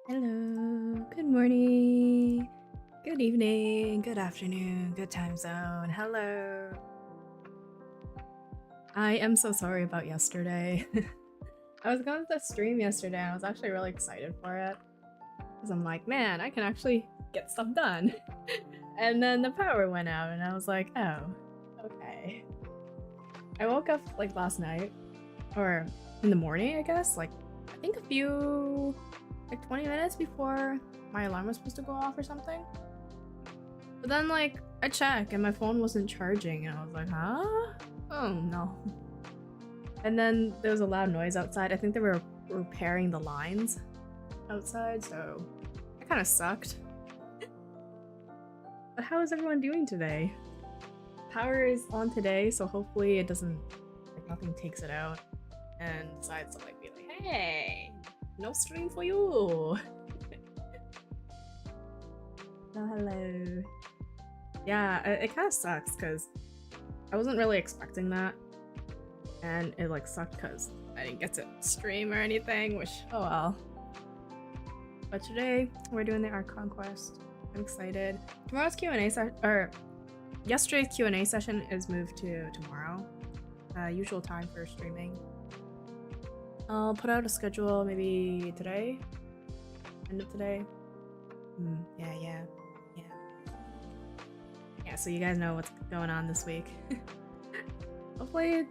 Hello, good morning, good evening, good afternoon, good time zone. Hello. I am so sorry about yesterday. I was going to stream yesterday and I was actually really excited for it. Because I'm like, man, I can actually get stuff done. And then the power went out and I was like, oh, okay. I woke up like last night, or in the morning, I guess, like I think a few, like 20 minutes before my alarm was supposed to go off or something. But then like I checked and my phone wasn't charging and I was like, huh? Oh no. And then there was a loud noise outside. I think they were repairing the lines outside, so it kind of sucked. But how is everyone doing today? Power is on today, so hopefully it doesn't, like nothing takes it out and decides to like be like, hey, no stream for you. No, hello. Yeah, it kind of sucks because I wasn't really expecting that, and it like sucked because I didn't get to stream or anything, which oh well. But today we're doing the Archon quest. I'm excited. Tomorrow's Q&A session, or yesterday's Q&A session is moved to tomorrow. Usual time for streaming. I'll put out a schedule maybe today, end of today. Yeah, so you guys know what's going on this week. Hopefully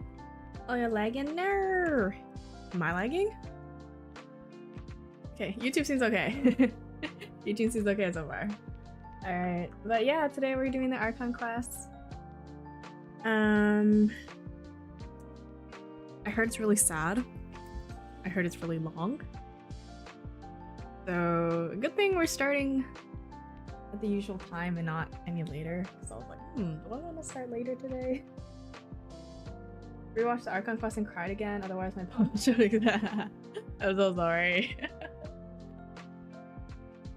Oh, you're lagging? No! Am I lagging? Okay, YouTube seems okay. YouTube seems okay so far. Alright, but yeah, today we're doing the Archon class. I heard it's really sad. I heard it's really long. So, good thing we're starting at the usual time and not any later. So I was like, do I want to start later today? Rewatch the Archon class and cried again, otherwise my phone showing that. I'm so sorry.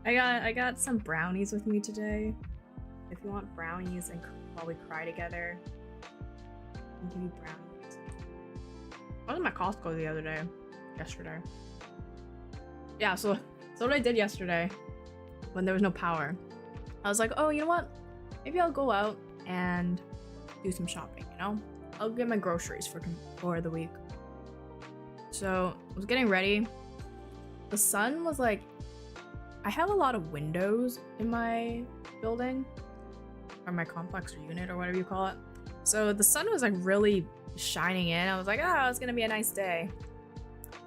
I got some brownies with me today. If you want brownies and while we cry together, I'll give you brownies. I was at my Costco the other day. Yesterday. Yeah, so what I did yesterday when there was no power, I was like, oh, you know what? Maybe I'll go out and do some shopping, you know? I'll get my groceries for the week. So I was getting ready. The sun was like, I have a lot of windows in my building, or my complex or unit or whatever you call it. So the sun was like really shining in. I was like, oh, it's gonna be a nice day.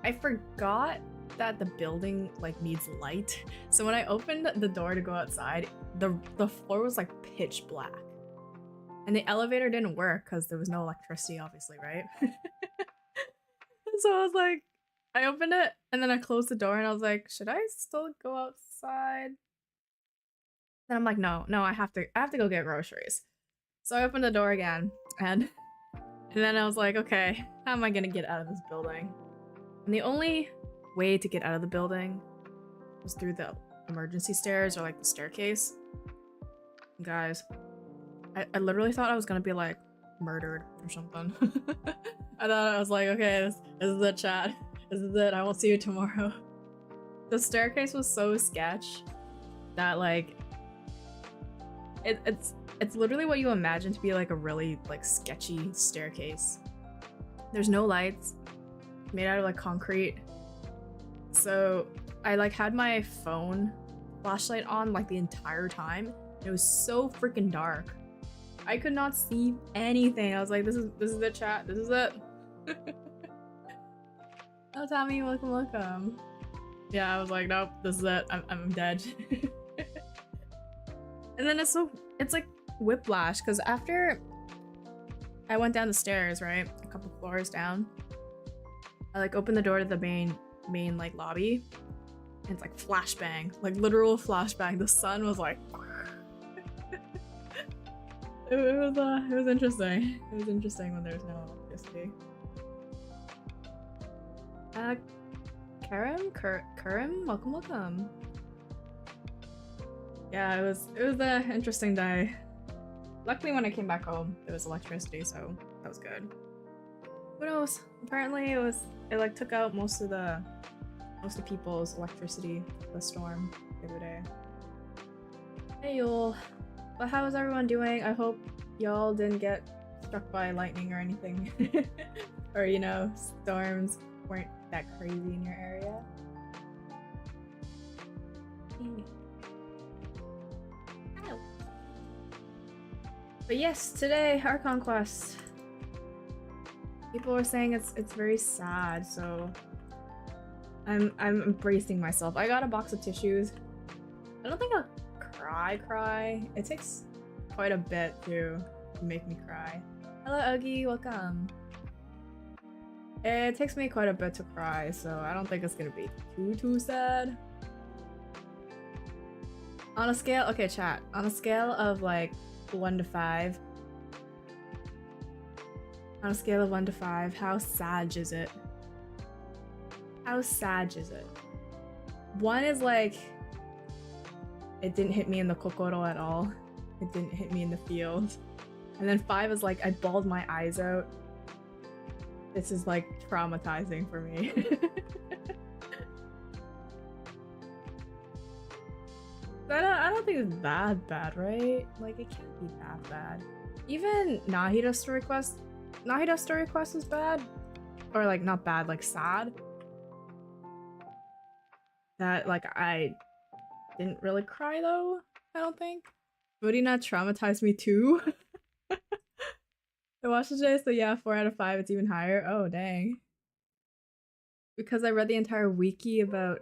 I forgot that the building like needs light. So when I opened the door to go outside, the floor was like pitch black. And the elevator didn't work because there was no electricity, obviously, right? So I was like, I opened it and then I closed the door and I was like, should I still go outside? Then I'm like, no, I have to go get groceries. So I opened the door again and then I was like, okay, how am I gonna get out of this building? And the only way to get out of the building was through the emergency stairs or like the staircase. Guys, I literally thought I was gonna be like murdered or something. I thought I was like, okay, this is it, chat. This is it. I will see you tomorrow. The staircase was so sketch that like it's literally what you imagine to be like a really like sketchy staircase. There's no lights. Made out of like concrete. So I like had my phone flashlight on like the entire time. It was so freaking dark. I could not see anything. I was like, this is the chat. This is it. Oh, Tommy, welcome. Yeah, I was like, nope, this is it. I'm dead. And then it's like whiplash because after I went down the stairs, right, a couple floors down, I like opened the door to the main like lobby, and it's like flashbang, like literal flashbang. The sun was like, it was interesting. It was interesting when there's no electricity. Karim, welcome. Yeah, it was an interesting day. Luckily, when I came back home, there was electricity, so that was good. Who knows? Apparently, it like took out most of people's electricity, the storm the other day. Hey y'all, but how is everyone doing? I hope y'all didn't get struck by lightning or anything, or you know, storms weren't that crazy in your area. But yes, today Archon quest. People were saying it's very sad, so I'm embracing myself. I got a box of tissues. I don't think I'll cry. It takes quite a bit to make me cry. Hello, Uggy, welcome. It takes me quite a bit to cry, so I don't think it's gonna be too sad. On a scale, okay, chat. On a scale of like 1 to 5. On a scale of 1 to 5, how sad is it? How sad is it? 1 is like, it didn't hit me in the kokoro at all. It didn't hit me in the field. And then 5 is like, I bawled my eyes out. This is like traumatizing for me. I don't think it's that bad, right? Like, it can't be that bad. Even Nahida's story quest is bad. Or like, not bad, like sad. That, like, I didn't really cry though, I don't think. Would he not traumatize me too? I watched it today, so yeah, 4 out of 5. It's even higher. Oh, dang. Because I read the entire wiki about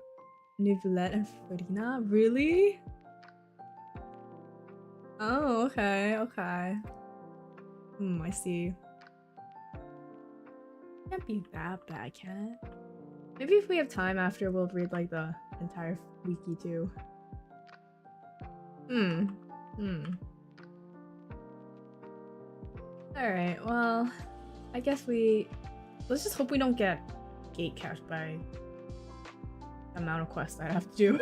Neuvillette and Farina? Really? Oh, okay, okay. I see. Can't be that bad, can it? Maybe if we have time after, we'll read like the entire wiki too. Alright, well, I guess let's just hope we don't get gate cashed by the amount of quests I have to do.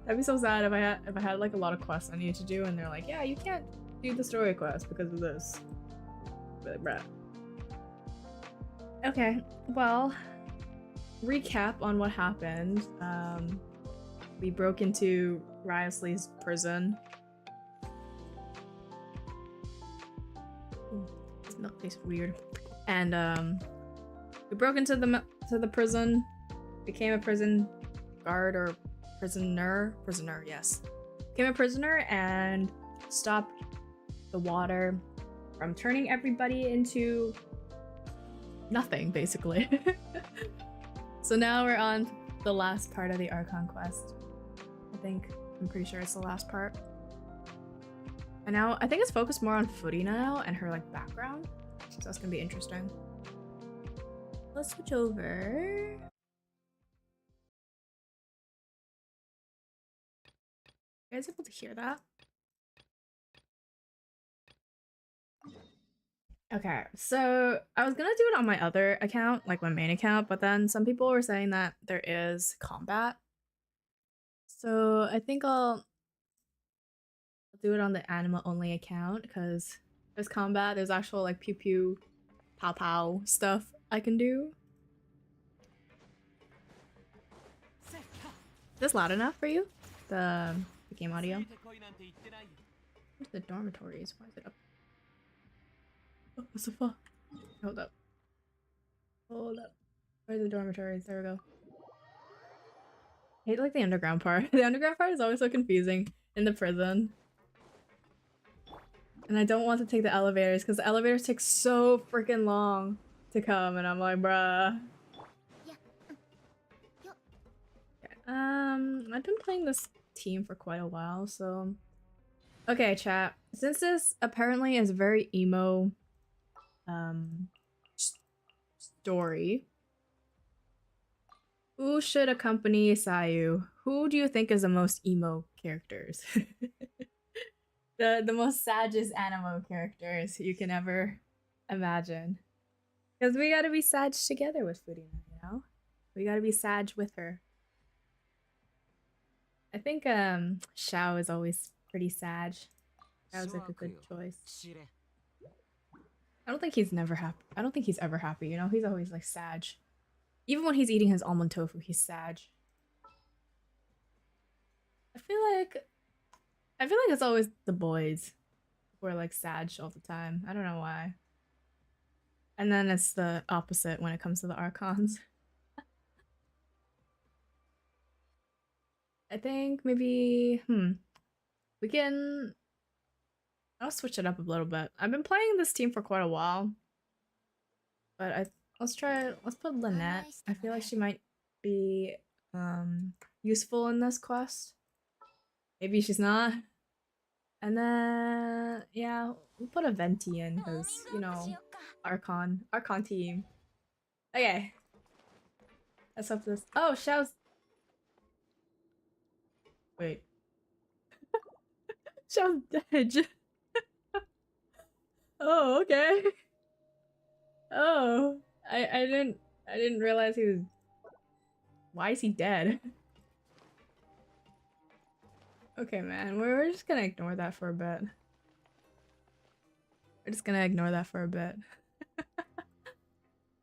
That'd be so sad if I had like a lot of quests I needed to do and they're like, yeah, you can't do the story quest because of this. But bruh. Okay, well, recap on what happened. We broke into Riosley's prison. This milk tastes weird. And we broke into the prison, became a prison guard or prisoner, yes. Became a prisoner and stopped the water from turning everybody into nothing, basically. So now we're on the last part of the Archon quest. I'm pretty sure it's the last part. And now I think it's focused more on Footy now and her like background. So that's gonna be interesting. Let's switch over. You guys able to hear that? Okay, so I was gonna do it on my other account, like my main account, but then some people were saying that there is combat. So I think I'll do it on the anima only account because there's combat, there's actual like pew pew, pow pow stuff I can do. Is this loud enough for you? The game audio? Where's the dormitories? Why is it up? Oh, what's the fuck? Hold up. Hold up. Where's the dormitories? There we go. I hate like the underground part. The underground part is always so confusing in the prison. And I don't want to take the elevators because the elevators take so freaking long to come and I'm like, bruh. Okay. I've been playing this team for quite a while, so... Okay, chat. Since this apparently is a very emo story, who should accompany Sayu? Who do you think is the most emo characters? the most saddest animo characters you can ever imagine. Because we gotta be sad together with Furina, you know? We gotta be sad with her. I think Xiao is always pretty sad. That was like a good choice. I don't think he's never happy. I don't think he's ever happy, you know? He's always like sad. Even when he's eating his almond tofu, he's sad. I feel like it's always the boys who are like sad all the time. I don't know why. And then it's the opposite when it comes to the Archons. I think maybe we can I'll switch it up a little bit. I've been playing this team for quite a while. But let's put Lynette. I feel like she might be useful in this quest. Maybe she's not. And then yeah, we'll put a Venti in because, you know, Archon team. Okay. Let's hope this. Oh, Xiao's. Wait. Xiao's dead. Oh, okay. Oh, I didn't realize he was. Why is he dead? Okay, man, we're just gonna ignore that for a bit. We're just gonna ignore that for a bit.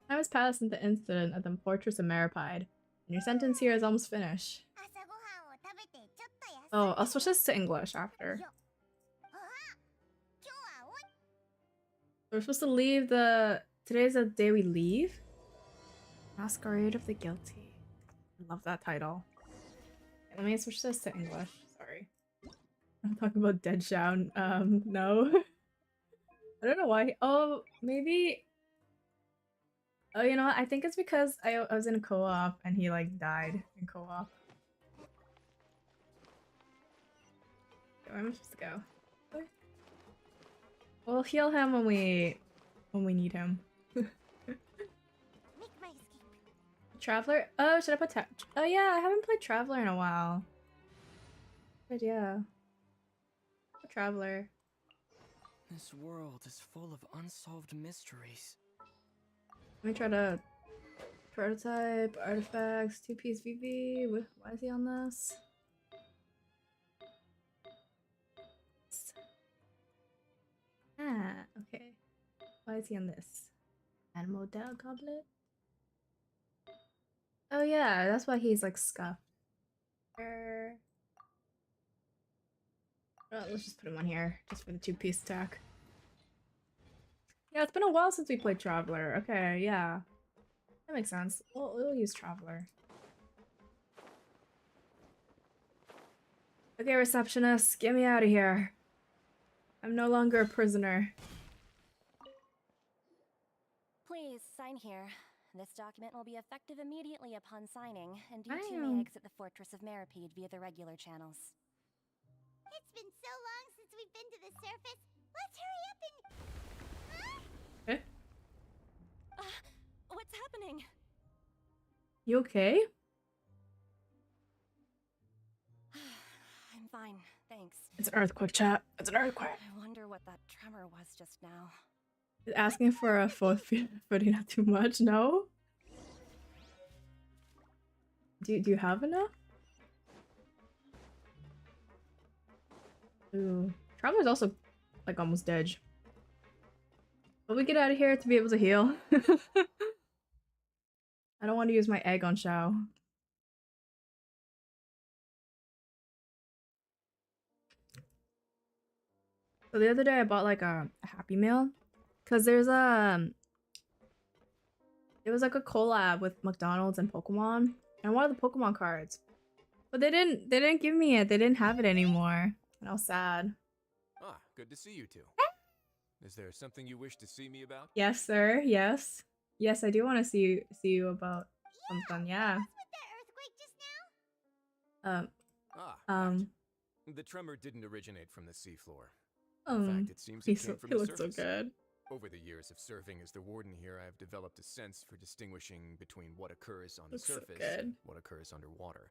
Time has passed since the incident at the Fortress of Maripide, and your sentence here is almost finished. Oh, I'll switch this to English after. We're supposed to leave today's the day we leave? Masquerade of the Guilty. I love that title. Okay, let me switch this to English. Sorry. I'm talking about Dead Xiao. No. I don't know why. Oh, maybe. Oh, you know what? I think it's because I was in co-op and he like died in co-op. Where am I supposed to go? We'll heal him when we need him. Traveler? Oh, should I put oh yeah, I haven't played Traveler in a while. Good idea. Traveler. This world is full of unsolved mysteries. Let me try to prototype artifacts 2-piece VV. Why is he on this? Ah, okay. Why is he on this? Animal Dell Goblet? Oh yeah, that's why he's like scuffed. Oh, let's just put him on here, just for the 2-piece attack. Yeah, it's been a while since we played Traveler. Okay, yeah. That makes sense. We'll use Traveler. Okay, receptionist, get me out of here. I'm no longer a prisoner. Please, sign here. This document will be effective immediately upon signing, and you two may exit the Fortress of Meripede via the regular channels. It's been so long since we've been to the surface. Let's hurry up and... What's happening? You okay? I'm fine, thanks. It's an earthquake, chat. It's an earthquake. I wonder what that tremor was just now. Asking for a footing not too much? No? Do you have enough? Ooh. Traveler's also like almost dead. Will we get out of here to be able to heal? I don't want to use my egg on Shao. So the other day I bought like a Happy Meal. Cause there's it was like a collab with McDonald's and Pokemon. And I wanted the Pokemon cards. But they didn't give me it. They didn't have it anymore. And I was sad. Ah, good to see you two. Is there something you wish to see me about? Yes, sir. Yes. Yes, I do want to see you about something. Yeah. With that earthquake just now? That. The tremor didn't originate from the seafloor. In fact, it seems it came from the surface. He looks so good. Over the years of serving as the warden here, I have developed a sense for distinguishing between what occurs on the surface and what occurs underwater.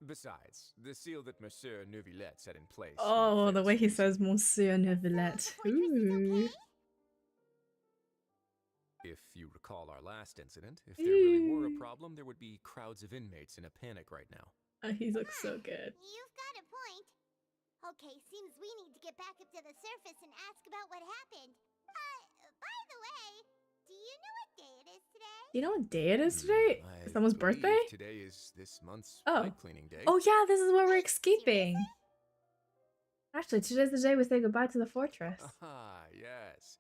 Besides, the seal that Monsieur Neuvillette set in place... Oh, the way he says Monsieur Neuvillette. Ooh. If you recall our last incident, if there really were a problem, there would be crowds of inmates in a panic right now. He looks so good. You've got a point. Okay, seems we need to get back up to the surface and ask about what happened. By the way, do you know what day it is today? You know what day it is today? Someone's birthday? Today is this month's pipe cleaning day. Oh yeah, this is where we're escaping. Actually, today's the day we say goodbye to the fortress. Ah, yes.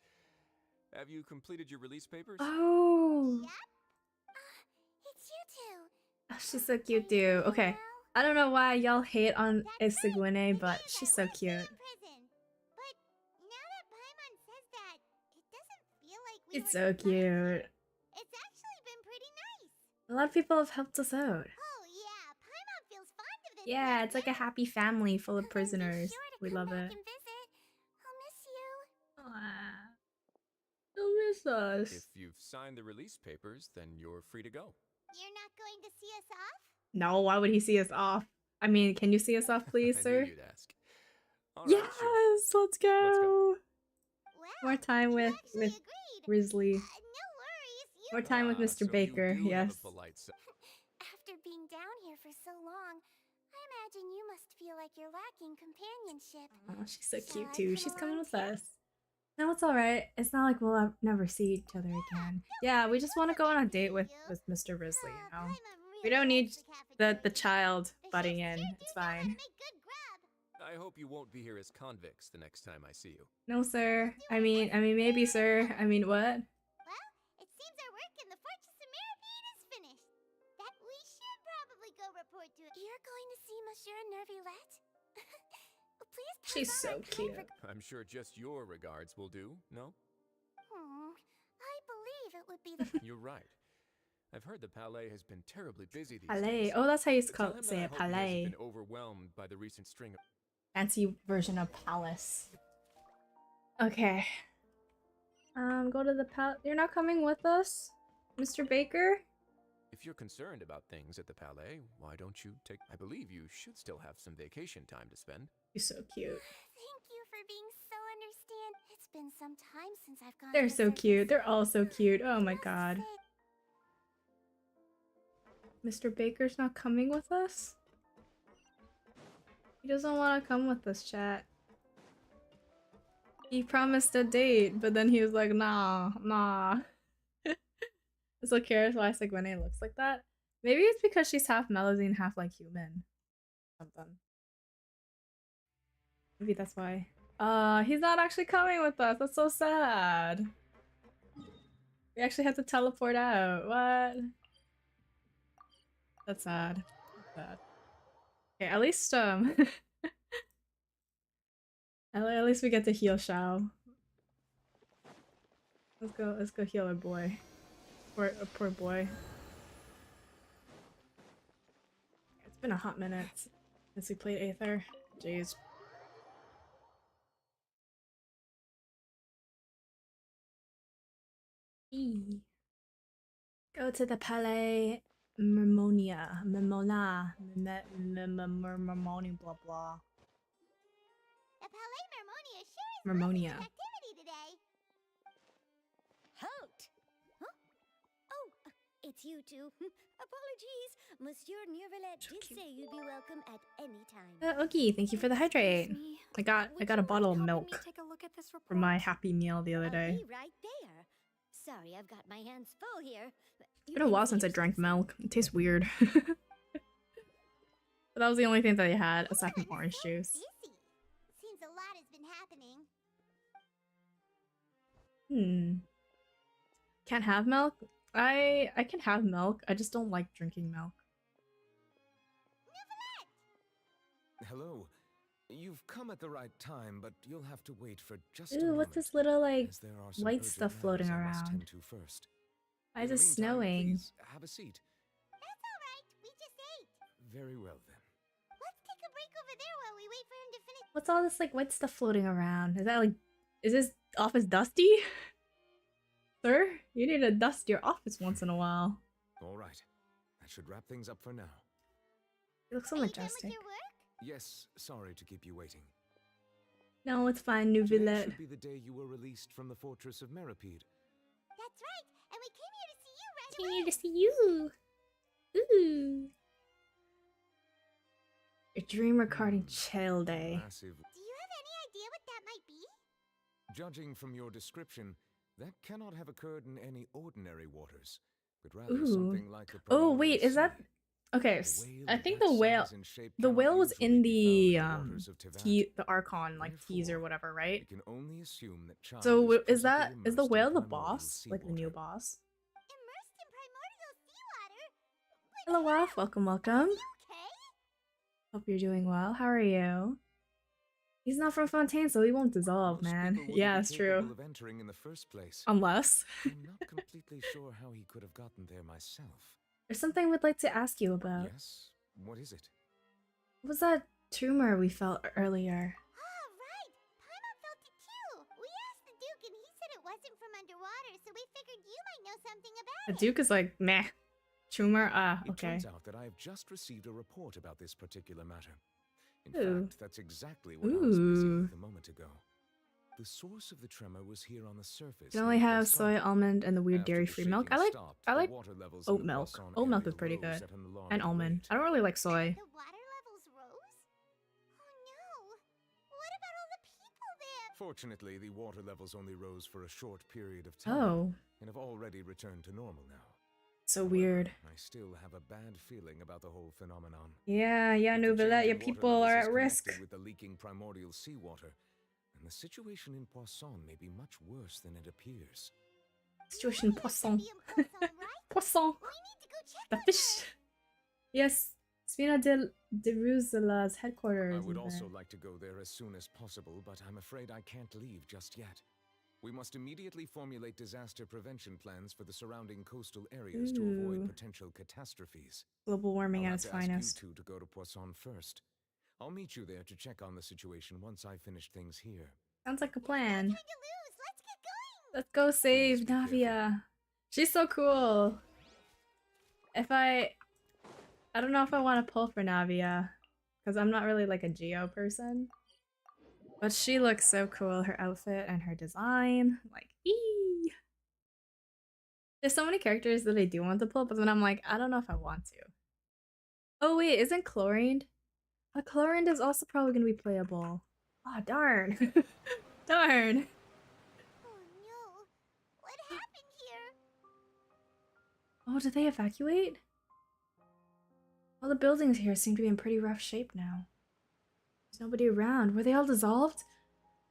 Have you completed your release papers? Oh. Yep. It's you two. Oh, she's so cute too. Okay. I don't know why y'all hate on Isigwine, but she's so cute. But now that Paimon says that, it doesn't feel like we It's so cute. It's actually been pretty nice. A lot of people have helped us out. Oh yeah, Paimon feels fond of this. Yeah, it's like a happy family full of prisoners. We love it. I'll miss you. Aww. You'll miss us. If you've signed the release papers, then you're free to go. You're not going to see us off? No, why would he see us off? I mean, can you see us off, please, I sir? knew you'd ask. All right, Yes, sure. let's go. Well, More time with agreed. Grizzly. No worries. More time with Mr. So you Baker. do have a Yes. polite After being down here for so long, I imagine you must feel like you're lacking companionship. Oh, she's so Shall cute I too. come She's coming along with too? us. No, it's all right. It's not like we'll never see each other again. Yeah, we just want to go on a date with Mr. Risley. You know, we don't need the child butting in. It's fine. I hope you won't be here as convicts the next time I see you. No, sir. I mean, maybe, sir. I mean, what? Well, it seems our work in the Fortress of Meripede is finished. That we should probably go report to it. You're going to see Monsieur Neuvillette? Please She's so cute. I'm sure just your regards will do, no? I believe it would be the You're right. I've heard the palais has been terribly busy these Palais. days. Oh, that's how you Tell him say that I it. hope he hasn't Palais. been overwhelmed by the recent string of... Fancy version of palace. Okay. Go to the You're not coming with us, Mr. Baker? If you're concerned about things at the palais, why don't you take... I believe you should still have some vacation time to spend. You're so cute. Thank you for being so understand. It's been some time since I've gone. They're to the so circus. cute. They're all so cute. Oh my Must god. say, Mr. Baker's not coming with us? He doesn't want to come with us, chat. He promised a date, but then he was like, nah. I'm so curious why Sigwene looks like that. Maybe it's because she's half Melusine, half like human. Something. Maybe that's why. He's not actually coming with us. That's so sad. We actually have to teleport out. What? That's sad. That's sad. Okay, at least at least we get to heal Shao. Let's go heal our boy. Poor boy. It's been a hot minute since we played Aether. Jeez. Go to the Palais Mermonia. Mermona. Mermoni blah blah. the Palais Mermonia sure is Mermonia. lovely activity today. Halt! Huh? Oh, it's you two. Apologies. Monsieur Neuvillette did say you'd be welcome at any time. Oogie, thank you for the hydrate. Excuse me. I got Would a you bottle of mind helping me milk take a look at this for my report? happy meal the other I'll day. be right there. Sorry, I've got my hands full here. It's been a while since I drank milk. It tastes weird. But that was the only thing that I had aside from orange juice. Busy. Seems a lot has been happening. Can't have milk? I can have milk. I just don't like drinking milk. Hello. You've come at the right time, but you'll have to wait for just a Ooh, moment. what's this little like as there are some white urgent stuff floating matters I must around? tend to first. Why In is the it meantime, snowing? please, have a seat. That's all right. We just ate. Very well then. Let's take a break over there while we wait for him to finish. What's all this like white stuff floating around? Is that like, is this office dusty? Sir, you need to dust your office once in a while. All right. That should wrap things up for now. You look so Are you done with majestic. your work? Yes, sorry to keep you waiting. No, it's fine, Today Neuvillette. should be the day you were released from the fortress of Meripede. That's right. And we came here to see you right Came away. here to see you. Ooh. A dream recording chill day. Massive. Do you have any idea what that might be? Judging from your description, that cannot have occurred in any ordinary waters, but rather Ooh. something like the Oh primordial wait, is that sea. okay? A s- whale I of think that the whale, size and shape the cannot whale was usually in be the found in the waters of Tevat. the Archon like teaser Therefore, whatever, We right? can only assume that Charm So is is that presently is the immersed in whale the primordial boss, like the new seawater. boss? Immersed in primordial seawater? But Hello, Wolf. how? Welcome, welcome. Okay. Hope you're doing well. How are you? He's not from Fontaine, so he won't dissolve, Most man. people wouldn't Yeah, be it's capable true. of entering in the first place. Unless I'm not completely sure how he could have gotten there myself. there's something we'd like to ask you about. Yes? What is it? What was that tumor we felt earlier? Ah, right. Paimon felt it too. We asked the Duke and he said it wasn't from underwater, so we figured you might know something about The it. Duke is like, meh. Tumor? Ah, It okay. turns out that I have just received a report about this particular matter. In Ooh. fact, that's exactly what I was busy Ooh. with a moment ago. The source of the tremor was here on the surface. You can only near have Poisson. soy, almond, and the weird After the dairy-free milk. shaking I stopped, I the like water levels in oat the milk. Poisson Oat milk area is pretty rose good. at an alarming And almond. rate. I don't really like soy. The water levels rose? Oh no. What about all the people there? Fortunately, the water levels only rose for a short period of time Oh, and have already returned to normal now. so However, weird. I still have a bad feeling about the whole phenomenon. Yeah, If the Neuvillette, change your in water people levels are is at risk. connected with the leaking primordial seawater, then the situation in Poisson may be much worse than it appears. Situation You have to poisson. be in Poisson, right? Poisson. We need to go check The on fish. Yes. Spina de Rusela's headquarters. I would even. also like to go there as soon as possible, but I'm afraid I can't leave just yet. We must immediately formulate disaster prevention plans for the surrounding coastal areas to avoid potential catastrophes. Global warming at its I'll have to finest. ask you two to go to Poisson first. I'll meet you there to check on the situation once I finish things here. Sounds like a plan. Time to lose. Let's get going. Let's go save Please be Navia. She's so cool. I don't know if I want to pull for Navia, because I'm not really like a Geo person. But she looks so cool, her outfit and her design. Like, eee! There's so many characters that I do want to pull, but then I'm like, I don't know if I want to. Oh wait, isn't Chlorined? Chlorined is also probably going to be playable. Oh, darn. Darn. Oh no. What happened here? Oh, did they evacuate? All the buildings here seem to be in pretty rough shape now. There's nobody around. Were they all dissolved?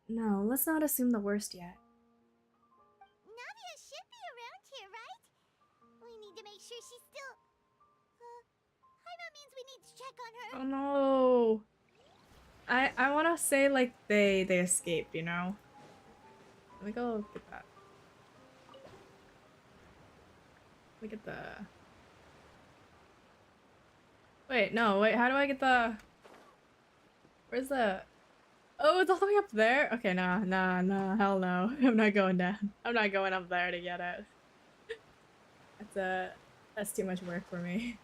No, let's not assume the worst yet. Navia should be around here, right? We need to make sure she's still... Hyma means we need to check on her. Oh no. I want to say like they escaped, you know? Let me go look at that. Look at the... Wait, no, wait, how do I get the... Where's the... Oh, it's all the way up there? Okay, nah, hell no. I'm not going down. I'm not going up there to get it. That's too much work for me.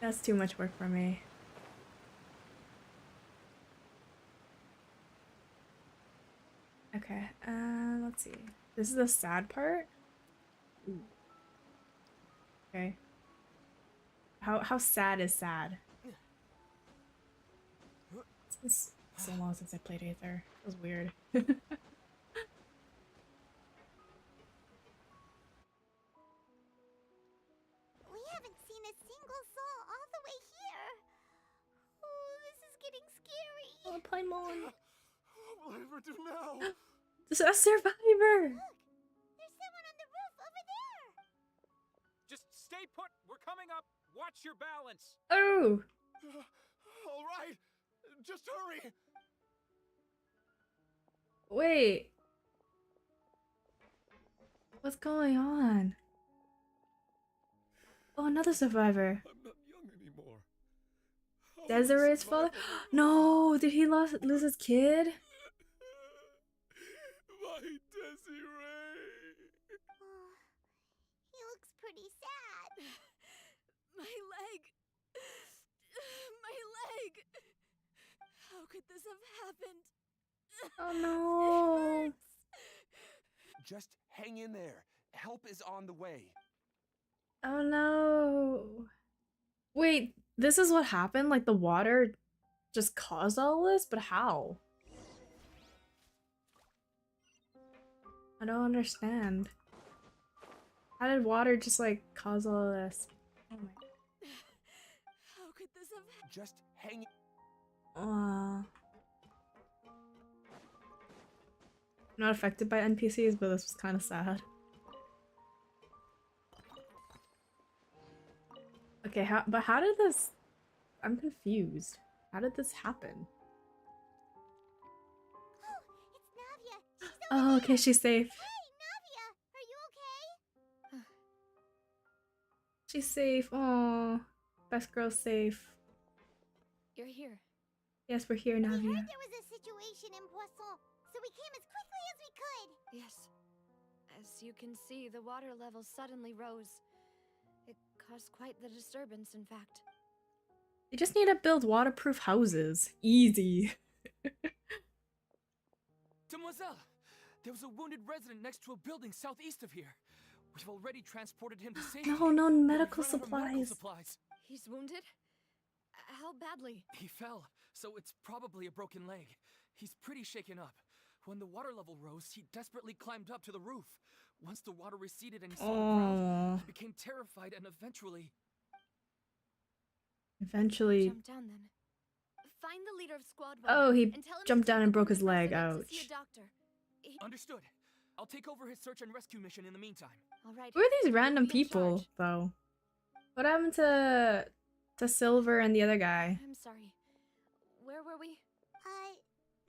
That's too much work for me. Okay, let's see. This is the sad part? Ooh. Okay. How sad is sad? It's been so long since I played Aether. It was weird. We haven't seen a single soul all the way here. Oh, this is getting scary. Oh, Paimon. What will I ever do now? This is a survivor! Look, there's someone on the roof over there. Just stay put. We're coming up. Watch your balance. Oh! All right, just hurry. Wait. What's going on? Oh, another survivor. I'm not young anymore. Desiree's father? No! Did he lose his kid? My Desiree. Oh, he looks pretty sad. My leg! My leg! How could this have happened? Oh no! Just hang in there. Help is on the way. Oh no! Wait, this is what happened? Like the water just caused all this? But how? I don't understand. How did water just like cause all of this? Oh my. How could this have happened? Just hang. Not affected by NPCs, but this was kind of sad. Okay, how did this... I'm confused. How did this happen? Oh, it's Navia. She's over Oh, there. okay, she's safe. Hey, Navia, are you okay? She's safe. Oh, best girl safe. You're here. Yes, we're here, We Navia. heard there was a situation in Poisson, so we came as quickly as we could. Yes. As you can see, the water level suddenly rose. It caused quite the disturbance, in fact. You just need to build waterproof houses. Easy. Demoiselle! There was a wounded resident next to a building southeast of here. We've already transported him to safety. No, no but we've medical run out of medical supplies. supplies. He's wounded? How badly? He fell, so it's probably a broken leg. He's pretty shaken up. When the water level rose, he desperately climbed up to the roof. Once the water receded and he saw the ground, he became terrified and eventually... Jump down then. Find the leader of Squad 1. Oh, he and tell him to jumped take down the and broke his wounded leg. resident to see a Ouch. doctor. Understood. I'll take over his search and rescue mission in the meantime. All right. Who are these You'll random be in people, charge. though? What happened to Silver and the other guy? I'm sorry. Where were we?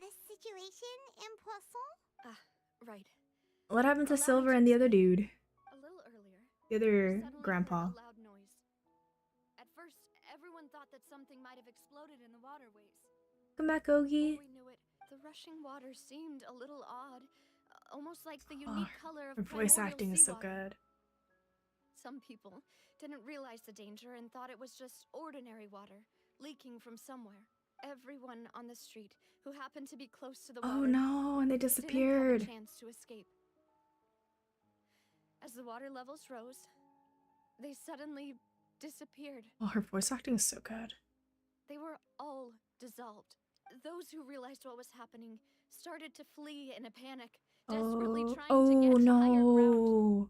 The situation in Poisson? Right. What happened to Allow me Silver to and the other explain. dude? A little earlier, The we other suddenly grandpa. heard a loud noise. At first, everyone thought that something might have exploded in the waterways. Come back, Ogie. Before we knew it, the rushing water seemed a little odd, almost like the unique color of Her voice primordial acting is so seawater. good. Some people didn't realize the danger and thought it was just ordinary water leaking from somewhere. Everyone on the street who happened to be close to the water Oh no, and they didn't have disappeared. a chance to escape. As the water levels rose, they suddenly disappeared. Oh, her voice acting is so good. They were all dissolved. Those who realized what was happening started to flee in a panic, desperately trying to get to higher ground.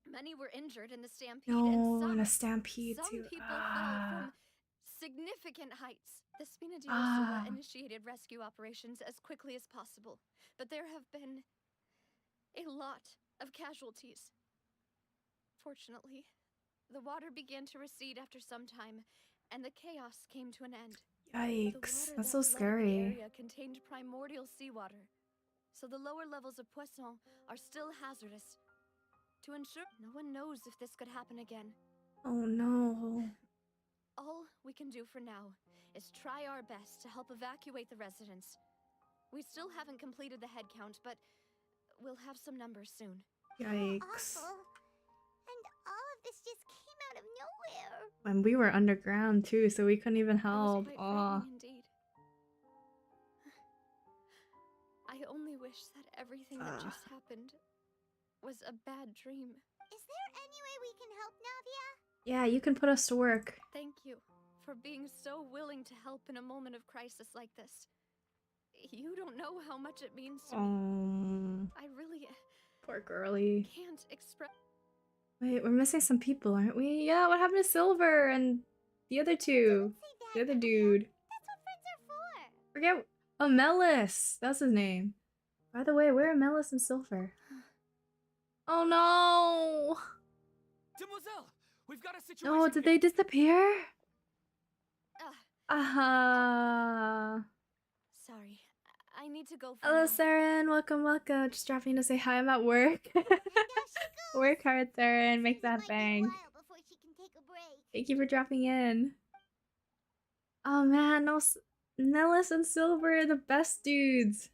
Many were injured in the stampede, and in a stampede some too. people fell from significant heights. The Spinadilosua initiated rescue operations as quickly as possible, but there have been a lot of casualties. Fortunately, the water began to recede after some time, and the chaos came to an end. Yikes, that's so The scary. area contained primordial seawater, so the lower levels of Poisson are still hazardous. To ensure no one knows if this could happen again. Oh no. All we can do for now is try our best to help evacuate the residents. We still haven't completed the head count, but we'll have some numbers soon. Yikes. Awful. And all of this just came out of nowhere. And we were underground too, so we couldn't even It was help. quite frightening indeed. I only wish that everything that just happened was a bad dream. Is there any way we can help, Navia? Yeah, you can put us to work. Thank you for being so willing to help in a moment of crisis like this. You don't know how much it means to me. I really Poor girlie. can't express. Wait, we're missing some people, aren't we? Yeah, what happened to Silver and the other two? The other dude. That's what friends are for. Forget. Oh, Melis. That's his name. By the way, where are Melis and Silver? Oh no! Demoiselle, we've got a situation. No, did they disappear? Sorry, I need to go. For Hello, now. Saren. Welcome, welcome. Just dropping to say hi. I'm at work. Work hard, Saren. Make that bang. Before she can take a break. Thank you for dropping in. Oh man, no, Melis and Silver are the best dudes.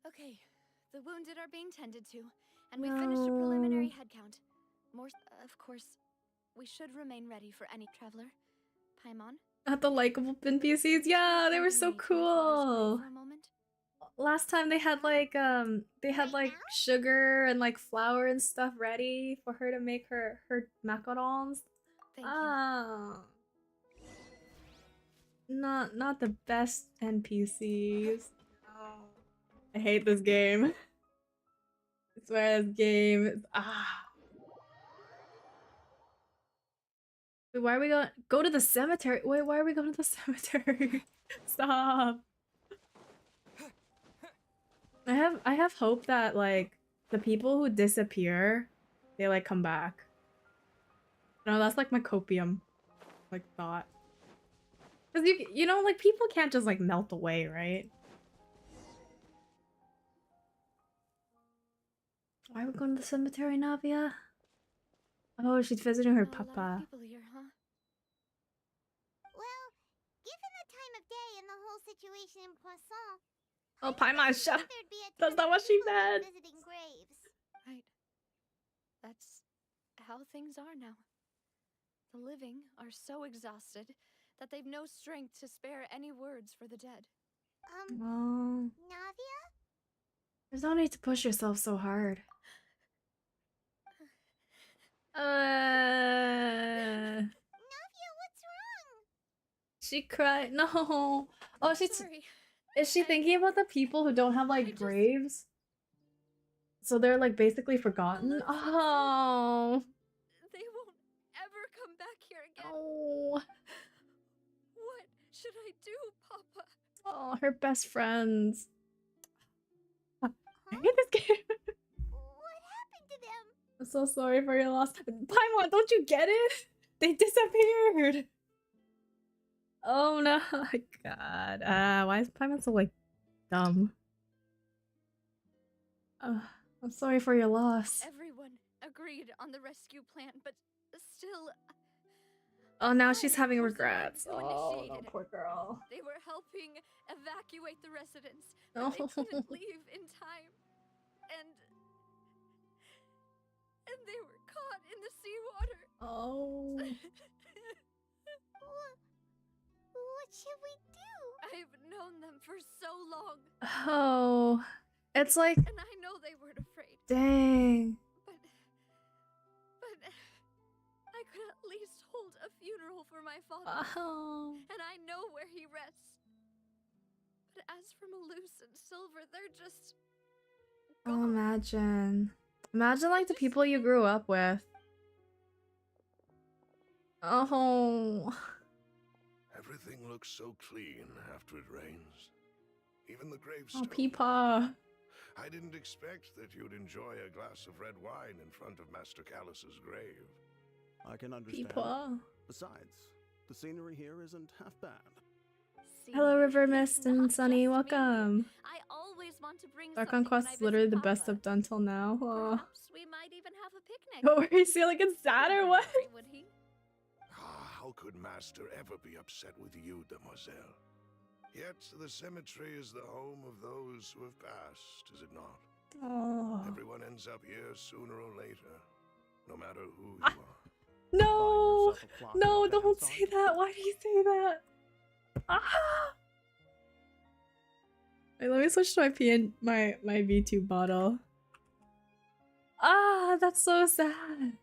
Okay, the wounded are being tended to, and we finished a preliminary head count. More, of course, we should remain ready for any traveler. Paimon? Not the likable NPCs. Yeah, they were so cool. For a moment. Last time they had like sugar and like flour and stuff ready for her to make her macarons. Thank you. Not the best NPCs. I hate this game. I swear this game is Wait, why are we going? Go to the cemetery. Wait, why are we going to the cemetery? Stop. I have hope that like the people who disappear, they like come back. No, that's like my copium, like thought. Cause you know like people can't just like melt away, right? Why are we going to the cemetery, Navia? Oh, she's visiting her papa. People here, huh? Well, given the time of day and the whole situation in Poisson, Oh, Paimon, shut up. there'd be a That's ton not of what she people said. visiting graves. Right. That's how things are now. The living are so exhausted that they've no strength to spare any words for the dead. Oh, Navia? there's no need to push yourself so hard. Navia, what's wrong? She cried. No. Oh, she's. Sorry. Is she thinking about the people who don't have like graves? So they're like basically forgotten. Oh. They won't ever come back here again. Oh. What should I do, Papa? Oh, her best friends. I hate this game. What happened to them? I'm so sorry for your loss. Paimon, don't you get it? They disappeared. Oh no, my god. Why is Paimon so like dumb? I'm sorry for your loss. Everyone agreed on the rescue plan, but still. Oh, now she's having regrets. Oh, no, poor girl. They were helping evacuate the residents, Oh. but they couldn't leave in time. And they were caught in the seawater. Oh. What should we do? I've known them for so long. Oh. It's like. And I know they weren't afraid. Dang. But I could at least hold a funeral for my father. Oh. And I know where he rests. But as for Malus and Silver, they're just gone. Oh, imagine. Imagine like the people you grew up with. Oh. Everything looks so clean after it rains. Even the gravestone. Oh, Peepaw. I didn't expect that you'd enjoy a glass of red wine in front of Master Callus's grave. I can understand. Peepaw. Besides, the scenery here isn't half bad. Hello, River Mist and Sunny. Welcome. I always want to bring Our something Conquest when I is literally the visit best Papa. I've done till now. Oh. Perhaps we might even have a picnic. But were you feeling it's sad or what? Would he? How could Master ever be upset with you, demoiselle? Yet the cemetery is the home of those who have passed, is it not? Oh. Everyone ends up here sooner or later, no matter who you Ah. are. No! Buying yourself a clock No, and a don't dance say that. Why do you say that? Ah! Wait, let me switch to my V2 bottle. Ah, that's so sad.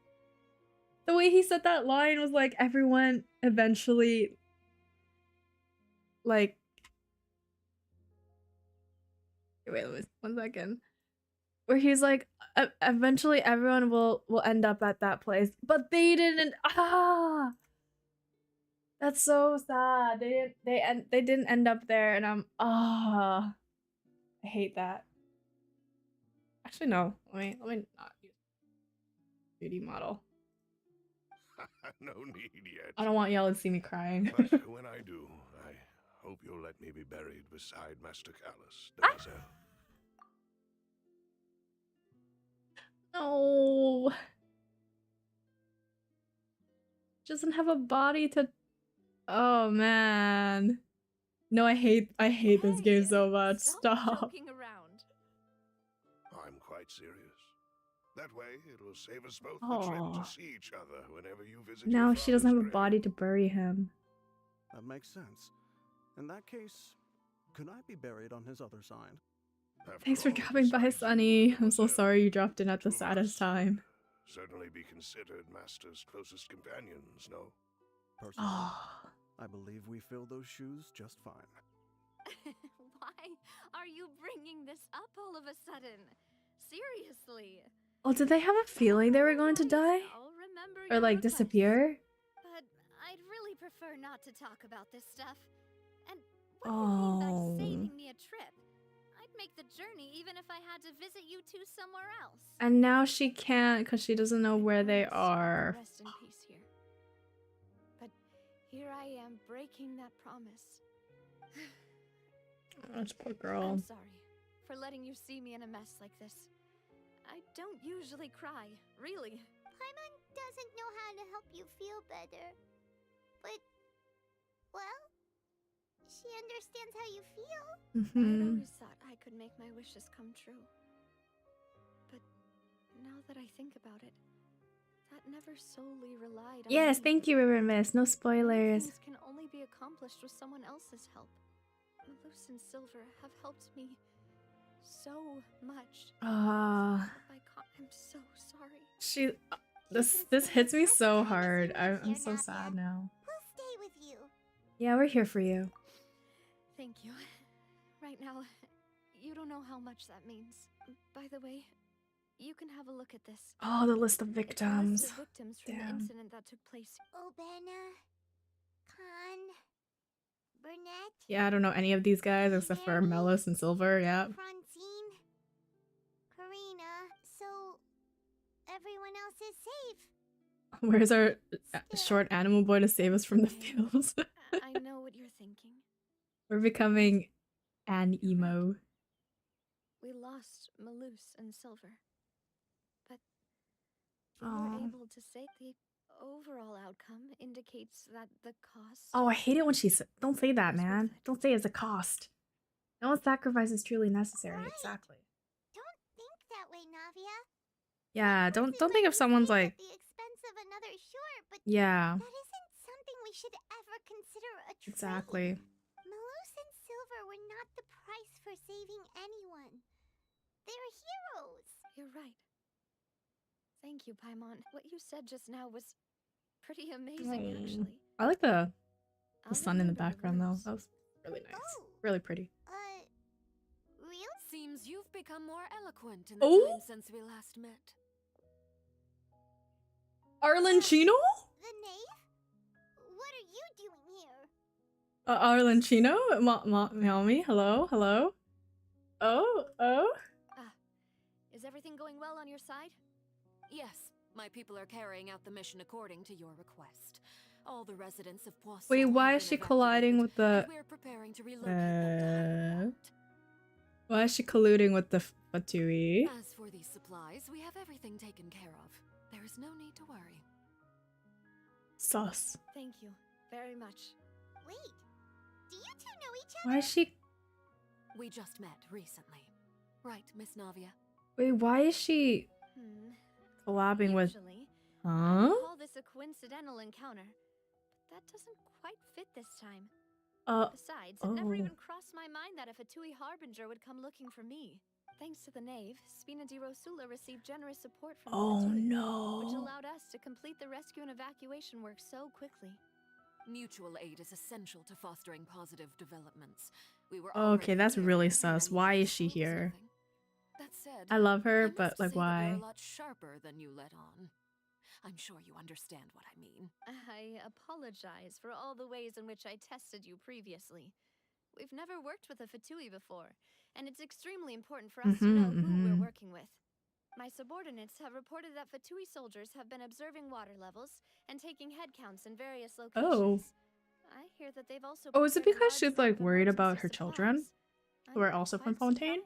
The way he said that line was like everyone eventually like wait, let me 1 second. Where he's like eventually everyone will end up at that place, but they didn't. Ah, that's so sad. They didn't end up there, and I'm I hate that. Actually, no. Let me not use beauty model. No need yet. I don't want y'all to see me crying. But when I do, I hope you'll let me be buried beside Master Callus, demoiselle. No. Doesn't have a body to. Oh man. No, I hate this game so much. Stop. Joking around. I'm quite serious. That way, it'll save us both the Aw. trip to see each other whenever you visit. Now your she doesn't have a father's body to bury him. That makes sense. In that case, could I be buried on his other side? grave. Thanks for After all, coming by, besides Sunny. you, I'm so demoiselle, sorry you dropped in at the two of saddest us time. Certainly be considered Master's closest companions, no? Personally, Oh. I believe we fill those shoes just fine. Why are you bringing this up all of a sudden? Seriously. Oh, did they have a feeling they were going to die? I'll remember Or your like request. disappear? But I'd really prefer not to talk about this stuff. And what do you mean by Oh. saving me a trip? I'd make the journey even if I had to visit you two somewhere else. And now she can't because she doesn't know where they Promise I can are. Rest in peace here. But here I am breaking that promise. Oh, this poor girl. I'm sorry for letting you see me in a mess like this. I don't usually cry, really. Paimon doesn't know how to help you feel better. But, well, she understands how you feel. I'd Mhm. always thought I could make my wishes come true. But now that I think about it, that never solely relied on Yes, me. thank you, River Mist. No Many spoilers. things can only be accomplished with someone else's help. Malus and Silver have helped me so much. Ah, I'm so sorry. she. This hits me so hard. I'm so sad now. We'll stay with you. Yeah, we're here for you. Thank you. Right now, you don't know how much that means. By the way, you can have a look at this. Oh, the list of It lists victims. the victims from Damn. the incident that took place. Obena, Khan, Burnett, Yeah, I don't know any of these guys except for Melis and Silver. Yeah. Francine, Karina. So, everyone else is safe. Where's our short animal boy to save us from the fields? I know what you're thinking. We're becoming an emo. We lost Malus and Silver. But we're able to say the overall outcome indicates that the cost... Oh, I hate it when she says, don't say that, man. Don't say it's a cost. No sacrifice is truly necessary. Right. Exactly. Don't think that way, Navia. Yeah, don't think of someone's like... the expense of another short, but yeah. that isn't something we should ever consider a trade. Exactly. Malus and Silver were not the price for saving anyone. They're heroes. You're right. Thank you, Paimon. What you said just now was pretty amazing, actually. I like the sun in the background, though. That was really nice. Oh. Really pretty. Real? Seems you've become more eloquent in the time since we last met. Arlenchino? The knave? What are you doing here? Arlenchino? Mommy? Hello? Hello? Oh? Is everything going well on your side? Yes, my people are carrying out the mission according to your request. All the residents of Poisson. Wait, why is she colliding with the... We're preparing to relocate them to why is she colluding with the Fatui? As for these supplies, we have everything taken care of. There is no need to worry. Sus. Thank you very much. Wait, do you two know each other? Why is she... We just met recently. Right, Miss Navia? Wait, why is she... collabing with... Huh? I call this a coincidental encounter, but that doesn't quite fit this time. Besides, it never even crossed my mind that a Fatui Harbinger would come looking for me. Thanks to the knave, Spina di Rosula received generous support from Fatui, which allowed us to complete the rescue and evacuation work so quickly. Mutual aid is essential to fostering positive developments. We were okay, that's really sus. Why is she here? That said, I love her, but like, why? You're a lot sharper than you let on. I'm sure you understand what I mean. I apologize for all the ways in which I tested you previously. We've never worked with a Fatui before, and it's extremely important for us to know who we're working with. My subordinates have reported that Fatui soldiers have been observing water levels and taking head counts in various locations. I hear that they've also... is it because she's like worried about her children, who are also from Fontaine?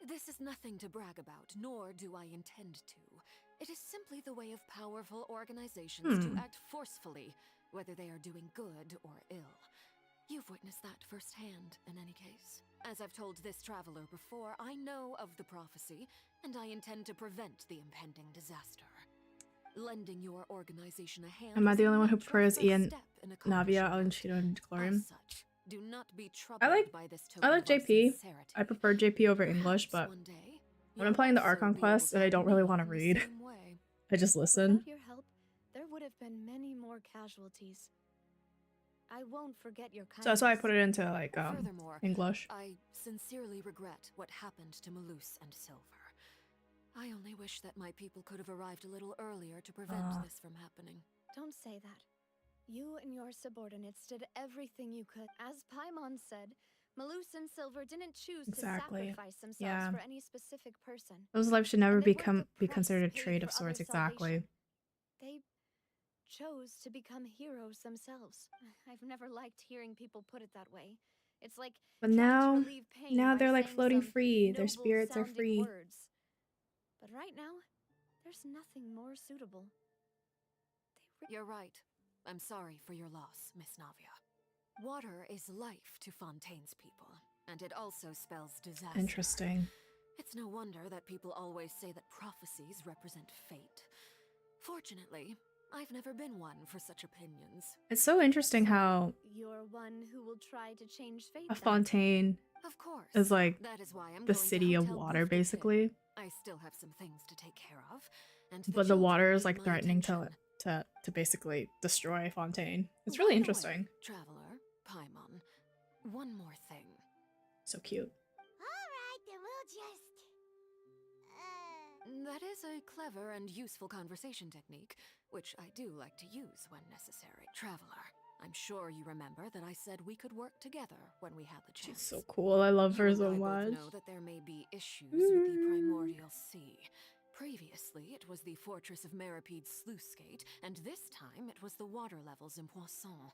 This is nothing to brag about, nor do I intend to. It is simply the way of powerful organizations to act forcefully, whether they are doing good or ill. You've witnessed that firsthand, in any case. As I've told this traveler before, I know of the prophecy, and I intend to prevent the impending disaster. Lending your organization a hand. Am I the only one who prefers Ian, Navia, Arlenchino, and Declorium? Do not be I like JP. I prefer JP over English, but when I'm playing the Archon quest and I don't really want to read, I just listen. Without your help, there would have been many more casualties. I won't forget your kindness. So that's why I put it into like English. I sincerely regret what happened to Malus and Silver. I only wish that my people could have arrived a little earlier to prevent this from happening. Don't say that. You and your subordinates did everything you could. As Paimon said, Malus and Silver didn't choose to sacrifice themselves for any specific person. Those lives should never be considered a trade of sorts. Exactly. They chose to become heroes themselves. I've never liked hearing people put it that way. It's like, but now they're like floating free. Their spirits are free. Words. But right now, there's nothing more suitable. You're right. I'm sorry for your loss, Miss Navia. Water is life to Fontaine's people, and it also spells disaster. Interesting. It's no wonder that people always say that prophecies represent fate. Fortunately, I've never been one for such opinions. It's so interesting how you're one who will try to change fate. A Fontaine of course, is like that is why I'm the city of water, basically. I still have some things to take care of, and but the water is like threatening to basically destroy Fontaine. It's really interesting. Traveler, Paimon, one more thing. So cute. Alright, then we'll just... That is a clever and useful conversation technique, which I do like to use when necessary. Traveler, I'm sure you remember that I said we could work together when we had the chance. She's so cool. I love her so much. I know that there may be issues with the primordial sea. Previously, it was the fortress of Maripide's sluice gate, and this time it was the water levels in Poisson.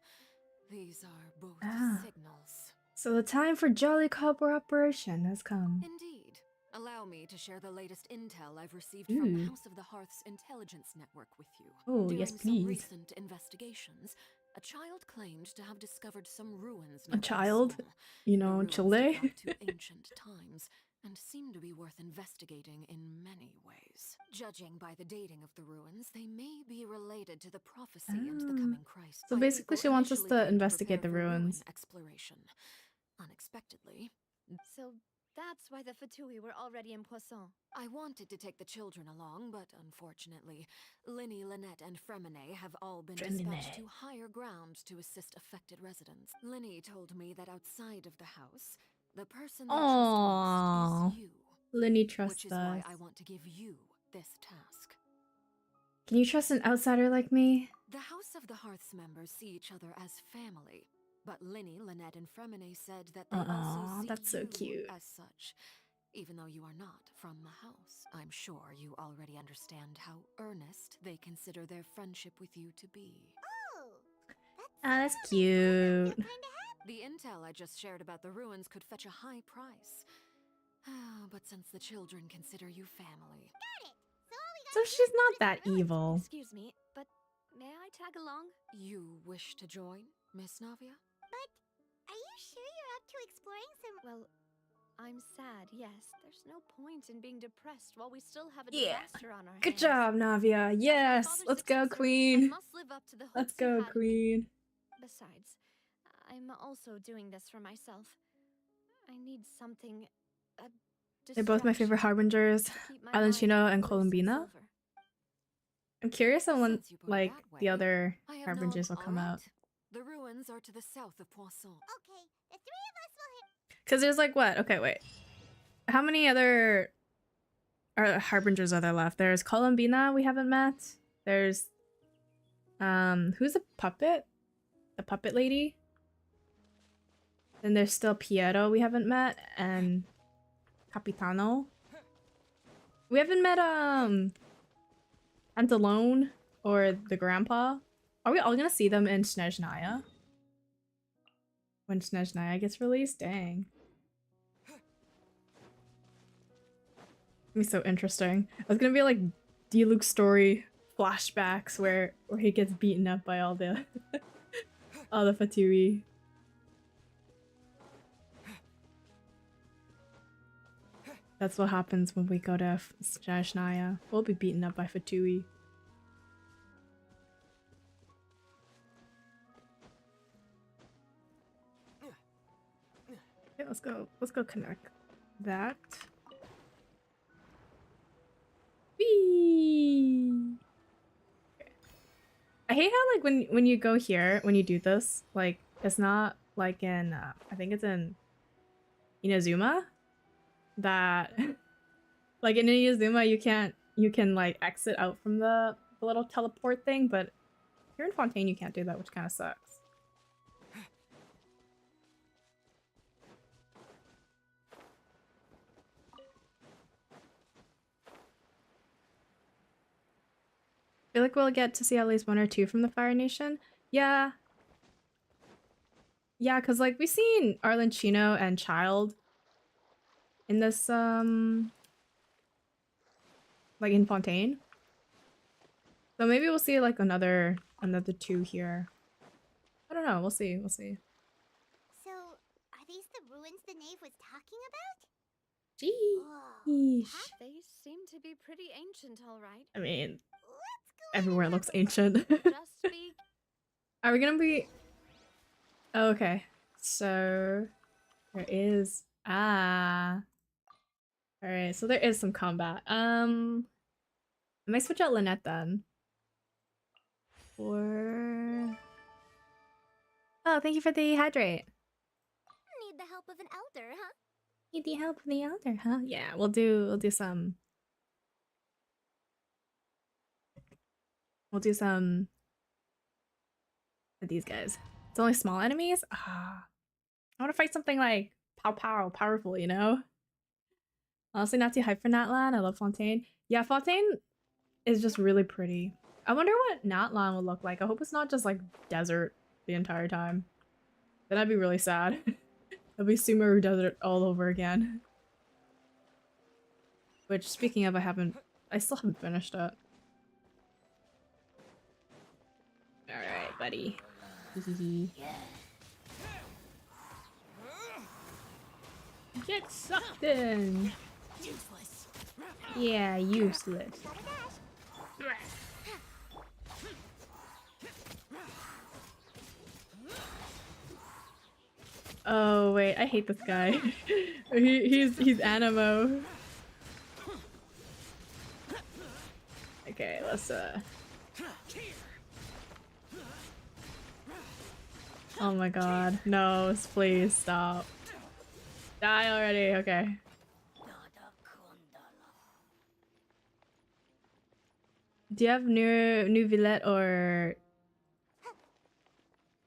These are both signals. So the time for jolly cooperation has come. Indeed. Allow me to share the latest intel I've received from the House of the Hearth's intelligence network with you. Oh, During yes, some please. recent investigations, a child claimed to have discovered some ruins. A child? You know, Chile? to ancient times, and seem to be worth investigating in many ways. Judging by the dating of the ruins, they may be related to the prophecy and the coming Christ. So basically she wants us to investigate the ruins. Exploration. Unexpectedly. So that's why the Fatui were already in Poisson. I wanted to take the children along, but unfortunately, Linny, Lynette, and Fremine have all been dispatched to higher ground to assist affected residents. Linny told me that outside of the house, the person they trust most is you. Linny trusts which is us. why I want to give you this task. Can you trust an outsider like me? The House of the Hearth's members see each other as family, but Linny, Lynette, and Fremine said that they also see that's so you cute. as such. Even though you are not from the house, I'm sure you already understand how earnest they consider their friendship with you to be. That's cute. The intel I just shared about the ruins could fetch a high price. But since the children consider you family... So she's not that evil. Excuse me, but may I tag along? You wish to join, Miss Navia? But are you sure you're up to exploring some... Well, I'm sad, yes. There's no point in being depressed while we still have a disaster on our hands. Good job, Navia. Yes, let's go, Queen. Let's go, Queen. Besides, I'm also doing this for myself. I need something... They're both my favorite harbingers, Arancino and Colombina. I'm curious on when, like, the other harbingers will come out. The ruins are to the south of Poisson. Okay, the three of us will hit... Because there's like, what? Okay, wait. How many other harbingers are there left? There's Colombina we haven't met. There's, who's the puppet? The puppet lady? Then there's still Piero we haven't met, and Capitano. We haven't met, Antalone or the grandpa. Are we all gonna see them in Snezhnaya? When Snezhnaya gets released? Dang. It'll be so interesting. It's gonna be like Diluc's story flashbacks where he gets beaten up by all the all the Fatui. That's what happens when we go to Snezhnaya. We'll be beaten up by Fatui. Okay, let's go connect that. Whee! Okay. I hate how like when you go here, when you do this, like it's not like in I think it's in Inazuma that like in Inazuma you can like exit out from the little teleport thing, but here in Fontaine you can't do that, which kind of sucks. I feel like we'll get to see at least one or two from the Fire Nation. Yeah. Yeah, because like we've seen Arlencino and Child in this like in Fontaine. So maybe we'll see like another two here. I don't know, we'll see. So, are these the ruins the knave was talking about? Jeez. They seem to be pretty ancient, all right. I mean, everywhere looks ancient. Just speak. Are we gonna be... Oh, okay. So... There is... Alright, so there is some combat. I might switch out Lynette then. Or... Oh, thank you for the hydrate. Need the help of an elder, huh? Need the help of the elder, huh? Yeah, we'll do some... We'll do some of these guys. It's only small enemies? I want to fight something like powerful, you know? Honestly, not too hyped for Natlan. I love Fontaine. Yeah, Fontaine is just really pretty. I wonder what Natlan will look like. I hope it's not just like desert the entire time. Then I'd be really sad. It'll be Sumeru Desert all over again. Which, speaking of, I still haven't finished it. Alright, buddy. Get sucked in! Useless. Yeah, useless. Oh wait, I hate this guy. he's Animo. Okay, let's oh my god, no, please stop. Die already, okay. Do you have new Villette or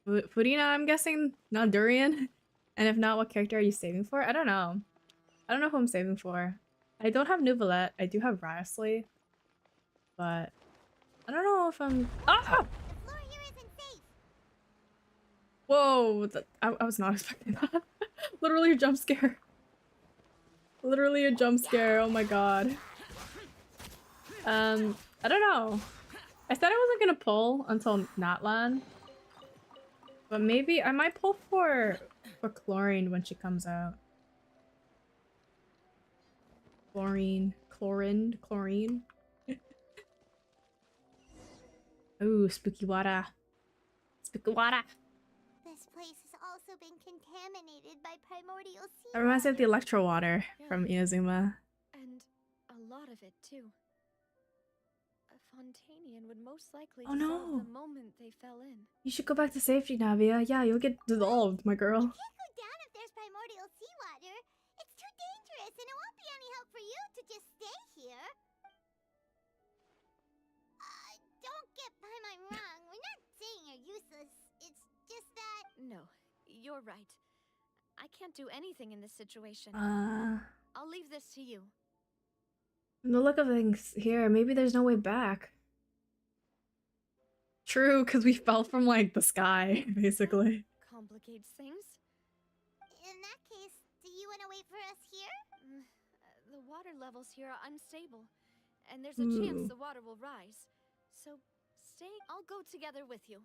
Furina, I'm guessing? Not Durian? And if not, what character are you saving for? I don't know. I don't know who I'm saving for. I don't have new Villette. I do have Riosley. But I don't know if I'm... Ah! Whoa! I was not expecting that. Literally a jump scare. Literally a jump scare. Oh my god. I don't know. I said I wasn't gonna pull until Natlan. But maybe I might pull for Chlorine when she comes out. Chlorine. Ooh, spooky water. Spooky water. This place has also been contaminated by primordial sea. That reminds me of the electro water from Inazuma. And a lot of it too. A Fontainian would most likely Oh, dissolve no. the moment they fell in. You should go back to safety, Navia. Yeah, you'll get dissolved, my girl. You can't go down if there's primordial seawater. It's too dangerous, and it won't be any help for you to just stay here. Don't get by my wrong. We're not saying you're useless. It's just that... No, you're right. I can't do anything in this situation. I'll leave this to you. From the look of things here, maybe there's no way back. True, because we fell from, like, the sky, basically. Complicates things. In that case, do you want to wait for us here? The water levels here are unstable, and there's a chance the water will rise. So, I'll go together with you.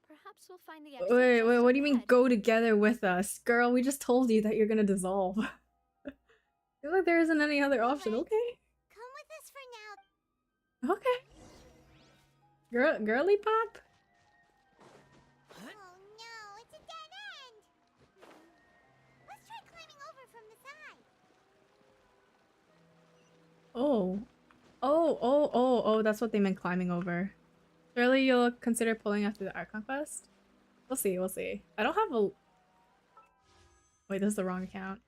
Perhaps we'll find the exit. Wait, what do you mean ahead. go together with us? Girl, we just told you that you're gonna dissolve. I feel like there isn't any other option, okay? Come with us for now. Okay. Girly pop? Oh no, it's a dead end. Let's try climbing over from the side. Oh, that's what they meant climbing over. Surely you'll consider pulling after the Archon quest? We'll see. I don't have a... Wait, this is the wrong account.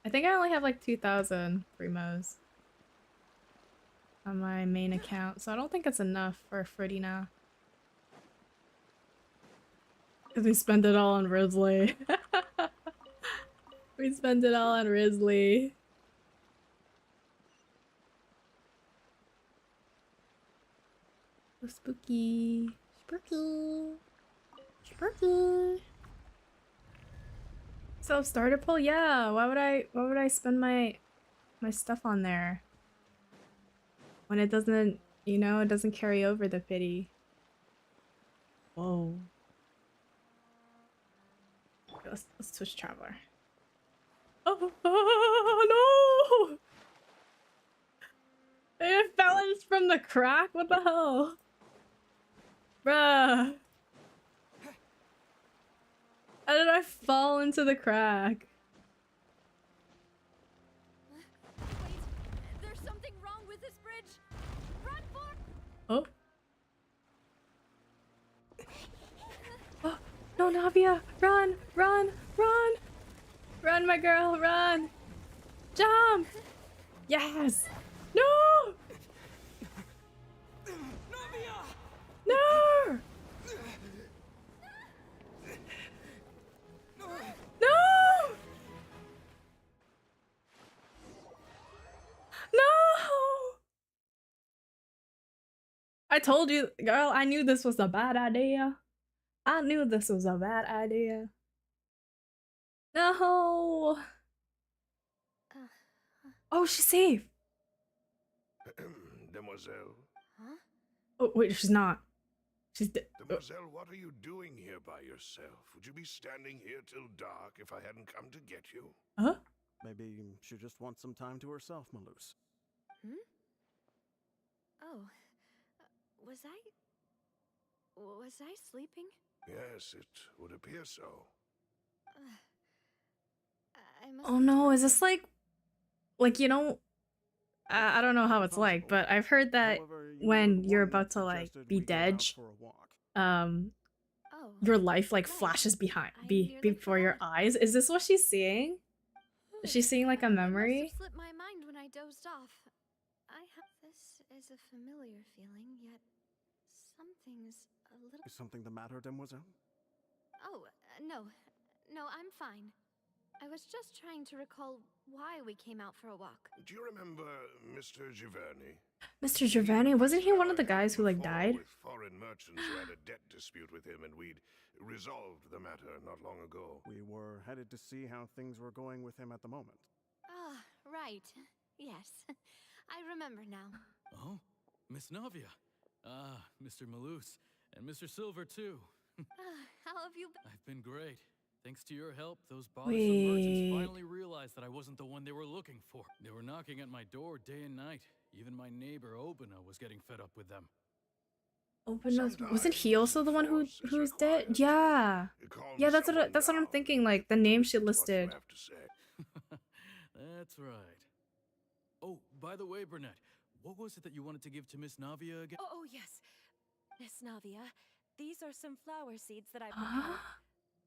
I think I only have like 2,000 primos on my main account, so I don't think it's enough for Freddy now. Because we spent it all on Risley. We spent it all on Risley. So spooky. Spooky. So starter pull? Yeah, why would I spend my stuff on there? When it doesn't, you know, it doesn't carry over the pity. Whoa. Okay, let's switch Traveler. Oh no! It fell in from the crack? What the hell? Bruh. How did I fall into the crack? Wait, there's something wrong with this bridge. Run for... Oh. Oh, no, Navia! Run! Run! Run! Run, my girl! Run! Jump! Yes! No! No! No! I told you, girl, I knew this was a bad idea. I knew this was a bad idea. No. Oh, she's safe. Demoiselle. Huh? Oh, wait, she's not. She's dead. Demoiselle, what are you doing here by yourself? Would you be standing here till dark if I hadn't come to get you? Huh? Maybe she just wants some time to herself, Malus. Hmm? Oh. Was I sleeping? Yes, it would appear so. I must Oh no, is this like, you know, I don't know how it's like, but I've heard that when you're about to like be dead, your life like flashes before your eyes. Is this what she's seeing? Is she seeing like a memory? It must have slipped my mind when I dozed off. This is a familiar feeling, yet something's a little. Is something the matter, Demoiselle? Oh, no, I'm fine. I was just trying to recall why we came out for a walk. Do you remember Mr. Giverny? Mr. Giverny? Wasn't he one of the guys who like died? With foreign merchants who had a debt dispute with him, and we'd resolved the matter not long ago. We were headed to see how things were going with him at the moment. Ah, right. Yes. I remember now. Oh, Miss Navia. Ah, Mr. Malus. And Mr. Silver, too. How have you been? I've been great. Thanks to your help, those bothersome merchants finally realized that I wasn't the one they were looking for. They were knocking at my door day and night. Even my neighbor Obina was getting fed up with them. Obina, wasn't he also the one who's dead? Yeah. Yeah, that's what I'm thinking, like the name she listed. That's right. Oh, by the way, Burnett, what was it that you wanted to give to Miss Navia again? Oh yes. Miss Navia, these are some flower seeds that I prepared.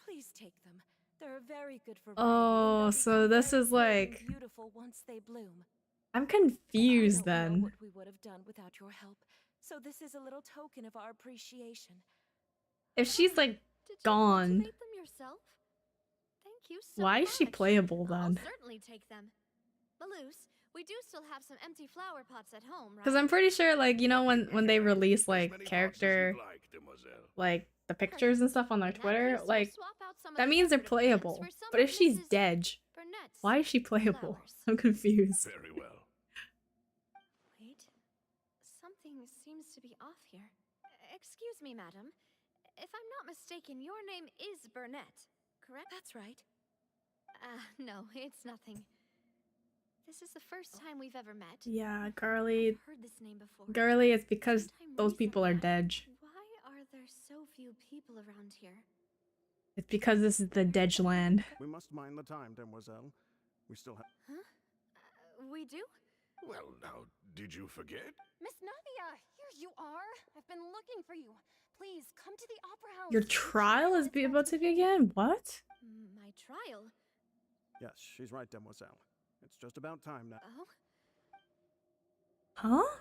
Please take them. They're very good for Oh, so this is like beautiful once they bloom. I'm confused I don't then. know what we would have done without your help. So this is a little token of our appreciation. If she's like gone, Cultivate them yourself? Thank you so why is she much. playable then? I'll certainly take them. Malus, we do still have some empty flower pots at home, right? Because I'm pretty sure, like, you know, when they release like character, like the pictures and stuff on their Twitter, like that means they're playable. But if she's dead, why is she playable? I'm confused. Very well. Wait, something seems to be off here. Excuse me, madam. If I'm not mistaken, your name is Burnett, correct? That's right. No, it's nothing. This is the first time we've ever met. Yeah, Girly. I've heard this name before. Girly, it's because those people are dead. Why are there so few people around here? It's because this is the dead land. We must mind the time, Demoiselle. We still have. Huh? We do? Well, now, did you forget? Miss Navia, here you are. I've been looking for you. Please come to the opera house. Your trial is about to begin? What? My trial? Yes, she's right, Demoiselle. It's just about time now. Oh? Huh?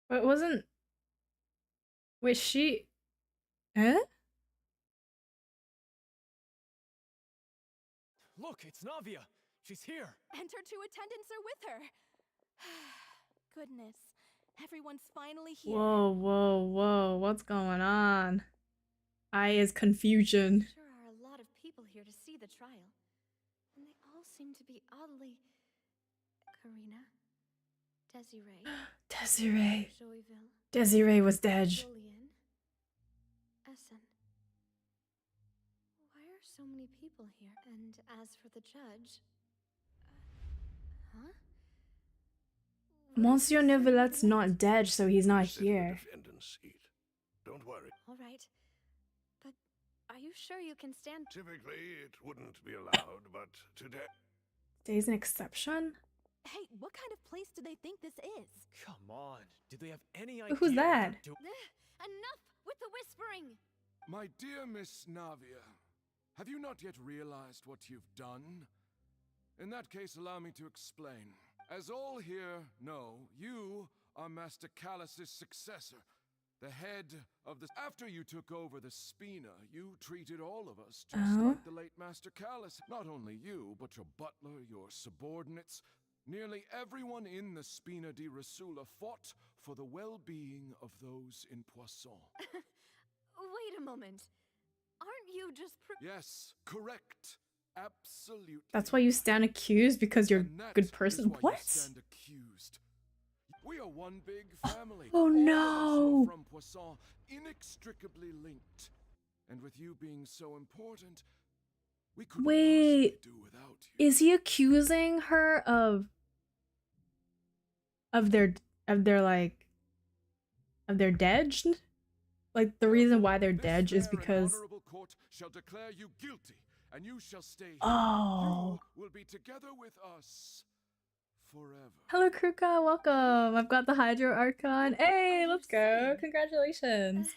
But wasn't... Wait, she... Eh? Look, it's Navia. She's here. And her two attendants are with her. Goodness. Everyone's finally here. Whoa, whoa, whoa. What's going on? I is confusion. There are a lot of people here to see the trial. And they all seem to be oddly... Karina. Desiree. Desiree. Joyville. Desiree was dead. Julian. Essen. Why are so many people here? And as for the judge... huh? Monsieur Neuvillette's not dead, so he's not here. Don't worry. All right. But are you sure you can stand? Typically, it wouldn't be allowed, but today... Today's an exception? Hey, what kind of place do they think this is? Come on. Do they have any idea? Who's that? Enough with the whispering! My dear Miss Navia, have you not yet realized what you've done? In that case, allow me to explain. As all here know, you are Master Callus's successor, the head of the... After you took over the Spina, you treated all of us just like the late Master Callus. Not only you, but your butler, your subordinates. Nearly everyone in the Spina di Rasula fought for the well-being of those in Poisson. Wait a moment. Aren't you just Yes, correct. Absolutely. That's why you stand accused, because you're a good person? Why What? you stand accused. We are one big family. Oh no! From Poisson, inextricably linked. And with you being so important, we couldn't possibly do without you. Is he accusing her of their dead? Like the reason why they're dead is because Court shall declare you guilty, and you shall stay here. Oh. You will be together with us forever. Hello Kruka, welcome. I've got the Hydro Archon. Hey, let's go. Congratulations.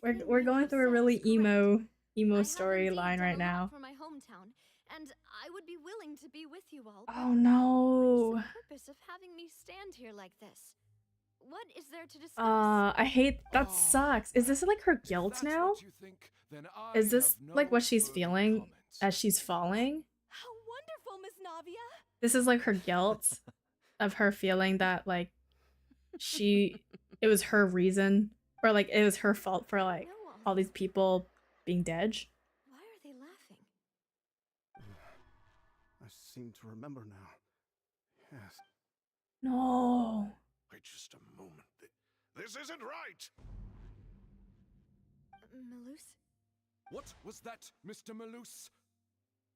We're going through a really emo storyline right now. for my hometown, and I would be willing to be with you all. Oh no. What is the purpose of having me stand here like this? What is there to discuss? I hate that sucks. Is this like her guilt now? Is this like what she's feeling as she's falling? How wonderful, Miss Navia! This is like her guilt of her feeling that like it was her reason, or like it was her fault for like all these people being dead. Why are they laughing? I seem to remember now. Yes. No. Wait just a moment. This isn't right! Malus? What was that, Mr. Malus?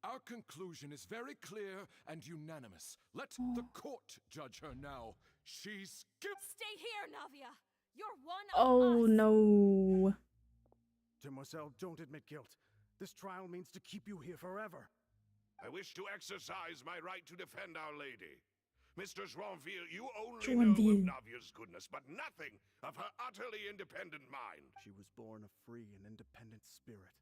Our conclusion is very clear and unanimous. Let the court judge her now. She's guilty. Stay here, Navia! You're one of Oh us! no. Demoiselle, don't admit guilt. This trial means to keep you here forever. I wish to exercise my right to defend Our Lady. Mr. Joinville, you only Joinville. know of Navia's goodness, but nothing of her utterly independent mind. She was born a free and independent spirit.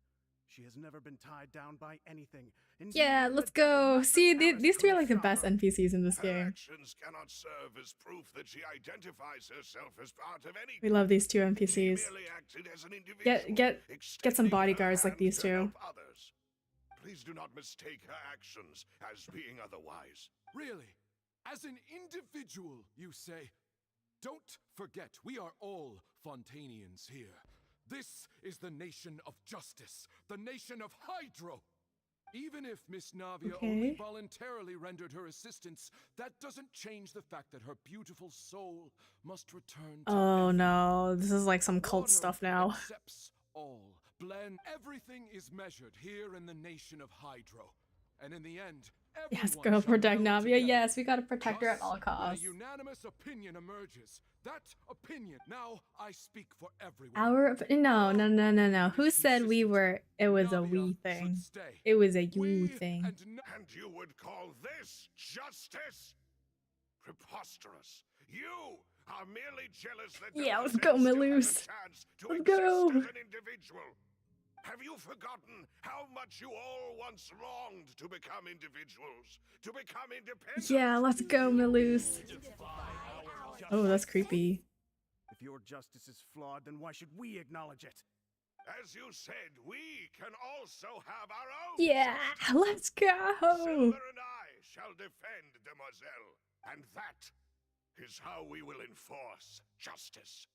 She has never been tied down by anything. Indeed, Yeah, let's go. See, these three are like the best NPCs in this Her game. actions cannot serve as proof that she identifies herself as part of any. We love these two She NPCs. merely acted as an individual, Get some extending her bodyguards like hand these to two. help others. Please do not mistake her actions as being otherwise. Really? As an individual, you say? Don't forget, we are all Fontainians here. This is the nation of justice, the nation of Hydro. Even if Miss Navia only voluntarily rendered her assistance, that doesn't change the fact that her beautiful soul must return to Oh no, this is like some cult Water stuff now. accepts all. Blend. Everything is measured here in the nation of Hydro. And in the end, Yes, everyone go shall protect meld Navia. together. Yes, we gotta protect her at all Thus, costs. when a unanimous opinion emerges. That opinion. Now I speak for everyone. No. Who said it was a we thing? It was a you thing. And you would call this justice? Preposterous. You are merely jealous that Yeah, let's Demoiselle go, still has a Malus. chance to Let's exist go. as an individual. Have you forgotten how much you all once longed to become individuals? To become independent? Yeah, let's go, Malus. Oh, that's creepy. If your justice is flawed, then why should we acknowledge it? As you said, we can also have our own. Yeah, let's go. Silver and I shall defend Demoiselle, and that is how we will enforce justice.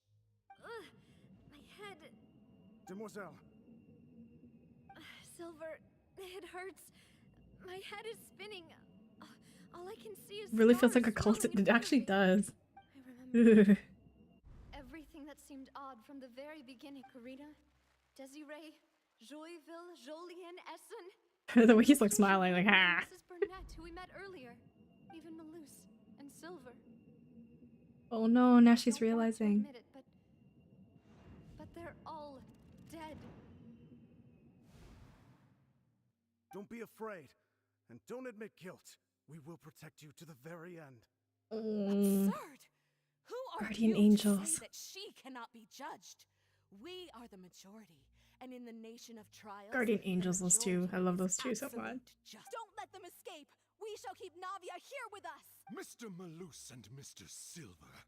My head. Demoiselle. Silver, it hurts. My head is spinning. All I can see is Really feels like a stars cult. swirling It in actually front of me. does. I remember everything that seemed odd from the very beginning. Karina, Desiree, Joyville, Jolien, Essen. The way he's like smiling, like ha. Mrs. Burnett, who we met earlier. Even Malus and Silver. Oh no, now she's Don't want to realizing. admit it, but they're all dead. Don't be afraid, and don't admit guilt. We will protect you to the very end. Absurd! Who are Guardian you angels. to say that she cannot be judged? We are the majority, and in the nation of trials, Guardian the angels, those two. I majority love is those two so absolute much. justice. Don't let them escape. We shall keep Navia here with us. Mr. Malus and Mr. Silver,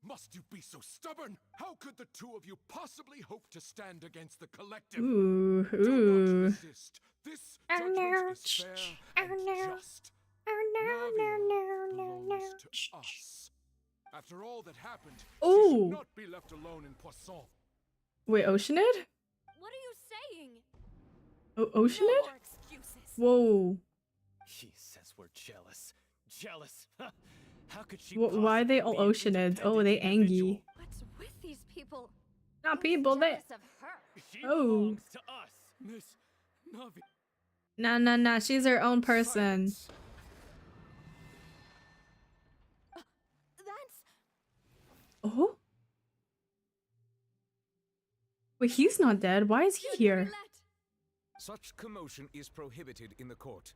must you be so stubborn? How could the two of you possibly hope to stand against the collective? Ooh, Do not ooh. resist. This judgment is fair and just. Navia, us. After all that happened, she Oh. should not be left alone in Poisson. Wait, Oceanid? What are you saying? Oceanid? No more excuses. Whoa. He says we're jealous. Jealous? How could she Why are they all possibly be an Oceanids? Oh, they independent angy. individual? What's with these people? Not Who's people, they. jealous of her? She Oh. belongs to us. Miss Navi. Nah. She's her own person. Silence. That's Oh? Wait, he's not dead. Why is he here? Such commotion is prohibited in the court.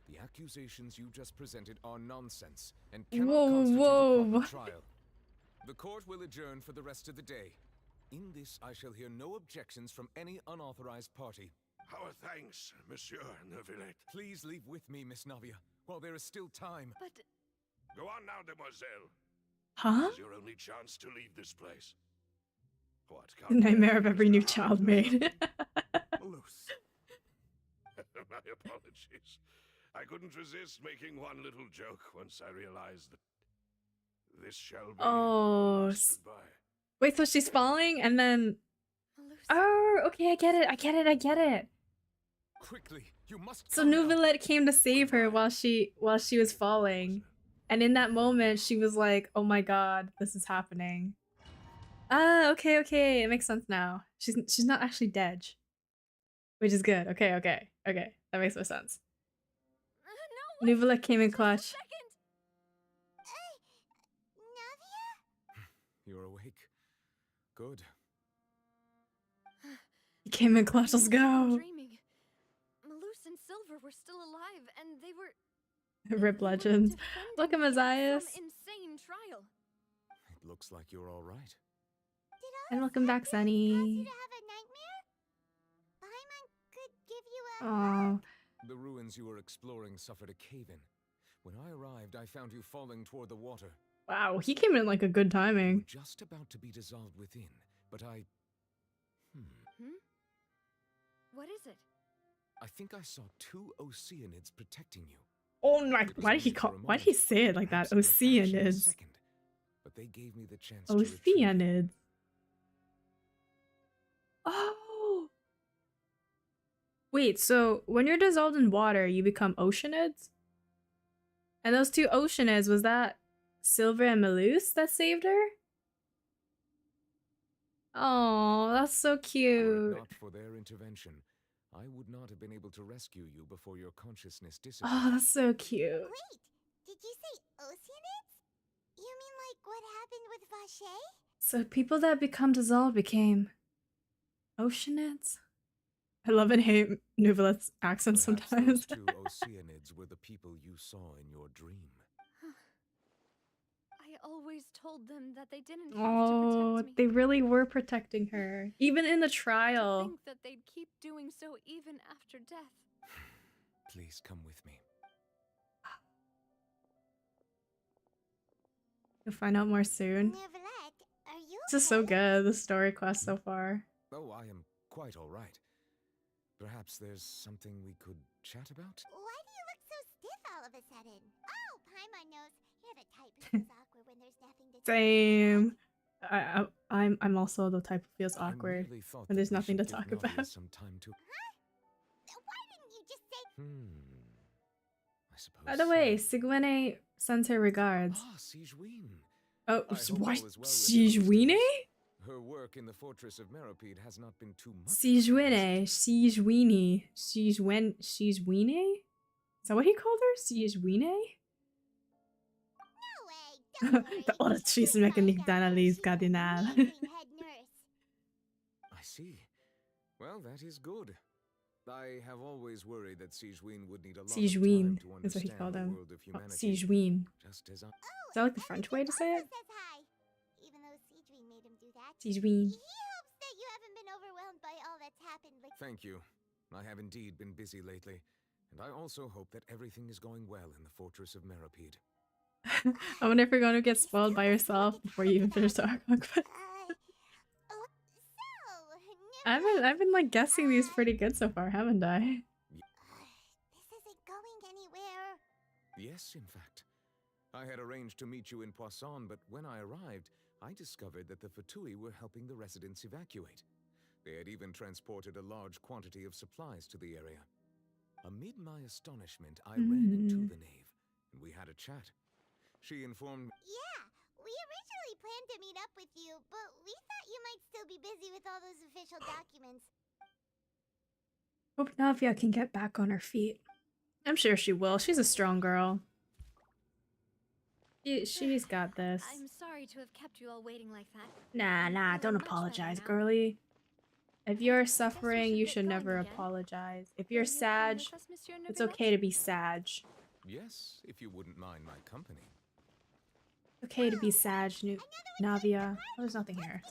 The accusations you just presented are nonsense and cannot constitute a proper trial. The court will adjourn for the rest of the day. In this, I shall hear no objections from any unauthorized party. Our thanks, Monsieur Neuvillette. Please leave with me, Miss Navia, while there is still time. But Go on now, demoiselle. Huh? This is your only chance to leave this place. What? The nightmare of every new child made. Loose. My apologies. I couldn't resist making one little joke once I realized that this shall be Oh. the last goodbye. Wait, so she's falling and then... Oh, okay, I get it. Quickly, you must. So come now. Neuvillette came to save her while she was falling. And in that moment, she was like, oh my god, this is happening. Ah, okay, it makes sense now. She's not actually dead. Which is good. Okay. That makes more sense. no, Neuvillette came in clutch. second. Navia? You're awake. Good. He came in clutch, let's go. Dreaming. Malus and Silver were still alive, and they were. Rip they were legends. defending Look at me in Matthias. some insane trial. It looks like you're all right. Did all And this welcome back, happen cause you Sunny. to have a nightmare? Paimon could give you a Oh, The ruins you were exploring suffered a cave-in. When I arrived, I found you falling toward the water. wow, he came in like a good You were timing. just about to be dissolved within, but I... What is it? I think I saw two Oceanids protecting you. Oh my, It was why did he only for call? a Why did he moment, say it like that? perhaps in a fraction of a Oceanids. second, but they gave me the chance to retrieve you. Oceanids. Oh. Wait, so when you're dissolved in water, you become Oceanids? And those two Oceanids, was that Silver and Malus that saved her? Oh, that's so Were it cute. not for their intervention, I would not have been able to rescue you before your consciousness disappeared. Oh, that's so cute. Wait, did you say Oceanids? You mean like what happened with Vache? So people that become dissolved became Oceanids? I love and hate Neuvillette's accent Perhaps sometimes. those two Oceanids were the people you saw in your dream. I always told them that they didn't have Oh, to protect me. they really were protecting her. Even in the To trial. think that they'd keep doing so even after death. Please come with me. You'll find out more soon. Neuvillette, are you This is so okay? good, the story quest so far. Oh, I am quite all right. Perhaps there's something we could chat about? Why do you look so stiff all of a sudden? Oh, Paimon knows. You're the type who feels awkward when there's nothing to talk about. Same. I'm also the type who feels I awkward merely thought when that there's we nothing to should give talk Navia about. some time to... Why didn't you just say... I suppose By the so. way, Sigwene sends her regards. Ah, Sigewene. Oh, I hope what? all is well with her Sigewene? these days. Her work in the fortress of Meropide has not been too much. Sigewene. Sigewene. Sigewene? Is that what he called her? Sigewene? No way, don't worry. The old She'll chisme que find ni out dan a that Liz she's an Cardinal. amazing head nurse. I see. Well, that is good. I have always worried that Sigewene would need a lot of time Sigewene to is what he understand called the him. world of Oh, humanity. Sigewene. Just as I... Is that like the French way to say it? Also says hi. Even though Sigewene made him do that. Sigewene. He hopes that you haven't been overwhelmed by all that's happened lately. Thank you. I have indeed been busy lately, and I also hope that everything is going well in the fortress of Meropide. I wonder if you're going to get spoiled by yourself before you even finish the Archon quest. I've been like guessing these pretty good so far, haven't I? This isn't going anywhere. Yes, in fact. I had arranged to meet you in Poisson, but when I arrived, I discovered that the Fatui were helping the residents evacuate. They had even transported a large quantity of supplies to the area. Amid my astonishment, I ran into the knave, and we had a chat. She informed me— Yeah, we originally planned to meet up with you, but we thought you might still be busy with all those official documents. Hope Navia can get back on her feet. I'm sure she will. She's a strong girl. She's got this. I'm sorry to have kept you all waiting like that. Nah, don't apologize, girlie. If you're suffering, you should never apologize. If you're sadge, it's okay to be sadge. yes, if you wouldn't mind my company. Okay to be sadge, Navia. Oh, there's nothing here.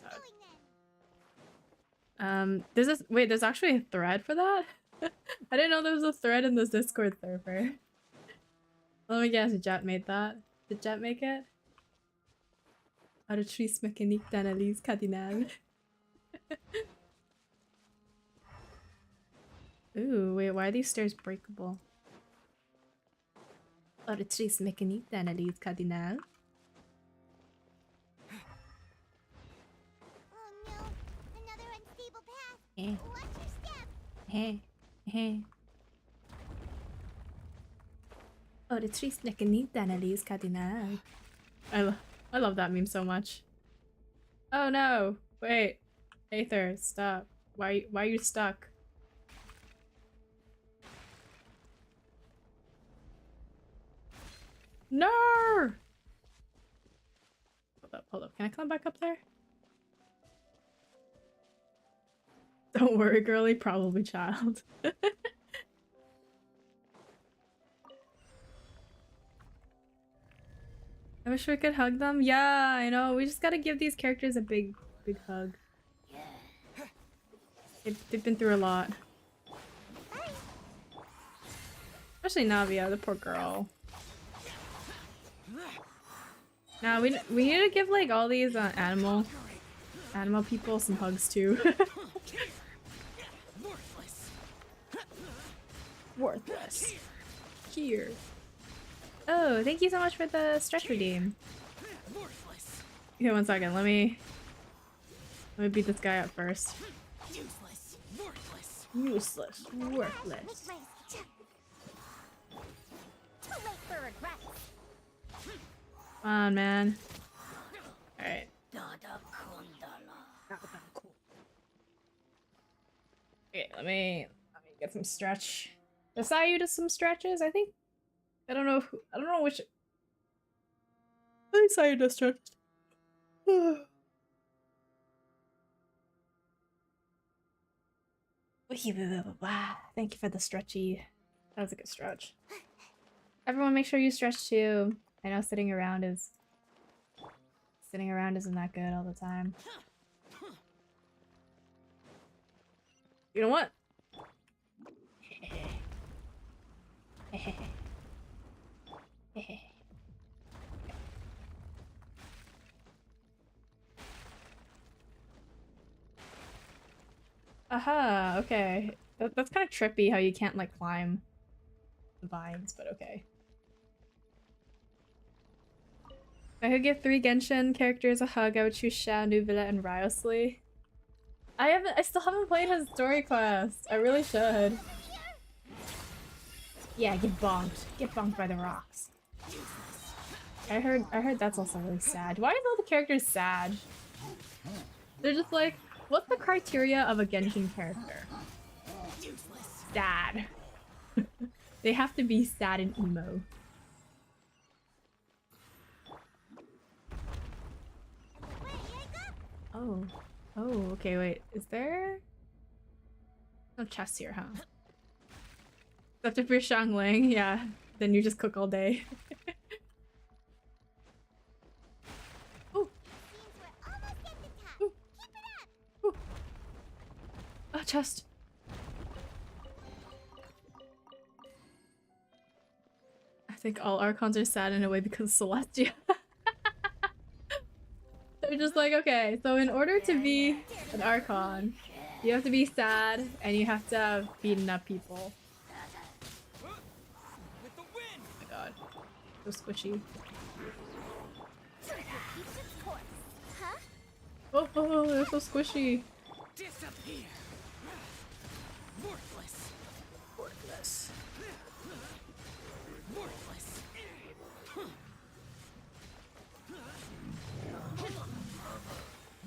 There's this— wait, there's actually a thread for that? I didn't know there was a thread in this Discord server. Let me guess, Jet made that. Did Jet make it? Aratrice mécanique d'analyse cardinale. Ooh, wait, why are these stairs breakable? Aratrice mécanique d'analyse cardinale. Oh no, another unstable path. Eh. Watch your step. Aratrice mécanique d'analyse cardinale. I love that meme so much. Oh no! Wait, Aether, stop. Why are you stuck? No! Hold up. Can I climb back up there? Don't worry, girlie. Probably child. I wish we could hug them. Yeah, I know. We just gotta give these characters a big hug. They've been through a lot. Especially Navia, the poor girl. Now we need to give like all these animal people some hugs too. Worthless. Here. Oh, thank you so much for the stretch redeem. Okay, 1 second. Let me beat this guy up first. Useless. Worthless. Come on, man. Alright. Okay, let me get some stretch. Aside to some stretches, I think. I don't know which. I think Sayu does stretch. Thank you for the stretchy. That was a good stretch. Everyone make sure you stretch too. I know sitting around isn't that good all the time. You know what? Aha, okay. That's kind of trippy how you can't like climb the vines, but okay. If I could give 3 Genshin characters a hug, I would choose Xiao, Nuvilla, and Ryosley. I still haven't played his story quest. I really should. Yeah, get bonked. Get bonked by the rocks. I heard that's also really sad. Why are all the characters sad? They're just like, what's the criteria of a Genshin character? Sad. They have to be sad and emo. Oh, okay, wait. Is there no chest here, huh? Except if you're Xiangling, yeah. Then you just cook all day. Ooh. Ooh. Ooh. Oh, chest. I think all Archons are sad in a way because of Celestia. They're just like, okay, so in order to be an Archon, you have to be sad and you have to have beaten up people. Oh my god. So squishy. Oh, they're so squishy. Disappear. Worthless. Worthless. Worthless.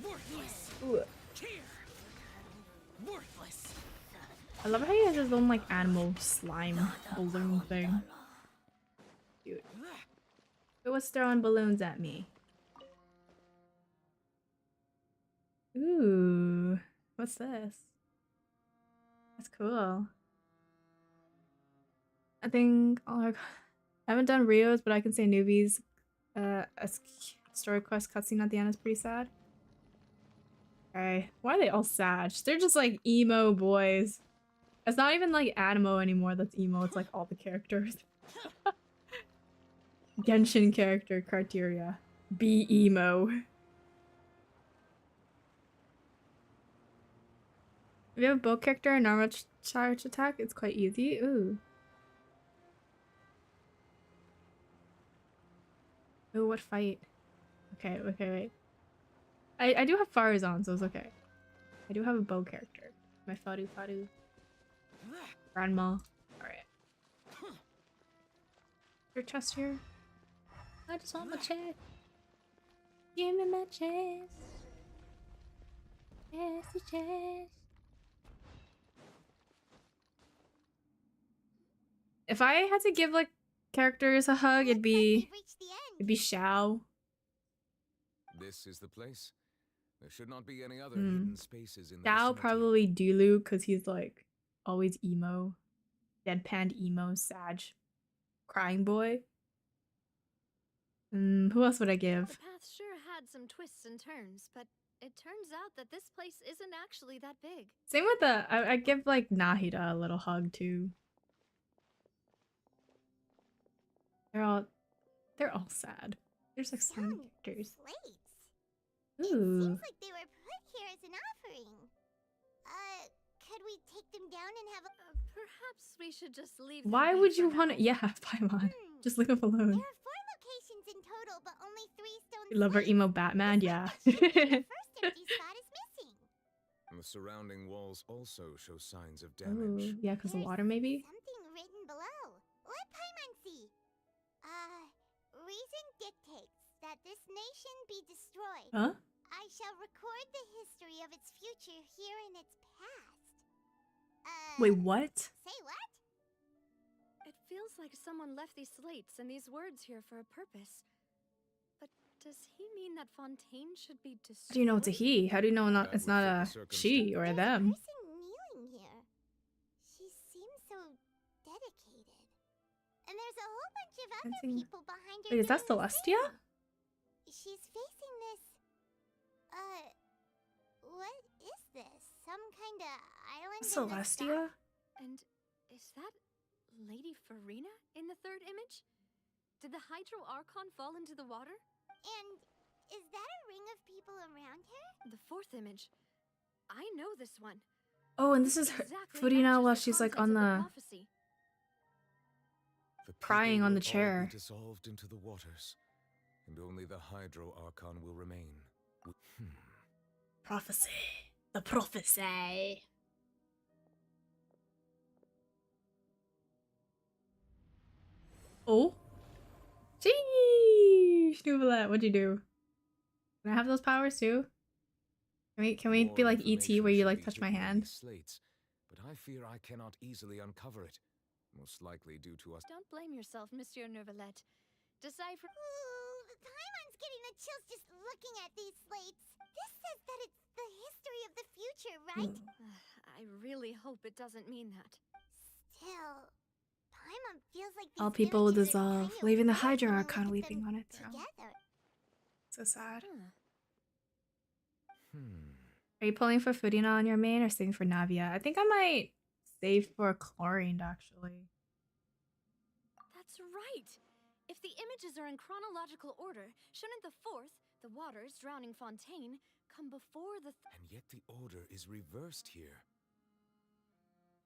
Worthless. Ooh. Here. Worthless. I love how he has his own like animal slime balloon thing. Dude. It was throwing balloons at me. Ooh. What's this? That's cool. I think I haven't done Rio's, but I can say newbies. A story quest cutscene at the end is pretty sad. Okay, why are they all sadge? They're just like emo boys. It's not even like Animo anymore that's emo, it's like all the characters. Genshin character criteria. Be emo. If you have a bow character and normal charge attack, it's quite easy. Ooh. Ooh, what fight? Okay, wait. I do have Faraz on, so it's okay. I do have a bow character. My Faru. Grandma. Alright. Your chest here? I just want my chest. Give me my chest. Yes, the chest. If I had to give like characters a hug, it'd be Xiao. This is the place. There should not be any other hidden spaces in the Xiao vicinity. probably Dulu because he's like always emo. Deadpan emo, sadge. Crying boy. Who else would I give? The path sure had some twists and turns, but it turns out that this place isn't actually that big. Same with the I give like Nahida a little hug too. They're all sad. There's like some characters. Slates. Ooh. It seems like they were put here as an offering. Could we take them down and have a... Perhaps we should just leave Why them would be you for want now. to? Yeah, Paimon. Just leave them alone. There are 4 locations in total, but only 3 stone You love our slates. emo Batman, yeah. The first empty spot is missing. And the surrounding walls also show signs of Ooh, damage. yeah, because of There's water maybe? something written below. Let Paimon see. Reason dictates that this nation be destroyed. Huh? I shall record the history of its future here in its past. Wait, what? Say what? It feels like someone left these slates and these words here for a purpose. But does he mean that Fontaine should be destroyed? How do you know it's a he? How do you know it's not a she or a them? There's a person kneeling here. She seems so dedicated. And there's a whole bunch of other people behind her. Wait, is that doing the Celestia? same. She's facing this. What is this? Some kind of island? in the Celestia? And is that Lady Farina in the 3rd image? Did the Archon fall into the water? And is that a ring of people around her? The 4th image. I know this one. Oh, and this is her Furina while she's like on the crying on the chair. Dissolved into the waters, and only the Archon will remain. Prophecy. The prophecy. Oh. Sheesh, Nuvolette, what'd you do? Can I have those powers too? Can we be like ET where you like touch my hand? Slates, but I fear I cannot easily uncover it. Most likely due to us. Don't blame yourself, Monsieur Neuvillette. Decipher. Ooh, Paimon's getting the chills just looking at these slates. This says that it's the history of the future, right? I really hope it doesn't mean that. Still, Paimon feels like these All people will images are dissolve, kind of leaving the weird when we Archon look at weeping them on its throne. together. So sad. Hmm. Are you pulling for Furina on your main or saving for Navia? I think I might save for Chlorine actually. That's right. If the images are in chronological order, shouldn't the 4th, the waters drowning Fontaine, come before the... And yet the order is reversed here.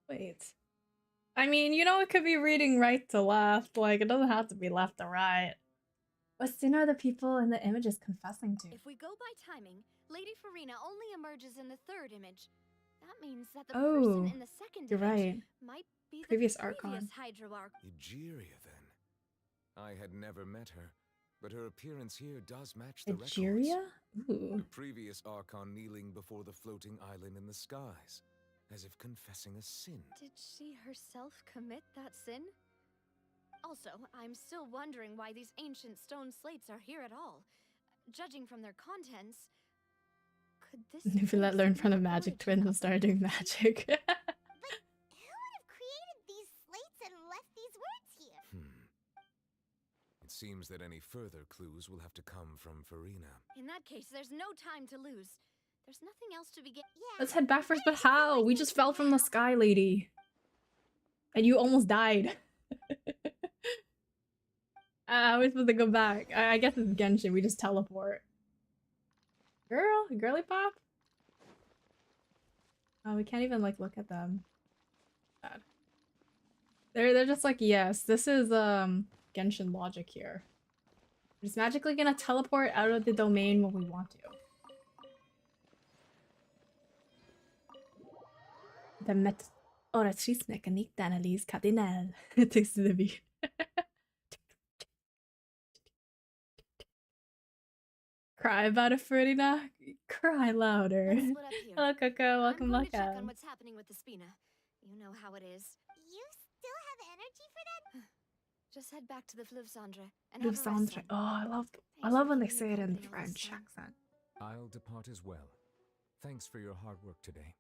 Wait. I mean, you know, it could be reading right to left. Like, it doesn't have to be left to right. What sin are the people in the images confessing to? If we go by timing, Lady Farina only emerges in the third image. That means that the Oh, person in the second you're image right. might be Previous the Archon. previous Hydroarch. Egeria, then. I had never met her, but her appearance here does match the Egeria? records. Ooh. The previous Archon kneeling before the floating island in the skies, as if confessing a sin. Did she herself commit that sin? Also, I'm still wondering why these ancient stone slates are here at all. Judging from their contents, could this If you let learn from the magic twins and start doing magic. But who would have created these slates and left these words here? It seems that any further clues will have to come from Farina. In that case, there's no time to lose. There's nothing else to begin. Yeah. Let's head back first, but how? We just fell from the sky, lady. And you almost died. How are we supposed to go back? I guess it's Genshin, we just teleport. Girly pop? Oh, we can't even like look at them. God. They're just like, yes, this is Genshin logic here. We're just magically gonna teleport out of the domain when we want to. The oratrice-mekanikk d'analyse cardinale. Texte de vie. Cry about it, Farina. Cry louder. Let's split up here. Hello, Coco. Welcome, I'm going to check on welcome. what's happening with the Spina. You know how it is. You still have energy for that? Just head back to the Fleuve-Cendre and have a rest Fleuve-Cendre. then. Oh, I Thanks love for when they keeping say me it in company all this French time. accent. I'll depart as well. Thanks for your hard work today.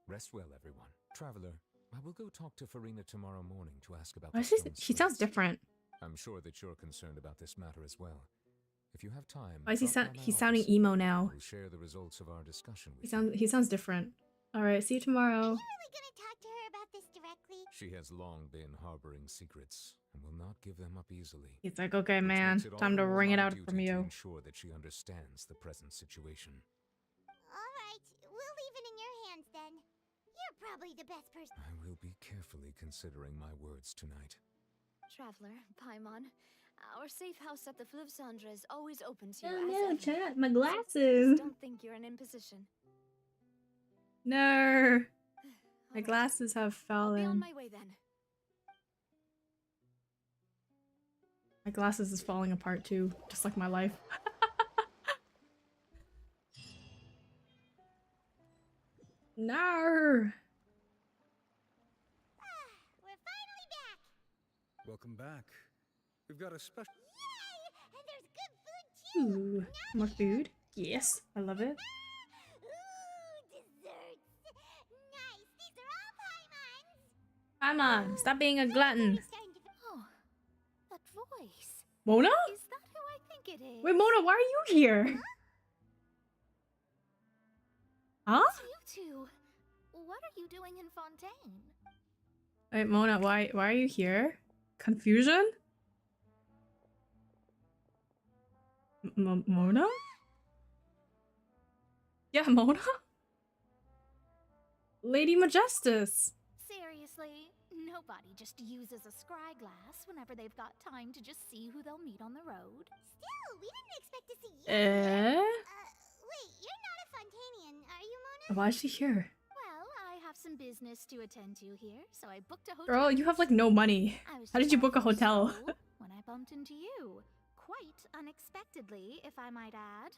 Rest well, everyone. Traveler, I will go talk to Farina tomorrow morning to ask about Why the is stone she sounds slates. different. I'm sure that you're concerned about this matter as well. If you have time, Why is drop by my he's sounding office. emo now? We'll share the results of our discussion with you. He sounds different. Alright, see you tomorrow. Are you really gonna talk to her about this directly? She has long been harboring secrets and will not give them up easily. He's like, okay, Which man, makes it all time the to more wring it my out duty from to you. ensure that she understands the present situation. Alright, we'll leave it in your hands then. You're probably the best person. I will be carefully considering my words tonight. Traveler, Paimon, our safe house at the Fleuve-Cendre is always open to you Oh as no, ever. chat, my So glasses. please don't think you're an imposition. No. My Alright, glasses have I'll be on fallen. my way then. My glasses is falling apart too, just like my life. No. We're finally back! Welcome back. We've got a special. Yay! And there's good food too! Ooh, more food. Yes, I love it. Ooh, desserts! Nice! These are all Paimon's! Paimon, stop being a glutton. Oh, that voice. Mona? Is that who I think it is? Wait, Mona, why are you here? Huh? It's you two. What are you doing in Fontaine? Wait, Mona, why are you here? Confusion? Mona? Yeah, Mona? Lady Majestus. Seriously, nobody just uses a scry glass whenever they've got time to just see who they'll meet on the road. Still, we didn't expect to see you here. Wait, you're not a Fontainian, are you, Mona? Why is she here? Well, I have some business to attend to here, so I booked a hotel. Girl, you have like no money. I was How did you just book a out for hotel? stroll when I bumped into you. Quite unexpectedly, if I might add.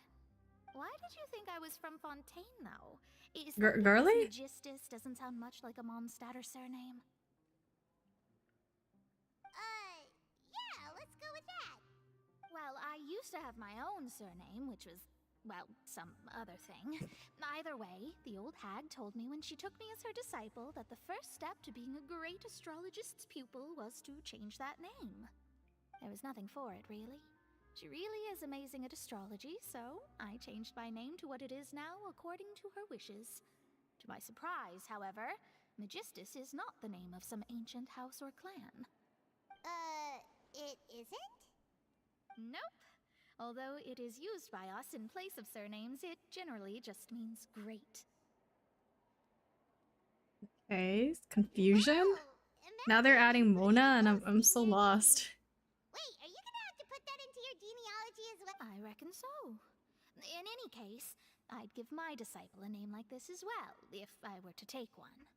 Why did you think I was from Fontaine, though? Is that because Girly? Magistus doesn't sound much like a Mondstadt surname? Yeah, let's go with that. Well, I used to have my own surname, which was, well, some other thing. Either way, the old hag told me when she took me as her disciple that the first step to being a great astrologist's pupil was to change that name. There was nothing for it, really. She really is amazing at astrology, so I changed my name to what it is now according to her wishes. To my surprise, however, Magistus is not the name of some ancient house or clan. It isn't? Nope. Although it is used by us in place of surnames, it generally just means great. Okay, confusion? Oh, Now they're imagine adding putting Mona and those I'm so in your lost. name. Wait, are you gonna have to put that that into your genealogy as well? I reckon so. In any case, I'd give my disciple a name like this as well, if I were to take one.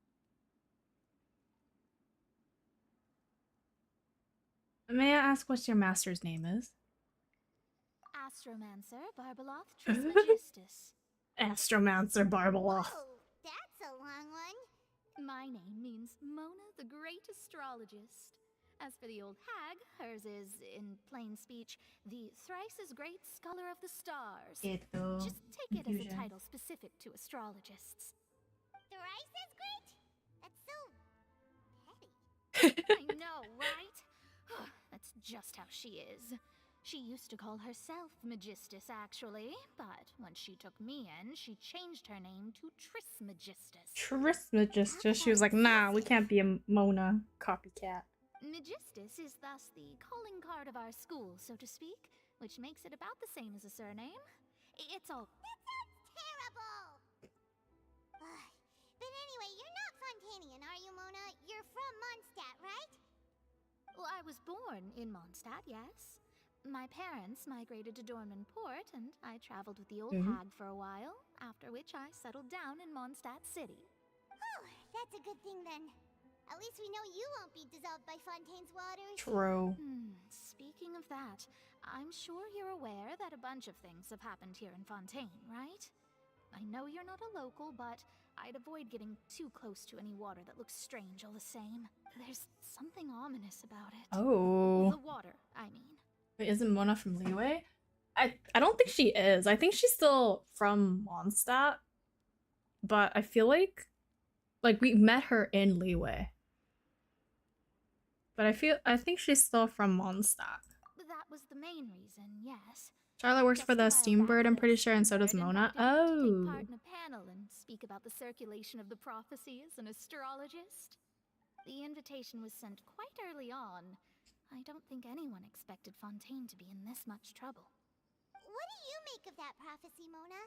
May I ask what your master's name is? Astromancer Barbaloth Trismegistus. Astromancer Barbaloth. Oh, that's a long one. My name means Mona the Great Astrologist. As for the old hag, hers is, in plain speech, the thrice-as-great Scholar of the Stars. Just take it as a title specific to astrologists. Thrice as great? That's so petty. I know, right? That's just how she is. She used to call herself Megistus, actually, but when she took me in, she changed her name to Trismegistus. Trismegistus? She was like, nah, we can't be a Mona copycat. Megistus is thus the calling card of our school, so to speak, which makes it about the same as a surname. It's all... That sounds terrible! But anyway, you're not Fontainian, are you, Mona? You're from Mondstadt, right? Well, I was born in Mondstadt, yes. My parents migrated to Dornman Port, and I traveled with the old hag for a while, after which I settled down in Mondstadt City. Oh, that's a good thing then. At least we know you won't be dissolved by Fontaine's waters. True. Speaking of that, I'm sure you're aware that a bunch of things have happened here in Fontaine, right? I know you're not a local, but I'd avoid getting too close to any water that looks strange all the same. There's something ominous about it. Oh. The water, I mean. Wait, isn't Mona from Leeway? I don't think she is. I think she's still from Mondstadt. But I feel like we met her in Leeway. But I think she's still from Mondstadt. That was the main reason, yes. Charlotte works for the Steambird, I'm pretty sure, and so does Mona. Oh. Take part in a panel and speak about the circulation of the prophecy as an astrologist. The invitation was sent quite early on. I don't think anyone expected Fontaine to be in this much trouble. What do you make of that prophecy, Mona?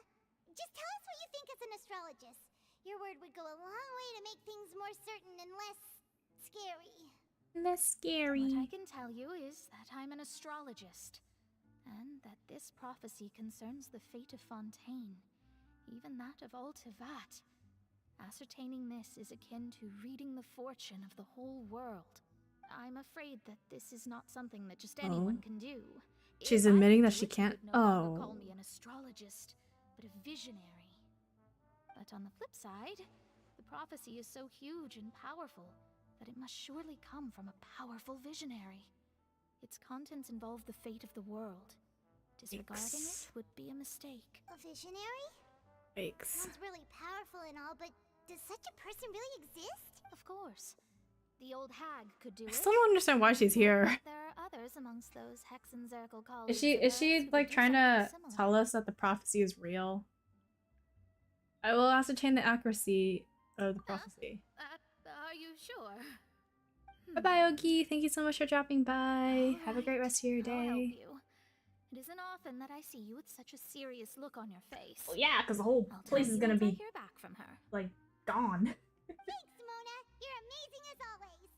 Just tell us what you think as an astrologist. Your word would go a long way to make things more certain and less scary. Less scary. What I can tell you is that I'm an astrologist, and that this prophecy concerns the fate of Fontaine, even that of all Tevat. Ascertaining this is akin to reading the fortune of the whole world. I'm afraid that this is not something that just anyone can do. She's admitting that she can't. No longer call me an astrologist, but a visionary. But on the flip side, the prophecy is so huge and powerful that it must surely come from a powerful visionary. Its contents involve the fate of the world. Disregarding it would be a mistake. A visionary? Yikes. Sounds really powerful and all, but does such a person really exist? Of course. The old hag could do it. I still don't understand why she's here. There are others amongst those Hexen Zirkel Is colleagues. she like trying to tell us that the prophecy is real? I will ascertain the accuracy of the prophecy. Are you sure? Bye-bye, Ogi. Thank you so much for dropping by. Have a great rest of your I'll help day. you. It isn't often that I see you with such a serious look on your face. Well, yeah, because the whole place is gonna be hear back from her. like gone. Thanks, Mona. You're amazing as always.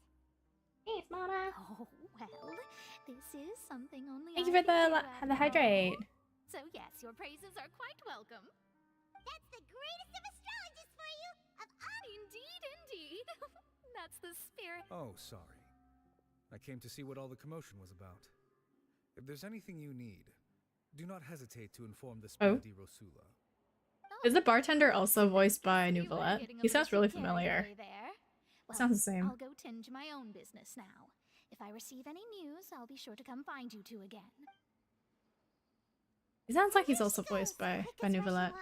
Thanks, Mona. Oh, well, this is something only Thank you I for can do the after hydrate. all. So yes, your praises are quite welcome. That's the greatest of astrologists for you of all. Indeed, indeed. That's the spirit. Oh, sorry. I came to see what all the commotion was about. If there's anything you need, do not hesitate to inform the Spina di Rosula. Is the bartender also voiced by Nouvellette? He sounds really familiar. Well, Sounds the same. I'll go tend to my own business now. If I receive any news, I'll be sure to come find you two again. He sounds like he's also voiced by Nouvellette.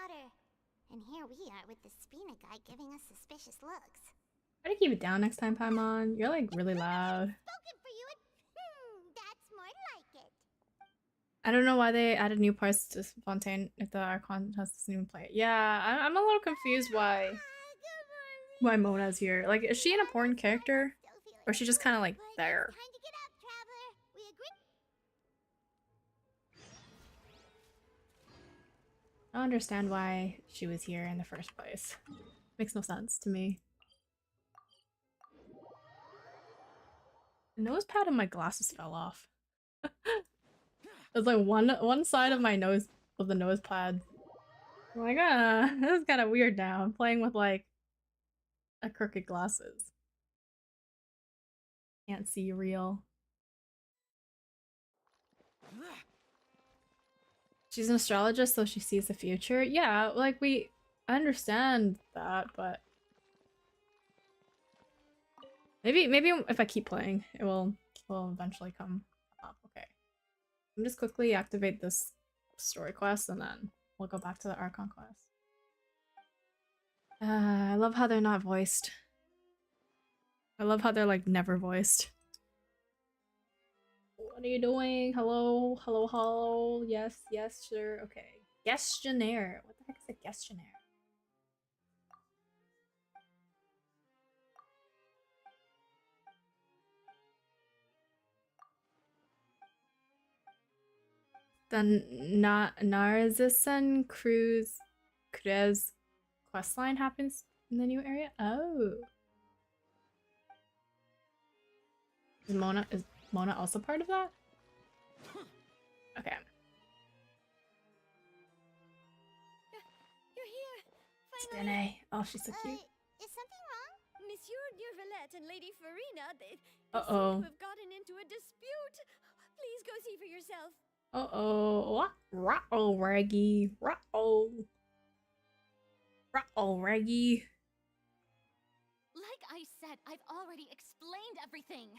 And here we are with the Spina guy giving us suspicious looks. Try to keep it down next time, Paimon. You're like really loud. Spoken for you and that's more like it. I don't know why they added new parts to Fontaine if the Archon doesn't even play it. Yeah, I'm a little confused why Mona's here. Like, is she an important character? Or is she just kind of like there? Time to get up, traveler. We agree. I don't understand why she was here in the first place. Makes no sense to me. The nose pad and my glasses fell off. It's like one side of my nose of the nose pad. I'm like, this is kind of weird now. I'm playing with like a crooked glasses. Can't see real. She's an astrologist, so she sees the future. Yeah, like I understand that, but maybe if I keep playing, it will eventually come up. Okay, let me just quickly activate this story quest, and then we'll go back to the Archon quest. I love how they're not voiced. I love how they're like never voiced. What are you doing? Hello? Hello, hello? Yes, yes, sure. Okay. Questionnaire. What the heck is a questionnaire? The Narzissen Cruz questline happens in the new area? Oh. Is Mona also part of that? Okay. You're here. It's Danae. Oh, she's so cute. Is something wrong? Monsieur Neuvillette and Lady Farina, they Uh-oh. seem to have gotten into a dispute. Please go see for yourself. Uh-oh. Ruh-oh, Raggy. Ruh-oh. Ruh-oh, Raggy. Like I said, I've already explained everything.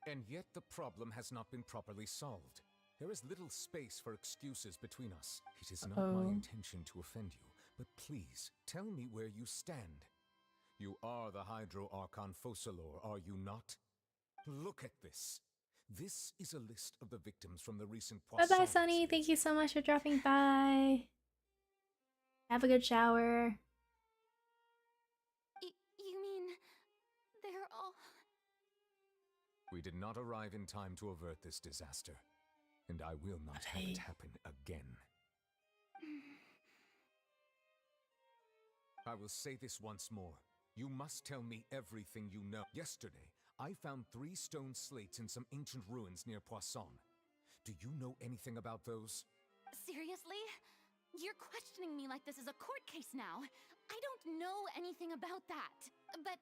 And yet the problem has not been properly solved. There is little space for excuses between us. It is not my intention to offend you, but please, tell me where you stand. You are the Hydro Archon Focalor, are you not? Look at this. This is a list of the victims from the recent Poisson Bye-bye, Sunny. Thank you so much for dropping by. Have a good shower. You mean they're all... We did not arrive in time to avert this disaster, and I will not have it happen again. I will say this once more. You must tell me everything you know. Yesterday, I found 3 stone slates in some ancient ruins near Poisson. Do you know anything about those? Seriously? You're questioning me like this is a court case now. I don't know anything about that. But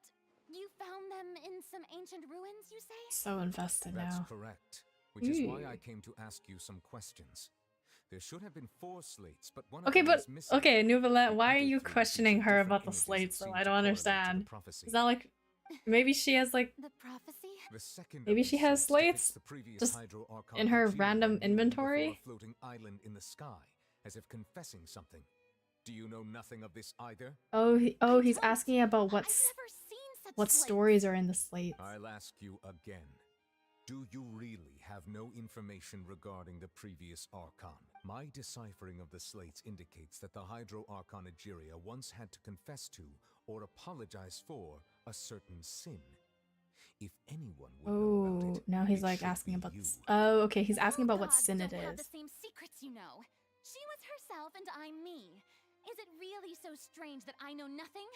you found them in some ancient ruins, you say? So invested now. That's correct. Which is why I came to ask you some questions. There should have been 4 slates, but one of them is missing. Okay, Neuvillette, why are you questioning her about the slates though? I don't understand. Is that like maybe she has like the prophecy? Maybe she has slates just in her random inventory? A floating island in the sky, as if confessing something. Do you know nothing of this either? Oh, he's asking about what stories are in the slates. I'll ask you again. Do you really have no information regarding the previous Archon? My deciphering of the slates indicates that the Hydro Archon Egeria once had to confess to, or apologize for, a certain sin. If anyone would know about it, now he's like asking about this. Oh, okay, he's asking about what sin it Have is. the same secrets, you know. She was herself and I'm me. Is it really so strange that I know nothing?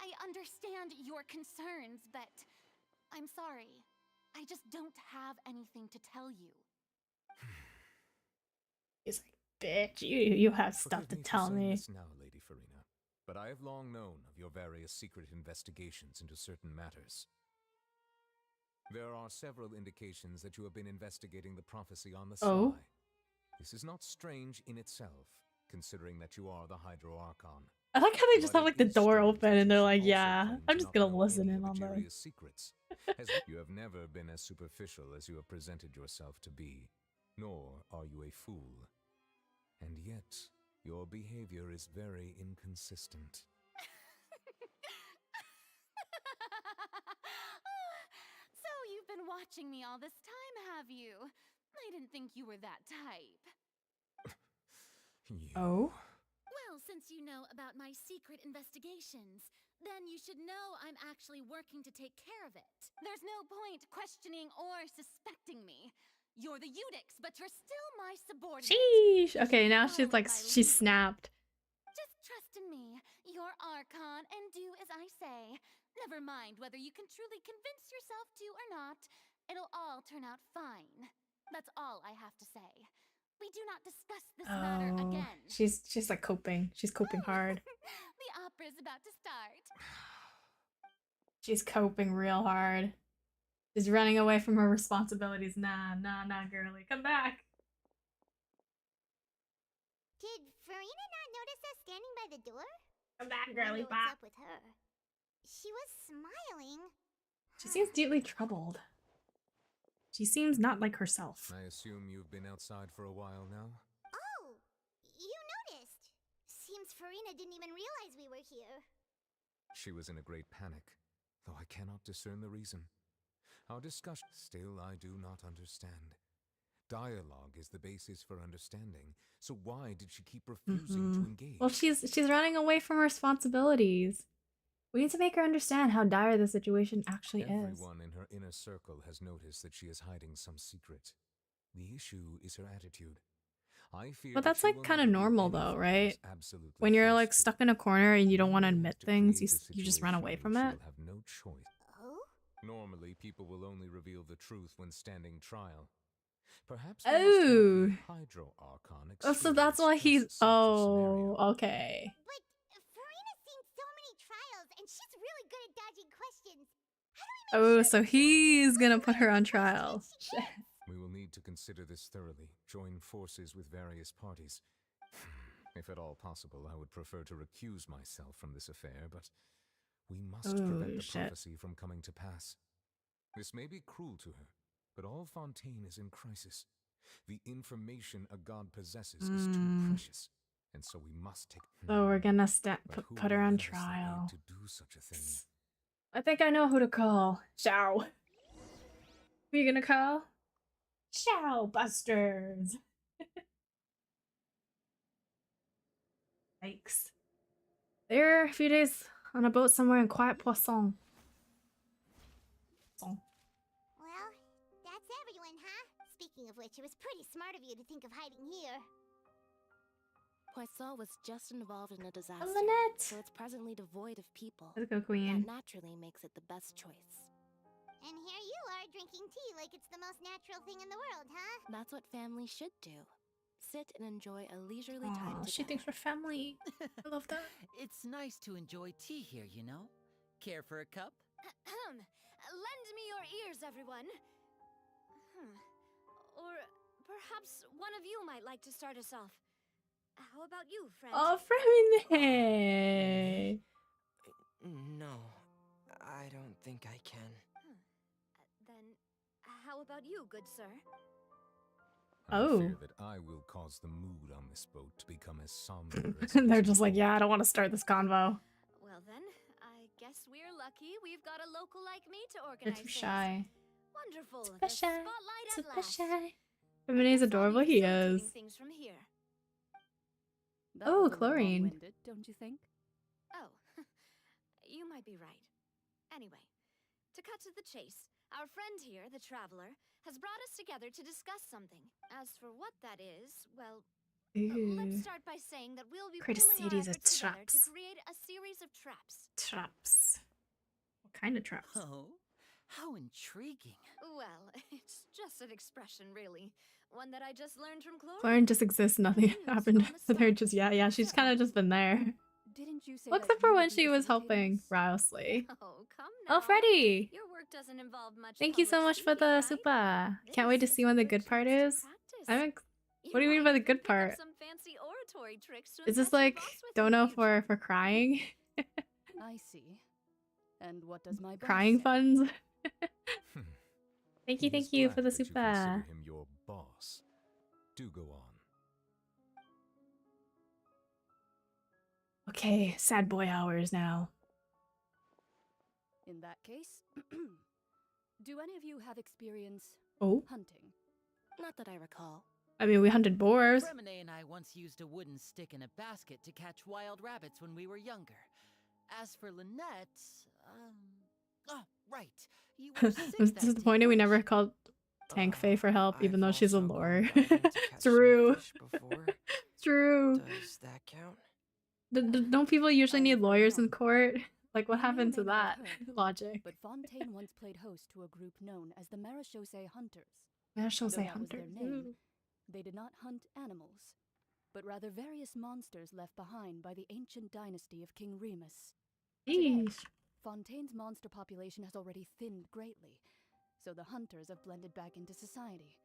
I understand your concerns, but I'm sorry. I just don't have anything to tell you. He's like, bitch, you have stuff to tell me. This now, Lady Farina, but I have long known of your various secret investigations into certain matters. There are several indications that you have been investigating the prophecy on the sly. This is not strange in itself, considering that you are the Hydro Archon. I like how they just have like the door open and they're like, yeah, I'm just gonna listen in on them. Secrets. You have never been as superficial as you have presented yourself to be, nor are you a fool. And yet, your behavior is very inconsistent. So you've been watching me all this time, have you? I didn't think you were that type. Oh? Well, since you know about my secret investigations, then you should know I'm actually working to take care of it. There's no point questioning or suspecting me. You're the Eudix, but you're still my subordinate. Sheesh! Okay, now she's like, she snapped. Just trust in me, your Archon, and do as I say. Never mind whether you can truly convince yourself to or not. It'll all turn out fine. That's all I have to say. we do not discuss this matter again. She's like coping. She's coping hard. The opera's about to start. She's coping real hard. She's running away from her responsibilities. Nah, girly. Come back. Did Farina not notice us standing by the door? Come back, Wonder girly. what's up with her. She was smiling. She seems deeply troubled. She seems not like herself. I assume you've been outside for a while now? Oh, you noticed. Seems Farina didn't even realize we were here. She was in a great panic, though I cannot discern the reason. Our discussion... Still, I do not understand. Dialogue is the basis for understanding, so why did she keep refusing to engage? Well, she's running away from responsibilities. We need to make her understand how dire the situation actually is. Everyone in her inner circle has noticed that she is hiding some secret. The issue is her attitude. I fear But that's like kind of normal though, right? When you're like stuck in a corner and you don't want to admit things, you just run away from it. Have no choice. Normally, people will only reveal the truth when standing trial. Perhaps Hydro Archon. Oh, so that's why he's... Oh, okay. But Farina's seen so many trials, and she's really good at dodging questions. How do we make Oh, so he's gonna put her on trial. We will need to consider this thoroughly, join forces with various parties. If at all possible, I would prefer to recuse myself from this affair, but we must prevent the prophecy from coming to pass. This may be cruel to her, but all Fontaine is in crisis. The information a god possesses is too precious, and so we must take... So we're gonna put her on trial. To do such a thing? I think I know who to call. Xiao. Who are you gonna call? Xiao Busters. Yikes. They're a few days on a boat somewhere in Quiet Poisson. Well, that's everyone, huh? Speaking of which, it was pretty smart of you to think of hiding here. Poisson was just involved in a disaster, Lynette. so it's presently devoid of people. Let's go, Queen. That naturally makes it the best choice. And here you are drinking tea like it's the most natural thing in the world, huh? That's what family should do. Sit and enjoy a leisurely time together. She thinks we're family. I love that. It's nice to enjoy tea here, you know? Care for a cup? Lend me your ears, everyone. Or perhaps one of you might like to start us off. How about you, friend? Oh, Fremine! No, I don't think I can. Then, how about you, good sir? I fear that I will cause the mood on this boat to become as somber as They're just like, yeah, I don't want to start this convo. Well then, I guess we're lucky we've got a local like me to organize They're too shy. Wonderful. Super shy. Spotlight at Super last. shy. Femine's adorable. He is. Things from here. Oh, chlorine. Don't you think? Oh, you might be right. Anyway, to cut to the chase, our friend here, the Traveler, has brought us together to discuss something. As for what that is, well, let's start by saying that we'll be create a pooling our series of efforts together traps. to create a series of traps. Traps. What kind of traps? Oh, how intriguing. Well, it's just an expression, really. One that I just learned from Chlorine. Chlorine just exists. Nothing happened. They're just, yeah. She's kind of just been there. Didn't you say well, except for when she was helping Rousley. Oh, come now. Oh, Freddie! Your work doesn't involve much. Thank you so much for the super. Can't wait to see when the good part is. What do you mean by the good part? Some fancy oratory tricks to Is this impress your like boss with dono for crying? I see. And what does my boss Crying say? funds? Thank you for the that you super. consider him your boss. Do go on. Okay, sad boy hours now. In that case, do any of you have experience hunting? Not that I recall. I mean, we hunted boars. Fremine and I once used a wooden stick in a basket to catch wild rabbits when we were younger. As for Lynette, oh, right. You were sick I'm that disappointed we never called Tank Faye for help, even though she's a lore. True. True. Does that count? Don't people usually need lawyers in court? Like, what happened to that logic? But Fontaine once played host to a group known as the Marechaussee Hunters. Marechaussee Though that was their Hunters. name, they did not hunt animals, but rather various monsters left behind by the ancient dynasty of King Remus. Today, Fontaine's monster population has already thinned greatly, so the hunters have blended back into society,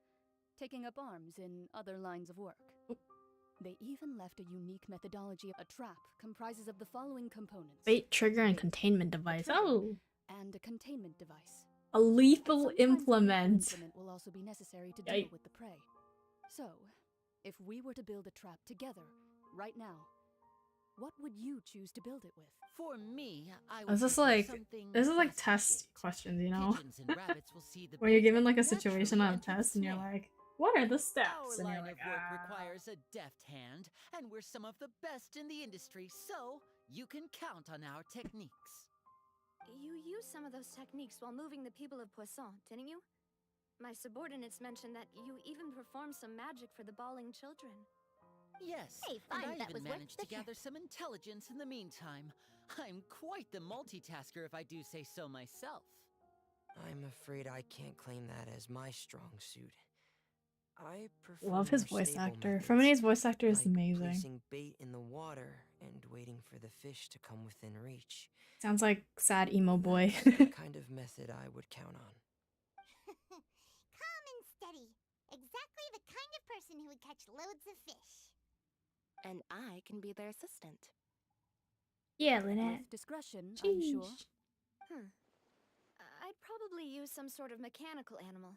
taking up arms in other lines of work. They even left a unique methodology. A trap comprises of the following components: bait, trigger, and containment device. Oh! And a containment device. A lethal implement. Implement will also be necessary to deal with the prey. So, if we were to build a trap together, right now, what would you choose to build it with? For me, I would This is like test questions, you know? Where you're given like a situation on a test and you're like, what are the steps? Our And you're line like, of work requires a deft hand, and we're some of the best in the industry, so you can count on our techniques. You used some of those techniques while moving the people of Poisson, didn't you? My subordinates mentioned that you even performed some magic for the bawling children. Yes, Hey, and fine, I that even was worth managed to gather some intelligence in the meantime. I'm quite the multitasker, if I do say so myself. I'm afraid I can't claim that as my strong suit. I prefer love his more voice stable actor. methods, Fermine's voice actor is like amazing. placing bait in the water and waiting for the fish to come within reach. Sounds like sad emo boy. That's the kind of method I would count on. Calm and steady. Exactly the kind of person who would catch loads of fish. And I can be their assistant. Yeah, Lynette. With discretion, I'm sure. I'd probably use some sort of mechanical animal.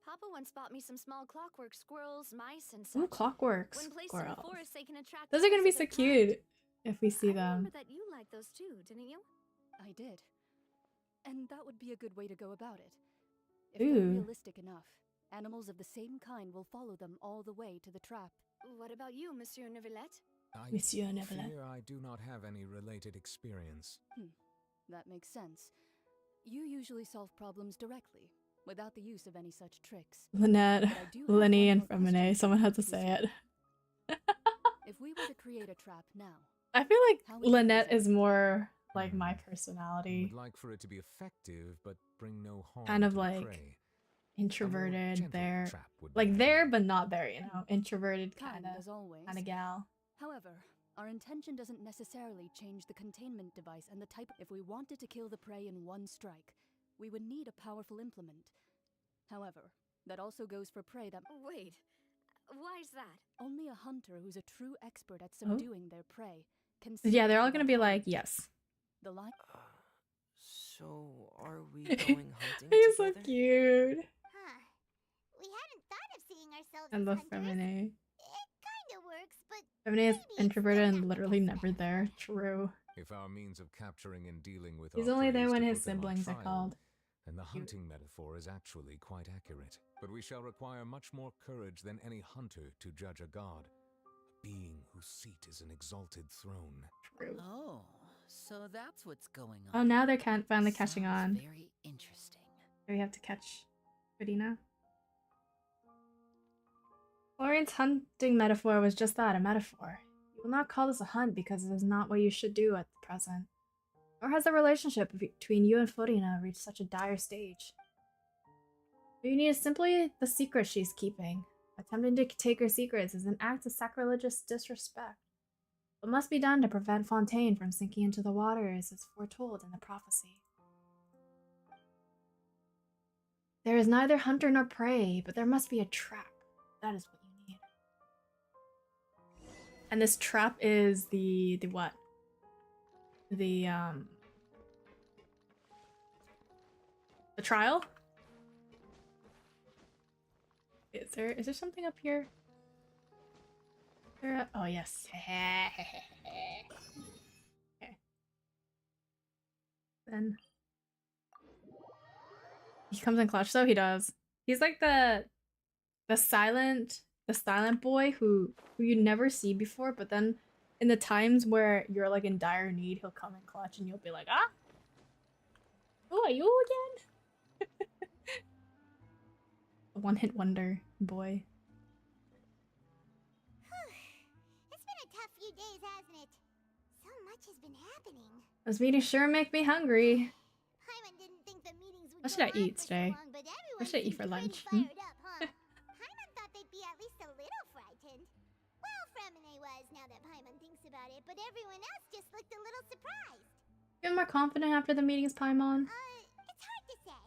Papa once bought me some small clockwork squirrels, mice, and such. Ooh, clockwork When placed squirrels. in the forest, they can attract Those are gonna be birds so of their kind. cute if we see I them. remember that you liked those too, didn't you? I did. And that would be a good way to go about it. If Ooh. they're realistic enough, animals of the same kind will follow them all the way to the trap. What about you, Monsieur Neuvillette? I Monsieur Neuvillette. fear I do not have any related experience. That makes sense. You usually solve problems directly, without the use of any such tricks. Lynette, But I do have Lenny, one and more Femine. question Someone had to for say you. it. If we were to create a trap now, I feel like how would you Lynette design is more like my I personality. would like for it to be effective, but bring no harm Kind of to the like prey. introverted, gentle there, trap would like be there but not there, you know, introverted kind kind as always. of gal. However, our intention doesn't necessarily change the containment device and the type. If we wanted to kill the prey in one strike, we would need a powerful implement. However, that also goes for prey that— Wait, why's that? Only a hunter who's a true expert at subduing their prey can— Yeah, they're all safely gonna be hunt. like, yes. The line. So, are we going hunting He's so together? cute. Huh. We hadn't thought of seeing ourselves And as the hunters. Femine. It kinda works, but Femine is maybe it's introverted still and not literally the never there. True. If our means of capturing and dealing with He's our only prey there is when to his put them on siblings are trial, called. then the hunting metaphor is actually quite accurate. But we shall require much more courage than any hunter to judge a god, a being whose seat is an exalted throne. True. Oh, so that's what's going on. Oh, now they're finally catching Sounds on. very interesting. Do we have to catch Fadina? Florian's hunting metaphor was just that, a metaphor. You will not call this a hunt because it is not what you should do at the present. Nor has the relationship between you and Florina reached such a dire stage. What you need is simply the secret she's keeping. Attempting to take her secrets is an act of sacrilegious disrespect. What must be done to prevent Fontaine from sinking into the waters is foretold in the prophecy. There is neither hunter nor prey, but there must be a trap. That is what you need. And this trap is the what? The trial? Is there something up here? Oh yes. Okay. Then he comes in clutch, so he does. He's like the silent boy who you never see before, but then in the times where you're like in dire need, he'll come in clutch and you'll be like, ah, who are you again? A one-hit wonder boy. It's been a tough few days, hasn't it? So much has been happening. Those meetings sure make me hungry. Paimon didn't think the meetings would What should go I on eat for so today? long, but What should I eat for everyone lunch? seemed pretty fired up, huh? Paimon thought they'd be at least a about it, but everyone else just looked a little surprised. You're more confident after the meetings, Paimon? It's hard to say.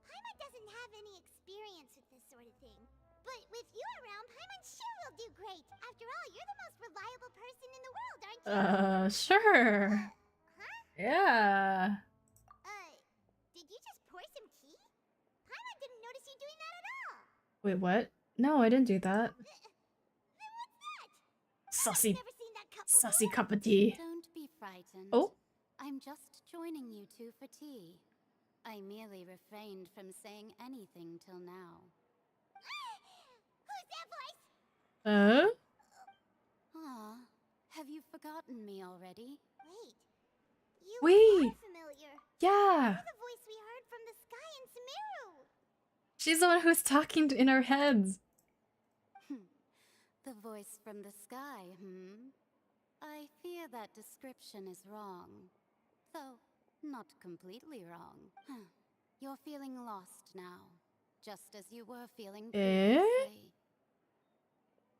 Paimon doesn't have any experience with this sort of thing. But with you around, Paimon sure will do great. After all, you're the most reliable person in the world, aren't you? Sure. Huh? Yeah. Did you just pour some tea? Paimon didn't notice you doing that at all. Wait, what? No, I didn't do that. Then what's that? Sussy. I've never seen that cup Sussy before. cup of tea. Don't be frightened. Oh? I'm just joining you two for tea. I merely refrained from saying anything till now. Who's that voice? Ah, have you forgotten me already? Wait. You are familiar. Yeah. You're the voice we heard from the sky in Sumeru. She's the one who's talking in our heads. The voice from the sky, I fear that description is wrong. Though, not completely wrong. You're feeling lost now, just as you were feeling previously.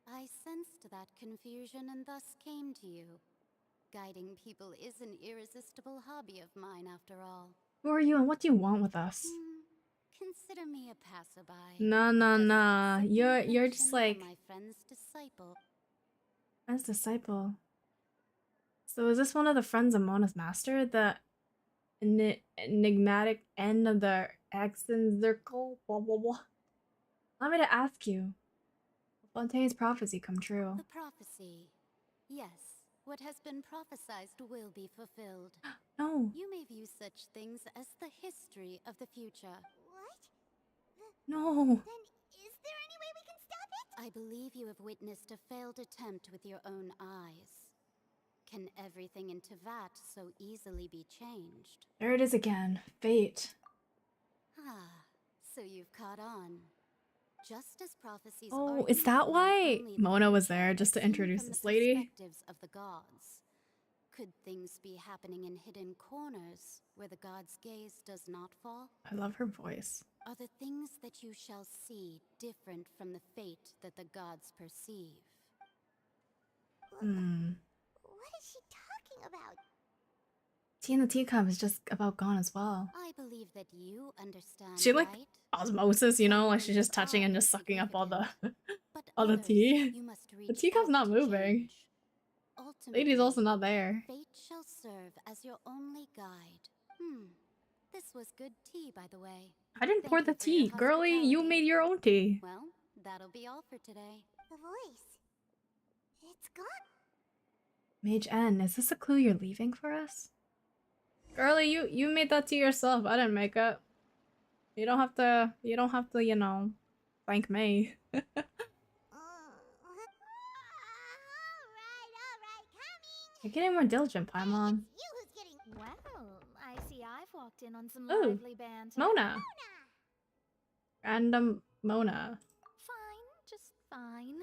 I sensed that confusion and thus came to you. Guiding people is an irresistible hobby of mine, after all. Who are you and what do you want with us? Consider me a passerby. Nah. You're just like my friend's disciple. Friend's disciple. So is this one of the friends of Mona's master? The enigmatic end of the Axon circle? Blah blah blah. Allow me to ask you. Will Fontaine's prophecy come true? The prophecy. Yes. What has been prophesized will be fulfilled. No. You may view such things as the history of the future. What? No. Then is there any way we can stop it? I believe you have witnessed a failed attempt with your own eyes. Can everything in Tevat so easily be changed? There it is again. Fate. Ah, so you've caught on. Just as prophecies Oh, is that why Mona was there, just to introduce this lady? Perspectives of the gods. Could things be happening in hidden corners where the gods' gaze does not fall? I love her voice. Are the things that you shall see different from the fate that the gods perceive? What is she talking about? Tea in the teacup is just about gone as well. I believe that you understand. She like right? osmosis, you know, like she's just touching and just sucking up all the all the tea. The teacup's not moving. Lady's also not there. Fate shall serve as your only guide. This was good tea, by the way. I didn't pour the tea, girlie. You made your own tea. Well, that'll be all for today. The voice. It's gone. Mage N, is this a clue you're leaving for us? Girlie, you made that tea yourself. I didn't make it. You don't have to, you know, thank me. Alright, coming. You're getting more diligent, Paimon. You who's getting... Well, I see I've walked in on some Ooh, lively banter. Mona. Random Mona. Fine, just fine.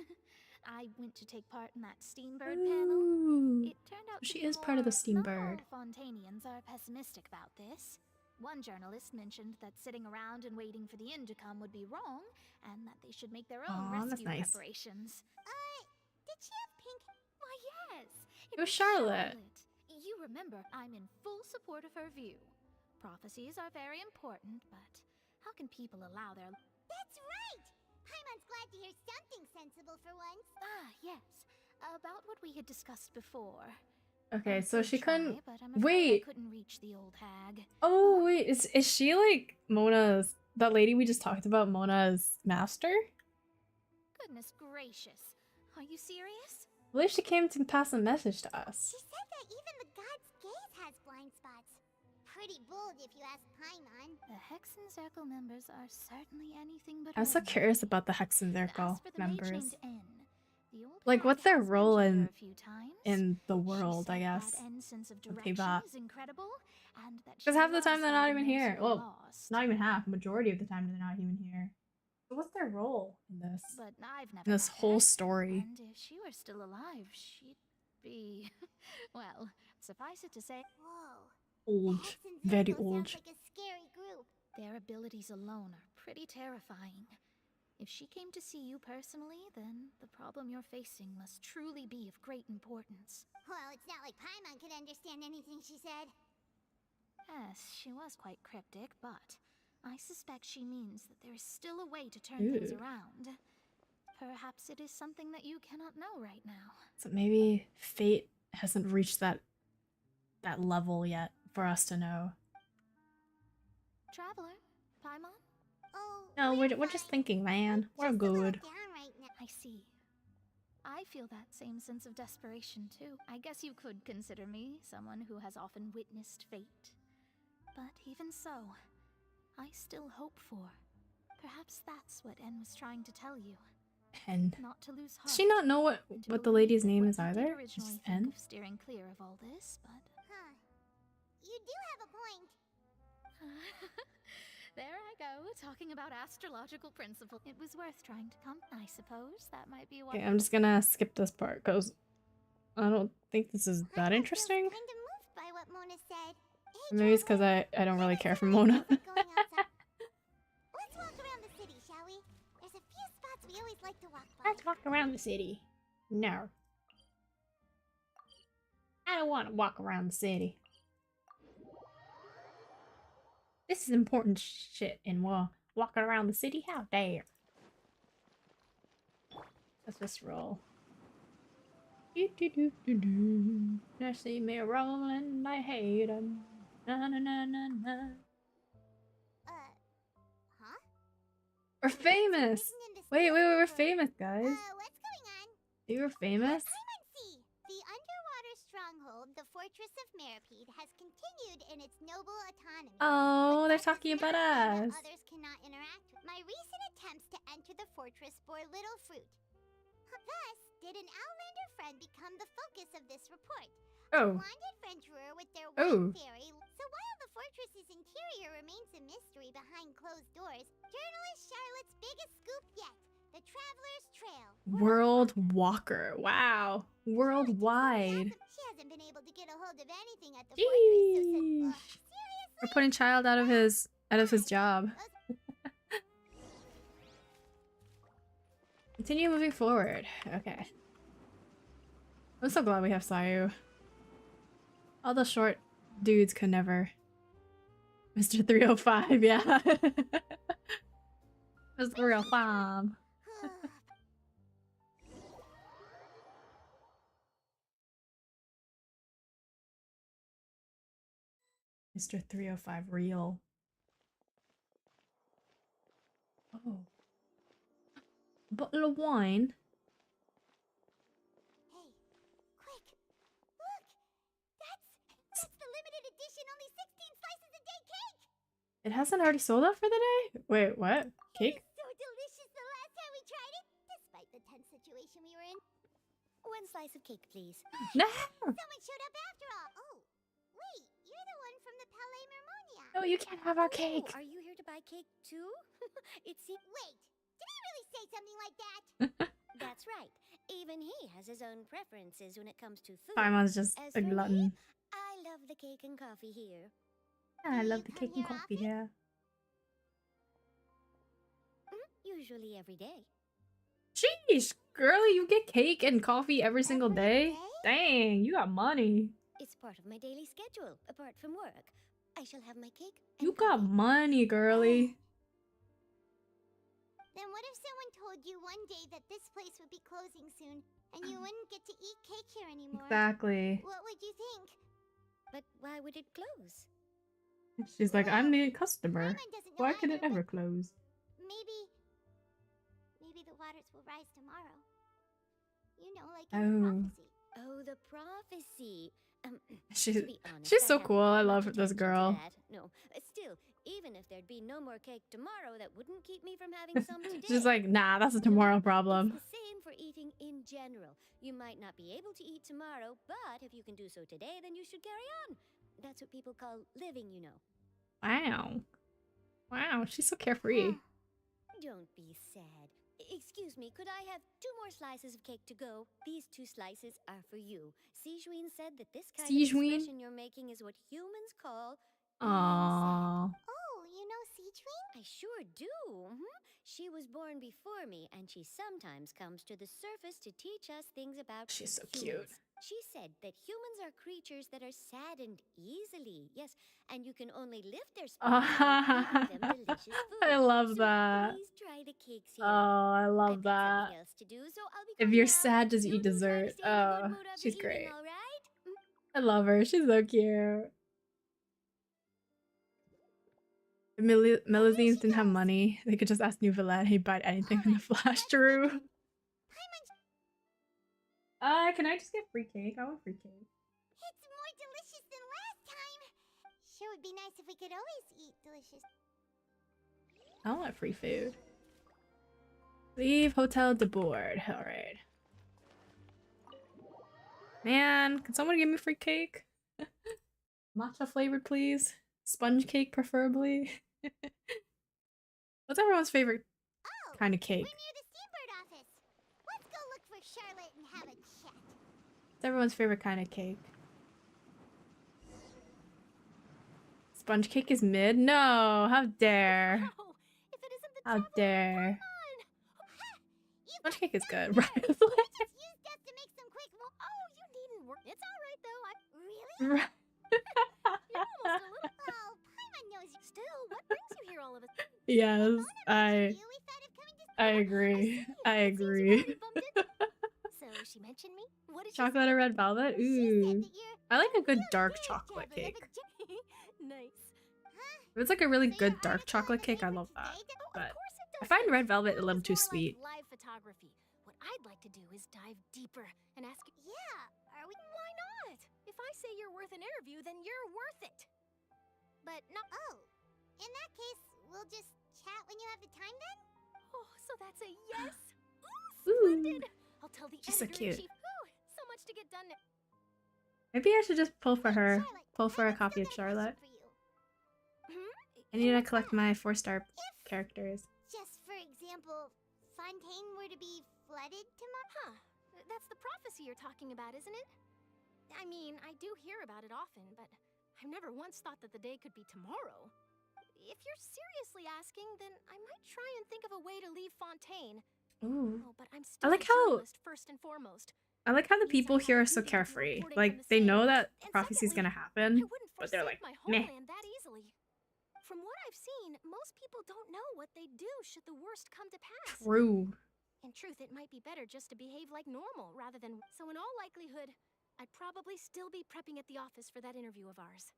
I went to take part in that Steambird panel. It turned out she is part of the Steambird. Not all Fontainians are pessimistic about this. One journalist mentioned that sitting around and waiting for the end to come would be wrong, and that they should make their own rescue preparations. Did she have pink? Why, yes. It was Charlotte. You remember, I'm in full support of her view. Prophecies are very important, but how can people allow their... That's right! Paimon's glad to hear something sensible for once. Ah, yes. About what we had discussed before. Okay, so she couldn't... But I'm afraid Wait! I couldn't reach the old hag. Oh, wait, is she like Mona's... That lady we just talked about, Mona's master? Goodness gracious. Are you serious? I believe she came to pass a message to us. She said that even the god's gaze has blind spots. Pretty bold if you ask Paimon. The Hexen Circle members are certainly anything but... I'm so curious about the Hexen Circle members. The old Like, what's their role in in the world, I guess? Sense of Because because half the time they're not even here. Well, not even half. Majority of the time they're not even here. So what's their role in this? But I've never In this met whole her, story? And if she were still alive, she'd be... well, suffice it to say... Whoa. Old. Very old. Sounds like a scary group. Their abilities alone are pretty terrifying. If she came to see you personally, then the problem you're facing must truly be of great importance. Well, it's not like Paimon could understand anything she said. Yes, she was quite cryptic, but I suspect she means that there is still a way to turn things around. Perhaps it is something that you cannot know right now. So maybe fate hasn't reached that level yet for us to know. Traveler, Paimon? Oh, no, we're just thinking, man. We're good. I see. I feel that same sense of desperation too. I guess you could consider me someone who has often witnessed fate. But even so, I still hope for. Perhaps that's what En was trying to tell you. En. Not to lose heart. Does she not know what the lady's name is either? Originally Just En? of steering clear of all this, but you do have a point. There I go, talking about astrological principle. It was worth trying to come. I suppose that might be why. Okay, I'm just gonna skip this part because I don't think this is that interesting. Kind of moved by what Mona said. Hey, Maybe it's because I don't really care for Mona. Let's walk around the city, shall we? There's a few spots we always like to walk by. Let's walk around the city. No. I don't want to walk around the city. This is important shit and walking around the city? How dare. Let's just roll. They see me rolling, I hate them. Na na na na na. Huh? We're famous! Wait, we're famous, guys. What's going on? We were famous? The underwater stronghold, the Fortress of Meripede, has continued in its noble autonomy. Oh, they're talking about us. Others cannot interact with. My recent attempts to enter the fortress bore little fruit. Thus, did an Outlander friend become the focus of this report? Oh. A blonde adventurer with their white fairy. So while the fortress's interior remains a mystery behind closed doors, journalist Charlotte's biggest scoop yet. The Traveler's Trail. World Walker. Wow. Worldwide. She hasn't been able to get a hold of anything at the Jeez. fortress. We're putting Child out of his job. Continue moving forward. Okay. I'm so glad we have Sayu. All the short dudes could never. Mr. 305, yeah. Mr. 305. Mr. 305 real. Oh. Bottle of wine. Hey, quick! Look! That's the limited edition only 16 slices a day cake! It hasn't already sold out for the day? Wait, what? Cake? So delicious the last time we tried it, despite the tense situation we were in. One slice of cake, please. No! Someone showed up after all. Oh, wait, you're the one from the Palais Mermonia. No, you can't have our cake. Are you here to buy cake too? Wait, did he really say something like that? That's right. Even he has his own preferences when it comes to food. Paimon's just As a for glutton. me, I love the cake and coffee here. I love the cake and coffee here. Usually every day. Jeez, girlie, you get cake and coffee every single day? Dang, you got money. It's part of my daily schedule, apart from work. I shall have my cake. You got money, girlie. Then what if someone told you one day that this place would be closing soon, and you wouldn't get to eat cake here anymore? Exactly. What would you think? But why would it close? She's like, I'm the customer. Why could it ever close? Maybe the waters will rise tomorrow. You know, like in the prophecy. Oh, the prophecy. She's so cool. I love this girl. No, still, even if there'd be no more cake tomorrow, that wouldn't keep me from having some today. She's like, nah, that's a tomorrow problem. It's the same for eating in general. You might not be able to eat tomorrow, but if you can do so today, then you should carry on. That's what people call living, you know. Wow. Wow, she's so carefree. Don't be sad. Excuse me, could I have 2 more slices of cake to go? These 2 slices are for you. Sijuin said that this kind of expression you're making is what humans call... Aww. Oh, you know Sijuin? Sidgewing? I sure do. She was born before me, and she sometimes comes to the surface to teach us things about She's so humans. cute. She said that humans are creatures that are saddened easily. Yes, and you can only lift their spirits by feeding them delicious food. I love So that. please try the cakes here. Oh, I love I've got that. something else to do, so I'll be If going you're now. sad, just You eat two try to dessert. stay in a good Oh, mood of the she's evening, great. all right? I love her. She's so cute. If Melusines didn't have money, they could just ask New Villette. He'd buy anything in the Flash. True. Can I just get free cake? I want free cake. It's more delicious than last time. Sure would be nice if we could always eat delicious. I want free food. Leave Hotel de Board. Alright. Man, can someone give me free cake? Matcha flavored, please. Sponge cake, preferably. What's everyone's favorite kind of cake? We're near the Steambird office. Let's go look for Charlotte and have a chat. What's everyone's favorite kind of cake? Sponge cake is mid? No, how dare. How dare. Sponge cake is good, right? Just used us to make some quick mo- Oh, you needn't work. It's all right though. Really? Right. You're almost a little. Oh, Paimon knows you. Still, what brings you here all of a sudden? Yes, I agree. I agree. So she mentioned me? What did Chocolate or red velvet? Ooh. I like a good dark chocolate cake. Nice. If it's like a really good dark chocolate cake, I love that. But I find red velvet a little too sweet. Live photography. What I'd like to do is dive deeper and ask you. Yeah, are we? Why not? If I say you're worth an interview, then you're worth it. But no. Oh, in that case, we'll just chat when you have the time then? Oh, so that's a yes? Ooh. Splendid. I'll tell the She's so editor-in-chief. cute. Ooh, so much to get done now. Maybe I should just pull for her. Pull for a copy of Charlotte. I need to collect my 4-star characters. Just for example, Fontaine were to be flooded tomorrow? Huh. That's the prophecy you're talking about, isn't it? I mean, I do hear about it often, but I've never once thought that the day could be tomorrow. If you're seriously asking, then I might try and think of a way to leave Fontaine. Ooh. Oh, but I'm still I like a how journalist first and foremost. I like how the people here are so carefree. Like they know that prophecy's gonna happen, but they're like, My meh. homeland that easily. From what I've seen, most people don't know what they'd do should the worst come to pass. True. In truth, it might be better just to behave like normal rather than. So, in all likelihood, I'd probably still be prepping at the office for that interview of ours.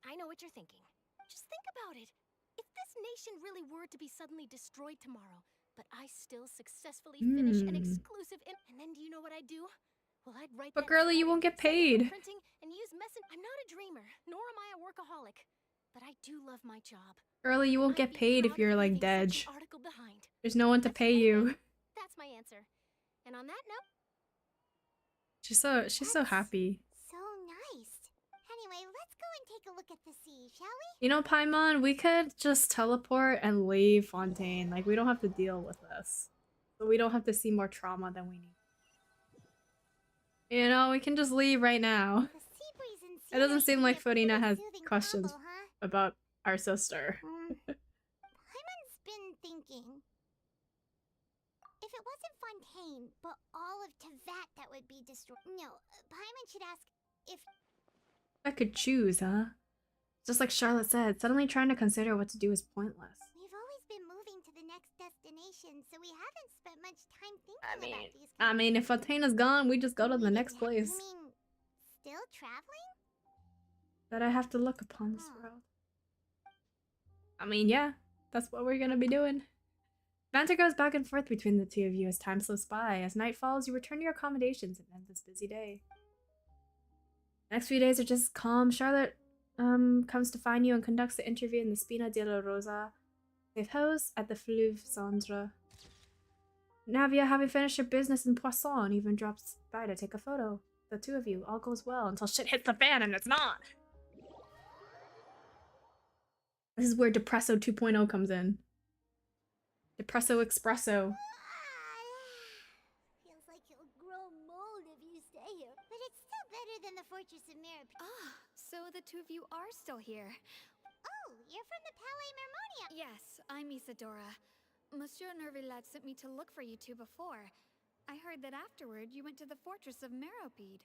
I know what you're thinking. Just think about it. If this nation really were to be suddenly destroyed tomorrow, but I still successfully finish an exclusive and then do you know what I'd do? Well, I'd write But that girlie, you story, won't get send it to paid. printing, and use I'm not a dreamer, nor am I a workaholic. But I do love my job. Girlie, you won't get paid if you're like dead. There's no one to pay you. That's my answer. And on that note, She's so happy. So nice. Anyway, let's go and take a look at the sea, shall we? You know, Paimon, we could just teleport and leave Fontaine. Like, we don't have to deal with this. So we don't have to see more trauma than we need. You know, we can just leave right now. It doesn't seem like Farina has questions about our sister. Paimon's been thinking. If it wasn't Fontaine, but all of Tevat that would be destroyed. No, Paimon should ask if I could choose, huh? Just like Charlotte said, suddenly trying to consider what to do is pointless. we've always been moving to the next destination, so we haven't spent much time thinking about these. I mean, if Fontaine is gone, we just go to the next place. You mean still traveling? That I have to look upon this world. I mean, yeah, that's what we're gonna be doing. Banter goes back and forth between the two of you as time slips by. As night falls, you return to your accommodations and end this busy day. Next few days are just calm. Charlotte comes to find you and conducts the interview in the Spina della Rosa safe house at the Fleuve Cendre. Navia, having finished her business in Poisson, even drops by to take a photo. The two of you, all goes well until shit hits the fan and it's not. This is where Depresso 2.0 comes in. Depresso Espresso. Feels like you'll grow mold if you stay here. But it's still better than the Fortress of Mirror. so the two of you are still here. Oh, you're from the Palais Mermonia. Yes, I'm Isadora. Monsieur Nervillet sent me to look for you two before. I heard that afterward you went to the fortress of Meropide.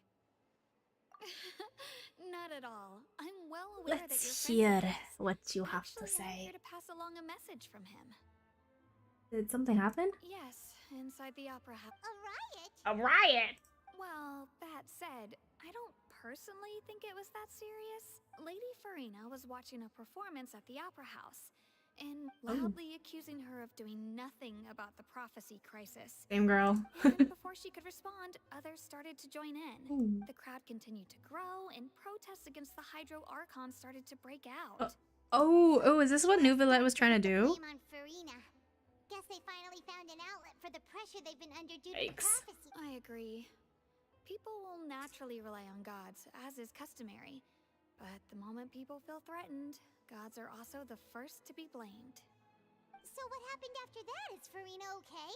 Not at all. I'm well aware that Let's you're hear what you have to Actually, I'm say. here to pass along a message from him. Did something happen? Yes, inside the opera house. A riot? A riot? Well, that said, I don't personally think it was that serious. Lady Farina was watching a performance at the opera house and loudly accusing her of doing nothing about the prophecy crisis. Same girl. And before she could respond, others started to join in. Ooh. The crowd continued to grow, and protests against the Hydro Archon started to break out. Oh, is this what Neuvillette was trying to do? Blame on Farina. Guess they finally found an outlet for the pressure they've been under due to the prophecy. I agree. People will naturally rely on gods, as is customary. But the moment people feel threatened, gods are also the first to be blamed. So what happened after that? Is Farina okay?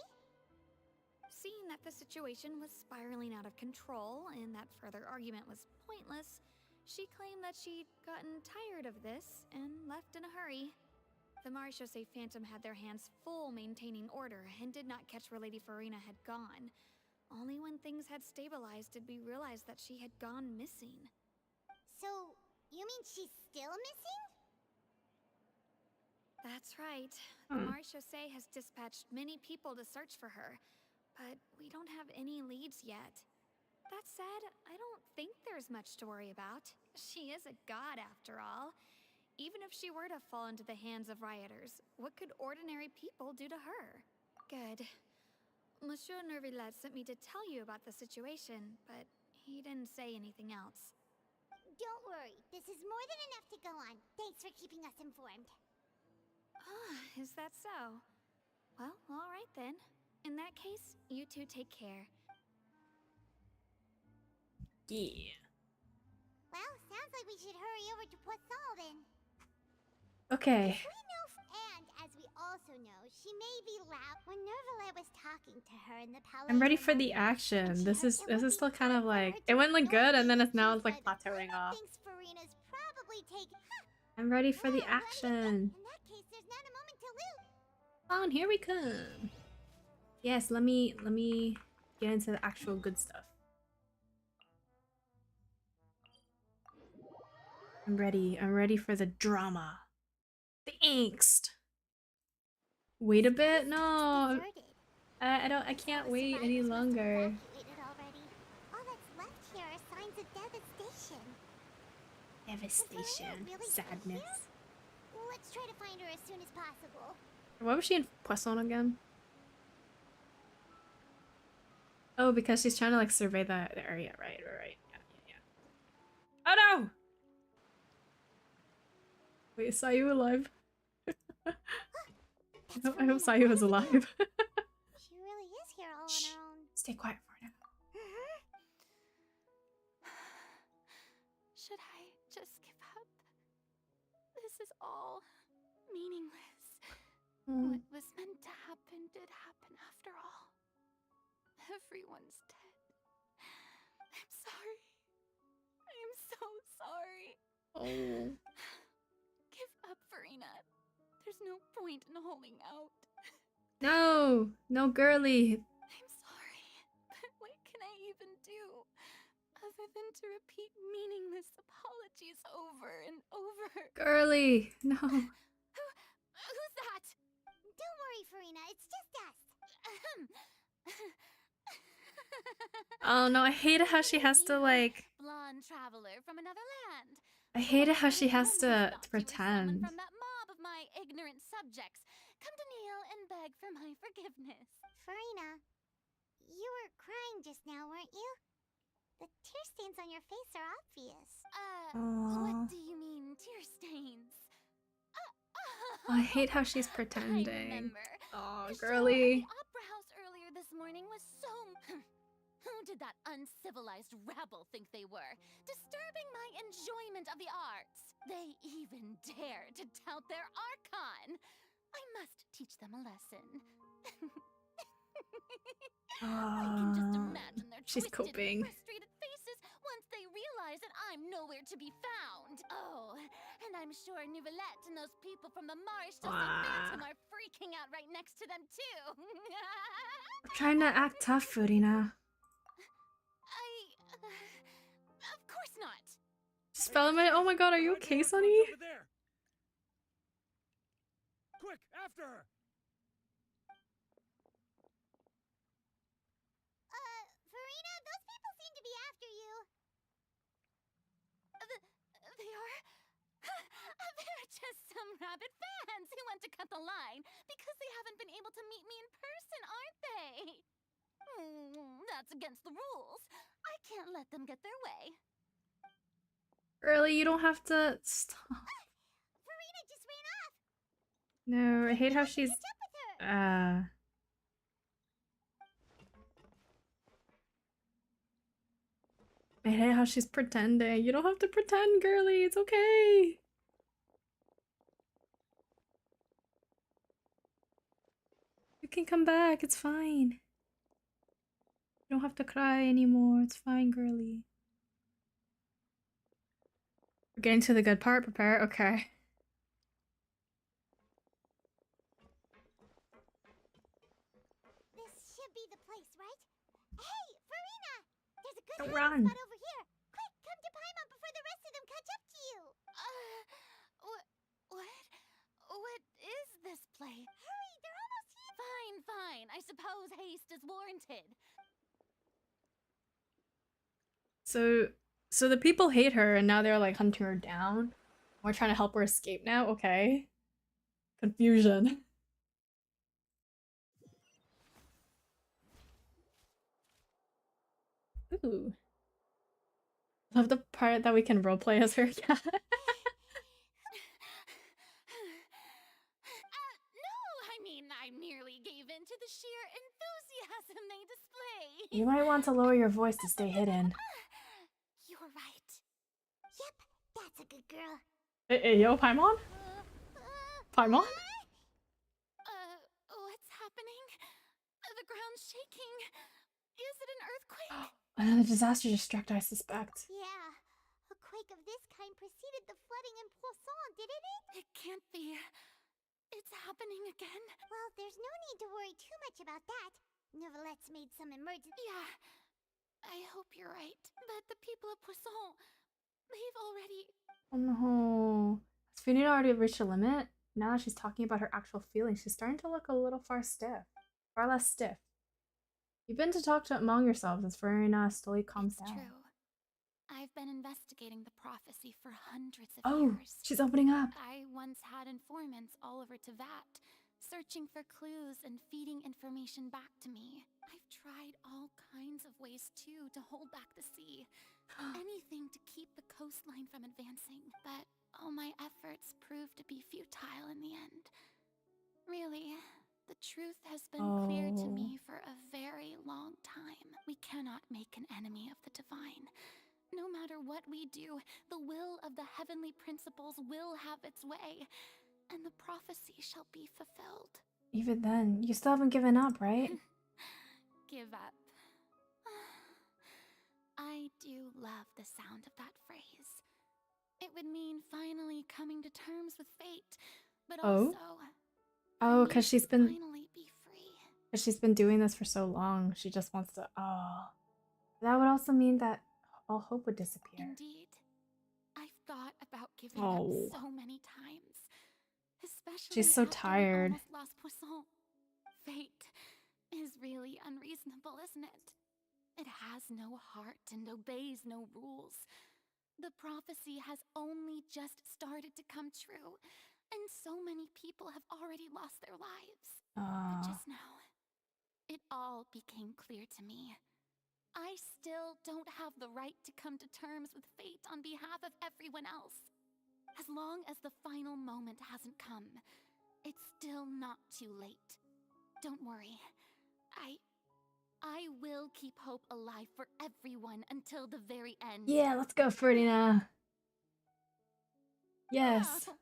Seeing that the situation was spiraling out of control and that further argument was pointless, she claimed that she'd gotten tired of this and left in a hurry. The Marechaussee Phantom had their hands full maintaining order and did not catch where Lady Farina had gone. Only when things had stabilized did we realize that she had gone missing. So, you mean she's still missing? That's right. The Marechaussee has dispatched many people to search for her, but we don't have any leads yet. That said, I don't think there's much to worry about. She is a god after all. Even if she were to fall into the hands of rioters, what could ordinary people do to her? Good. Monsieur Nervillet sent me to tell you about the situation, but he didn't say anything else. Don't worry, this is more than enough to go on. Thanks for keeping us informed. Ah, is that so? Well, all right then. In that case, you two take care. Yeah. Well, sounds like we should hurry over to Poisson then. Okay. And as we also know, she may be loud. When Nervillet was talking to her in the Palais, I'm ready for the action. This is still kind of like it went like good and then it's now it's like plateauing off. Farina's probably taken. I'm ready for the action. In that case, there's not a moment to lose. On, here we come. Yes, let me get into the actual good stuff. I'm ready for the drama. The angst. Wait a bit? No. I can't wait any longer. All that's left here are signs of devastation. Devastation. Sadness. Let's try to find her as soon as possible. Why was she in Poisson again? Oh, because she's trying to like survey the area. Right. Yeah. Oh no! Wait, is Sayu alive? I hope Sayu is alive. She really is here all on her own. Stay quiet for now. Should I just give up? This is all meaningless. What was meant to happen did happen after all. Everyone's dead. I'm sorry. I'm so sorry. Oh. Give up, Farina. There's no point in holding out. No, girly. I'm sorry, but what can I even do other than to repeat meaningless apologies over and over? Girly, no. Who's that? Don't worry, Farina. It's just us. Oh no, I hate it how she has to like. Blonde traveler from another land. I hate it how she has to pretend. From that mob of my ignorant subjects, come to kneel and beg for my forgiveness. Farina, you were crying just now, weren't you? The tear stains on your face are obvious. What do you mean, tear stains? I hate how she's pretending. Oh, The girly. show at the opera house earlier this morning was so... Who did that uncivilized rabble think they were? Disturbing my enjoyment of the arts. They even dare to tout their Archon. I must teach them a lesson. I can just imagine their She's twisted, coping. frustrated faces once they realize that I'm nowhere to be found. Oh, and I I'm sure Nouvellette and those people from the marsh just like Phantom are freaking out right next to them too. I'm trying to act tough, Furina. Of course not. Spell my. Oh my god, are you okay, Sonny? Quick, after her! Furina, those people seem to be after you. They are? They're just some rabid fans who want to cut the line because they haven't been able to meet me in person, aren't they? That's against the rules. I can't let them get their way. Really, you don't have to stop. Furina just ran off. No, I hate how she's. I hate how she's pretending. You don't have to pretend, girly. It's okay. You can come back. It's fine. You don't have to cry anymore. It's fine, girly. We're getting to the good part. Prepare. Okay. This should be the place, right? Hey, Furina! There's a good Don't hiding run. spot over here. Quick, come to Paimon before the rest of them catch up to you. What is this place? Hurry, they're almost here. Fine. I suppose haste is warranted. So the people hate her and now they're like hunting her down. We're trying to help her escape now? Okay. Confusion. Ooh. Love the part that we can roleplay as her. Yeah. No, I mean, I merely gave in to the sheer enthusiasm they display. You might want to lower your voice to stay hidden. You're right. Yep, that's a good girl. Hey, yo, Paimon? Paimon? What's happening? The ground's shaking. Is it an earthquake? Another disaster just struck, I suspect. Yeah, a quake of this kind preceded the flooding in Poisson, didn't it? It can't be. It's happening again. Well, there's no need to worry too much about that. Nouvellette's made some emergency. Yeah, I hope you're right. But the people of Poisson, they've already... Oh no. Has Furina already reached a limit? Now that she's talking about her actual feelings, she's starting to look a little far less stiff. You've been to talk to among yourselves as Furina slowly calms down. True. I've been investigating the prophecy for hundreds of years. Oh, she's opening up. I once had informants all over Tevat, searching for clues and feeding information back to me. I've tried all kinds of ways too to hold back the sea. Anything to keep the coastline from advancing, but all my efforts proved to be futile in the end. Really, the truth has been clear to me for a very long time. We cannot make an enemy of the divine. No matter what we do, the will of the heavenly principles will have its way, and the prophecy shall be fulfilled. Even then, you still haven't given up, right? Give up. I do love the sound of that phrase. It would mean finally coming to terms with fate, but also... Oh, because she's been... finally be free. Because she's been doing this for so long, she just wants to... Oh. That would also mean that all hope would disappear. Indeed. I've thought about giving up so many times. Especially she's so tired. Almost lost Poisson. Fate is really unreasonable, isn't it? It has no heart and obeys no rules. The prophecy has only just started to come true, and so many people have already lost their lives. But just now, it all became clear to me. I still don't have the right to come to terms with fate on behalf of everyone else. As long as the final moment hasn't come, it's still not too late. Don't worry. I will keep hope alive for everyone until the very end. Yeah, let's go, Furina. Yes. Oh,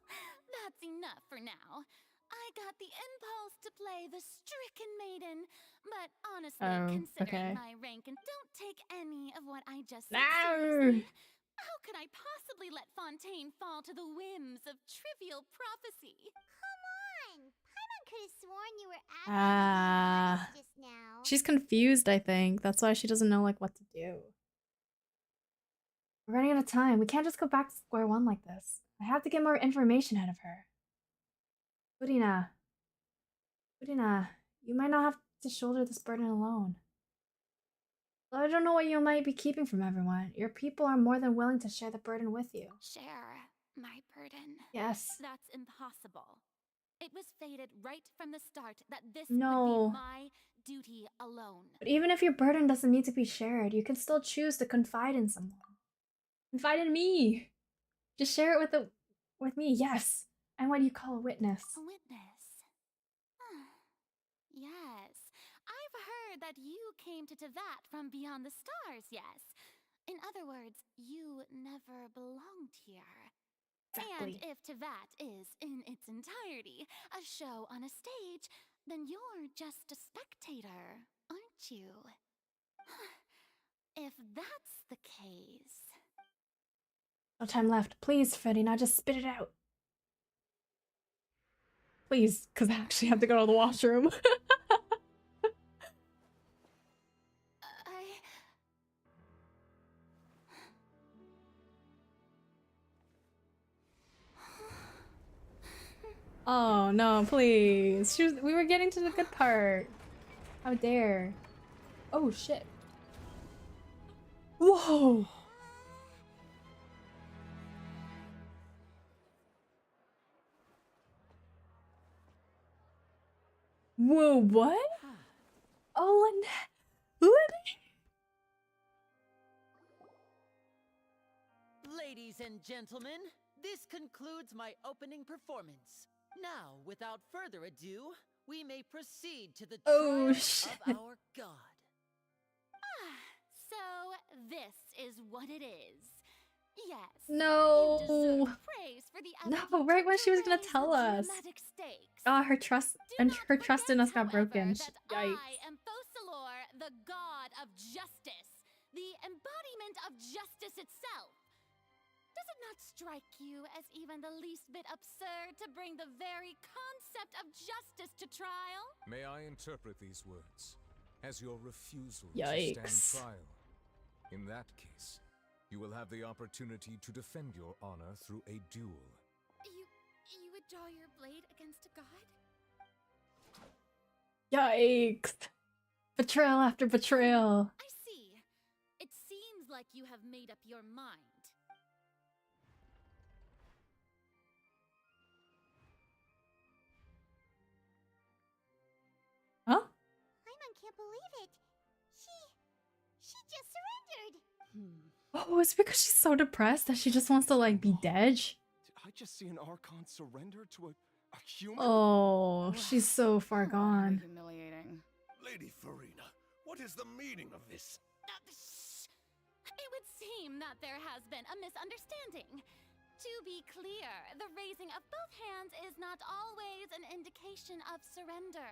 that's enough for now. I got the impulse to play the stricken maiden, but honestly, considering my rank, and don't take any of what I just said seriously. How can I possibly let Fontaine fall to the whims of trivial prophecy? Come on! Paimon could have sworn you were acting just now. She's confused, I think. That's why she doesn't know like what to do. We're running out of time. We can't just go back to square one like this. I have to get more information out of her. Furina, you might not have to shoulder this burden alone. I don't know what you might be keeping from everyone. Your people are more than willing to share the burden with you. Share my burden? Yes. That's impossible. It was fated right from the start that this would No. be my duty alone. But even if your burden doesn't need to be shared, you can still choose to confide in someone. Confide in me. Just share it with me. Yes. I'm what you call a witness. A witness? Yes. I've heard that you came to Tevat from beyond the stars, yes. In other words, you never belonged here. Exactly. And if Tevat is, in its entirety, a show on a stage, then you're just a spectator, aren't you? If that's the case... No time left. Please, Freddy, now just spit it out. Please, because I actually have to go to the washroom. Oh no, please. We were getting to the good part. How dare. Oh shit. Whoa! Whoa, what? Oh, Ladies and gentlemen, this concludes my opening performance. Now, without further ado, we may proceed to the trial of our god. So, this is what it is. Yes. No. You deserve praise for the No, right when she was gonna tell us. Oh, her trust in us got broken. Yikes. I am Fosalor, the god of justice, the embodiment of justice itself. Does it not strike you as even the least bit absurd to bring the very concept of justice to trial? May I interpret these words as your refusal Yikes. to stand trial? In that case, you will have the opportunity to defend your honor through a duel. You would draw your blade against a god? Yikes. Betrayal after betrayal. I see. It seems like you have made up your mind. Huh? Paimon can't believe it. She just surrendered. Oh, it's because she's so depressed that she just wants to like be dead. Did I just see an Archon surrender to a human? Oh, she's so far gone. Humiliating. Lady Furina, what is the meaning of this? It would seem that there has been a misunderstanding. To be clear, the raising of both hands is not always an indication of surrender.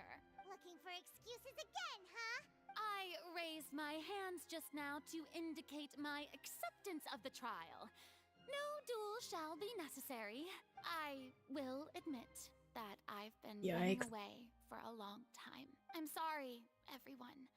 Looking for excuses again, huh? I raised my hands just now to indicate my acceptance of the trial. No duel shall be necessary. I will admit that I've been running away for a long time. I'm sorry, everyone.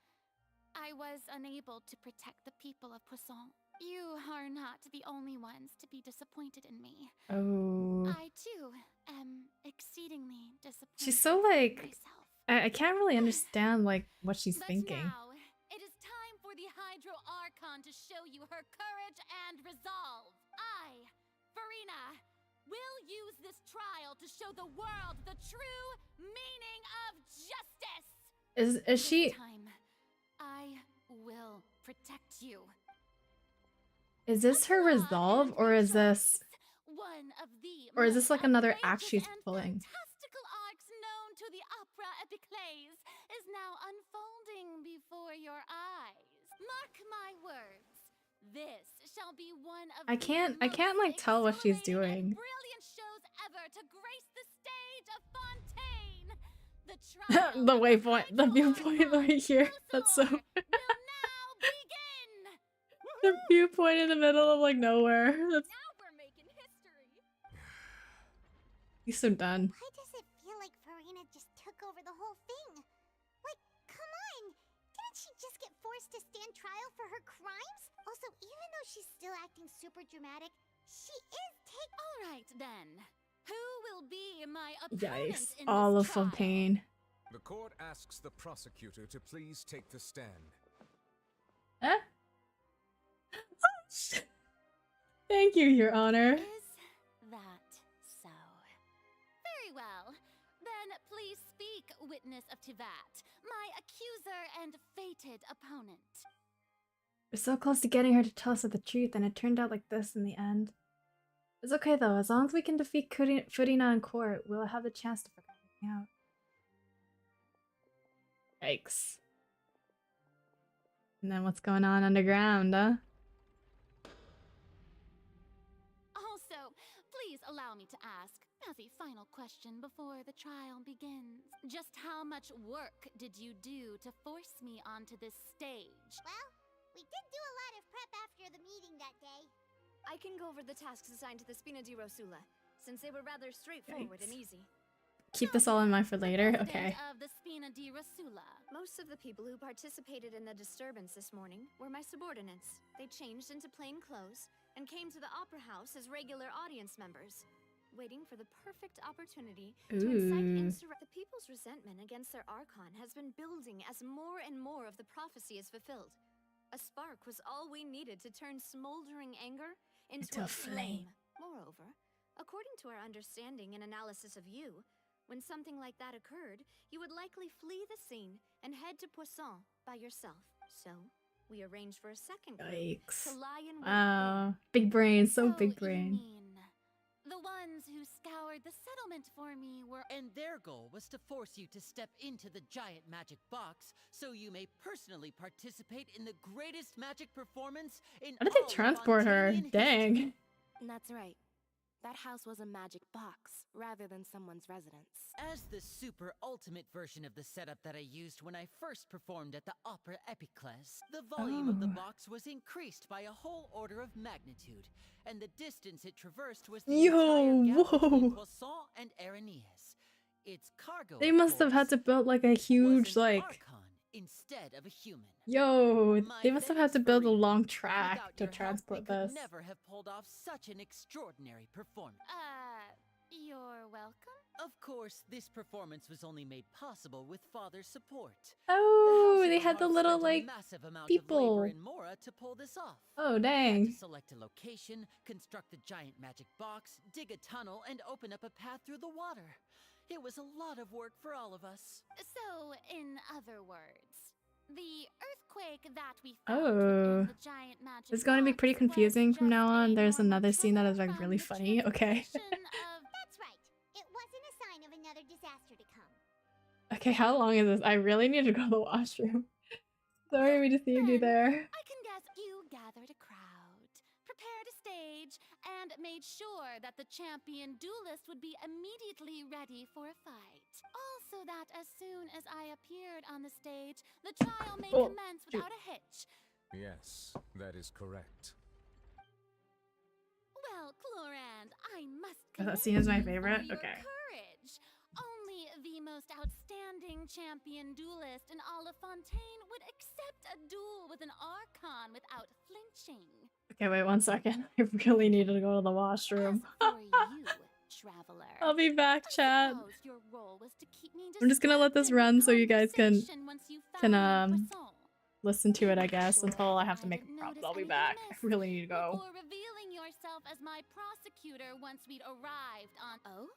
I was unable to protect the people of Poisson. You are not the only ones to be disappointed in me. Oh. I, too, am exceedingly disappointed She's so like myself. I can't really understand like what she's thinking. Now, it is time for the Hydro Archon to show you her courage and resolve. I, Furina, will use this trial to show the world the true meaning of justice. Is she? This time, I will protect you. Is this her resolve, or is this? Or is this like another act she's pulling? Fantastical arcs known to the opera epiclese is now unfolding before your eyes. Mark my words. This shall be one of I can't like tell what she's doing. brilliant shows ever to grace the stage of Fontaine. The trial The waypoint, the viewpoint right here. That's so. The viewpoint in the middle of like nowhere. That's... Now we're making history. He's so done. Why does it feel like Farina just took over the whole thing? Like, come on! Didn't she just get forced to stand trial for her crimes? Also, even though she's still acting super dramatic, she is Alright then. Who will be my opponent Yikes. in All this of trial? Fontaine. The court asks the prosecutor to please take the stand. Eh? Thank you, Your Honor. Is that so? Very well. Then please speak, witness of Tivat, my accuser and fated opponent. We're so close to getting her to tell us the truth, and it turned out like this in the end. It's okay though, as long as we can defeat Furina in court, we'll have the chance to figure everything out. Yikes. And then what's going on underground, huh? Also, please allow me to ask, as a final question before the trial begins, just how much work did you do to force me onto this stage? Well, we did do a lot of prep after the meeting that day. I can go over the tasks assigned to the Spina di Rosula, since they were rather straightforward and easy. Keep this all in mind for later? Okay. Of the Spina di Rosula. Most of the people who participated in the disturbance this morning were my subordinates. They changed into plain clothes and came to the Opera House as regular audience members, waiting for the perfect opportunity to incite insurrection. The people's resentment against their Archon has been building as more and more of the prophecy is fulfilled. A spark was all we needed to turn smoldering anger into a flame. Moreover, according to our understanding and analysis of you, when something like that occurred, you would likely flee the scene and head to Poisson by yourself. So, we arranged for a second group Yikes. to lie in wait. Wow. Big brain, so big You brain. mean the ones who scoured the settlement for me were... And their goal was to force you to step into the giant magic box so you may personally participate in the greatest magic performance in How did they transport her? Dang. That's right. That house was a magic box, rather than someone's residence. As the super ultimate version of the setup that I used when I first performed at the Opera Epiclese, the volume of the box was increased by a whole order of magnitude, and the distance it traversed was the entire gap between Poisson and Araneas. Its cargo, They must have had to build like a huge like instead of a human. Yo, they must have had to build a long track to transport this. Could never have pulled off such an extraordinary performance. You're welcome. Of course, this performance was only made possible with Father's support. Oh, they had the little like people. In Mora to pull this off. Oh, dang. To select a location, construct the giant magic box, dig a tunnel, and open up a path through the water. It was a lot of work for all of us. So, in other words, the earthquake that we felt Oh, within the giant magic it's going to be box pretty confusing was from now just a on. There's normal another scene that is trickle like really from the funny. Okay. That's right. It wasn't a sign of another disaster to come. Okay, how long is this? I really need to go to the washroom. Sorry, we just need you there. I can guess you gathered a crowd, prepared a stage, and made sure that the champion duelist would be immediately ready for a fight. Also that as soon as I appeared on the stage, the trial may commence without a hitch. Yes, that is correct. Well, Clorand, I must That scene is my favorite? for your Okay. courage. Only the most outstanding champion duelist in all of Fontaine would accept a duel with an Archon without flinching. Okay, wait 1 second. I really need to go to the washroom. Traveler. I'll be back, chat. Your role was to keep me I'm just gonna let this run so you guys can listen to it, I guess, until I have to make a prompt. I'll be back. I really need to go. Before revealing yourself as my prosecutor once we'd arrived on... Oh?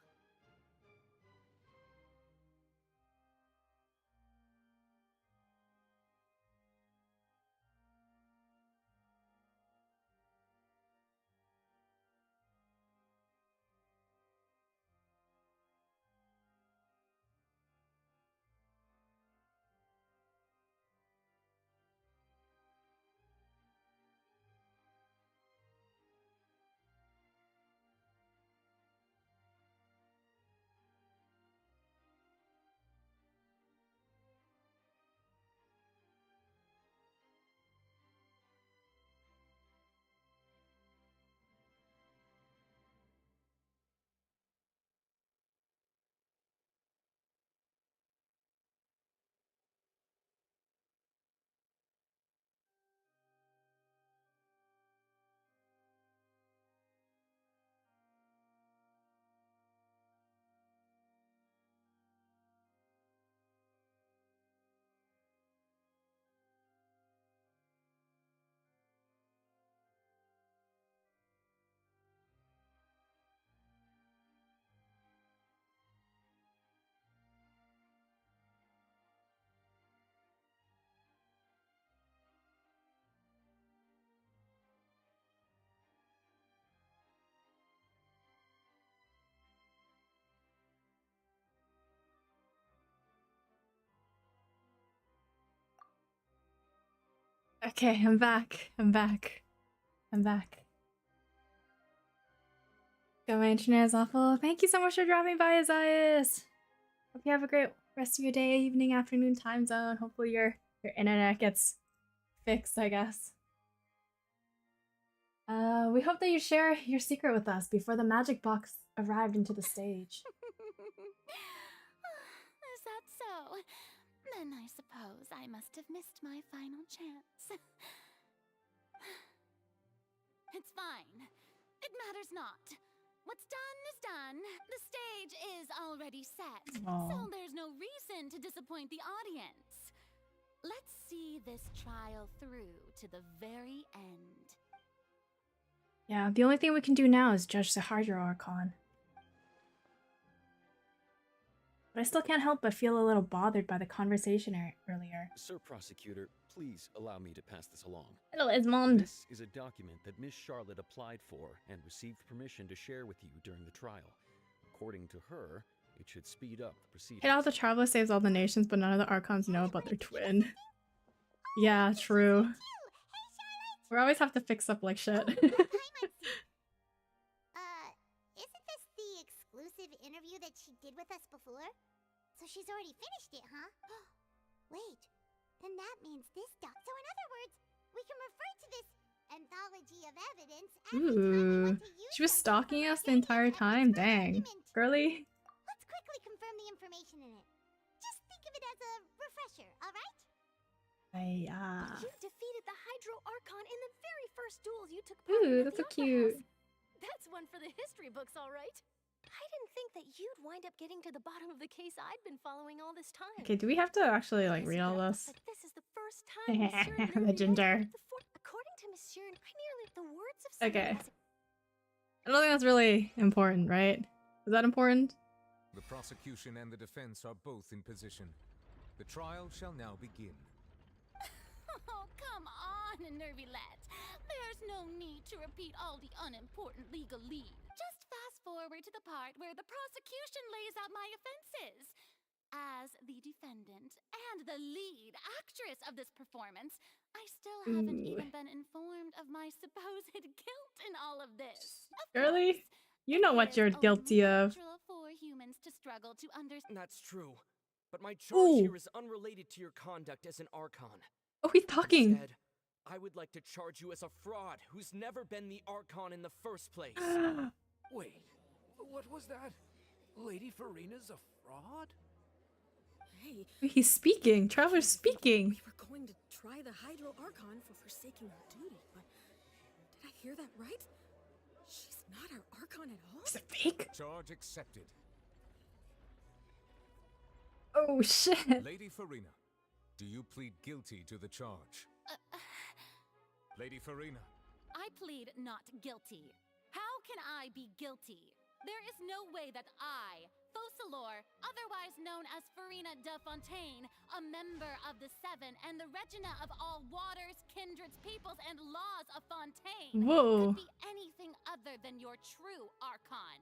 Okay, I'm back. I'm back. I'm back. God, my internet is awful. Thank you so much for dropping by, Isaias. Hope you have a great rest of your day, evening, afternoon time zone. Hopefully your internet gets fixed, I guess. We hope that you share your secret with us before the magic box arrived into the stage. Is that so? Then I suppose I must have missed my final chance. It's fine. It matters not. What's done is done. The stage is already set. Aww. So there's no reason to disappoint the audience. Let's see this trial through to the very end. Yeah, the only thing we can do now is judge the Hydro Archon. But I still can't help but feel a little bothered by the conversation earlier. Sir Prosecutor, please allow me to pass this along. Hello, Esmond. This is a document that Miss Charlotte applied for and received permission to share with you during the trial. According to her, it should speed up the proceedings. Hit out the traveler saves all the nations, but none of the Archons know about their twin. Yeah, true. We always have to fix up like shit. Isn't this the exclusive interview that she did with us before? So she's already finished it, huh? Wait, then that means this So in other words, we can refer to this anthology of evidence Ooh, she was stalking us the entire time. Dang, girly. Let's quickly confirm the information in it. Just think of it as a refresher, alright? You defeated the Hydro Archon in the very first duels you took part Ooh, in. that's so cute. That's one for the history books, all right. I didn't think that you'd wind up getting to the bottom of the case I'd been following all this time. Okay, do we have to actually like read all this? This is the first time Monsieur The ginger. According to Monsieur, I nearly the words of Okay. I don't think that's really important, right? Is that important? The prosecution and the defense are both in position. The trial shall now begin. Oh, come on, Nervylette. There's no need to repeat all the unimportant legalese. Just fast forward to the part where the prosecution lays out my offenses. As the defendant and the lead actress of this performance, I still haven't even been informed of my supposed guilt in all of this. Girly, you know what you're guilty of. For humans to struggle to understand. That's true. But my charge here is unrelated to your conduct as an Archon. Oh, he's talking. Instead, I would like to charge you as a fraud who's never been the Archon in the first place. Wait, what was that? Lady Farina's a fraud? Hey, He's speaking. Traveler's speaking. we were going to try the Hydro Archon for forsaking her duty, but did I hear that right? She's not our Archon at all? Is it fake? Charge accepted. Oh shit. Lady Farina, do you plead guilty to the charge? Lady Farina. I plead not guilty. How can I be guilty? There is no way that I, Focalor, otherwise known as Farina de Fontaine, a member of the Seven and the Regina of all waters, kindreds, peoples, and laws of Fontaine, Whoa. could be anything other than your true Archon.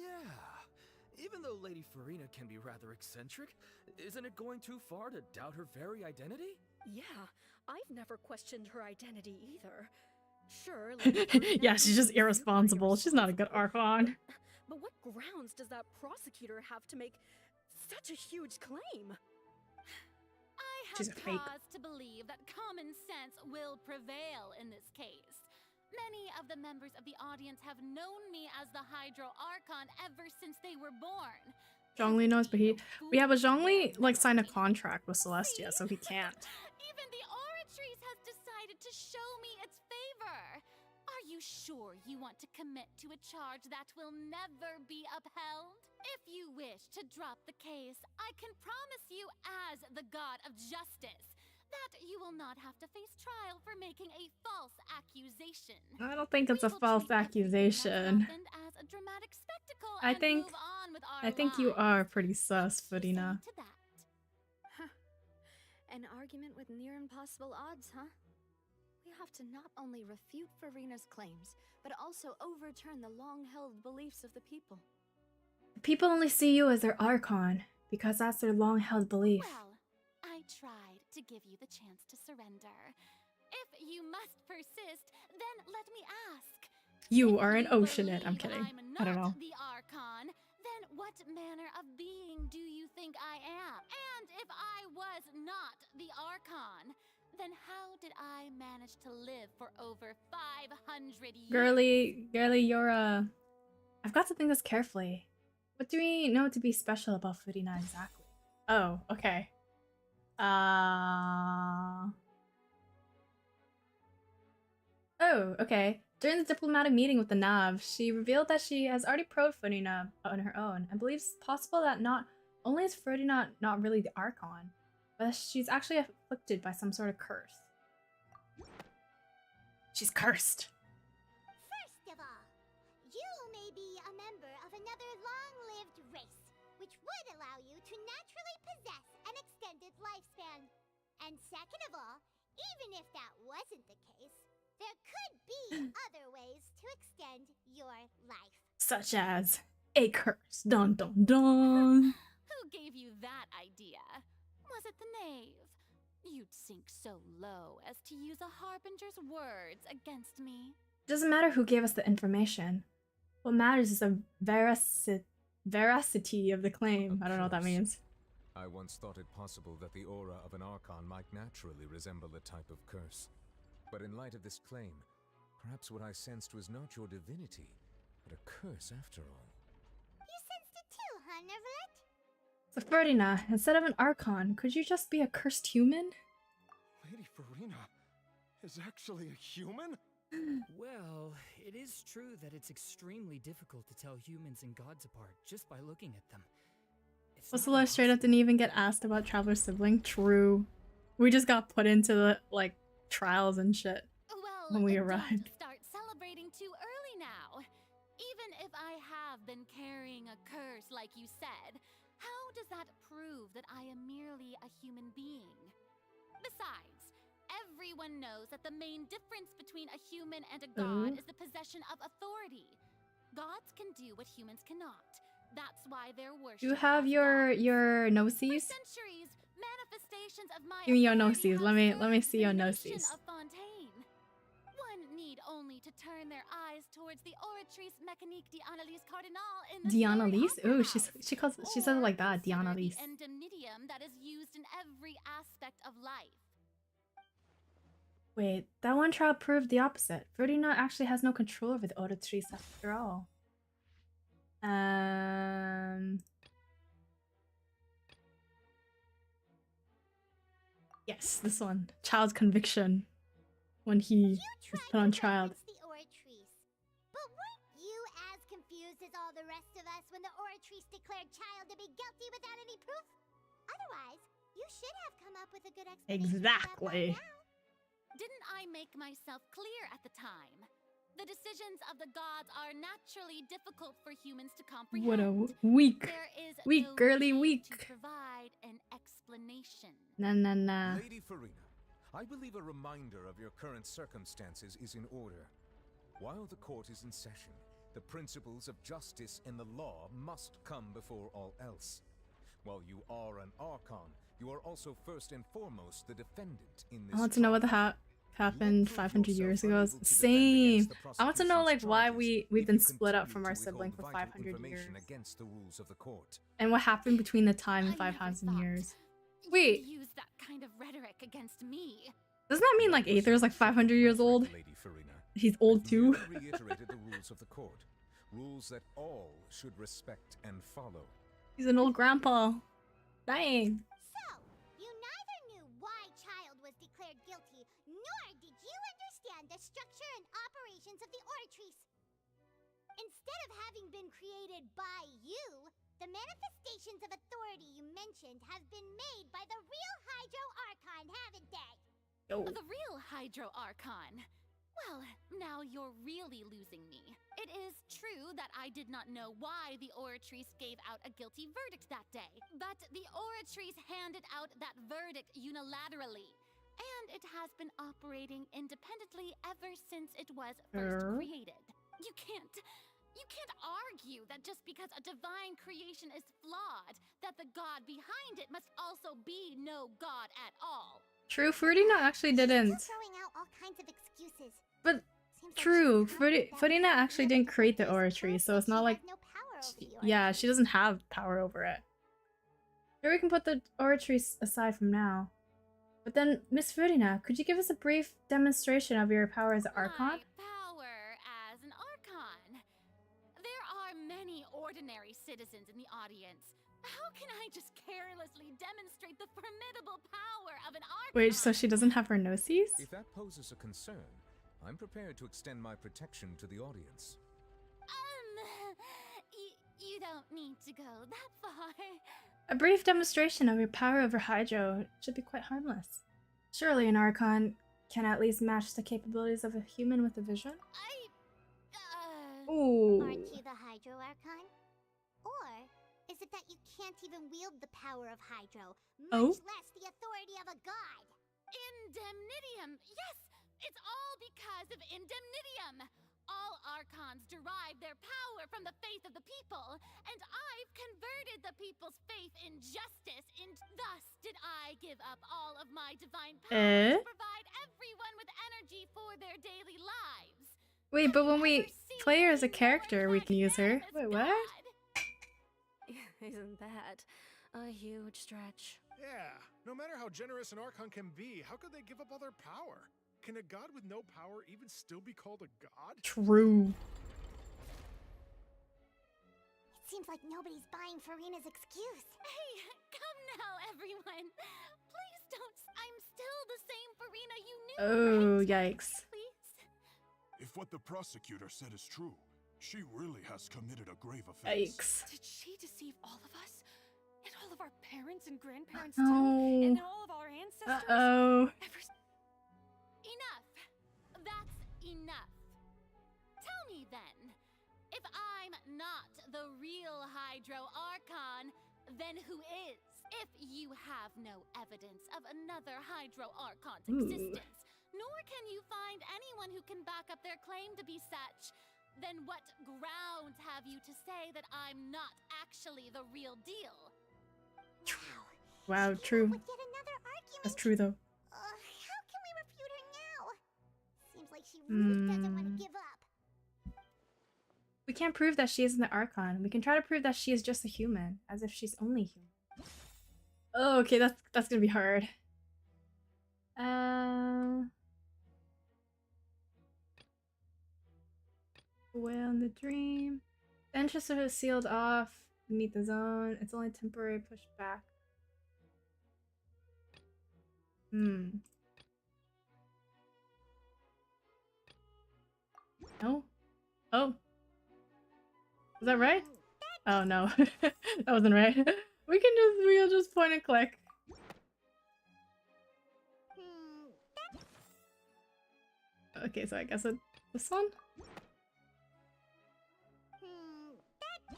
Yeah. Even though Lady Farina can be rather eccentric, isn't it going too far to doubt her very identity? Yeah, I've never questioned her identity either. Sure, Lady Farina Yeah, she's just is super irresponsible. She's not a good Archon. But what grounds does that prosecutor have to make such a huge claim? I She's have a fake. cause to believe that common sense will prevail in this case. Many of the members of the audience have known me as the Hydro Archon ever since they were born. Zhongli knows, but but Zhongli like signed a contract with Celestia, so he can't. Even the Oratrice has decided to show me its favor. Are you sure you want to commit to a charge that will never be upheld? If you wish to drop the case, I can promise you as the god of justice that you will not have to face trial for making a false accusation. I don't think it's a false accusation. As a dramatic spectacle I and think move on with our you lives. are pretty sus, Farina. To that. An argument with near impossible odds, huh? We have to not only refute Farina's claims, but also overturn the long-held beliefs of the people. People only see you as their Archon because that's their long-held belief. Well, I tried to give you the chance to surrender, If you must persist, then let me ask. You are an oceanid. I'm kidding. I don't know. The Archon, then what manner of being do you think I am? And if I was not the Archon, then how did I manage to live for over 500 years? Girly, you're I've got to think this carefully. What do we know to be special about Furina exactly? Oh, okay. Oh, okay. During the diplomatic meeting with the Nav, she revealed that she has already probed Furina on her own and believes it's possible that not only is Furina not really the Archon, but she's actually afflicted by some sort of curse. She's cursed. First of all, you may be a member of another long-lived race, which would allow you to naturally possess an extended lifespan. And second of all, even if that wasn't the case, there could be other ways to extend your life. Such as a curse. Dun dun dun. Who gave you that idea? Was it the knave? You'd sink so low as to use a harbinger's words against me. Doesn't matter who gave us the information. What matters is the veracity of the claim. I don't know what that means. I once thought it possible that the aura of an Archon might naturally resemble a type of curse. But in light of this claim, perhaps what I sensed was not your divinity, but a curse after all. You sensed it too, huh, Neverlet? So Ferdinand, instead of an Archon, could you just be a cursed human? Lady Furina is actually a human? Well, it is true that it's extremely difficult to tell humans and gods apart just by looking at them. Ursula straight up didn't even get asked about Traveler's sibling. True. We just got put into the, like, trials and shit when we arrived. Start celebrating too early now. Even if I have been carrying a curse like you said, how does that prove that I am merely a human being? Besides, everyone knows that the main difference between a human and a god is the possession of authority. Gods can do what humans cannot. That's why they're worshipped. You have your noses? Centuries, manifestations of my Give me your noses. Let me see your noses. of Fontaine. One need only to turn their eyes towards the oratrice mécanique d'Annalise Cardinal in the D'Annalise? Ooh, she says it like that. D'Annalise. the endemnium that is used in every aspect of life. Wait, that one trial proved the opposite. Ferdinand actually has no control over the oratrice after all. Yes, this one. Child's conviction. When he was put on trial. The oratrice. But weren't you as confused as all the rest of us when the oratrice declared Child to be guilty without any proof? Otherwise, you should have come up with a good explanation. Exactly. Didn't I make myself clear at the time? The decisions of the gods are naturally difficult for humans to comprehend. What a weak, weak, no girly, need weak. to provide an explanation. Nah. Lady Furina, I believe a reminder of your current circumstances is in order. While the court is in session, the principles of justice and the law must come before all else. While you are an Archon, you are also first and foremost the defendant in this I want to know what the happened 500 years ago. Same. I want to know like why we've been split up from our sibling for 500 years. Against the rules of the court. And what happened between the time and 5,000 years. Wait. Use that kind of rhetoric against me. Doesn't that mean like Aether's like 500 years old? He's old too. Reiterated the rules of the court. Rules that all should respect and follow. He's an old grandpa. Dang. So, you neither knew why Child was declared guilty, nor did you understand the structure and operations of the oratrice. Instead of having been created by you, the manifestations of authority you mentioned have been made by the real Hydro Archon, haven't they? The real Hydro Archon. Well, now you're really losing me. It is true that I did not know why the oratrice gave out a guilty verdict that day, but the oratrice handed out that verdict unilaterally, and it has been operating independently ever since it was first created. You can't argue that just because a divine creation is flawed, that the god behind it must also be no god at all. True, Ferdinand actually didn't. Throwing out all kinds of excuses. But true, Ferdinand actually didn't create the aura tree, so it's not like yeah, she doesn't have power over it. Sure, we can put the aura tree aside from now. But then, Miss Ferdinand, could you give us a brief demonstration of your power as an Archon? Power as an Archon. There are many ordinary citizens in the audience. How can I just carelessly demonstrate the formidable power of an Archon? Wait, so she doesn't have her noses? If that poses a concern, I'm prepared to extend my protection to the audience. You don't need to go that far. A brief demonstration of your power over Hydro should be quite harmless. Surely an Archon can at least match the capabilities of a human with a vision? Ooh. Aren't you the Hydro Archon? Or is it that you can't even wield the power of Hydro, much less the authority of a god? Indemnitium! Yes! It's all because of Indemnitium! All Archons derive their power from the faith of the people, and I've converted the people's faith in justice, and thus did I give up all of my divine power to provide everyone with energy for their daily lives. Wait, but when we play her as a character, we can use her. Wait, what? Isn't that a huge stretch? Yeah, no matter how generous an Archon can be, how could they give up all their power? Can a god with no power even still be called a god? True. It seems like nobody's buying Furina's excuse. Hey, come now, everyone. Please don't. I'm still the same Furina you knew. Oh, yikes. Please. If what the prosecutor said is true, she really has committed a grave offense. Yikes. Did she deceive all of us? And all of our parents and grandparents No. too? And all of our ancestors? Uh-oh. Enough. That's enough. Tell me then, if I'm not the real Hydro Archon, then who is? If you have no evidence of another Hydro Archon's existence, nor can you find anyone who can back up their claim to be such, then what grounds have you to say that I'm not actually the real deal? Wow, true. That's true though. How can we refute her now? Seems like she really doesn't want to give up. We can't prove that she isn't the Archon. We can try to prove that she is just a human, as if she's only human. Oh, okay, that's gonna be hard. Whale in the dream. The entrance is sealed off beneath the zone. It's only temporary pushed back. No? Oh. Was that right? Oh no. That wasn't right. We'll just point and click. Okay, so I guess it's this one?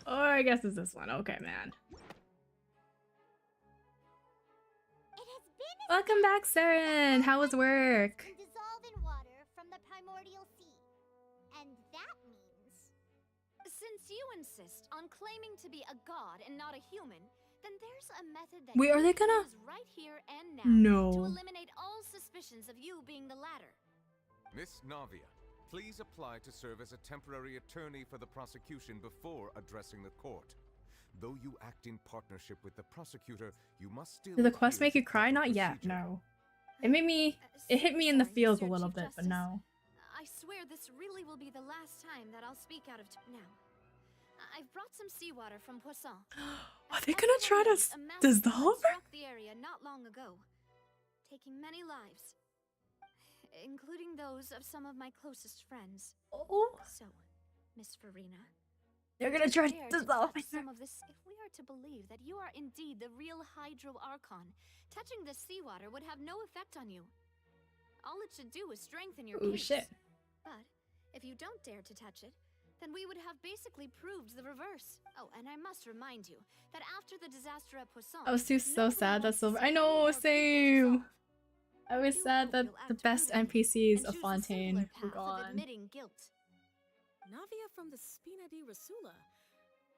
Or I guess it's this one. Okay, man. Welcome back, Saren! How was work? Dissolve in water from the primordial sea. And that means... Since you insist on claiming to be a god and not a human, then there's a method that Wait, are they gonna... use right here and now No. to eliminate all suspicions of you being the latter. Miss Navia, please apply to serve as a temporary attorney for the prosecution before addressing the court. Though you act in partnership with the prosecutor, you must still... Did the quest make you cry? Not yet, no. It made me... It hit me in the feels a little bit, but no. I swear this really will be the last time that I'll speak out of now. I've brought some seawater from Poisson. Are they gonna try to dissolve her? Struck the area not long ago, taking many lives, including those of some of my closest friends. Oh. So, Miss Furina, They're gonna try to dare dissolve touch her. some of this. If we are to believe that you are indeed the real Hydro Archon, touching this seawater would have no effect on you. All it should do is strengthen your Oh case. shit. But if you don't dare to touch it, then we would have basically proved the reverse. Oh, and I must remind you that after the disaster at Poisson, I was so sad that Silver. I know, same. I was sad that the best NPCs of Fontaine were gone. admitting guilt. Navia from the Spina di Rasula.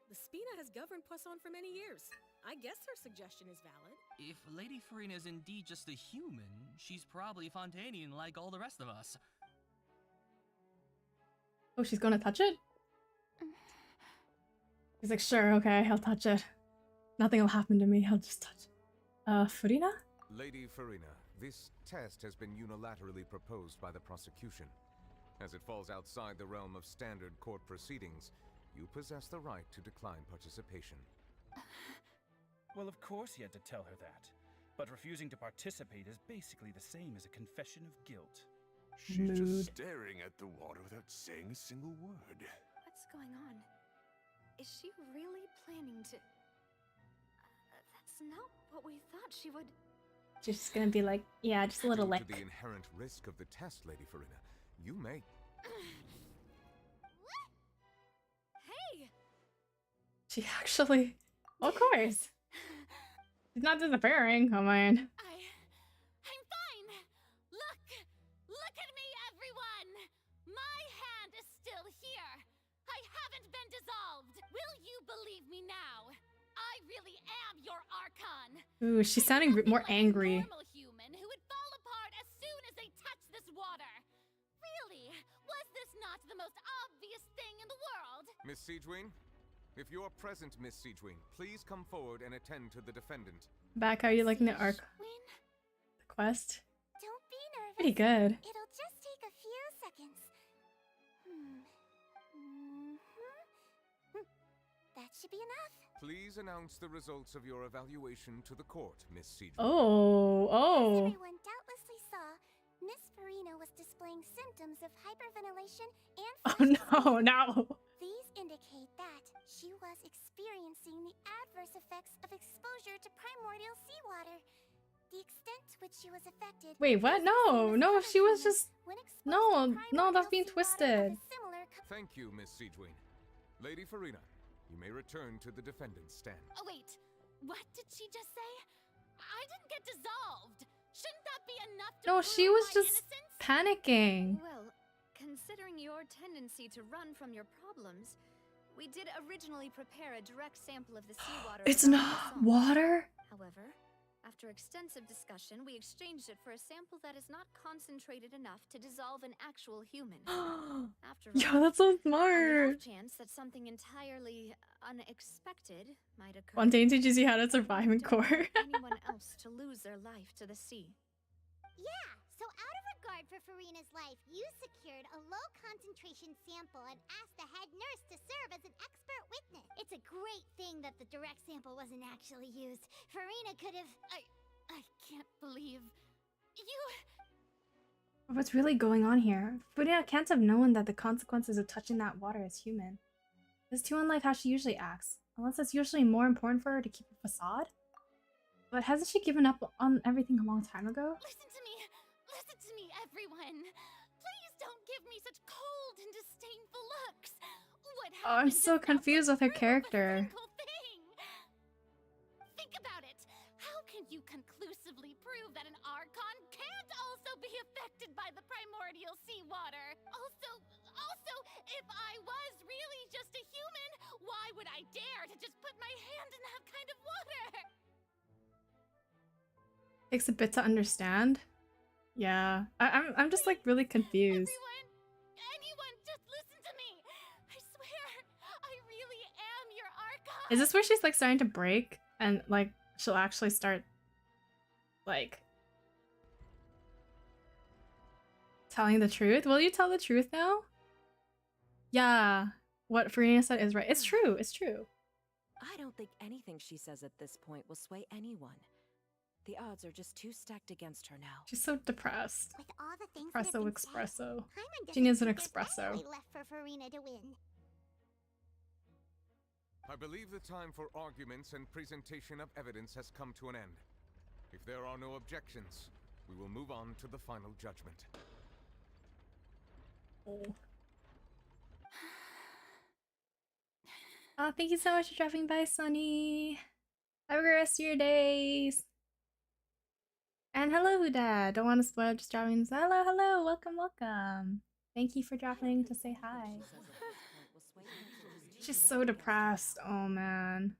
The Spina has governed Poisson for many years. I guess her suggestion is valid. If Lady Farina is indeed just a human, she's probably Fontainian like all the rest of us. Oh, she's gonna touch it? He's like, sure, okay, I'll touch it. Nothing will happen to me, I'll just touch it. Farina? Lady Farina, this test has been unilaterally proposed by the prosecution. As it falls outside the realm of standard court proceedings, you possess the right to decline participation. Well, of course he had to tell her that. But refusing to participate is basically the same as a confession of guilt. She's just staring at the water without saying a single word. What's going on? Is she really planning to... that's not what we thought she would... She's just gonna be like, yeah, just a little Due lick. to the inherent risk of the test, Lady Farina, you may... Hey! She actually... Of course! She's not disappearing, oh man. I'm fine! Look at me, everyone! My hand is still here! I haven't been dissolved! Will you believe me now? I really am your Archon! Ooh, she's sounding more angry. Normal human who would fall apart as soon as they touch this water! Really? Was this not the most obvious thing in the world? Miss Siegewin? If you're present, Miss Siegewin, please come forward and attend to the defendant. Back, how are you liking the arc? The quest? Don't be nervous. Pretty good. It'll just take a few seconds. That should be enough. Please announce the results of your evaluation to the court, Miss Siegewin. Oh. As everyone doubtlessly saw, Miss Farina was displaying symptoms of hyperventilation and Oh no. These indicate that she was experiencing the adverse effects of exposure to primordial seawater. The extent to which she was affected. Wait, what? No, she was just... No, that's being twisted. Thank you, Miss Siegewin. Lady Farina, you may return to the defendant's stand. Oh wait, what did she just say? I didn't get dissolved. Shouldn't that be enough to No, she was just innocence? panicking. Well, considering your tendency to run from your problems, we did originally prepare a direct sample of the seawater. It's not water? However, after extensive discussion, we exchanged it for a sample that is not concentrated enough to dissolve an actual human. After all, Yo, that's so on the smart. off chance that something entirely unexpected might occur. Fontaine teaches you how to survive in court. Anyone else to lose their life to the sea. Yeah, so out of regard for Farina's life, you secured a low concentration sample and asked the head nurse to serve as an expert witness. It's a great thing that the direct sample wasn't actually used. Farina could have... I can't believe you... What's really going on here? Farina can't have known that the consequences of touching that water is human. It's too unlike how she usually acts. Unless it's usually more important for her to keep a facade? But hasn't she given up on everything a long time ago? Listen to me, everyone. Please don't give me such cold and disdainful looks. What Oh, I'm so confused with her character. Think about it. How can you conclusively prove that an Archon can't also be affected by the primordial seawater? Also, if I was really just a human, why would I dare to just put my hand in that kind of water? Takes a bit to understand. Yeah, I'm just like really confused. Anyone, just listen to me. I swear, I really am your Archon. Is this where she's like starting to break and like she'll actually start like telling the truth? Will you tell the truth now? Yeah, what Farina said is right. It's true. It's true. I don't think anything she says at this point will sway anyone. The odds are just too stacked against her now. She's so depressed. With all the things that have Espresso been espresso. said, Paimon She needs an doesn't think there's espresso. any way left for Farina to win. I believe the time for arguments and presentation of evidence has come to an end. If there are no objections, we will move on to the final judgment. Oh, thank you so much for dropping by, Sunny. Have a great rest of your days. And hello, Dad. Don't want to spoil, just dropping. Hello, hello. Welcome, welcome. Thank you for dropping to say hi. She's so depressed. Oh man.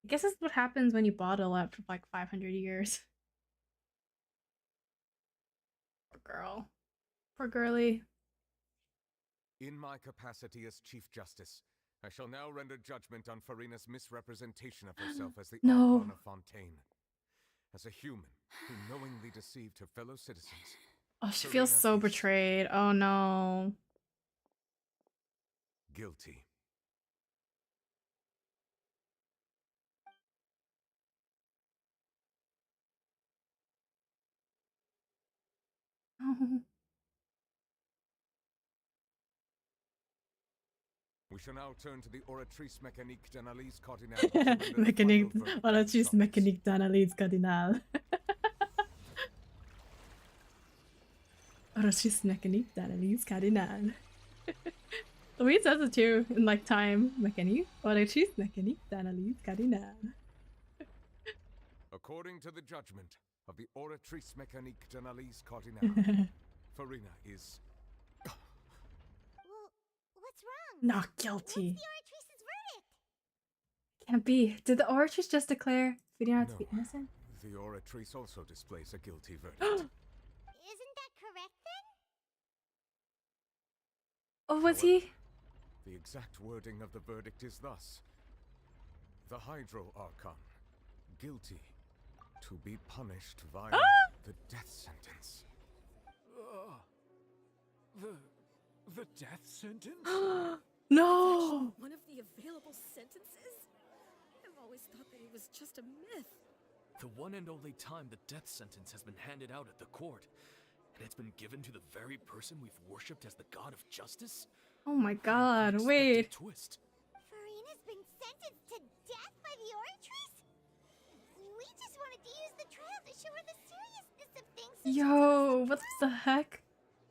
I guess that's what happens when you bottle up for like 500 years. Poor girl. Poor girly. In my capacity as Chief Justice, I shall now render judgment on Farina's misrepresentation of herself as the No. Archon of Fontaine. As a human who knowingly deceived her fellow citizens. Oh, she feels so betrayed. Oh no. Guilty. Oh. We shall now turn to the oratrice mécanique d'analyse cardinale. Mécanique, oratrice mécanique d'analyse cardinale. Oratrice mécanique d'analyse cardinale. Louise says it too in like time. Mécanique, oratrice mécanique d'analyse cardinale. According to the judgment of the oratrice mécanique d'analyse cardinale, Farina is What's wrong? Not guilty. What's the oratrice's verdict? Can't be. Did the oratrice just declare Farina to be innocent? The oratrice also displays a guilty verdict. Isn't that correct then? Oh, was he? The exact wording of the verdict is thus: the Hydro Archon, guilty, to be punished via the death sentence. The death sentence? No! One of the available sentences? I've always thought that it was just a myth. The one and only time the death sentence has been handed out at the court, and it's been given to the very person we've worshipped as the god of justice? Oh my god, wait. Twist. Farina's been sentenced to death by the oratrice? We just wanted to use the trial to show her the seriousness of things. Yo, what the heck?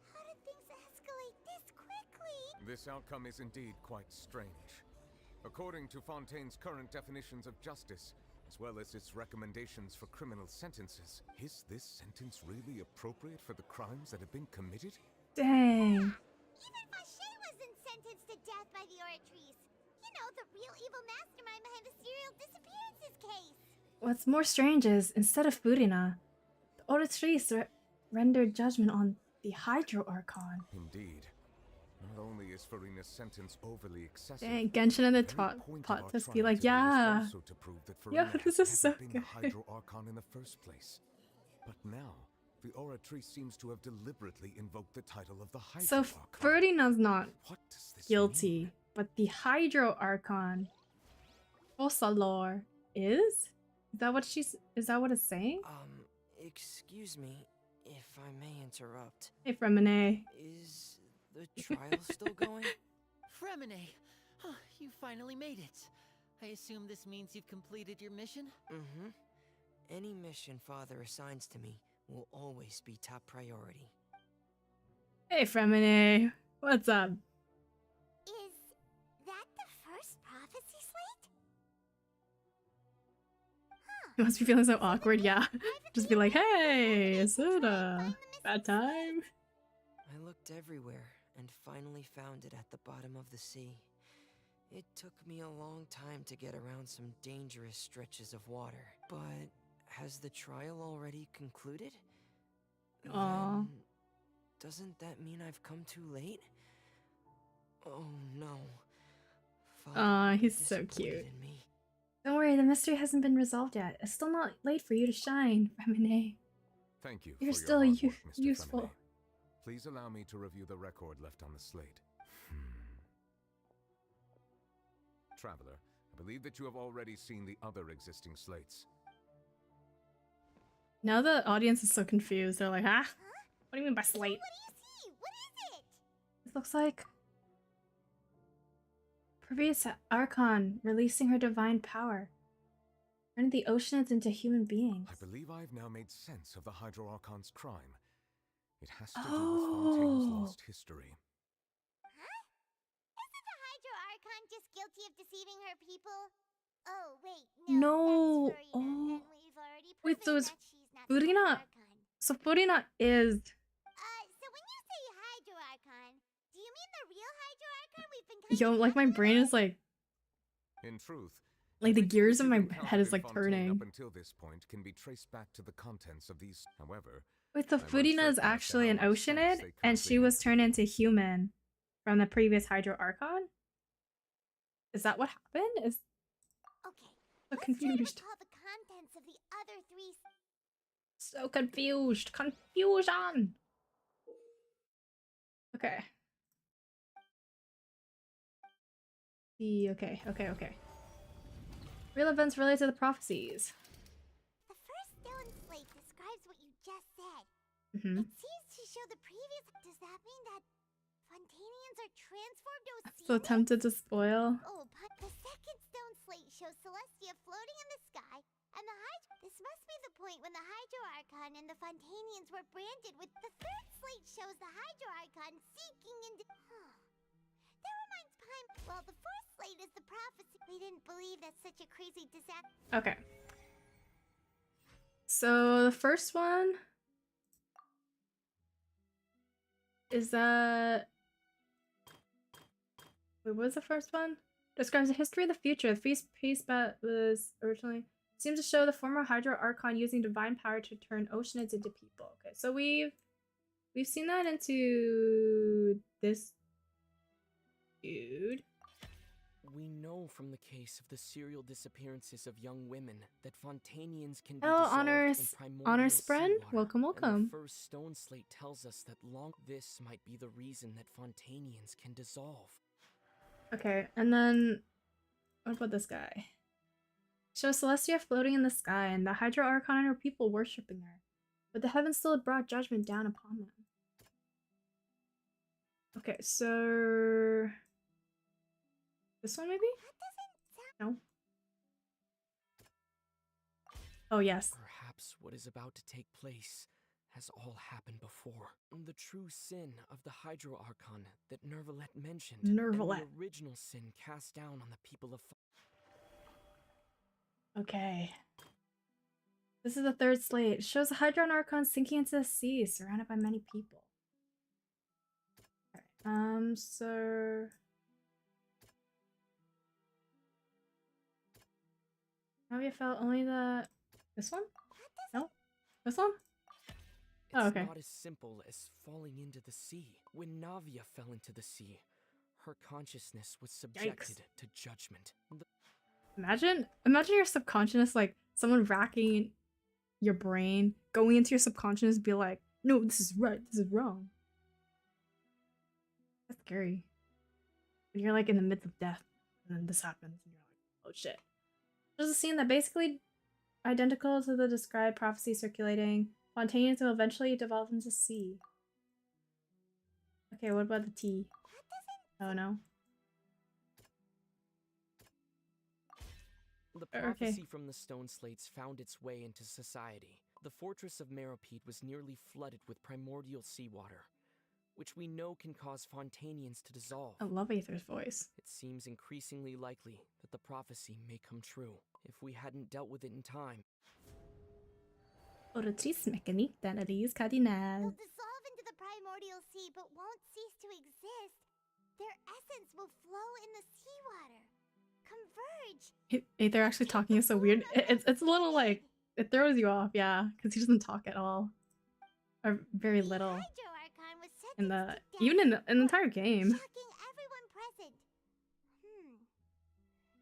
How did things escalate this quickly? This outcome is indeed quite strange. According to Fontaine's current definitions of justice, as well as its recommendations for criminal sentences, is this sentence really appropriate for the crimes that have been committed? Dang. Even Fache wasn't sentenced to death by the oratrice. You know, the real evil mastermind behind the serial disappearances case. What's more strange is, instead of Farina, the oratrice rendered judgment on the Hydro Archon. Indeed. Not only is Farina's sentence overly excessive, Dang, Genshin and the plot twist be like, yeah. Yeah, this is so good. The Hydro Archon in the first place. But now, the oratrice seems to have deliberately invoked the title of the Hydro So Archon. Farina's not guilty, but the Hydro Archon, Fossalor, is? Is that what it's saying? Excuse me, if I may interrupt. Hey, Fremine. Is the trial still going? Fremine! You finally made it. I assume this means you've completed your mission? Mm-hmm. Any mission Father assigns to me will always be top priority. Hey, Fremine. What's up? Is that the first prophecy slate? You must be feeling so awkward, yeah. Just be like, hey, is it a bad time? I looked everywhere and finally found it at the bottom of the sea. It took me a long time to get around some dangerous stretches of water. But has the trial already concluded? Aww. Then doesn't that mean I've come too late? Oh no. Aw, he's so cute. Don't worry, the mystery hasn't been resolved yet. It's still not late for you to shine, Fremine. Thank you. You're for still your hard work, Mr. useful. Fremine. Please allow me to review the record left on the slate. Traveler, I believe that you have already seen the other existing slates. Now the audience is so confused. They're like, huh? What do you mean by slate? What do you see? What is it? This looks like previous Archon releasing her divine power. Turning the oceans into human beings. I believe I've now made sense of the Hydro Archon's crime. It has to do with Fontaine's lost history. Huh? Isn't the Hydro Archon just guilty of deceiving her people? Oh, wait, No. that's Farina, and we've already Wait, so proven is that she's not the Farina? Archon. So Farina is. So when you say Hydro Archon, do Do you mean the real Hydro Archon we've been Yo, like my brain is like In truth, the everything gears in you've my encountered head is in like Fontaine turning. Up until this point can be traced back to the contents of these. However, Wait, the I'm Fudina is uncertain as to actually how an much Oceanid, sense they and she currently was turned into human from the previous Hydro Archon? Is that what happened? Is Okay. so confused. Recall the contents of the other 3. So confused. Confusion. Okay. Okay. Real events related to the prophecies. The first stone slate describes what you just said. Mm-hmm. It seems to show the previous. Does that mean that Fontainians are transformed Oceanians? So tempted to spoil. Oh, but the second stone slate shows Celestia floating in the sky, and the This must be the point when the Hydro Archon and the Fontainians were branded with. The third slate shows the Hydro Archon seeking into. That reminds Paim. Well, the fourth slate is the prophecy. We didn't believe that such a crazy disaster. Okay. So the first one is that. Wait, what was the first one? Describes the history of the future. The feast piece that was originally seems to show the former Hydro Archon using divine power to turn Oceanids into people. Okay, so we've seen that into this dude. We know from the case of the serial disappearances of young women that Fontainians can be Hello, dissolved in primordial Honor Spren. seawater, Welcome. And the first stone slate tells us that this might be the reason that Fontainians can dissolve. Okay, and then what about this guy? Shows Celestia floating in the sky and the Hydro Archon and her people worshipping her, but the heavens still had brought judgment down upon them. Okay, so this one maybe? No. Oh yes. Perhaps what is about to take place has all happened before. The true sin of the Hydro Archon that Nervalet mentioned. Nervalet. And the original sin cast down on the people of. Okay. This is the third slate. It shows the Hydron Archon sinking into the sea, surrounded by many people. Okay. So Navia felt only this one? No? This one? It's oh, okay. not as simple as falling into the sea. When Navia fell into the sea, her consciousness was subjected to judgment. Imagine your subconscious, like someone racking your brain, going into your subconscious, be like, no, this is right, this is wrong. That's scary. When you're like in the midst of death, and then this happens, and you're like, oh shit. There's a scene that basically identical to the described prophecy circulating. Fontainians will eventually devolve into sea. Okay, what about the T? Oh no. The prophecy from the stone slates found its way into society. The fortress of Meropide was nearly flooded with primordial seawater, which we know can cause Fontainians to dissolve. I love Aether's voice. It seems increasingly likely that the prophecy may come true if we hadn't dealt with it in time. Oratris mécanique d'analyse cardinale. Will dissolve into the primordial sea, but won't cease to exist. Their essence will flow in the seawater. Converge. Aether actually talking is so weird. It's a little like, it throws you off, yeah, because he doesn't talk at all. Or very little. In the even in the entire game. Shocking everyone present.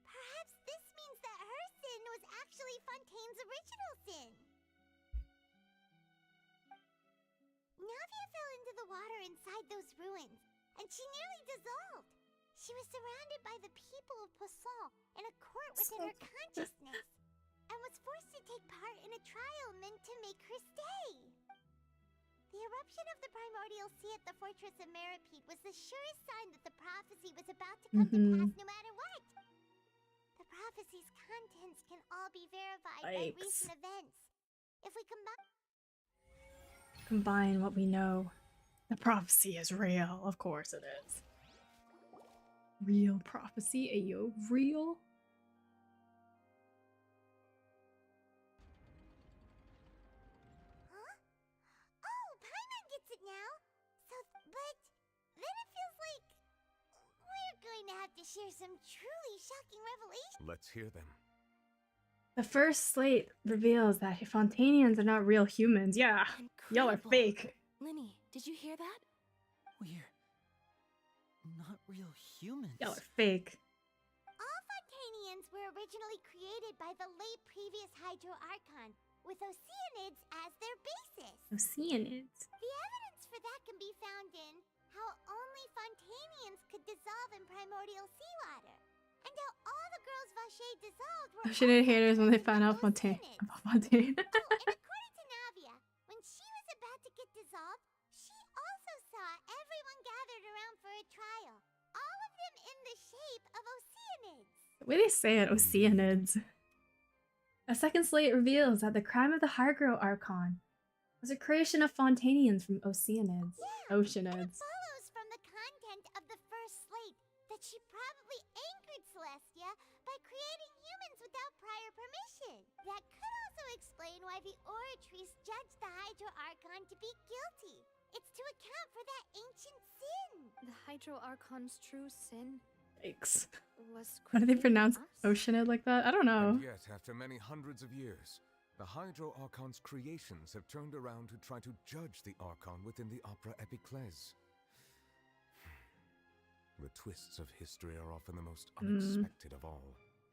Perhaps this means that her sin was actually Fontaine's original sin. Navia fell into the water inside those ruins, and she nearly dissolved. She was surrounded by the people of Poisson in a court within her consciousness, and was forced to take part in a trial meant to make her stay. The eruption of the primordial sea at the fortress of Meropide was the surest sign that the prophecy was about to come to pass no matter what. The prophecy's contents can all be verified by recent events. If we combine what we know, the prophecy is real. Of course it is. Real prophecy, ayo, real. now. So, but then it feels like going to have to share some truly shocking revelations. Let's hear them. The first slate reveals that Fontanians are not real humans. Yeah, y'all are fake. Linny, did you hear that? We're not real humans. Y'all are fake. All Fontanians were originally created by the late previous Hydro Archon, with Oceanids as their basis. Oceanids. The evidence for that can be found in how only Fontanians could dissolve in primordial seawater, and how all the girls Vache dissolved were Oceanid haters when they found out Fontaine. About Fontaine. And according to Navia, when she was about to get dissolved, she also saw everyone gathered around for a trial, all of them in the shape of Oceanids. The way they say it, Oceanids. A second slate reveals that the crime of the Hydro Archon was a creation of Fontanians from Oceanids. Yeah, Oceanids. It follows from the content of the first slate that she probably angered Celestia by creating humans without prior permission. That could also explain why the Oratrice judged the Hydro Archon to be guilty. It's to account for that ancient sin. The Hydro Archon's true sin Yikes. was Why do they creating pronounce us? Oceanid like that? I don't know. And yet, after many hundreds of years, the Hydro Archon's creations have turned around to try to judge the Archon within the Opera Epiclese. The twists of history are often the most unexpected of all.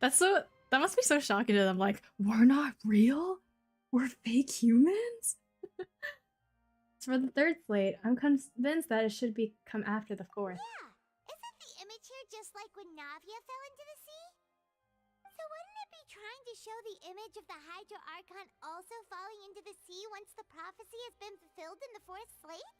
That must be so shocking to them. Like, we're not real? We're fake humans? So for the third slate, I'm convinced that it should come after the fourth. Yeah, isn't the image here just like when Navia fell into the sea? So wouldn't it be trying to show the image of the Hydro Archon also falling into the sea once the prophecy has been fulfilled in the fourth slate?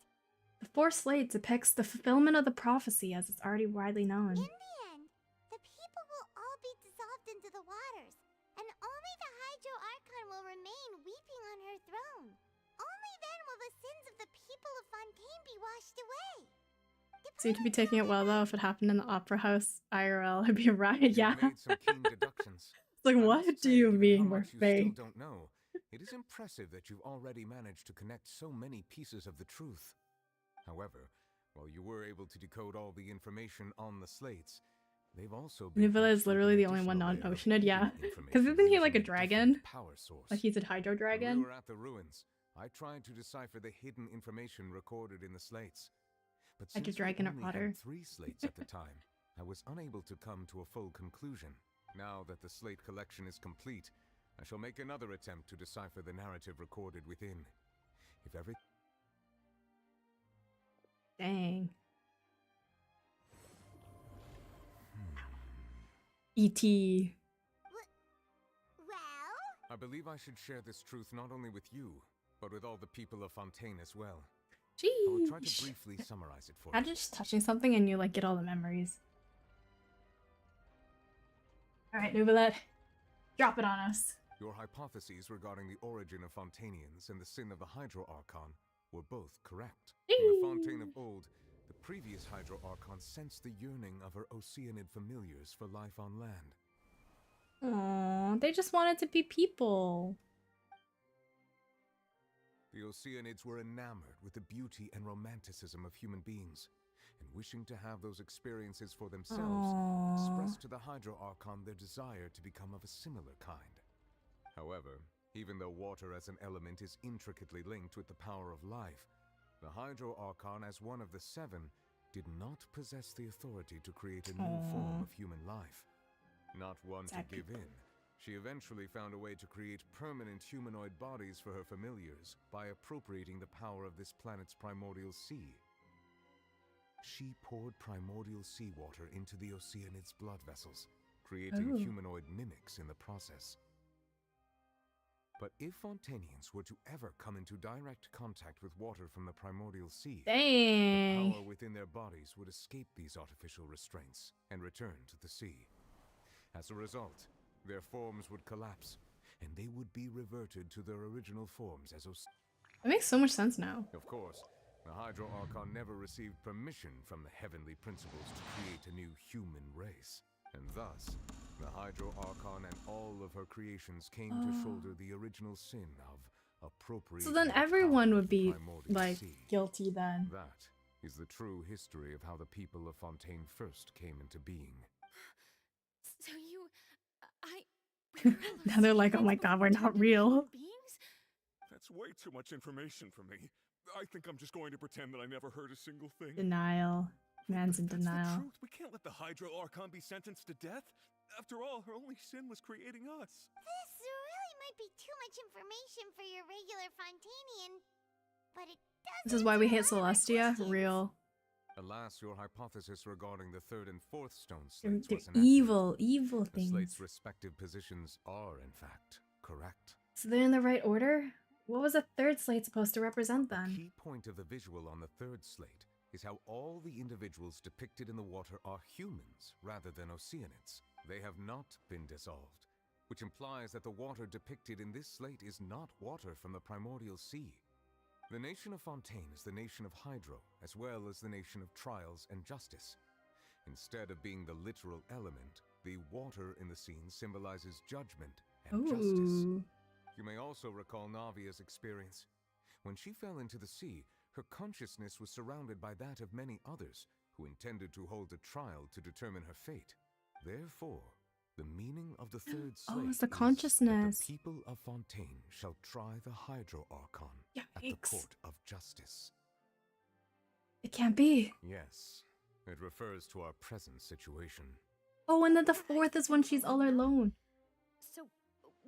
The fourth slate depicts the fulfillment of the prophecy as it's already widely known. In the end, the people will all be dissolved into the waters, and only the Hydro Archon will remain weeping on her throne. Only then will the sins of the people of Fontaine be washed away. Seem to be taking it well though. If it happened in the Opera House IRL, it'd be a riot. Yeah. Made some keen deductions. It's like, I what must do say, you given mean how we're much you fake? still don't know, it is impressive that you've already managed to connect so many pieces of the truth. However, while you were able to decode all the information on the slates, they've also been Nuvilla is literally the only one non-Oceanid, yeah. Because isn't he like a dragon? Power source. Like he's a Hydro When dragon? we were at the ruins, I tried to decipher the hidden information recorded in the slates. But Hydro since we dragon or only otter. had 3 slates at the time, I was unable to come to a full conclusion. Now that the slate collection is complete, I shall make another attempt to decipher the narrative recorded within. If every Dang. E.T. Well? I believe I should share this truth not only with you, but with all the people of Fontaine as well. Jeez. I will try to briefly summarize it for you. Imagine just touching something and you like get all the memories. Alright, Nubilette. Drop it on us. Your hypotheses regarding the origin of Fontanians and the sin of the Hydro Archon were both correct. In the Fontaine of old, the previous Hydro Archon sensed the yearning of her Oceanid familiars for life on land. Aww, they just wanted to be people. The Oceanids were enamored with the beauty and romanticism of human beings, and wishing to have those experiences for themselves, expressed to the Hydro Archon their desire to become of a similar kind. However, even though water as an element is intricately linked with the power of life, the Hydro Archon, as one of the 7, did not possess the authority to create a new form of human life. Not one to give in, she eventually found a way to create permanent humanoid bodies for her familiars by appropriating the power of this planet's primordial sea. She poured primordial seawater into the Oceanids' blood vessels, creating humanoid mimics in the process. But if Fontanians were to ever come into direct contact with water from the primordial sea, Dang. the power within their bodies would escape these artificial restraints and return to the sea. As a result, their forms would collapse, and they would be reverted to their original forms as That makes so much sense now. Of course, the Hydro Archon never received permission from the heavenly principles to create a new human race, and thus, the Hydro Archon and all of her creations came to shoulder the original sin of appropriating. So then the everyone power would of the be primordial like sea. guilty then. That is the true history of how the people of Fontaine first came into being. So you... Now they're like, oh my god, we're not real. That's way too much information for me. I think I'm just going to pretend that I never heard a single thing. Denial. Man's in That's denial. the truth. We can't let the Hydro Archon be sentenced to death. After all, her only sin was creating us. This really might be too much information for your regular Fontainian, but it does. This is why we hate Celestia. Real. Alas, your hypothesis regarding the third and fourth stone They're slates was evil the things. slates' respective positions are, in fact, correct. So they're in the right order? What was the third slate supposed to represent then? The key point of the visual on the third slate is how all the individuals depicted in the water are humans rather than Oceanids. They have not been dissolved, which implies that the water depicted in this slate is not water from the primordial sea. The nation of Fontaine is the nation of Hydro, as well as the nation of Trials and Justice. Instead of being the literal element, the water in the scene symbolizes judgment and justice. You may also recall Navia's experience. When she fell into the sea, her consciousness was surrounded by that of many others who intended to hold a trial to determine her fate. Therefore, the meaning of the third slate it's the is consciousness. that the people of Fontaine shall try the Hydro Archon at the court of justice. It can't be. Yes, it refers to our present situation. Oh, and then the fourth is when she's all alone. So,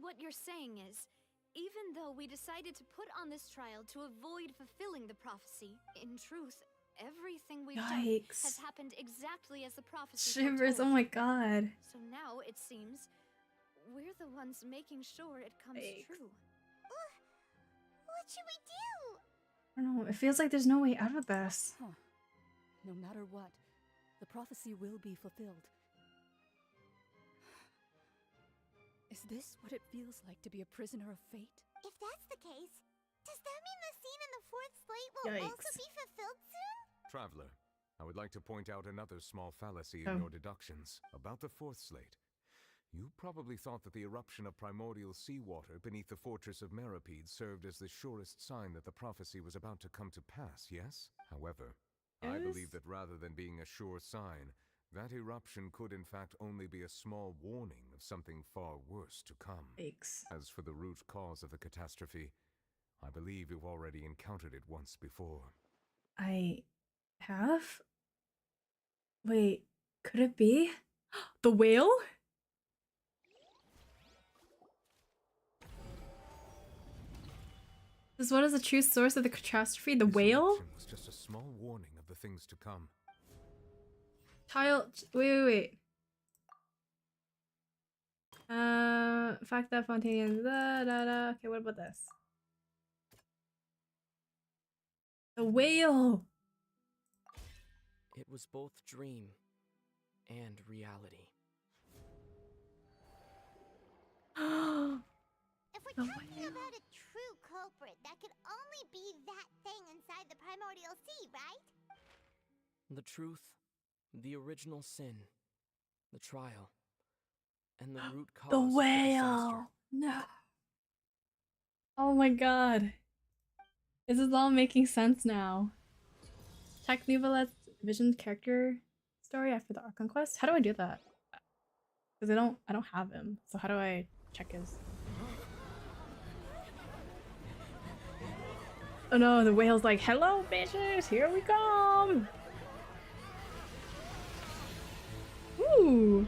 what you're saying is, even though we decided to put on this trial to avoid fulfilling the prophecy, in truth, everything we've done has happened exactly as the prophecy Shivers, oh foretold. my god. So now, it seems, we're the ones making sure it comes true. What should we do? I don't know, it feels like there's no way out of this. Huh. No matter what, the prophecy will be fulfilled. Is this what it feels like to be a prisoner of fate? If that's the case, does that mean the scene in the fourth slate will also be fulfilled soon? Traveler, I would like to point out another small fallacy in your deductions about the fourth slate. You probably thought that the eruption of primordial seawater beneath the fortress of Meripede served as the surest sign that the prophecy was about to come to pass, yes? However, I believe that rather than being a sure sign, that eruption could in fact only be a small warning of something far worse to come. As for the root cause of the catastrophe, I believe you've already encountered it once before. I have? Wait, could it be? The whale? What is the true source of the catastrophe? The whale? It was just a small warning of the things to come. Child, wait. Fact that Fontaine, Okay, what about this? The whale! It was both dream and reality. If we're talking about a true culprit, that could only be that thing inside the primordial sea, right? The truth, the original sin, the trial, and the root cause The of the whale! disaster. No. Oh my god. This is all making sense now. Check Nuvalet's Vision's character story after the Archon quest? How do I do that? Because I don't have him. So how do I check his? Oh no, the whale's like, hello bitches, here we come! Ooh!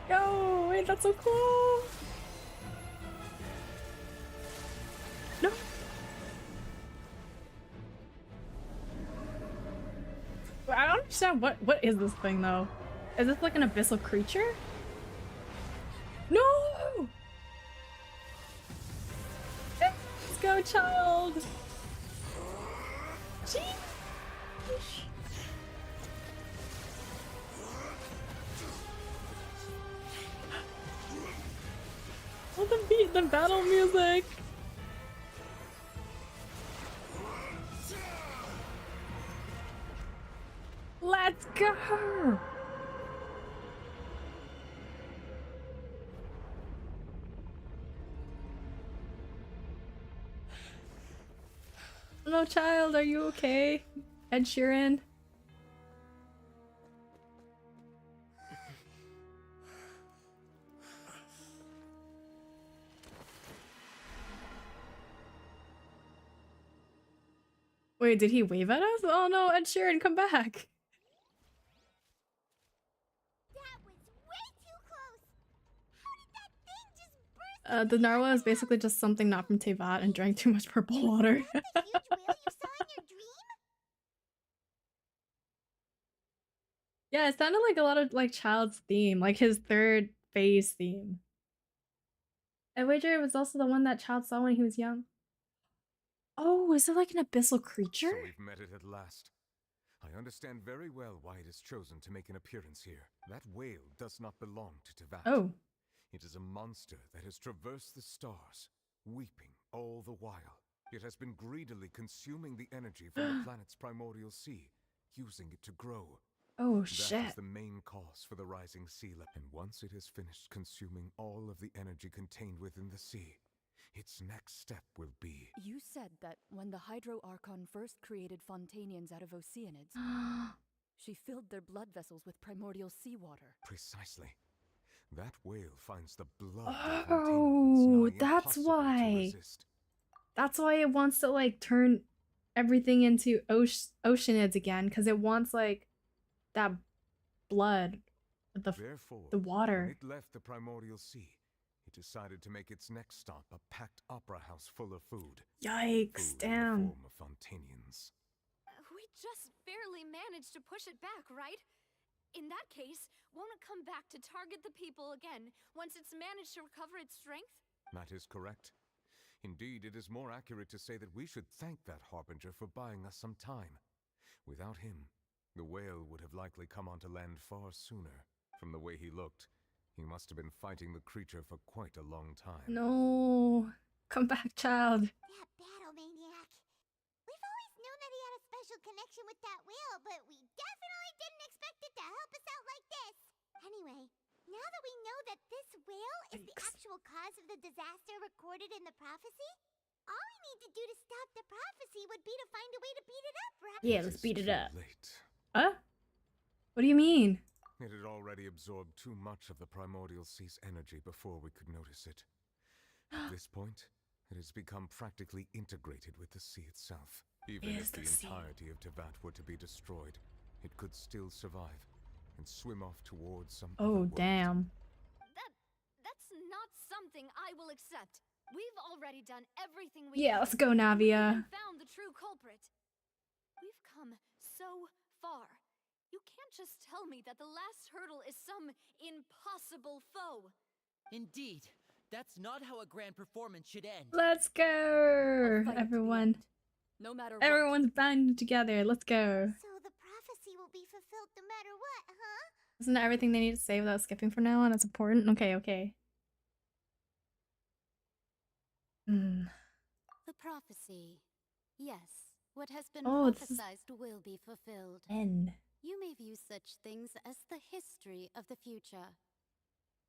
Yo, wait, that's so cool! No! I don't understand what is this thing though? Is this like an abyssal creature? No! Let's go, child! Sheesh. Oh, the beat, the battle music! Let's go! No, child, are you okay? Ed Sheeran? Wait, did he wave at us? Oh no, Ed Sheeran, come back! That was way too close! How did that thing just burst? The narwhal is basically just something not from Tevat and drank too much purple water. The huge whale you saw in your dream? Yeah, it sounded like a lot of like Child's theme, like his third phase theme. And wager it was also the one that Child saw when he was young. Oh, is it like an abyssal creature? So we've met it at last. I understand very well why it has chosen to make an appearance here. That whale does not belong to Tevat. Oh. It is a monster that has traversed the stars, weeping all the while. It has been greedily consuming the energy from the planet's primordial sea, using it to grow. Oh, That shit. is the main cause for the rising sea level. And once it has finished consuming all of the energy contained within the sea, its next step will be... You said that when the Hydro Archon first created Fontainians out of Oceanids, she filled their blood vessels with primordial seawater. Precisely. That whale finds the blood of Fontainians Oh, nigh that's impossible to why. resist. That's why it wants to like turn everything into oceanids again, because it wants like that blood, the Therefore, water. when it left the primordial sea, it decided to make its next stop a packed opera house full of food. Yikes, Food damn. In the form of Fontainians. We just barely managed to push it back, right? In that case, won't it come back to target the people again once it's managed to recover its strength? That is correct. Indeed, it is more accurate to say that we should thank that harbinger for buying us some time. Without him, the whale would have likely come onto land far sooner. From the way he looked, he must have been fighting the creature for quite a long time. No. Come back, child. That battle maniac. We've always known that he had a special connection with that whale, but we definitely didn't expect it to help us out like this. Anyway, now that we know that this whale is the actual cause of the disaster recorded in the prophecy, all we need to do to stop the prophecy would be to find a way to beat it up, right? Yeah, let's beat it up. Late. Huh? What do you mean? It had already absorbed too much of the primordial sea's energy before we could notice it. At this point, it has become practically integrated with the sea itself. Even if the entirety of Tevat were to be destroyed, it could still survive and swim off towards some other world. Damn. That's not something I will accept. We've already done everything we Yeah, can. let's go, Navia. We even found the true culprit. We've come so far. You can't just tell me that the last hurdle is some impossible foe. Indeed, that's not how a grand performance should end. Let's go, everyone. No matter Everyone's banded together. Let's go. So the prophecy will be fulfilled no matter what, huh? Isn't that everything they need to say without skipping from now on? It's important. Okay. The prophecy. Yes, what has been Oh, this is- prophesized will be fulfilled. N. You may view such things as the history of the future.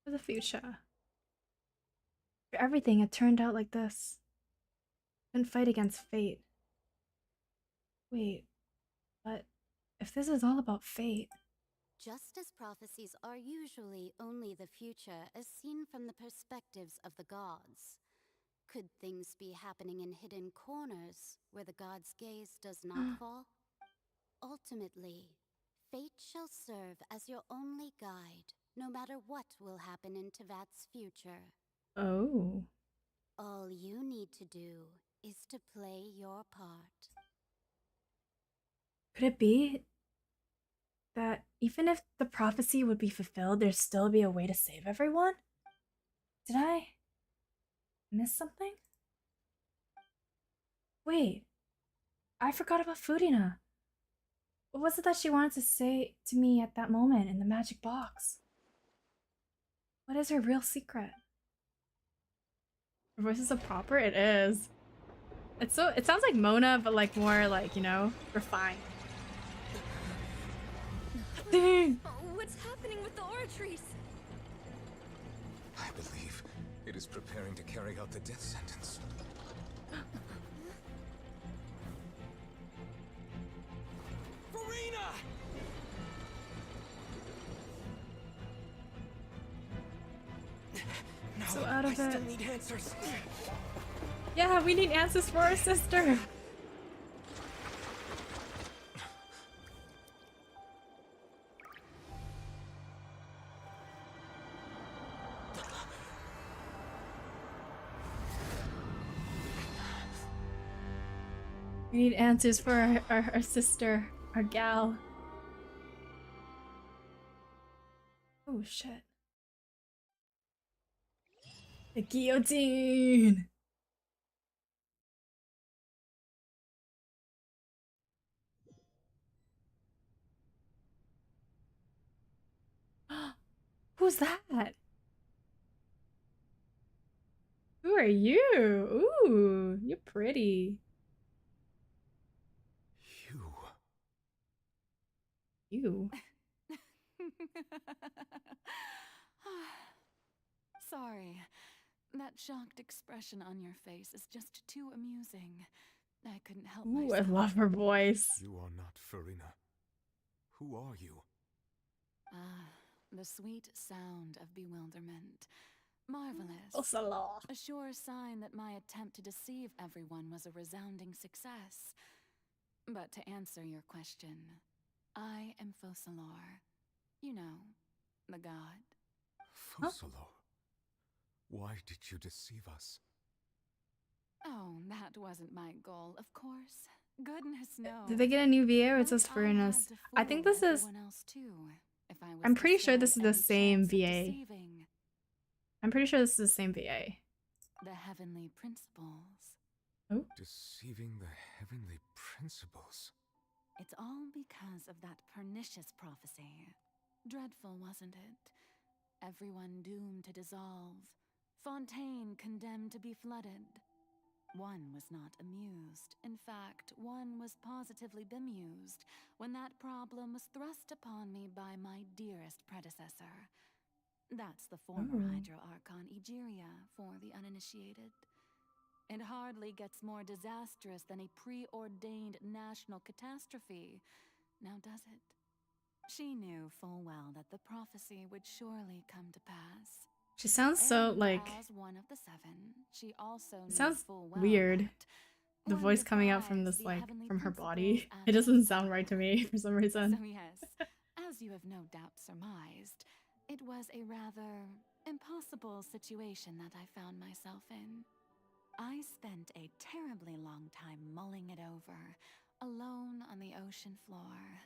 For the future. For everything, it turned out like this. Couldn't fight against fate. Wait, but if this is all about fate... Just as prophecies are usually only the future as seen from the perspectives of the gods, could things be happening in hidden corners where the gods' gaze does not fall? Ultimately, fate shall serve as your only guide, no matter what will happen in Tevat's future. Oh. All you need to do is to play your part. Could it be that even if the prophecy would be fulfilled, there'd still be a way to save everyone? Did I miss something? Wait, I forgot about Fudina. What was it that she wanted to say to me at that moment in the magic box? What is her real secret? Her voice is so proper? It is. It sounds like Mona, but like more like, you know, refined. Dang! What's happening with the oratories? I believe it is preparing to carry out the death sentence. so out of it. Still need answers. Yeah, we need answers for our sister. We need answers for our sister, our gal. Oh shit. The guillotine! Who's that? Who are you? Ooh, you're pretty. You. Sorry. That shocked expression on your face is just too amusing. I couldn't help Ooh, I myself. love her voice. You are not Farina. Who are you? Ah, the sweet sound of bewilderment. Marvelous. Focalor. A sure sign that my attempt to deceive everyone was a resounding success. But to answer your question, I am Focalor. You know, the god. Focalor? Why did you deceive us? Oh, that wasn't my goal, of course. Goodness no. Did they get a new VA or it's just Farina's? I think this is... I'm pretty sure this is the same VA. I'm pretty sure this is the same VA. The heavenly principles. Oh. Deceiving the heavenly principles. It's all because of that pernicious prophecy. Dreadful, wasn't it? Everyone doomed to dissolve. Fontaine condemned to be flooded. One was not amused. In fact, one was positively bemused when that problem was thrust upon me by my dearest predecessor. That's the former Hydro Archon Egeria for the uninitiated. It hardly gets more disastrous than a preordained national catastrophe, now does it? She knew full well that the prophecy would surely come to pass. She sounds so, like... As one of the seven, she also It sounds knew full weird. well The voice coming out from this, like, from her body. It doesn't sound right to me for some reason. So yes, as you have no doubt surmised, it was a rather impossible situation that I found myself in. I spent a terribly long time mulling it over, alone on the ocean floor.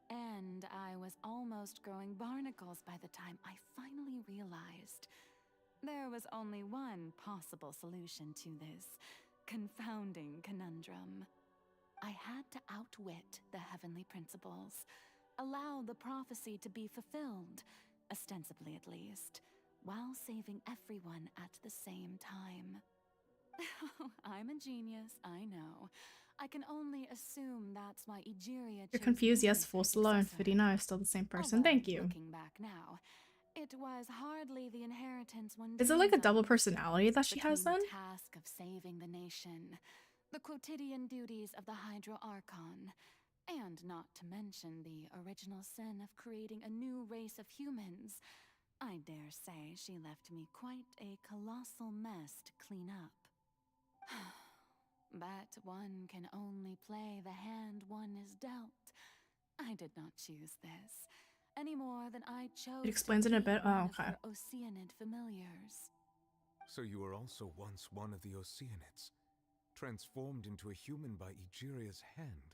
And I was almost growing barnacles by the time I finally realized there was only one possible solution to this confounding conundrum. I had to outwit the heavenly principles, allow the prophecy to be fulfilled, ostensibly at least, while saving everyone at the same time. I'm a genius, I know. I can only assume that's why Egeria. You're confused. Yes, Focalor and Farina are still the same person. Thank you. Looking back now, it was hardly the inheritance one. Is it like a double personality that she has then? The task of saving the nation, the quotidian duties of the Hydro Archon, and not to mention the original sin of creating a new race of humans. I dare say she left me quite a colossal mess to clean up. But one can only play the hand one is dealt. I did not choose this, any more than I chose. It explains it a bit. Oh, okay. Oceanid familiars. So you were also once one of the Oceanids, transformed into a human by Egeria's hand.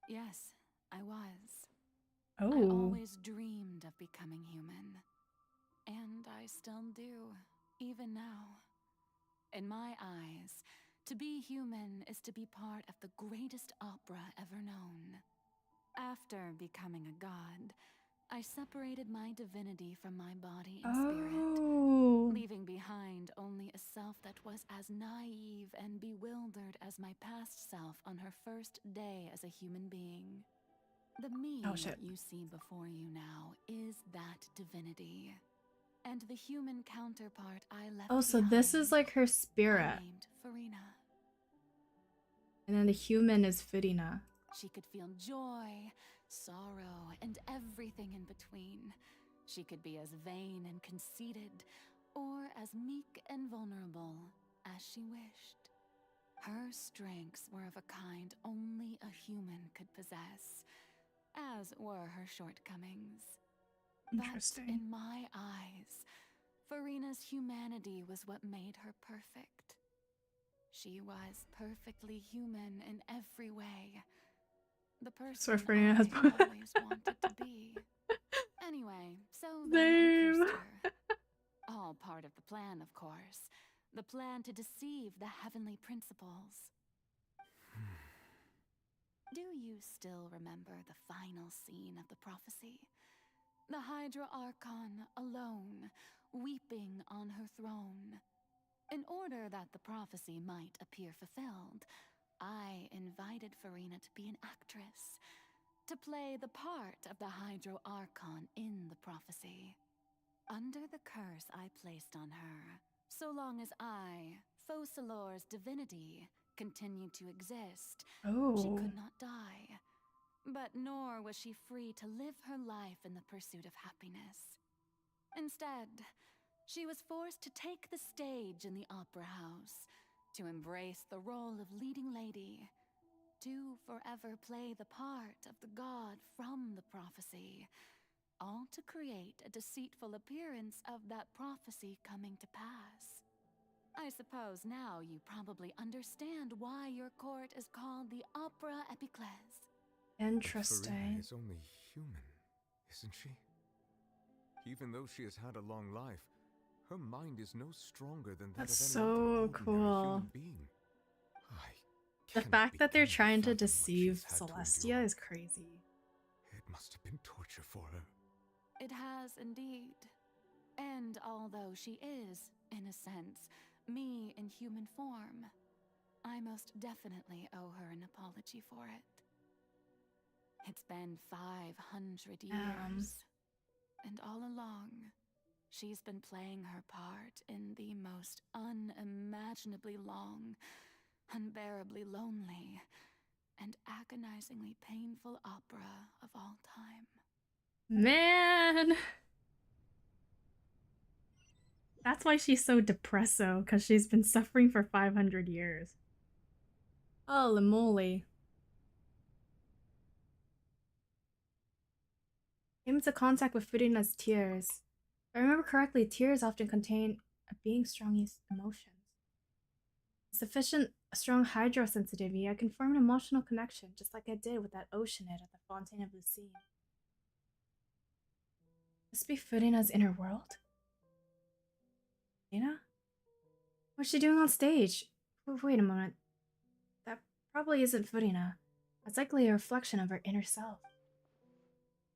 Yes, I was. Oh. I always dreamed of becoming human. And I still do, even now. In my eyes, to be human is to be part of the greatest opera ever known. After becoming a god, I separated my divinity from my body and spirit, leaving behind only a self that was as naive and bewildered as my past self on her first day as a human being. The me you see before you now is that divinity. And the human counterpart I left Oh, so this is like her spirit. Named Farina. And then the human is Farina. She could feel joy, sorrow, and everything in between. She could be as vain and conceited, or as meek and vulnerable as she wished. Her strengths were of a kind only a human could possess, as were her shortcomings. Interesting. But in my eyes, Furina's humanity was what made her perfect. She was perfectly human in every way. The person Furina I has always wanted to be. Anyway, so then I cursed her. All part of the plan, of course. The plan to deceive the heavenly principles. Do you still remember the final scene of the prophecy? The Hydra Archon alone, weeping on her throne. In order that the prophecy might appear fulfilled, I invited Furina to be an actress, to play the part of the Hydro Archon in the prophecy. Under the curse I placed on her, so long as I, Focalor's divinity, continued to exist, she could not die. But nor was she free to live her life in the pursuit of happiness. Instead, she was forced to take the stage in the opera house, to embrace the role of leading lady, to forever play the part of the god from the prophecy, all to create a deceitful appearance of that prophecy coming to pass. I suppose now you probably understand why your court is called the Opera Epiclese. Interesting. Furina is only human, isn't she? Even though she has had a long life, her mind is no stronger than that That's of any other so ordinary cool. human being. The fact that they're trying to deceive Celestia is crazy. It must have been torture for her. It has indeed. And although she is, in a sense, me in human form, I most definitely owe her an apology for it. It's been 500 years. And all along, she's been playing her part in the most unimaginably long, unbearably lonely, and agonizingly painful opera of all time. Man! That's why she's so depresso, because she's been suffering for 500 years. Holy moly. Came into contact with Furina's tears. If I remember correctly, tears often contain a being's strongest emotions. Sufficient strong hydrosensitivity, I can form an emotional connection, just like I did with that oceanid at the Fontaine of Lucine. This be Furina's inner world? Furina? What's she doing on stage? Wait a moment. That probably isn't Furina. That's likely a reflection of her inner self.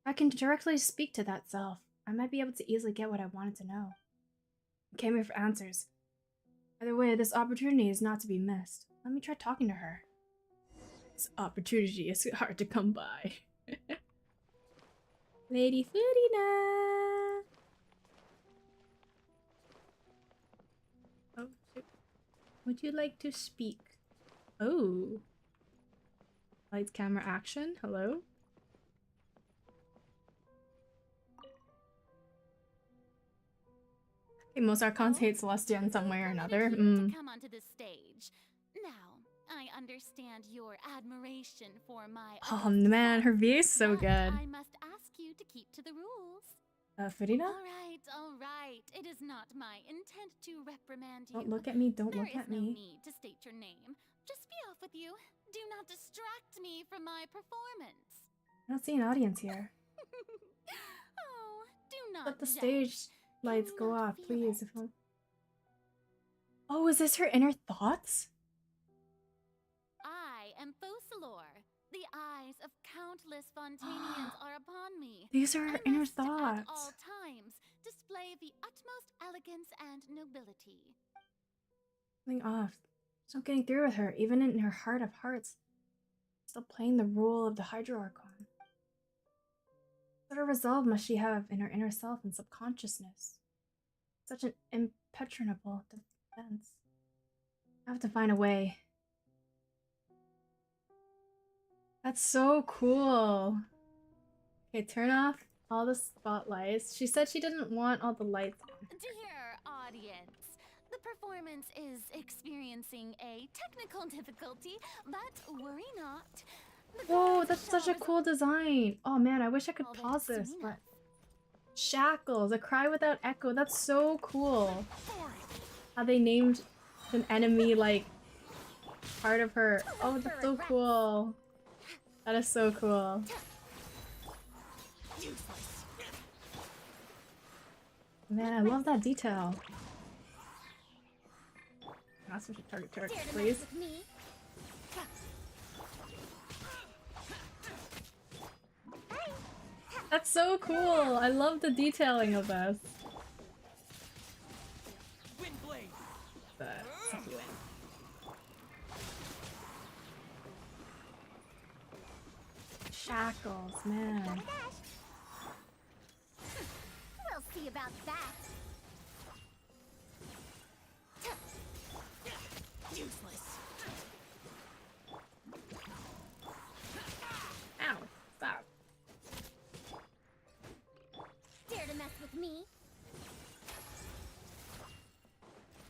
If I can directly speak to that self, I might be able to easily get what I wanted to know. I came here for answers. By the way, this opportunity is not to be missed. Let me try talking to her. This opportunity is hard to come by. Lady Furina! Oh, shoot. Would you like to speak? Oh. Lights, camera, action. Hello? Okay, most Archons hate Celestia in some way or another. To come onto the stage. Now, I understand your admiration for my. Oh man, her VA is so good. I must ask you to keep to the rules. Furina? All right. It is not my intent to reprimand you. Don't look at me, don't look at There is no me. need to state your name. Just be off with you. Do not distract me from my performance. I don't see an audience here. Oh, do not Let the judge. stage lights go off, please. Oh, is this her inner thoughts? I am Focalor. The eyes of countless Fontainians are upon me. These are her I inner must at thoughts. all times display the utmost elegance and nobility. Something off. It's not getting through with her, even in her heart of hearts. Still playing the role of the Hydro Archon. What sort of resolve must she have in her inner self and subconsciousness? Such an impenetrable defense. I have to find a way. That's so cool. Okay, turn off all the spotlights. She said she didn't want all the lights on. Dear audience. The performance is experiencing a technical difficulty, but worry not. Whoa, that's such a cool design. Oh man, I wish I could pause this, but shackles, a cry without echo. That's so cool. How they named an enemy like part of her. Oh, that's so cool. That is so cool. Man, I love that detail. Can I switch to target, please? That's so cool! I love the detailing of this. Shackles, man. We'll see about that. Useless. Ow, stop. Dare to mess with me?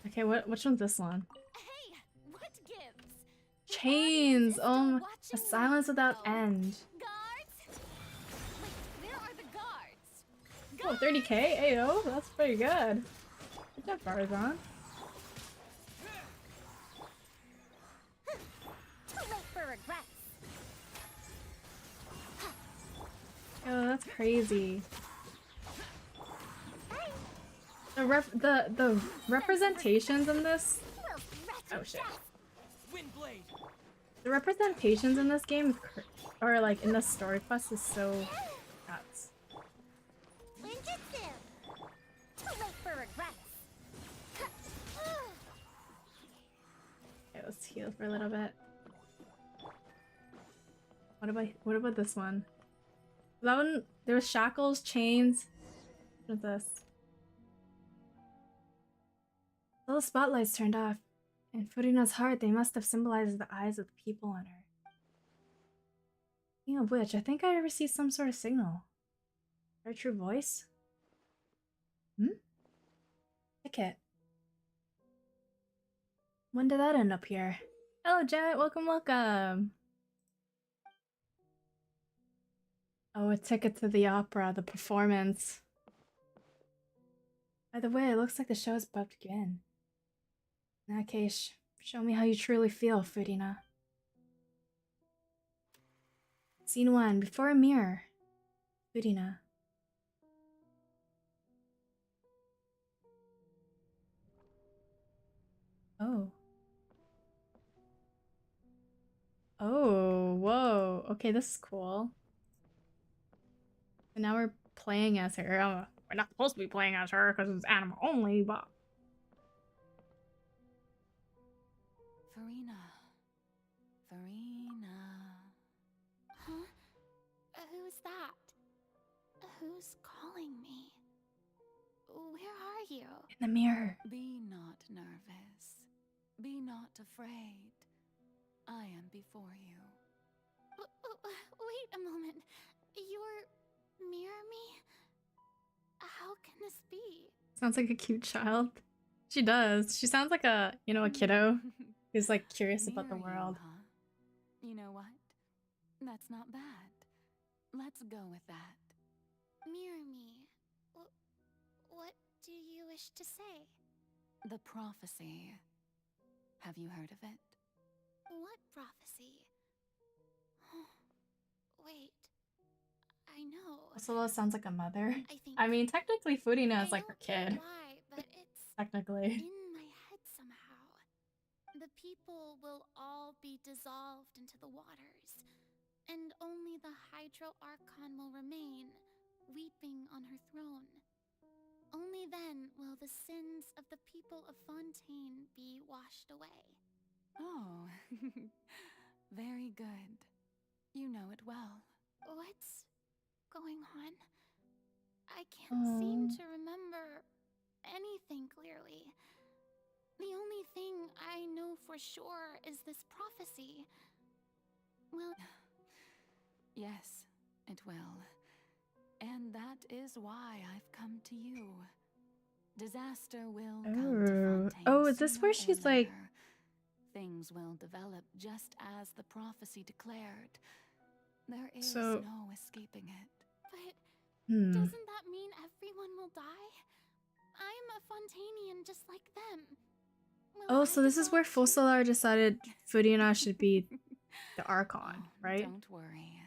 Okay, which one's this one? Hey, what gives? Chains! Oh, a silence without end. Guards? Wait, where are the guards? Oh, 30k? Ayo, that's pretty good. Good job, Barzan. Too late for regrets. Oh, that's crazy. The representations in this. Oh shit. The representations in this game, or like in the story quest, is so nuts. Ninjutsu. Too late for regrets. Okay, let's heal for a little bit. What about this one? That one, there was shackles, chains. What is this? All the spotlights turned off. In Furina's heart, they must have symbolized the eyes of the people on her. Speaking of which, I think I received some sort of signal. Her true voice? Ticket. When did that end up here? Hello, Jet. Welcome, welcome. Oh, a ticket to the opera, the performance. By the way, it looks like the show is about to begin. In that case, show me how you truly feel, Furina. Scene 1. Before a mirror. Furina. Oh. Oh, whoa. Okay, this is cool. And now we're playing as her. Oh, we're not supposed to be playing as her because it's anime only, but... Furina. Huh? Who's that? Who's calling me? Where are you? In the mirror. Be not nervous. Be not afraid. I am before you. Wait a moment. You're mirror me? How can this be? Sounds like a cute child. She does. She sounds like a, you know, a kiddo who's like curious about the world. You, huh? You know what? That's not bad. Let's go with that. Mirror me. What do you wish to say? The prophecy. Have you heard of it? What prophecy? Wait. I know. Solo sounds like a mother. think I mean, technically Furina is like her kid. Why, but it's technically. in my head somehow. The people will all be dissolved into the waters, and only the Hydro Archon will remain, weeping on her throne. Only then will the sins of the people of Fontaine be washed away. Oh, very good. You know it well. What's going on? I can't seem to remember anything clearly. The only thing I know for sure is this prophecy. Well, yes, it will. And that is why I've come to you. Disaster will come to Fontaine. Oh, is this where sooner or she's like... later. Things will develop just as the prophecy declared. There is no escaping it. But Hmm. doesn't that mean everyone will die? I'm a Fontainian just like them. Oh, so this is where Fossalar decided Furina should be the Archon, right? Don't worry.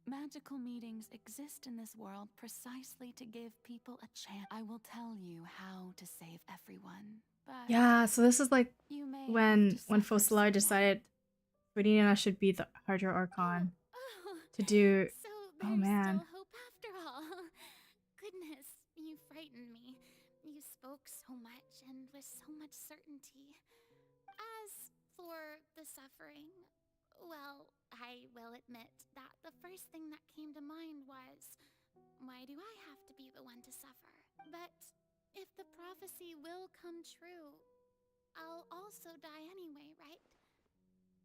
Magical meetings exist in this world precisely to give people a chance. I will tell you how to save everyone. But Yeah, so this is like when Fossalar decided Furina should be the Hydro Archon to do. Oh man. Still hope after all. Goodness, you frightened me. You spoke so much and with so much certainty. As for the suffering, well, I will admit that the first thing that came to mind was, why do I have to be the one to suffer? But if the prophecy will come true, I'll also die anyway, right?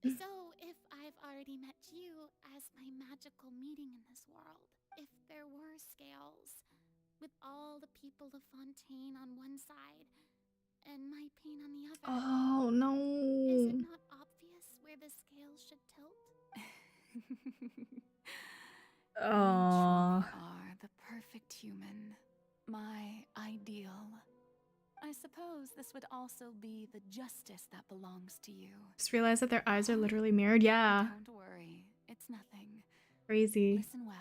So if I've already met you as my magical meeting in this world, if there were scales, with all the people of Fontaine on one side, and my pain on the other. Oh no. Is it not obvious where the scales should tilt? Oh. You are the perfect human. My ideal. I suppose this would also be the justice that belongs to you. Just realized that their eyes are literally mirrored. Yeah. Don't worry, it's nothing. Crazy. Listen well.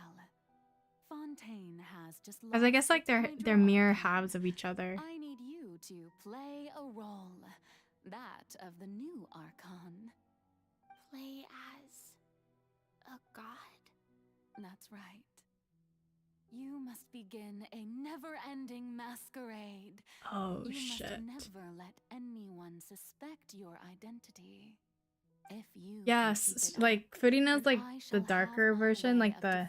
Fontaine has just Because I guess like they're mirror halves of each other. I need you to play a role. That of the new Archon. Play as a god? That's right. You must begin a never-ending masquerade. Oh, you shit. must never let anyone suspect your identity. If you Yes, like Furina's like the darker version, like the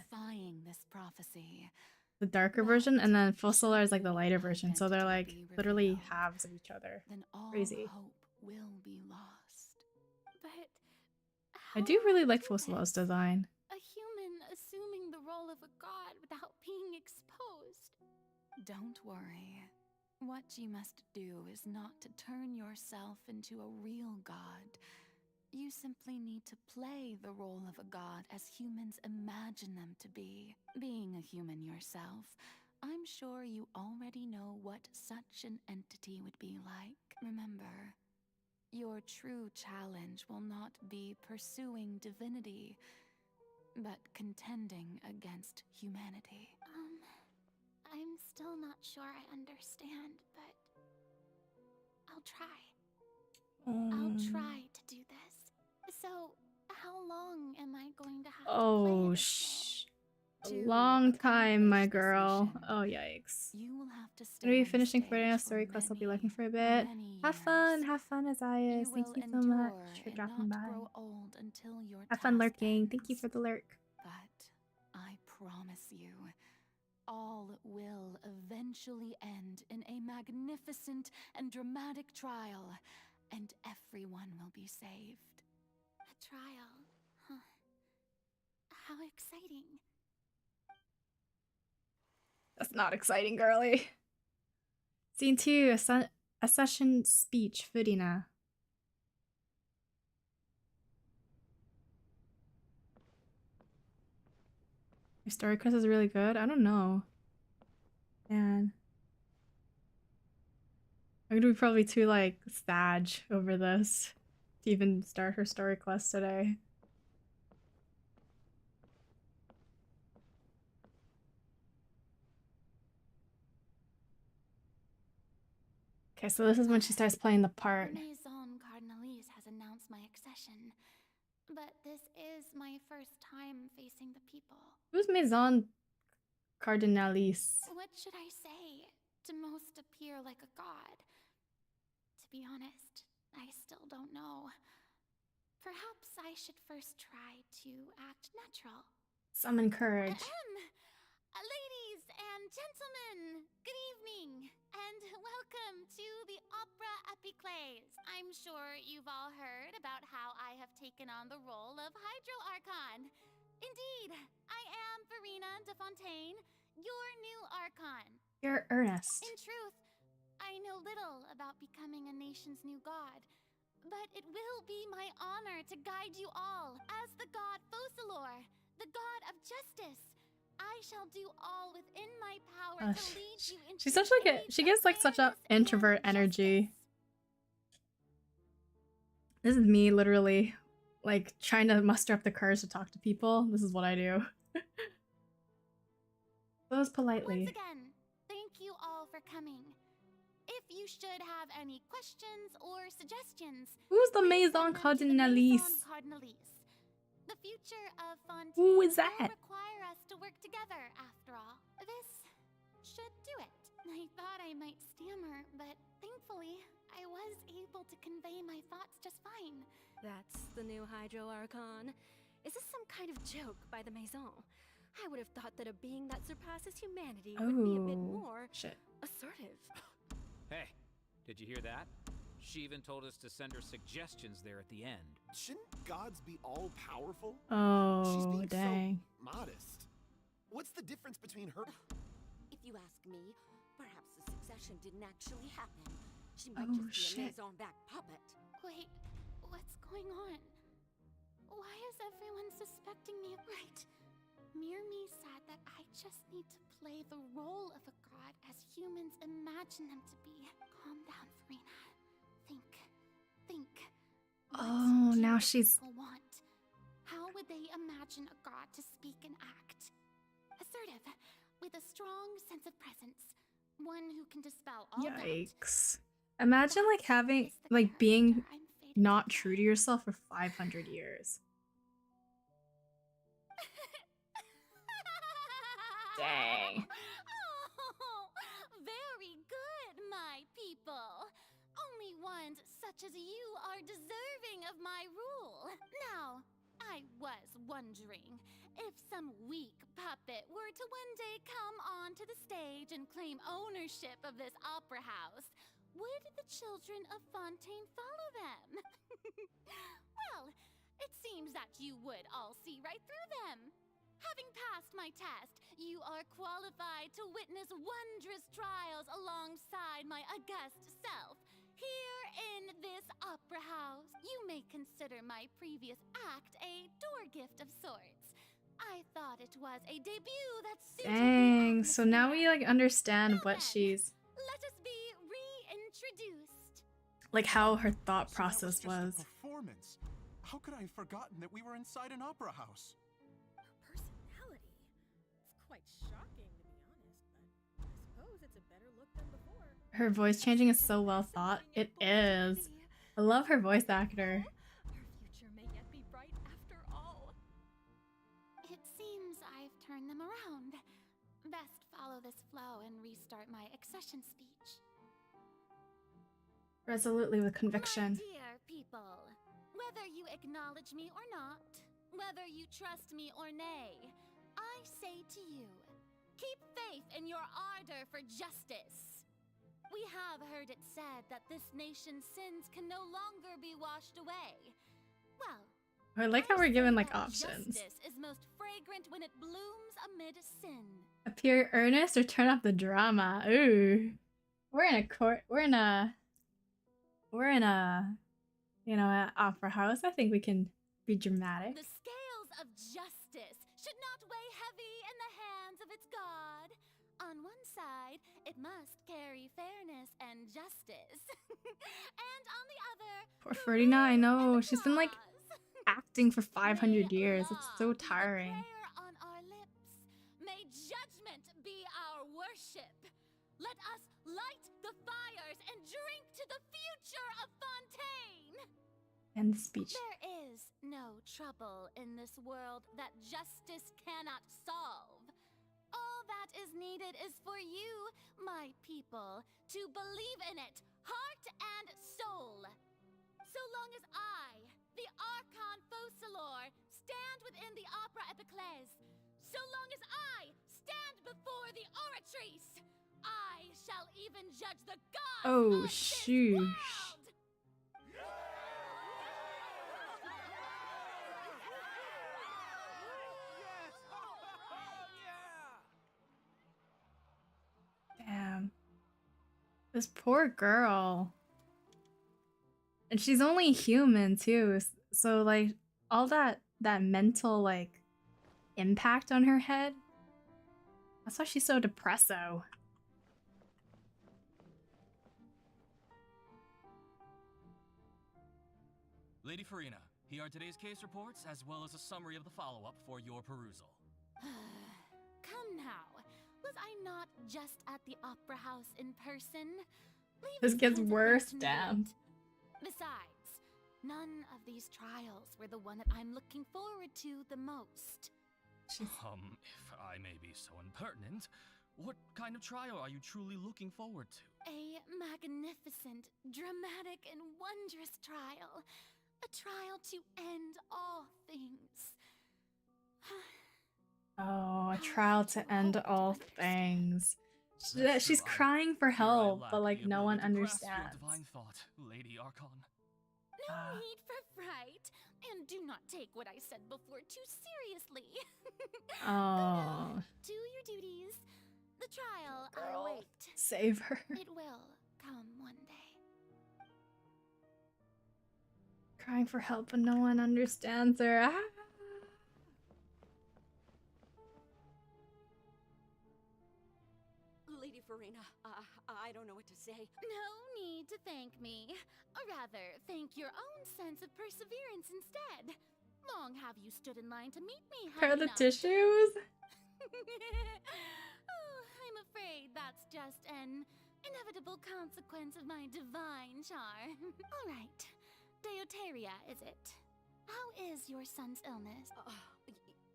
this prophecy. the darker version, and then Fossalar is like the lighter version. So they're like literally halves of each other. Then all Crazy. hope will be lost. But I do really like Fossalar's design. a human assuming the role of a god without being exposed. Don't worry. What you must do is not to turn yourself into a real god. You simply need to play the role of a god as humans imagine them to be. Being a human yourself, I'm sure you already know what such an entity would be like. Remember, your true challenge will not be pursuing divinity, but contending against humanity. I'm still not sure I understand, but I'll try. I'll try to do this. So, how long am I going to have to play this A long time, my girl. Oh, yikes. You will have to stay Gonna be on the finishing stage Furina's story quest. I'll be looking for a bit. Have fun, Azayas. Thank you so much for dropping by. Old until your Have fun task lurking. ends. Thank you for the lurk. But I promise you, all will eventually end in a magnificent and dramatic trial, and everyone will be saved. A trial, huh? How exciting. That's not exciting, girly. Scene 2, a session speech, Furina. Your story quest is really good? I don't know. Man. I'm gonna be probably too, like, sadge over this to even start her story quest today. Okay, so this is when she starts playing the part. The Maison Cardinalise has announced my accession, but this is my first time facing the people. Who's Maison Cardinalise? What should I say to most appear like a god? To be honest, I still don't know. Perhaps I should first try to act natural. Summon courage. Ladies and gentlemen, good evening, and welcome to the Opera Epiclese. I'm sure you've all heard about how I have taken on the role of Hydro Archon. Indeed, I am Furina de Fontaine, your new Archon. You're earnest. In truth, I I know little about becoming a nation's new god, but it will be my honor to guide you all as the god Focalor, the god of justice. I shall do all within my power to lead you into she's such like a, she gives like such a introvert energy. This is me literally like trying to muster up the courage to talk to people. This is what I do. Those politely. Once again, thank you all for coming. If you should have any questions or suggestions, who's the Maison Cardinalis? The future of Fontaine Who is that? will require us to work together after all. This should do it. I thought I might stammer, but thankfully, I was able to convey my thoughts just fine. That's the new Hydro Archon. Is this some kind of joke by the Maison? I would have thought that a being that surpasses humanity would be a bit more assertive. Hey, did you hear that? She even told us to send her suggestions there at the end. Shouldn't gods be all-powerful? Oh, She's being dang. so modest. What's the difference between her... If you ask me, perhaps the succession didn't actually happen. She might just be a Maison-backed puppet. Wait, what's going on? Why is everyone suspecting me? Right. Mirmi said that I just need to play the role of a god as humans imagine them to be. Calm down, Farina. Think. Oh, now she's... Want? How would they imagine a god to speak and act? Assertive, with a strong sense of presence. One who can dispel all doubt. Yikes. Imagine like having, like being not true to yourself for 500 years. Dang. Oh, very good, my people. Only ones such as you are deserving of my rule. Now, I was wondering if some weak puppet were to one day come onto the stage and claim ownership of this opera house, would the children of Fontaine follow them? Well, it seems that you would all see right through them. Having passed my test, you are qualified to witness wondrous trials alongside my august self. Here in this opera house, you may consider my previous act a door gift of sorts. I thought it was a debut that suited Dang, so now we like understand what she's... Let us be reintroduced. Like how her thought process was. Performance. How could I have forgotten that we were inside an opera house? Personality. It's quite shocking, to be honest, but I suppose it's a better look than before. Her voice changing is so well thought. It is. I love her voice actor. Our future may yet be bright after all. It seems I've turned them around. Best follow this flow and restart my accession speech. Resolutely with conviction. My dear people, whether you acknowledge me or not, whether you trust me or nay, I say to you, keep faith in your ardor for justice. We have heard it said that this nation's sins can no longer be washed away. Well, I like how we're given like options. justice is most fragrant when it blooms amid sin. Appear earnest or turn off the drama. Ooh. We're in a court. We're in a, you know, an opera house. I think we can be dramatic. The scales of justice should not weigh heavy in the hands of its god. On one side, it must carry fairness and justice. And on the other, Poor 39, I know. She's been like acting for 500 years. It's so tiring. on our lips. May judgment be our worship. Let us light the fires and drink to the future of Fontaine. End the speech. There is no trouble in this world that justice cannot solve. All that is needed is for you, my people, to believe in it, heart and soul. So long as I, the Archon Focalor, stand within the Opera Epiclese, so long as I stand before the Oratrice, I shall even judge the gods Oh, of this shoosh. world. Damn. This poor girl. And she's only human too. So like all that mental like impact on her head. That's why she's so depresso. Lady Farina, here are today's case reports as well as a summary of the follow-up for your perusal. Come now. Was I not just at the Opera House in person? Leave This these gets kinds of worse, things to me. damn. Besides, none of these trials were the one that I'm looking forward to the most. If I may be so impertinent, what kind of trial are you truly looking forward to? A magnificent, dramatic, and wondrous trial. A trial to end all things. Oh, a trial to end all things. She's crying for help, but like no one understands. Divine thought, Lady Archon. No need for fright, and do not take what I said before too seriously. Oh. Do your duties. The trial Girl, I await. save her. It will come one day. Crying for help, but no one understands her. Ah. Lady Farina, I don't know what to say. No need to thank me. Or rather, thank your own sense of perseverance instead. Long have you stood in line to meet me, Pair the not? tissues? Oh, I'm afraid that's just an inevitable consequence of my divine charm. All right. Deuteria, is it? How is your son's illness?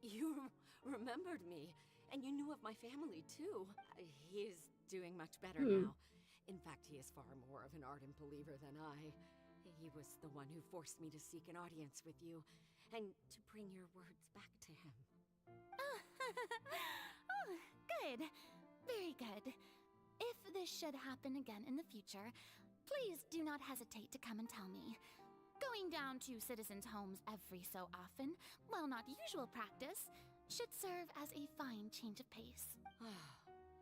You remembered me, and you knew of my family too. He is doing much better now. In fact, he is far more of an ardent believer than I. He was the one who forced me to seek an audience with you, and to bring your words back to him. Oh, good. Very good. If this should happen again in the future, please do not hesitate to come and tell me. Going down to citizens' homes every so often, while not usual practice, should serve as a fine change of pace.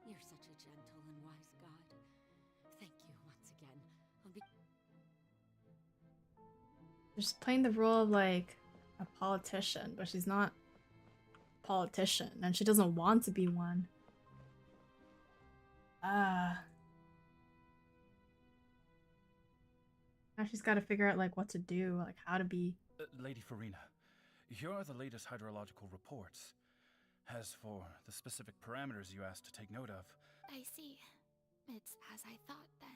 You're such a gentle and wise god. Thank you once again. She's playing the role of like a politician, but she's not a politician, and she doesn't want to be one. Now she's got to figure out like what to do, like how to be. Lady Farina, here are the latest hydrological reports. As for the specific parameters you asked to take note of, I see. It's as I thought then.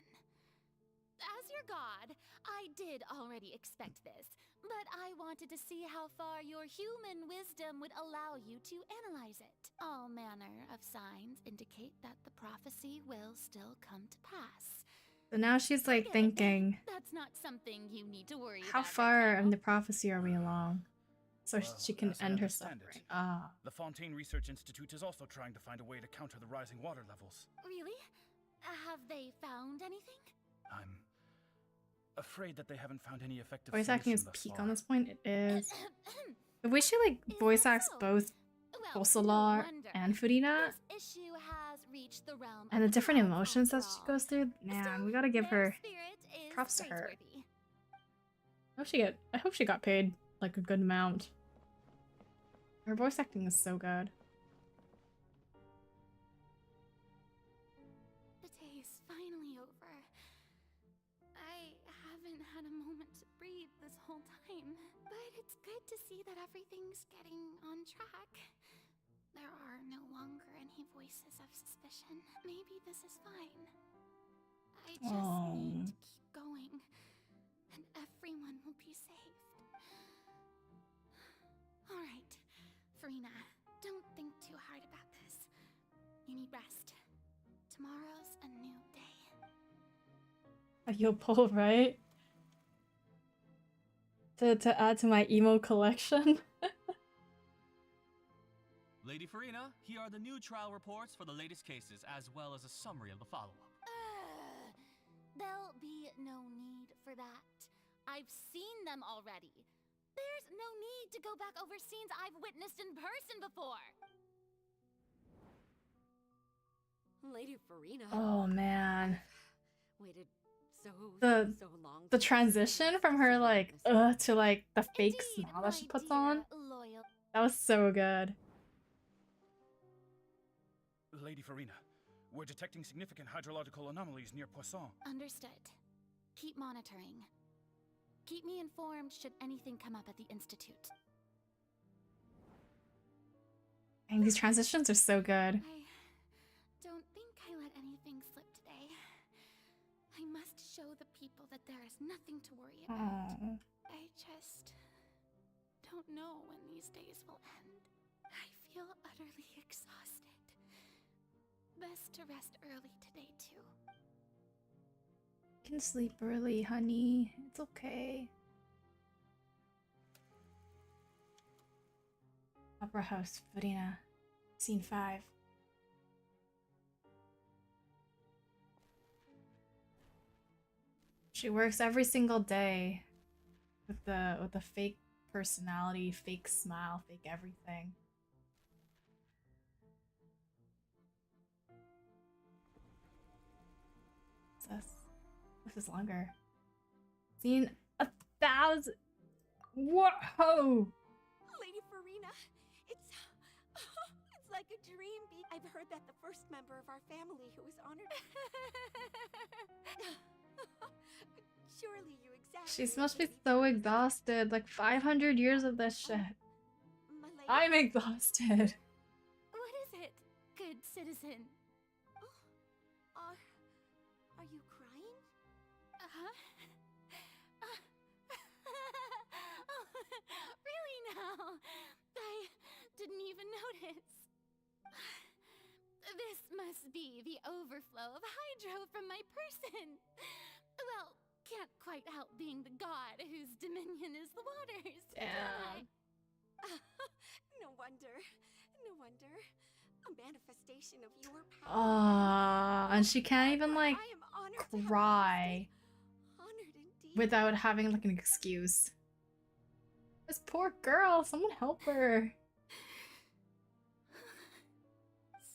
As your god, I did already expect this, but I wanted to see how far your human wisdom would allow you to analyze it. All manner of signs indicate that the prophecy will still come to pass. So now she's like thinking, That's not something you need to worry how about. far in the prophecy are we along? So Well, she can as I end her understand suffering. it, the Fontaine Research Institute is also trying to find a way to counter the rising water levels. Really? Have they found anything? I'm afraid that they haven't found any effective Voice acting is solution thus peak far. on this point. It is. The way she like voice acts both Kosolar and Furina, This issue has reached the realm and the of different gods emotions that after she all. goes through, man, we gotta give her props to her. I hope she got paid like a good amount. Her voice acting is so good. The day is finally over. I haven't had a moment to breathe this whole time, but it's good to see that everything's getting on track. There are no longer any voices of suspicion. Maybe this is fine. I just need to keep going, and everyone will be saved. All right, Farina, don't think too hard about this. You need rest. Tomorrow's a new day. You'll pull, right? To add to my emo collection. Lady Farina, here are the new trial reports for the latest cases, as well as a summary of the follow-up. There'll be no need for that. I've seen them already. There's no need to go back over scenes I've witnessed in person before. Lady Farina. Oh man. Waited so long. The transition from her like to like the fake smile that she puts on. That was so good. Lady Farina, we're detecting significant hydrological anomalies near Poisson. Understood. Keep monitoring. Keep me informed should anything come up at the Institute. And these transitions are so good. I don't think I let anything slip today. I must show the people that there is nothing to worry about. Aww. I just don't know when these days will end. I feel utterly exhausted. Best to rest early today, too. You can sleep early, honey. It's okay. Opera House, Farina. Scene 5. She works every single day with the fake personality, fake smile, fake everything. This is longer. Seen 1,000. Whoa! Lady Farina, it's like a dream. I've heard that the first member of our family who was honored. Surely you exaggerated. She must be so exhausted. Like 500 years of this shit. I'm exhausted. What is it, good citizen? Are you crying? Really now? I didn't even notice. This must be the overflow of hydro from my person. Well, can't quite help being the god whose dominion is the waters. Damn. No wonder. No wonder. A manifestation of your power. And she can't even like cry without having like an excuse. This poor girl, someone help her.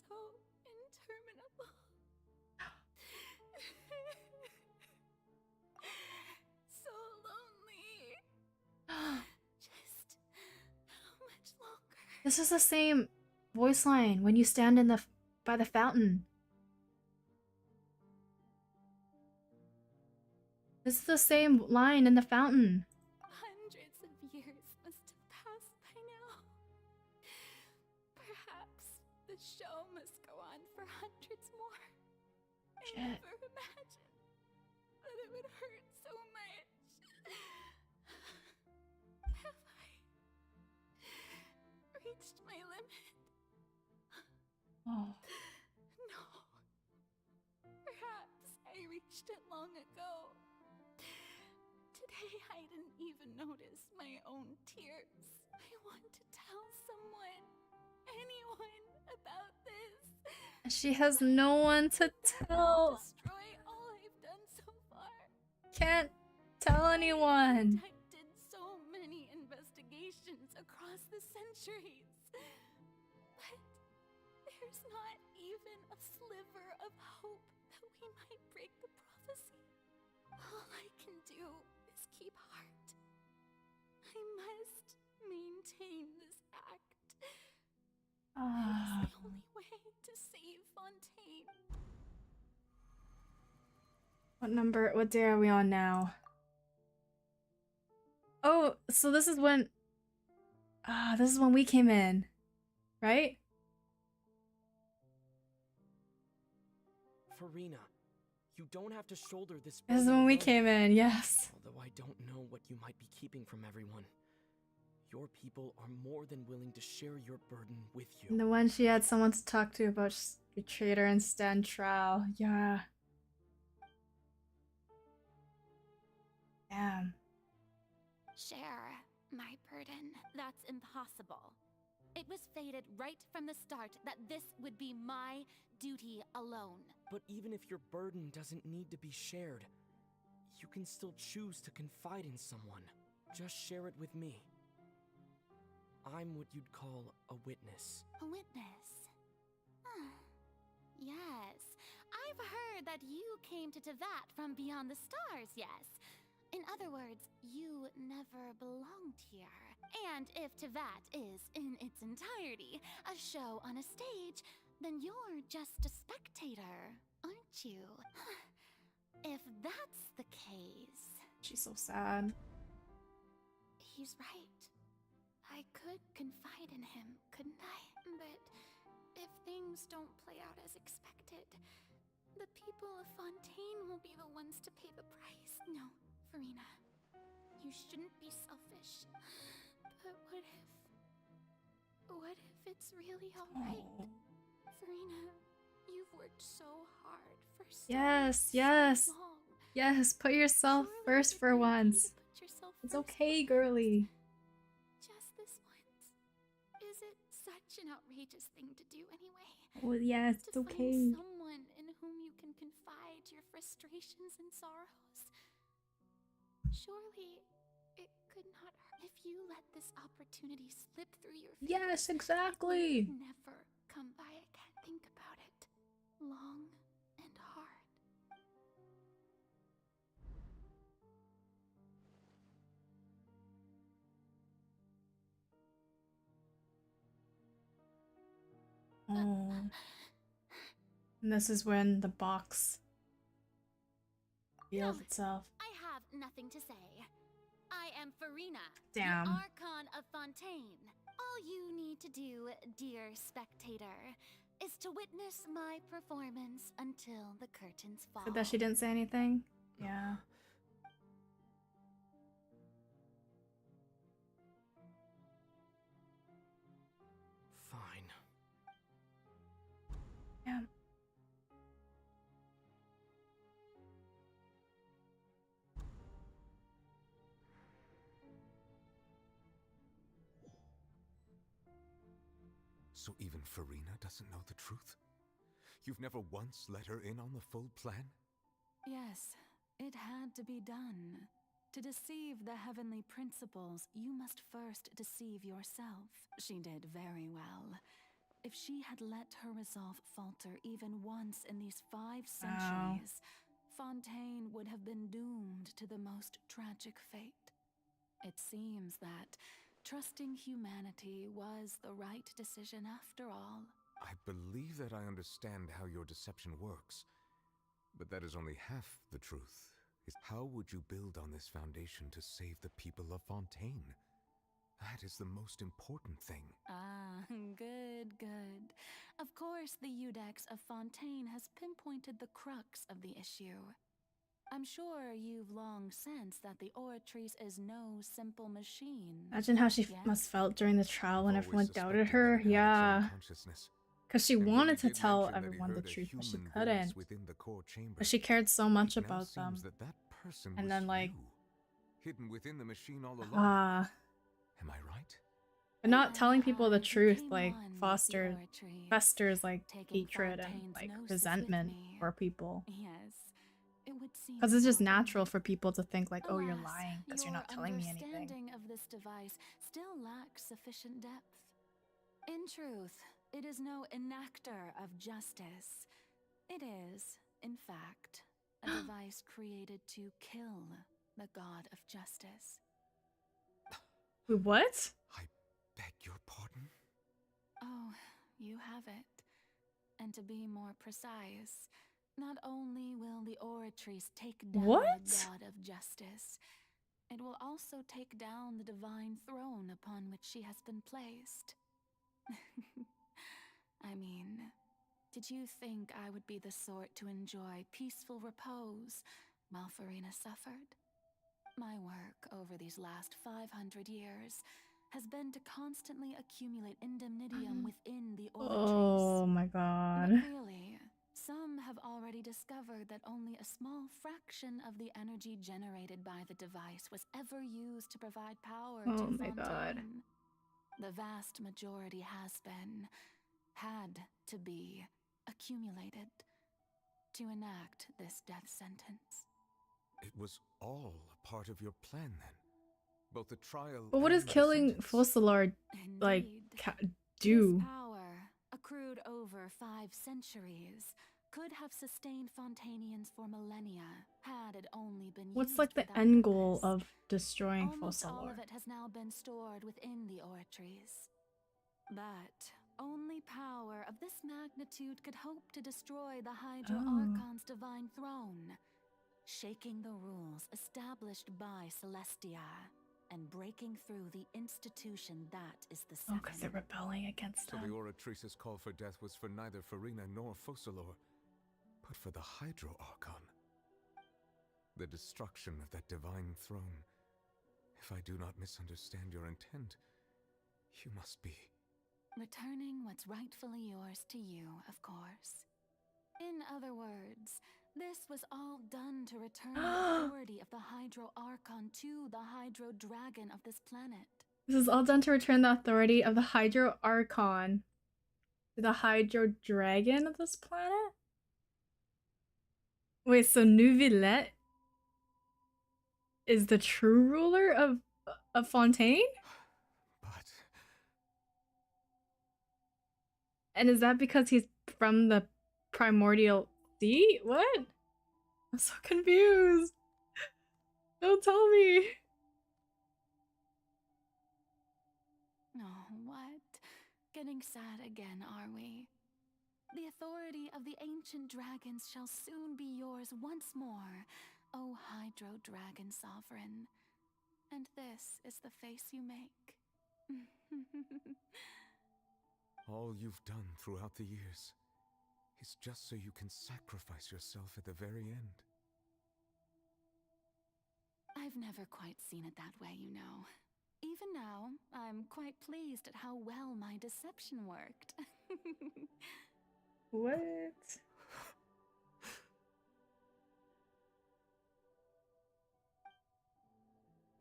So interminable. So lonely. Just how much longer? This is the same voice line when you stand in by the fountain. This is the same line in the fountain. Hundreds of years must have passed by now. Perhaps the show must go on for hundreds more. Shit. I never imagined that it would hurt so much. Have I reached my limit? Oh. No. Perhaps I reached it long ago. Today I didn't even notice my own tears. I want to tell someone, anyone, about this. She has no one to tell. Destroy all I've done so far. Can't tell anyone. I did so many investigations across the centuries. But there's not even a sliver of hope that we might break the prophecy. All I can do is keep heart. I must maintain this act. It is the only way to save Fontaine. What day are we on now? Oh, so this is when we came in, right? Farina, you don't have to shoulder this. This is when we came in, yes. Although I don't know what you might be keeping from everyone. Your people are more than willing to share your burden with you. And the one she had someone to talk to about betrayed her and stand trial. Yeah. Damn. Share my burden. That's impossible. It was fated right from the start that this would be my duty alone. But even if your burden doesn't need to be shared, you can still choose to confide in someone. Just share it with me. I'm what you'd call a witness. A witness? Yes, I've heard that you came to Tevat from beyond the stars, yes? In other words, you never belonged here. And if Tevat is, in its entirety, a show on a stage, then you're just a spectator, aren't you? If that's the case... She's so sad. He's right. I could confide in him, couldn't I? But if things don't play out as expected, the people of Fontaine will be the ones to pay the price. No, Farina, you shouldn't be selfish. But what if it's really alright? Farina, you've worked so hard for so long. Yes, put yourself first for once. It's okay, girly. Just this once. Is it such an outrageous thing to do anyway? Oh yes, it's okay. Find someone in whom you can confide your frustrations and sorrows. Surely it could not hurt if you let this opportunity slip through your fingers. Yes, exactly. Never come by again. Think about it. Long and hard. Oh. And this is when the box reveals itself. I have nothing to say. I am Farina, Damn. the Archon of Fontaine. All you need to do, dear spectator, is to witness my performance until the curtains fall. So that she didn't say anything? Yeah. Fine. Yeah. So even Farina doesn't know the truth? You've never once let her in on the full plan? Yes, it had to be done. To deceive the heavenly principles, you must first deceive yourself. She did very well. If she had let her resolve falter even once in these 5 centuries, Fontaine would have been doomed to the most tragic fate. It seems that trusting humanity was the right decision after all. I believe that I understand how your deception works, but that is only half the truth. How would you build on this foundation to save the people of Fontaine? That is the most important thing. Ah, good, good. Of course, the Udex of Fontaine has pinpointed the crux of the issue. I'm sure you've long sensed that the Oratrice is no simple machine. Imagine how she must felt during the trial when everyone doubted her. Yeah. Because she wanted to tell everyone the truth, but she couldn't. But she cared so much about them. And then, like, hidden within the machine all along. Am I right? But not telling people the truth, like, festers, like, hatred and, like, resentment for people. Yes. Because it's just natural for people to think, like, oh, you're lying because you're not telling me anything. Your understanding of this device still lacks sufficient depth. In truth, it is no enactor of justice. It is, in fact, a device created to kill the god of justice. Wait, what? I beg your pardon? Oh, you have it. And to be more precise, not only will the Oratrice take down the god of justice, it will also take down the divine throne upon which she has been placed. I mean, did you think I would be the sort to enjoy peaceful repose while Farina suffered? My work over these last 500 years has been to constantly accumulate indemnitium within the Oratrice. Oh my god. But really, some have already discovered that only a small fraction of the energy generated by the device was ever used to provide power to Fontaine. Oh my god. The vast majority had to be accumulated to enact this death sentence. It was all a part of your plan then? Both the trial But what does killing Fossilard, like, do? This power, accrued over 5 centuries, could have sustained Fontainians for millennia had it only been What's used like the for that end goal purpose. of destroying Almost fossil all lore? of it has now been stored within the oratories. But only power of this magnitude could hope to destroy the Hydro Archon's divine throne, shaking the rules established by Celestia and breaking through the institution that is the Seven. Oh, because they're rebelling against So them. the Oratrice's call for death was for neither Farina nor Focalor, but for the Hydro Archon. The destruction of that divine throne. If I do not misunderstand your intent, you must be... returning what's rightfully yours to you, of course. In other words, this was all done to return the authority of the Hydro Archon to the Hydro Dragon of this planet. This is all done to return the authority of the Hydro Archon to the Hydro Dragon of this planet? Wait, so Neuvillette is the true ruler of Fontaine? But... And is that because he's from the primordial sea? What? I'm so confused. Don't tell me. Oh, what? Getting sad again, are we? The authority of the ancient dragons shall soon be yours once more, O Hydro Dragon Sovereign. And this is the face you make. all you've done throughout the years is just so you can sacrifice yourself at the very end. I've never quite seen it that way, you know. Even now, I'm quite pleased at how well my deception worked. What?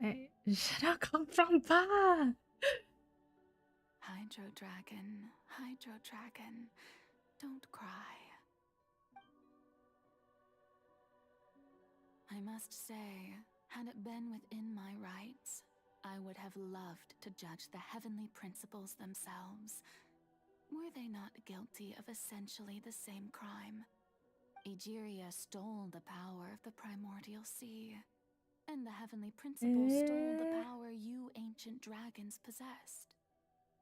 Je ne comprends pas. Hydro Dragon, don't cry. I must say, had it been within my rights, I would have loved to judge the heavenly principles themselves. Were they not guilty of essentially the same crime? Egeria stole the power of the primordial sea, and the heavenly principles stole the power you ancient dragons possessed.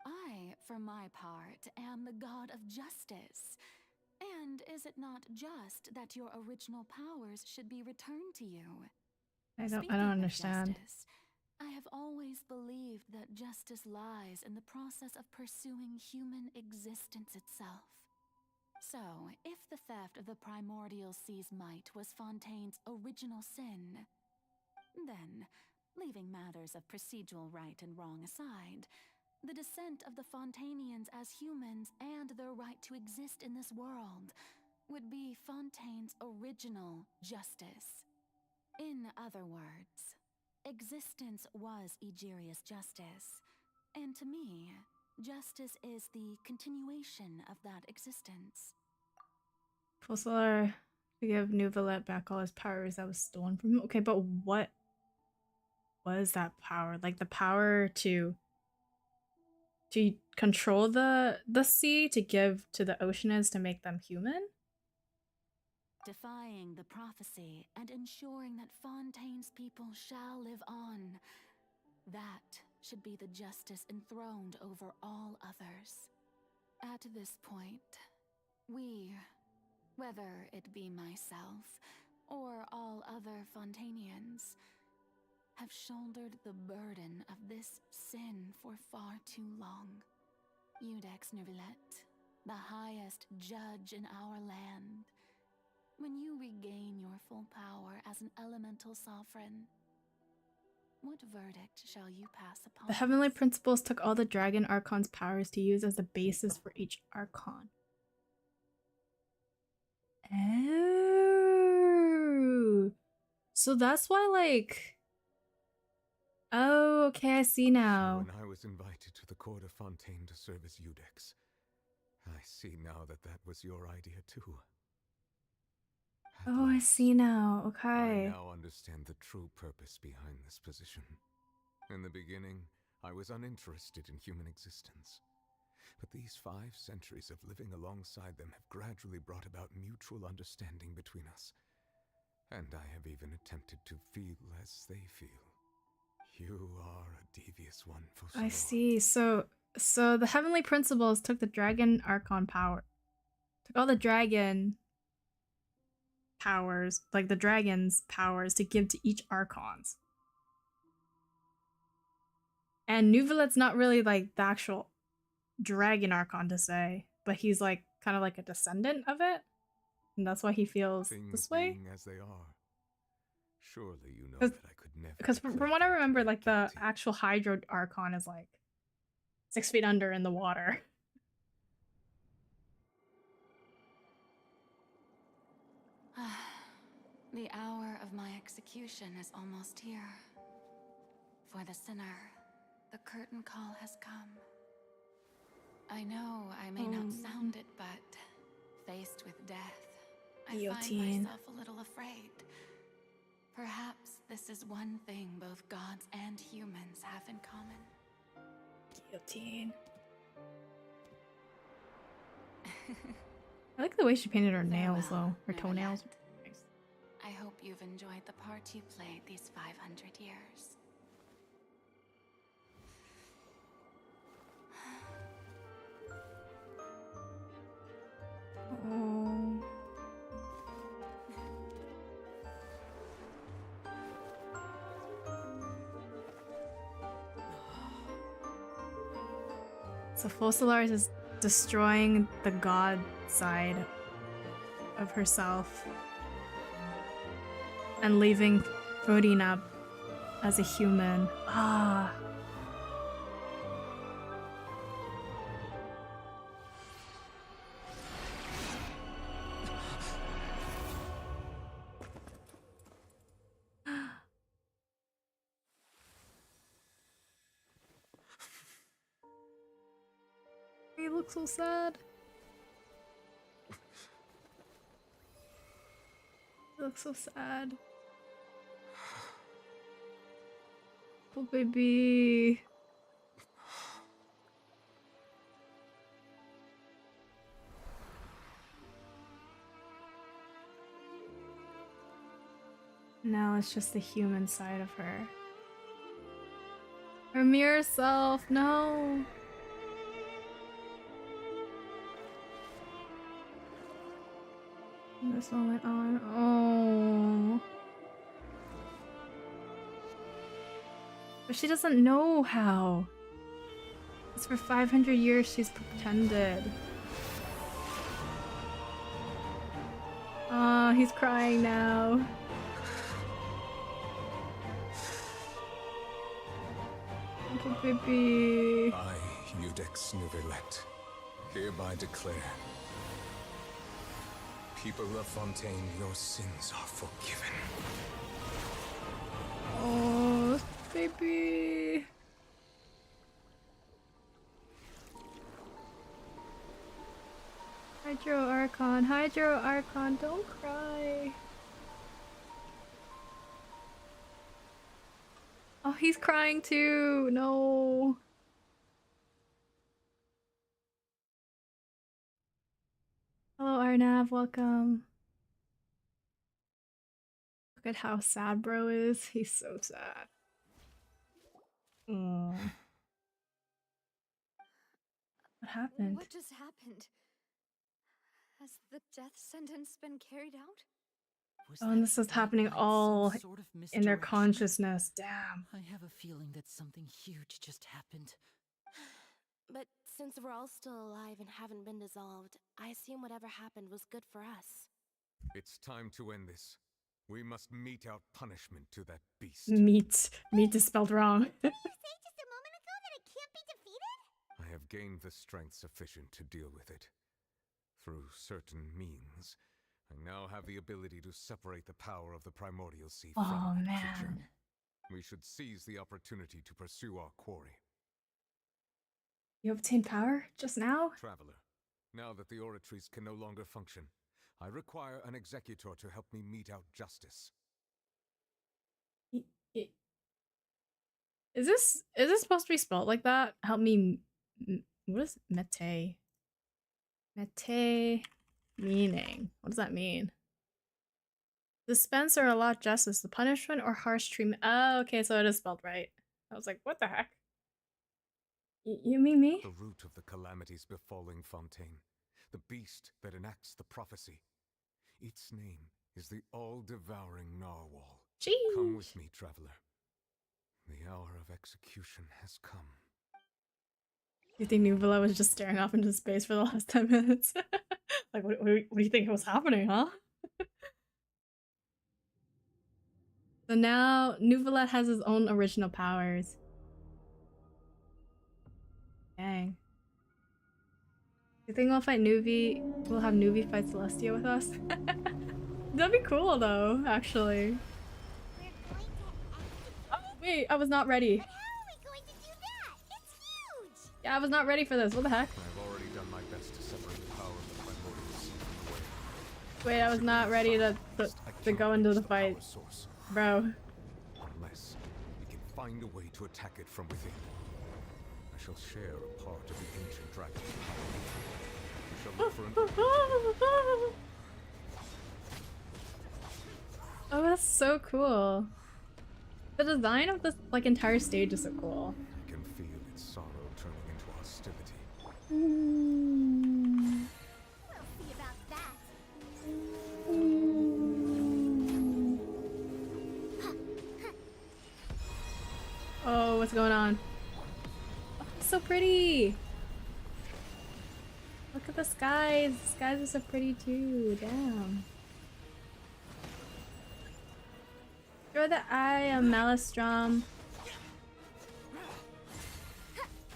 I, for my part, am the god of justice. And is it not just that your original powers should be returned to you? I don't understand. Justice, I have always believed that justice lies in the process of pursuing human existence itself. So, if the theft of the primordial sea's might was Fontaine's original sin, then, leaving matters of procedural right and wrong aside, the descent of the Fontainians as humans and their right to exist in this world would be Fontaine's original justice. In other words, existence was Egeria's justice, and to me, justice is the continuation of that existence. Fossilor to give Neuvillette back all his powers that was stolen from him. Okay, but what was that power? Like the power to control the sea, to give to the oceanids to make them human? Defying the prophecy and ensuring that Fontaine's people shall live on. That should be the justice enthroned over all others. At this point, we, whether it be myself or all other Fontainians, have shouldered the burden of this sin for far too long. Iudex Neuvillette, the highest judge in our land, when you regain your full power as an elemental sovereign, what verdict shall you pass upon? The heavenly principles took all the Dragon Archon's powers to use as the basis for each Archon. Oh. So that's why, like... Oh, okay, I see now. When I was invited to the court of Fontaine to serve as Iudex, I see now that that was your idea too. Oh, I see now. Okay. I now understand the true purpose behind this position. In the beginning, I was uninterested in human existence. But these 5 centuries of living alongside them have gradually brought about mutual understanding between us. And I have even attempted to feel as they feel. You are a devious one, Fusaro. I see. So the Heavenly Principles took the Dragon Archon power. Took all the dragon powers, like the dragon's powers, to give to each Archons. And Nuvalet's not really like the actual dragon Archon to say, but he's like kind of like a descendant of it. And that's why he feels this way. Being as they are. Surely you know that I could never. Because from what I remember, like the actual Hydro Archon is like 6 feet under in the water. The hour of my execution is almost here. For the sinner, the curtain call has come. I know I may not sound it, but faced with death, I find myself a little afraid. Perhaps this is one thing both gods and humans have in common. Guillotine. I like the way she painted her nails, though. Her toenails. Nice. I hope you've enjoyed the part you played these 500 years. Oh. So Fossilars is destroying the god side of herself and leaving Fodina as a human. Ah. He looks so sad. He looks so sad. Oh, baby. Now it's just the human side of her. Her mirror self, no. This one went on. Oh. But she doesn't know how. It's for 500 years she's pretended. Oh, he's crying now. Little baby. I, Eudex Nuvelet, hereby declare, people of Fontaine, your sins are forgiven. Oh, baby. Hydro Archon, don't cry. Oh, he's crying too. No. Hello, Arnav. Welcome. Look at how sad bro is. He's so sad. What happened? What just happened? Has the death sentence been carried out? Oh, and this is happening all in their consciousness. Damn. I have a feeling that something huge just happened. But since we're all still alive and haven't been dissolved, I assume whatever happened was good for us. It's time to end this. We must mete out punishment to that beast. Meat is spelled wrong. Didn't you say just a moment ago that it can't be defeated? I have gained the strength sufficient to deal with it. Through certain means, I now have the ability to separate the power of the primordial sea from that creature. We should seize the opportunity to pursue our quarry. You obtained power just now? Traveler, now that the oratories can no longer function, I require an executor to help me mete out justice. Is this supposed to be spelled like that? Help me What is mete? Mete meaning. What does that mean? Dispense or allot justice, the punishment or harsh treatment. Oh, okay, so it is spelled right. I was like, what the heck? You mean me? The root of the calamities befalling Fontaine, the beast that enacts the prophecy. Its name is the all-devouring narwhal. Jeez. Come with me, traveler. The hour of execution has come. You think Nuvula was just staring off into space for the last 10 minutes? Like, what do you think was happening, huh? So now Nuvula has his own original powers. Dang. You think we'll fight Nuvi? We'll have Nuvi fight Celestia with us? That'd be cool though, actually. Oh, wait, I was not ready. But how are we going to do that? It's huge! Yeah, I was not ready for this. What the heck? I've already done my best to separate the power of the primordial sea from the way. Wait, I was not ready to go into the fight. Bro. Unless we can find a way to attack it from within. I shall share a part of the ancient dragon's power. We shall look for an... Oh, that's so cool. The design of this like entire stage is so cool. I can feel its sorrow turning into hostility. We'll see about that. Oh, what's going on? Oh, it's so pretty. Look at the skies. The skies are so pretty too. Damn. You're the eye of Maelstrom.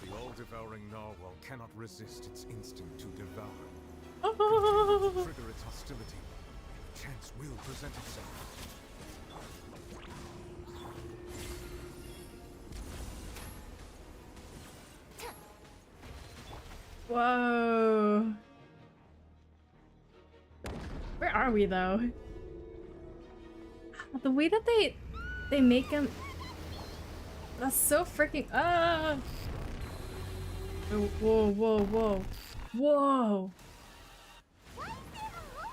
The all-devouring narwhal cannot resist its instinct to devour. Oh. Trigger its hostility. Chance will present itself. Whoa. Where are we though? The way that they make him, that's so freaking whoa, whoa, whoa, whoa, whoa. Why is there a hole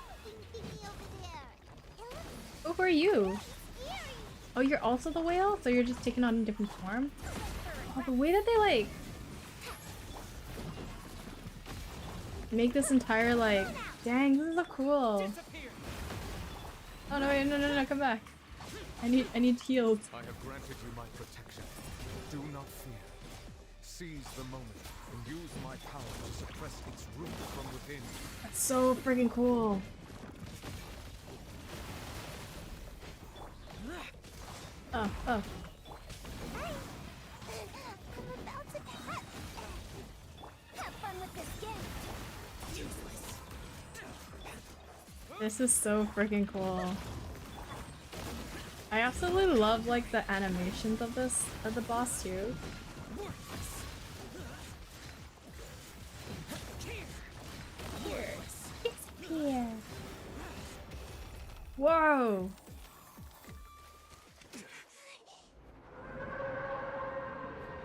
thingy over there? Who are you? Oh, you're also the whale? So you're just taking on a different form? Oh, the way that they like make this entire like, dang, this is so cool. Oh no, wait, no, come back. I need healed. I have granted you my protection. Do not fear. Seize the moment and use my power to suppress its root from within. That's so freaking cool. Oh. I'm about to have fun with this gift. Useless. This is so freaking cool. I absolutely love like the animations of the boss too. Disappear. Whoa.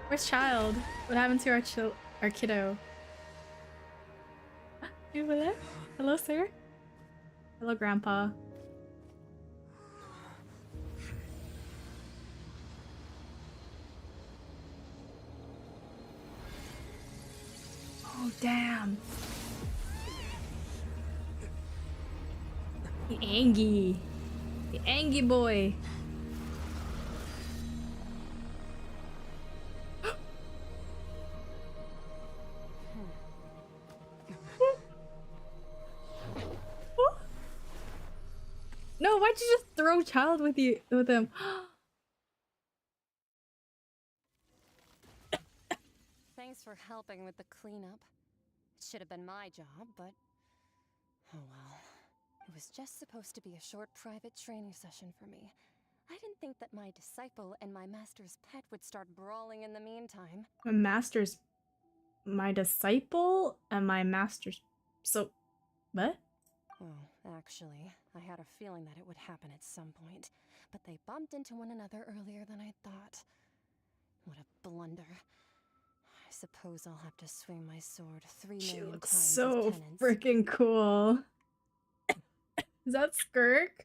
Where's Child? What happened to our kiddo? Hey, hello? Hello, sir? Hello, Grandpa. Oh, damn. The Angie. The Angie boy. No, why'd you just throw Child with him? Thanks for helping with the cleanup. It should have been my job, but oh well. It was just supposed to be a short private training session for me. I didn't think that my disciple and my master's pet would start brawling in the meantime. My disciple and my master's. So, what? Well, actually, I had a feeling that it would happen at some point, but they bumped into one another earlier than I thought. What a blunder. I suppose I'll have to swing my sword 3 She million looks times so as penance. freaking cool. Is that Skirk?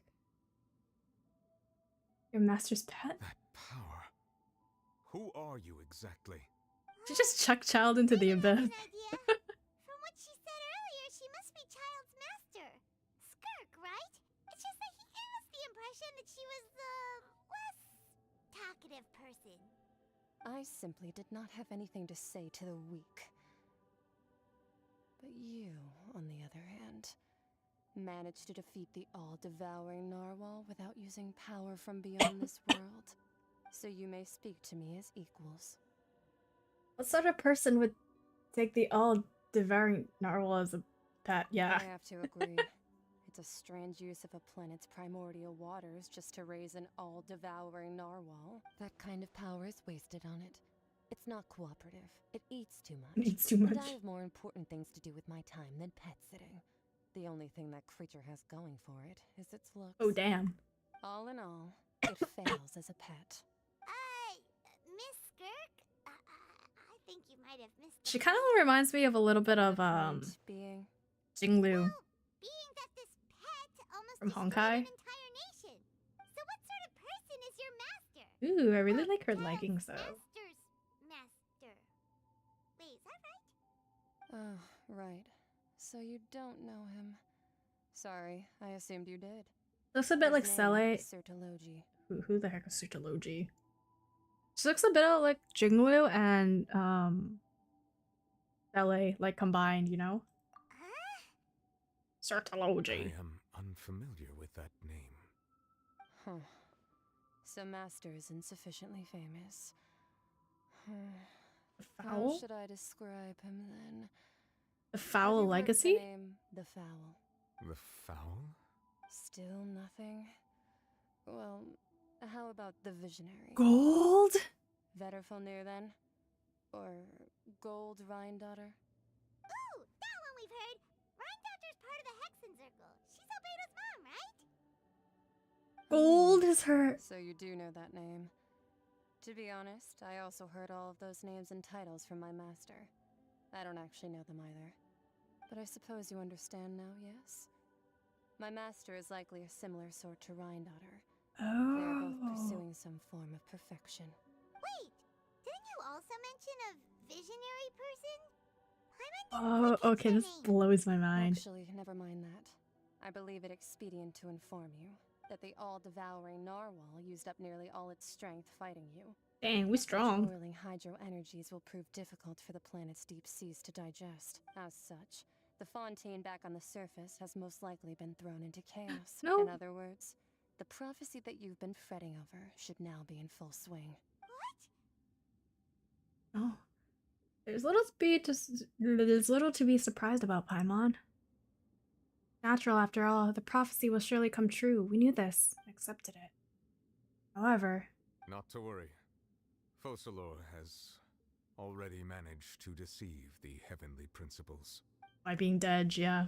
Your master's pet? Power. Who are you exactly? She just chucked Child into the abyss. From what she said earlier, she must be Child's master. Skirk, right? It's just that he gave us the impression that she was the less talkative person. I simply did not have anything to say to the weak. But you, on the other hand, managed to defeat the all-devouring narwhal without using power from beyond this world. So you may speak to me as equals. What sort of person would take the all-devouring narwhal as a pet? Yeah. I have to agree. It's a strange use of a planet's primordial waters just to raise an all-devouring narwhal. That kind of power is wasted on it. It's not cooperative. It eats too much. It eats too much. And I have more important things to do with my time than pet sitting. The only thing that creature has going for it is its looks. Oh, damn. All in all, it fails as a pet. Miss Skirk? I think you might have missed She kind of reminds me of a little bit of being Jinglu being that this pet almost from destroyed Honkai. an entire nation. So what sort of person is your master? Ooh, I really like her leggings though. Master's master. Wait, is that right? Oh, right. So you don't know him. Sorry, I assumed you did. Looks a bit like His name Cele. is Sertologi. Who the heck is Sertologi? She looks a bit like Jinglu and Cele, like combined, you know? Sertologi. I am unfamiliar with that name. Huh. So Master is insufficiently famous. How Foul? should I describe him then? The Foul Have you heard Legacy? The name The Foul. The Foul? Still nothing? Well, how about the Visionary? Gold? Vetterfulnir then? Or Gold Rhine-daughter? Ooh, that one we've heard. Rhine-daughter's part of the Hexen Circle. She's Albedo's mom, right? Gold is her. So you do know that name. To be honest, I also heard all of those names and titles from my master. I don't actually know them either. But I suppose you understand now, yes? My master is likely a similar sort to Rhine-daughter. They are both pursuing some form of perfection. Wait, didn't you also mention a visionary person? Oh, okay, this blows my mind. Actually, never mind that. I believe it expedient to inform you that the all-devouring narwhal used up nearly all its strength fighting you. Dang, we strong. Whirling hydro energies will prove difficult for the planet's deep seas to digest. As such, the Fontaine back on the surface has most likely been thrown into chaos. No. In other words, the prophecy that you've been fretting over should now be in full swing. Oh. There's little to be surprised about, Paimon. Natural, after all. The prophecy will surely come true. We knew this and accepted it. However... Not to worry. Focalor has already managed to deceive the heavenly principles. By being dead, yeah.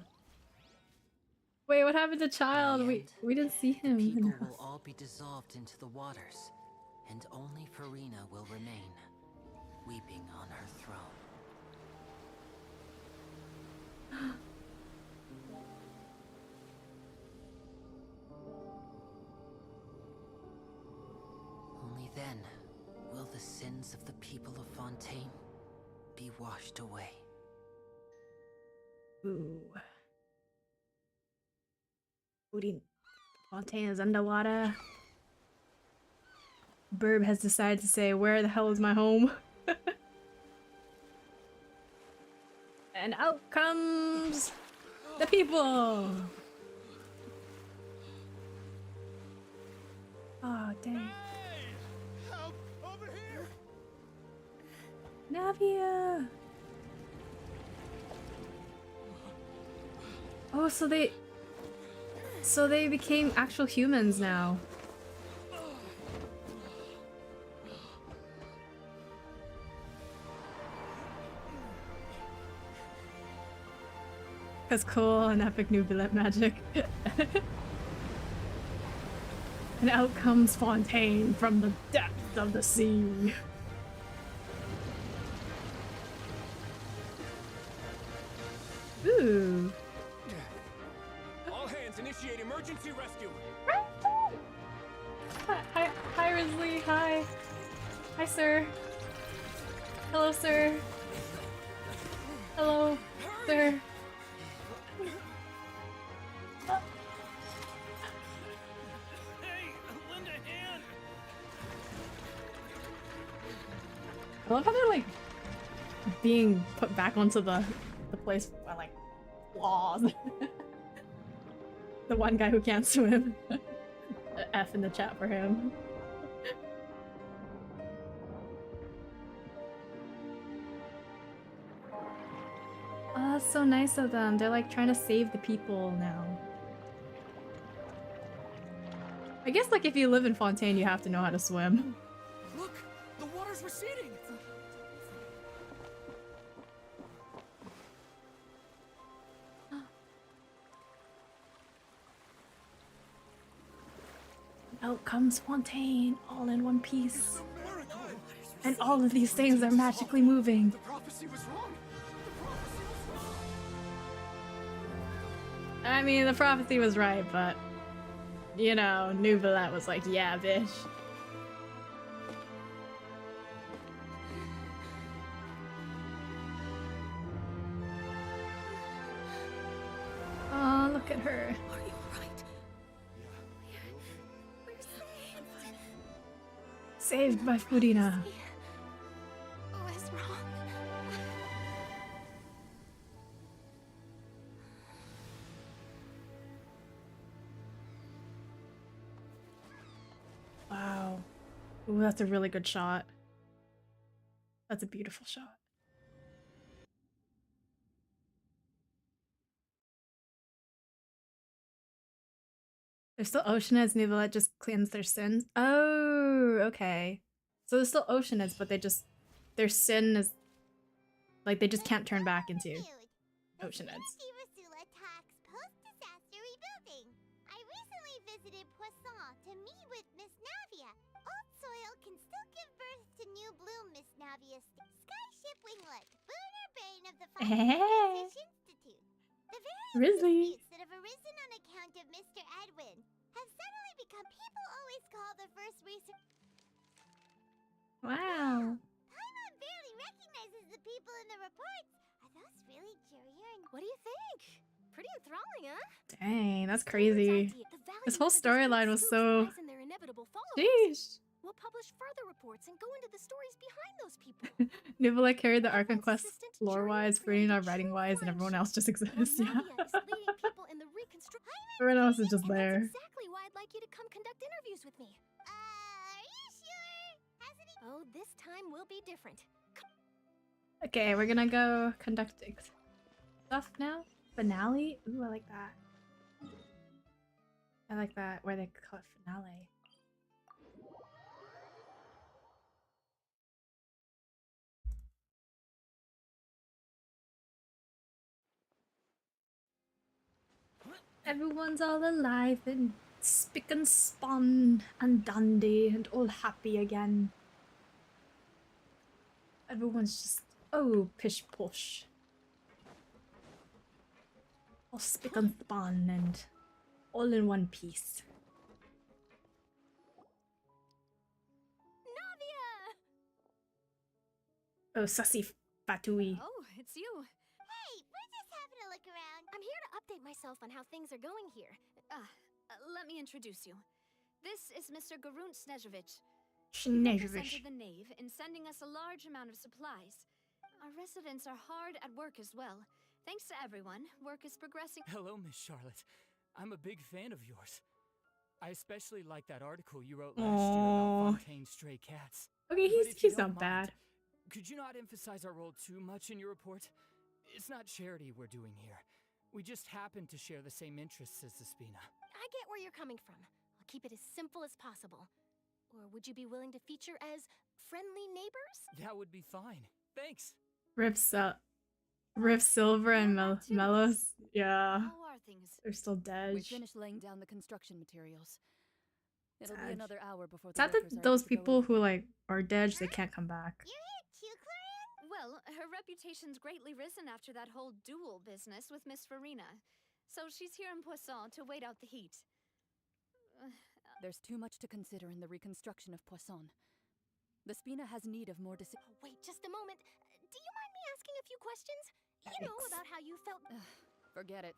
Wait, what happened to Child? We didn't see him. People will all be dissolved into the waters, and only Farina will remain, weeping on her throne. Only then will the sins of the people of Fontaine be washed away. Ooh. Fontaine is underwater. Burb has decided to say, where the hell is my home? And out comes the people! Oh, dang. Help! Over here! Navia! Oh, so they became actual humans now. That's cool, an epic new billet magic. And out comes Fontaine from the depths of the sea. Ooh. All hands, initiate emergency rescue. Hi, Risley. Hi. Hi, sir. Hello, sir. Hello, sir. Hey, lend a hand. I love how they're like being put back onto the place by like claws. The one guy who can't swim. F in the chat for him. Oh, that's so nice of them. They're like trying to save the people now. I guess like if you live in Fontaine, you have to know how to swim. Look, the water's receding. Out comes Fontaine, all in one piece. And all of these things are magically moving. The prophecy was wrong. I mean, the prophecy was right, but you know, Nuvalet was like, yeah, bitch. Oh, look at her. Are you alright? We're saved. Saved by Furina. What was wrong? Wow. Ooh, that's a really good shot. That's a beautiful shot. They're still Oceanids, Nuvalet just cleans their sins. Oh, okay. So they're still Oceanids, but they just their sin is like they just can't turn back into Oceanids. Tax post-disaster rebuilding. I recently visited Poisson to meet with Miss Navia. Old soil can still give birth to new bloom, Miss Navia. Skyship Winglet, Booner Bane of the Fire Institute. The various Risley. disputes that have arisen on account of Mr. Edwin have suddenly become people always call the first research. Wow. Paimon barely recognizes the people in the reports. Are those really Jurier and What do you think? Pretty enthralling, huh? Dang, that's crazy. This whole storyline was so... Sheesh. We'll publish further reports and go into the stories behind those people. Nuvalet carried the Archon quest lore-wise, Furina writing-wise, and everyone else just exists. Yeah. Everyone else is just there. Exactly why I'd like you to come conduct interviews with me. are you sure? Oh, this time will be different. Okay, we're gonna go conduct stuff now. Finale? Ooh, I like that. I like that, where they call it finale. Everyone's all alive and spick and span and dandy and all happy again. Everyone's just, oh, pish posh. All spick and span and all in one piece. Navia! Oh, sussy fatui. Oh, it's you. Hey, we're just having a look around. I'm here to update myself on how things are going here. Let me introduce you. This is Mr. Garunt Snezhevich. Snezhevich. The knave in sending us a large amount of supplies. Our residents are hard at work as well. Thanks to everyone, work is progressing. Hello, Miss Charlotte. I'm a big fan of yours. I especially like that article you wrote last year about Fontaine's stray cats. Okay, he's not bad. Could you not emphasize our role too much in your report? It's not charity we're doing here. We just happen to share the same interests as the Spina. I get where you're coming from. I'll keep it as simple as possible. Or would you be willing to feature as friendly neighbors? That would be fine. Thanks. Riff Silver and Melos. Yeah. How are things? They're still dead. We finished laying down the construction materials. It'll be another hour before It's sad that those people who like are dead, they can't come back. Well, Well, her reputation's greatly risen after that whole duel business with Miss Farina. So she's here in Poisson to wait out the heat. There's too much to consider in the reconstruction of Poisson. The Spina has need of more Wait just a moment. Do you mind me asking a few questions? You know, about how you felt. Forget it.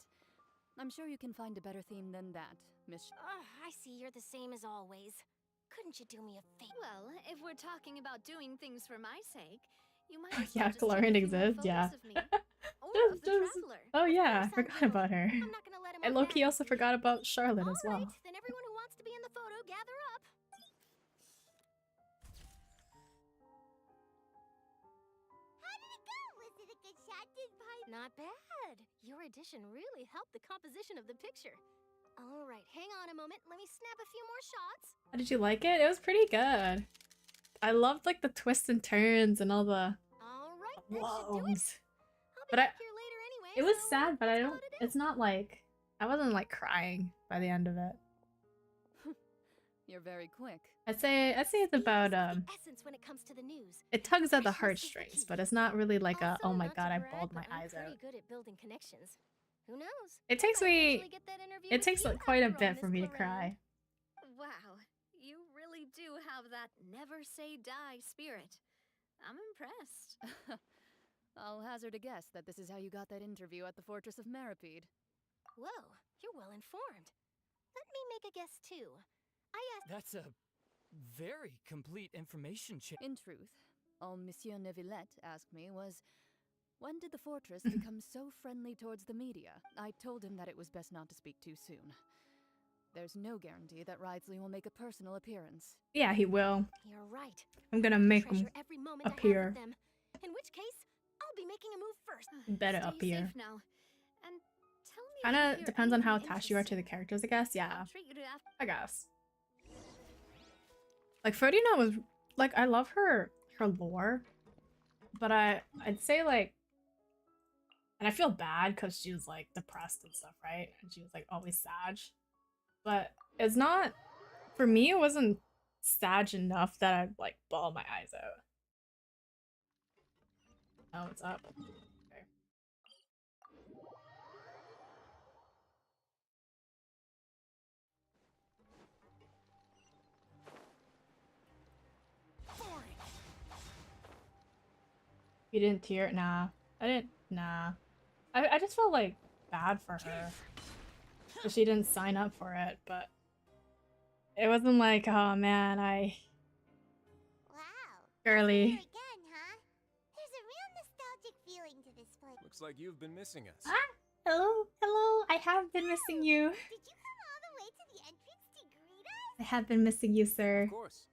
I'm sure you can find a better theme than that, Miss. I see you're the same as always. Couldn't you do me a favor? Well, if we're talking about doing things for my sake, you might as well Yeah, just take a Glorian few more exists, yeah. photos of me. Or of the traveler. Oh yeah, I forgot about her. And Loki also forgot about Charlotte as well. Then everyone who wants to be in the photo, gather up. How did it go? Was it a good shot? Did Pipe? Not bad. Your addition really helped the composition of the picture. All right, hang on a moment. Let me snap a few more shots. How did you like it? It was pretty good. I loved like the twists and turns and all the whoas. But it was sad, but I don't. It's not like I wasn't like crying by the end of it. You're very quick. I'd say it's about Essence when it comes to the news. It tugs at the heartstrings, but it's not really like a oh my god, I bawled my eyes out. Pretty good at building connections. Who knows? It takes quite a bit for me to cry. Wow, you really do have that never say die spirit. I'm impressed. I'll hazard a guess that this is how you got that interview at the Fortress of Meripede. Whoa, you're well informed. Let me make a guess too. I asked. That's a very complete information chain. In truth, all Monsieur Neuvillette asked me was, when did the Fortress become so friendly towards the media? I told him that it was best not to speak too soon. There's no guarantee that Ridsley will make a personal appearance. Yeah, he will. You're right. I'm gonna make him Every moment I have appear. with them. In which case, I'll be making a move first. Better Stay appear. safe now. And tell me if Kind you of hear depends on how anything attached you are to the characters, I guess. Yeah, I'll treat you to I guess. Like Ferdinand was like I love her lore, but I'd say like, and I feel bad because she was like depressed and stuff, right? And she was like always sad, but it's not for me. It wasn't sad enough that I'd like bawl my eyes out. Oh, it's up. Okay. You didn't tear? Nah. I didn't. Nah. I just felt like bad for her. But she didn't sign up for it, but it wasn't like, oh man, girly. Here again, huh? There's a real nostalgic feeling to this place. Looks like you've been missing us. Hello, hello. I have been missing you. Did you come all the way to the entrance to greet us? I have been missing you, sir. Of course.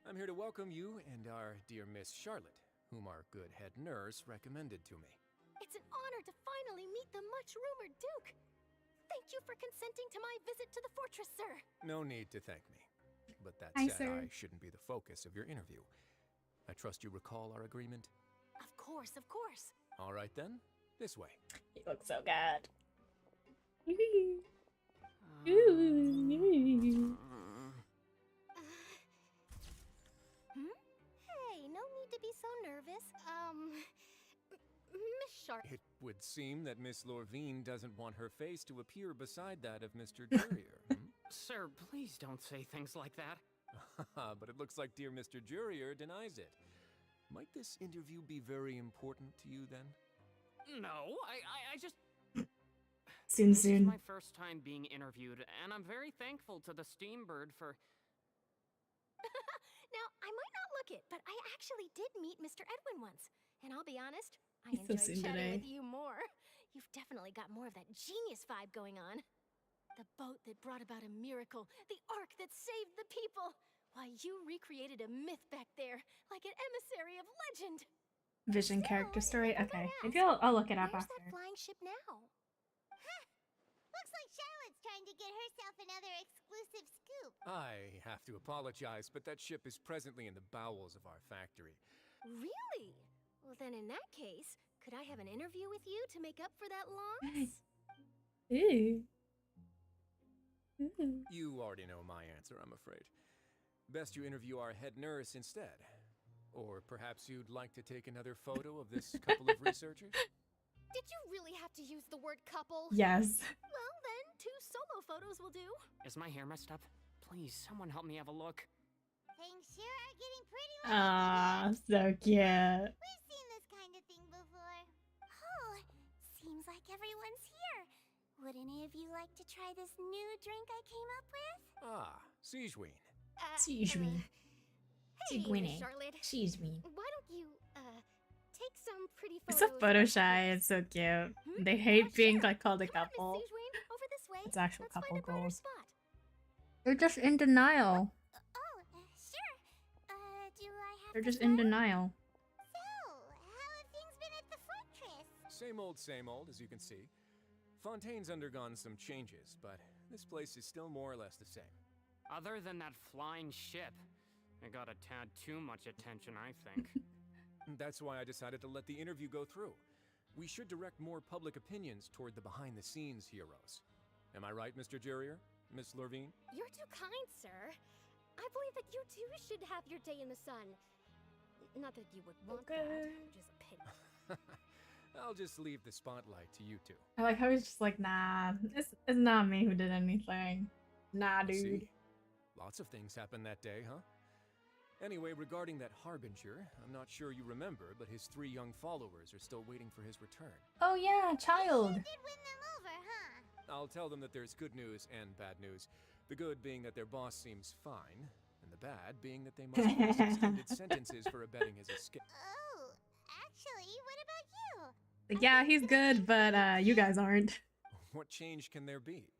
I'm here to welcome you and our dear Miss Charlotte, whom our good head nurse recommended to me. It's an honor to finally meet the much-rumored Duke. Thank you for consenting to my visit to the fortress, sir. No need to thank me. But that Hi, said, sir. I shouldn't be the focus of your interview. I trust you recall our agreement? Of course, of course. All right then, this way. You look so good. Hey, no need to be so nervous. Miss Sharp. It would seem that Miss Lorvine doesn't want her face to appear beside that of Mr. Jurier. Sir, please don't say things like that. But it looks like dear Mr. Jurier denies it. Might this interview be very important to you then? No, I just... This is my first time being interviewed, and I'm very thankful to the Steambird for... Now, I might not look it, but I actually did meet Mr. Edwin once. And I'll be honest, I He's so enjoyed chatting tsundere. with you more. You've definitely got more of that genius vibe going on. The boat that brought about a miracle, the ark that saved the people. Why, you recreated a myth back there, like an emissary of legend. Vision character story? Okay. Maybe I'll look it up Where's after. that flying ship now? Huh. Looks like Charlotte's trying to get herself another exclusive scoop. I have to apologize, but that ship is presently in the bowels of our factory. Really? Well, then in that case, could I have an interview with you to make up for that loss? Ooh. You already know my answer, I'm afraid. Best you interview our head nurse instead. Or perhaps you'd like to take another photo of this couple of researchers? Did you really have to use the word couple? Yes. Well, then, 2 solo photos will do. Is my hair messed up? Please, someone help me have a look. Things sure are getting pretty Ah, so cute. We've seen this kind of thing before. Oh, seems like everyone's here. Would any of you like to try this new drink I came up with? Ah, Siegeween. Siegeween. Hey, Charlotte. Siegeween. Why don't you, take some pretty It's photos? so photo shy. It's so cute. They hate being like called a couple. Over this way. It's actual couple goals. Spot. They're just in denial. Sure. Do I have They're just in denial. So, how have things been at the fortress? Same old, as you can see. Fontaine's undergone some changes, but this place is still more or less the same. Other than that flying ship, it got a tad too much attention, I think. That's why I decided to let the interview go through. We should direct more public opinions toward the behind-the-scenes heroes. Am I right, Mr. Jurrier? Miss Lurvine? You're too kind, sir. I believe that you too should have your day in the sun. Not that you would want that, just a pity. I'll just leave the spotlight to you two. I like how he's just like, nah, it's not me who did anything. Nah, dude. See? Lots of things happened that day, huh? Anyway, regarding that Harbinger, I'm not sure you remember, but his 3 young followers are still waiting for his return. Oh yeah, child. You did win them over, huh? I'll tell them that there's good news and bad news. The good being that their boss seems fine, and the bad being that they must face extended sentences for abetting his escape. Oh, actually, what about you? Like, yeah, he's good, but you guys aren't. What change can there be?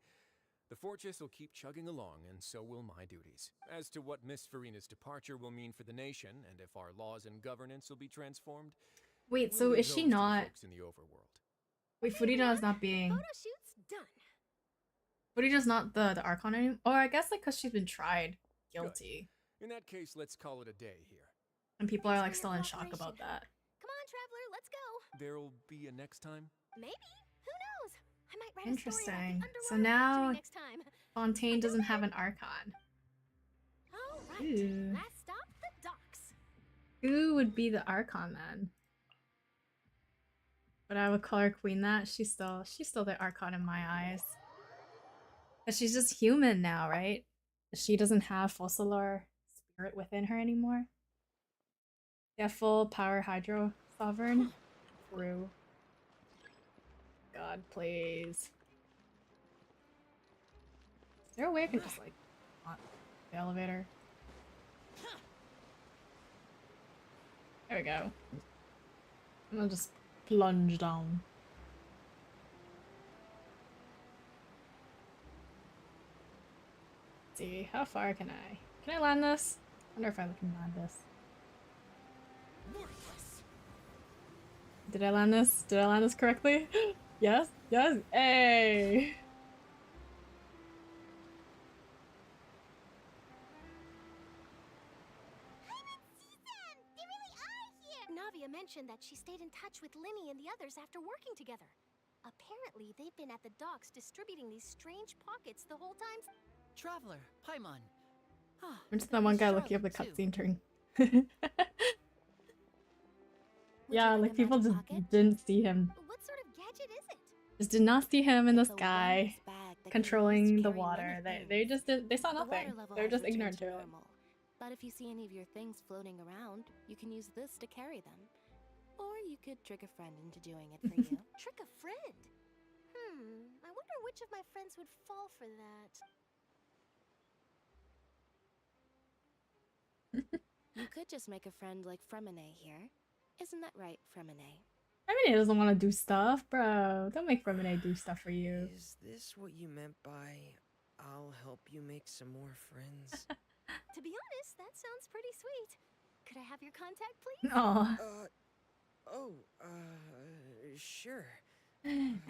The fortress will keep chugging along, and so will my duties. As to what Miss Farina's departure will mean for the nation, and if our laws and governance will be transformed... Wait, so is she not... in the overworld. Wait, Furina's not being... Photo shoot's done. Furina's not the Archon anymore? Or I guess like because she's been tried guilty. Good. In that case, let's call it a day here. And people are like still in shock about that. Come on, traveler, let's go. There'll be a next time? Maybe. Who knows? I might write Interesting. A story So now next time. Fontaine doesn't have an Archon. All right. Ooh. Last stop, the docks. Who would be the Archon then? But I would call her Queen that. She's still the Archon in my eyes. But she's just human now, right? She doesn't have Fossilor spirit within her anymore. Yeah, full power Hydro Sovereign. True. God, please. Is there a way I can just like not the elevator? There we go. And I'll just plunge down. Let's see, how far can I? Can I land this? I wonder if I can land this. Did I land this? Did I land this correctly? Yes? Yes? Hey! Navia mentioned that she stayed in touch with Linny and the others after working together. Apparently, they've been at the docks distributing these strange pockets the whole time. Traveler, Paimon. I'm just that one guy looking up the cutscene turn. Yeah, like people just didn't see him. What sort of gadget is it? Just did not see him in the sky controlling the water. They just did. They saw nothing. They're just ignorant to it. But if you see any of your things floating around, you can use this to carry them. Or you could trick a friend into doing it for you. Trick a friend? I wonder which of my friends would fall for that. You could just make a friend like Fremine here. Isn't that right, Fremine? Fremine doesn't want to do stuff, bro. Don't make Fremine do stuff for you. Is this what you meant by I'll help you make some more friends? To be honest, that sounds pretty sweet. Could I have your contact, please? Aw. Sure.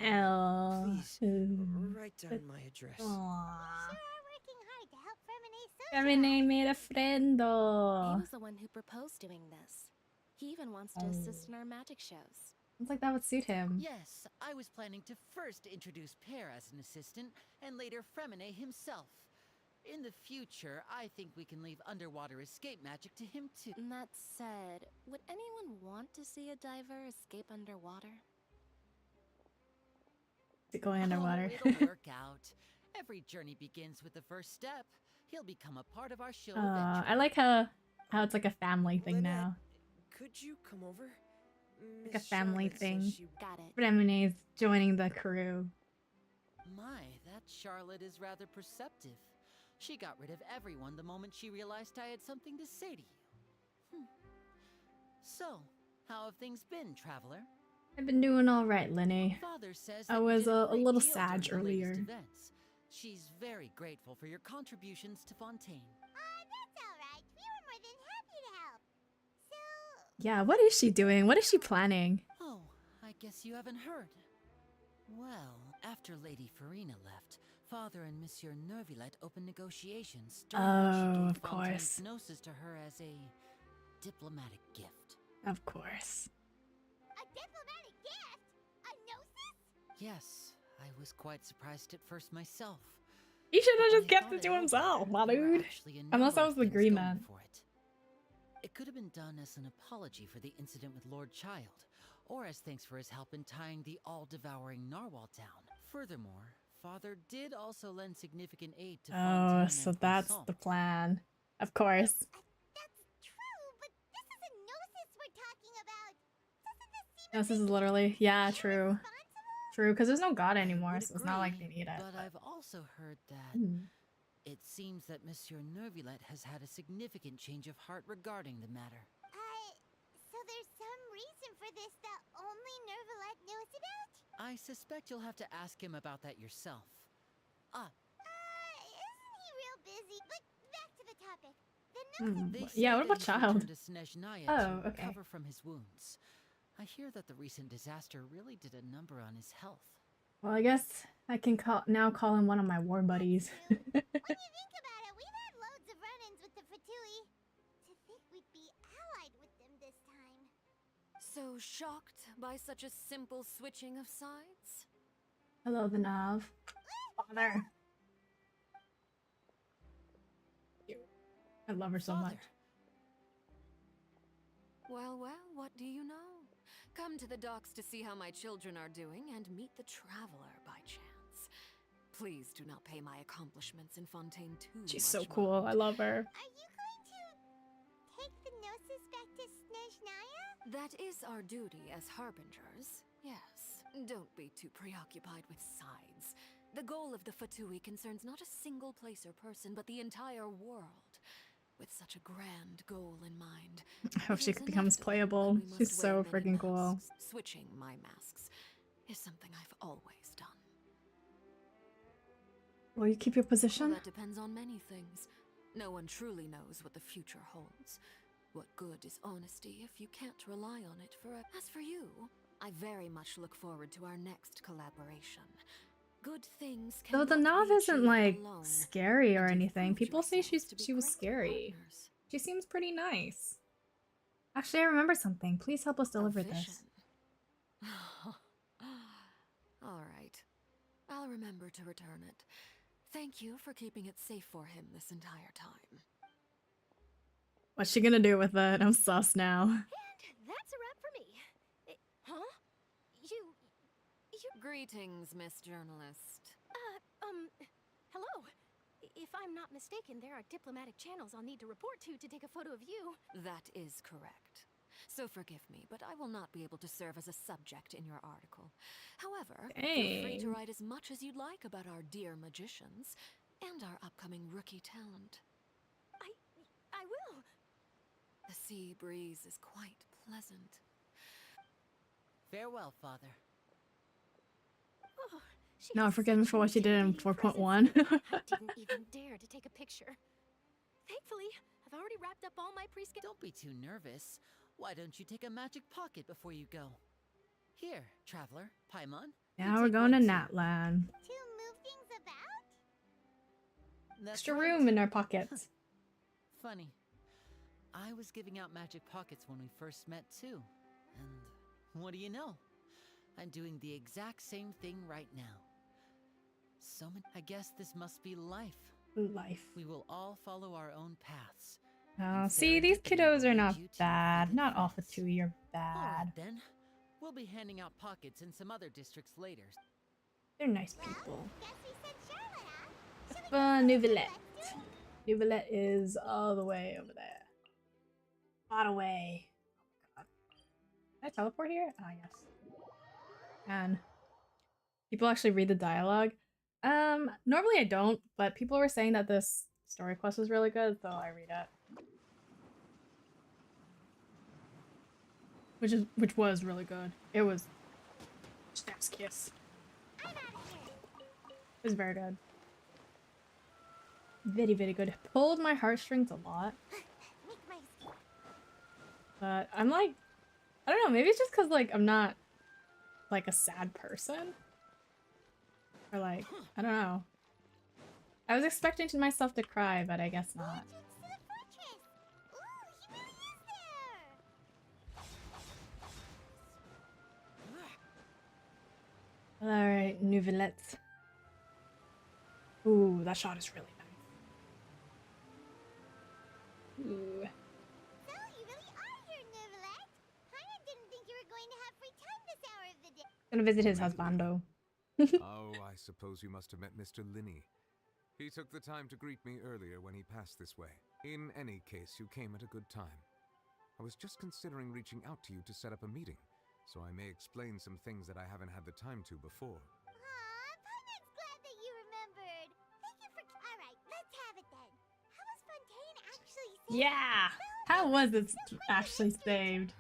Oh. Please, write down my address. Aww. Working hard to help Fremine Femine made a friendo. He was the one who proposed doing this. He even wants to assist in our magic shows. Sounds like that would suit him. Yes, I was planning to first introduce Pear as an assistant, and later Fremine himself. In the future, I think we can leave underwater escape magic to him too. That said, would anyone want to see a diver escape underwater? Going underwater. Oh, it'll work out. Every journey begins with the first step. He'll become a part of our show eventually. I like how it's like a family thing now. Could you come over? Like a family thing. Got it. Renee's joining the crew. My, that Charlotte is rather perceptive. She got rid of everyone the moment she realized I had something to say to you. So, how have things been, traveler? I've been doing all right, Linny. Father says I was a little sadge earlier. She's very grateful for your contributions to Fontaine. That's alright. We were more than happy to help. So... Yeah, what is she doing? What is she planning? Oh, I guess you haven't heard. Well, after Lady Farina left, Father and Monsieur Nervillet opened negotiations. Of course. Gnosis to her as a diplomatic gift. Of course. A diplomatic gift? A gnosis? Yes, I was quite surprised at first myself. He should have just kept it to himself, my dude. Unless that was the agreement. It could have been done as an apology for the incident with Lord Child, or as thanks for his help in tying the all-devouring narwhal down. Furthermore, Father did also lend significant aid to Fontaine so and that's Croissant. the plan. Of course. That's true, but this is a gnosis we're talking about. Doesn't this seem This is literally, yeah, true. True, because there's no god anymore, so it's not like they need it. But I've also heard that it seems that Monsieur Nervillet has had a significant change of heart regarding the matter. So there's some reason for this that only Nervillet knows about? I suspect you'll have to ask him about that yourself. Isn't he real busy? But back to the topic. The They Yeah, say what about that he's Child? returned to Snezhnaya Oh, to okay. recover from his wounds. I hear that the recent disaster really did a number on his health. Well, I guess I can now call him one of my war buddies. When you think about it, we've had loads of run-ins with the Fatui. To think we'd be allied with them this time. So shocked by such a simple switching of sides? Hello, the Nav. Father. I love her so much. Well, what do you know? Come to the docks to see how my children are doing and meet the traveler by chance. Please do not pay my accomplishments in Fontaine too much. She's so cool. I love her. Are you going to take the gnosis back to Snezhnaya? That is our duty as harbingers, yes. Don't be too preoccupied with sides. The goal of the Fatui concerns not a single place or person, but the entire world. With such a grand goal in mind. I hope she becomes playable. She's so freaking cool. Switching my masks is something I've always done. Will you keep your position? Well, that depends on many things. No one truly knows what the future holds. What good is honesty if you can't rely on it forever? As for you, I very much look forward to our next collaboration. Good things can Though the Nav isn't like scary or anything. People say she was scary. She seems pretty nice. Actually, I remember something. Please help us deliver this. Alright. I'll remember to return it. Thank you for keeping it safe for him this entire time. What's she gonna do with it? I'm sus now. And that's a wrap for me. Huh? You... Greetings, Miss Journalist. Hello. If I'm not mistaken, there are diplomatic channels I'll need to report to take a photo of you. That is correct. So forgive me, but I will not be able to serve as a subject in your article. However, feel free to write as much as you'd like about our dear magicians and our upcoming rookie talent. I will. The sea breeze is quite pleasant. Farewell, Father. Oh, No, forgive me for what she did in 4.1. I didn't even dare to take a picture. Thankfully, I've already wrapped up all my pre-scheduled... Don't be too nervous. Why don't you take a magic pocket before you go? Here, traveler, Paimon. Now we're going to Natland. To move things about? That's Extra right. room in our pockets. Funny. I was giving out magic pockets when we first met too. And what do you know? I'm doing the exact same thing right now. I guess this must be life. Life. We will all follow our own paths. Oh, see, these kiddos are not bad. Not all for 2 you're bad. Alright then. We'll be handing out pockets in some other districts later. They're nice people. Nouvellette. Nouvellette is all the way over there. Far away. Oh my god. Can I teleport here? Ah, yes. And people actually read the dialogue. Normally I don't, but people were saying that this story quest was really good, so I read it. Which was really good. It was chef's kiss. It was very good. Very, very good. It pulled my heartstrings a lot. But I'm like, I don't know, maybe it's just because like I'm not like a sad person. Or like, I don't know. I was expecting myself to cry, but I guess not. Alright, Nouvellette. Ooh, that shot is really nice. Ooh. So, you really are here, Nouvellette. Paimon didn't think you were going to have free time this hour of the day. Gonna visit his husbando. Oh, I suppose you must have met Mr. Linney. He took the time to greet me earlier when he passed this way. In any case, you came at a good time. I was just considering reaching out to you to set up a meeting, so I may explain some things that I haven't had the time to before. Aw, Paimon's glad that you remembered. Thank you for... Alright, let's have it then. How was Fontaine actually saved? Yeah! How was it actually saved?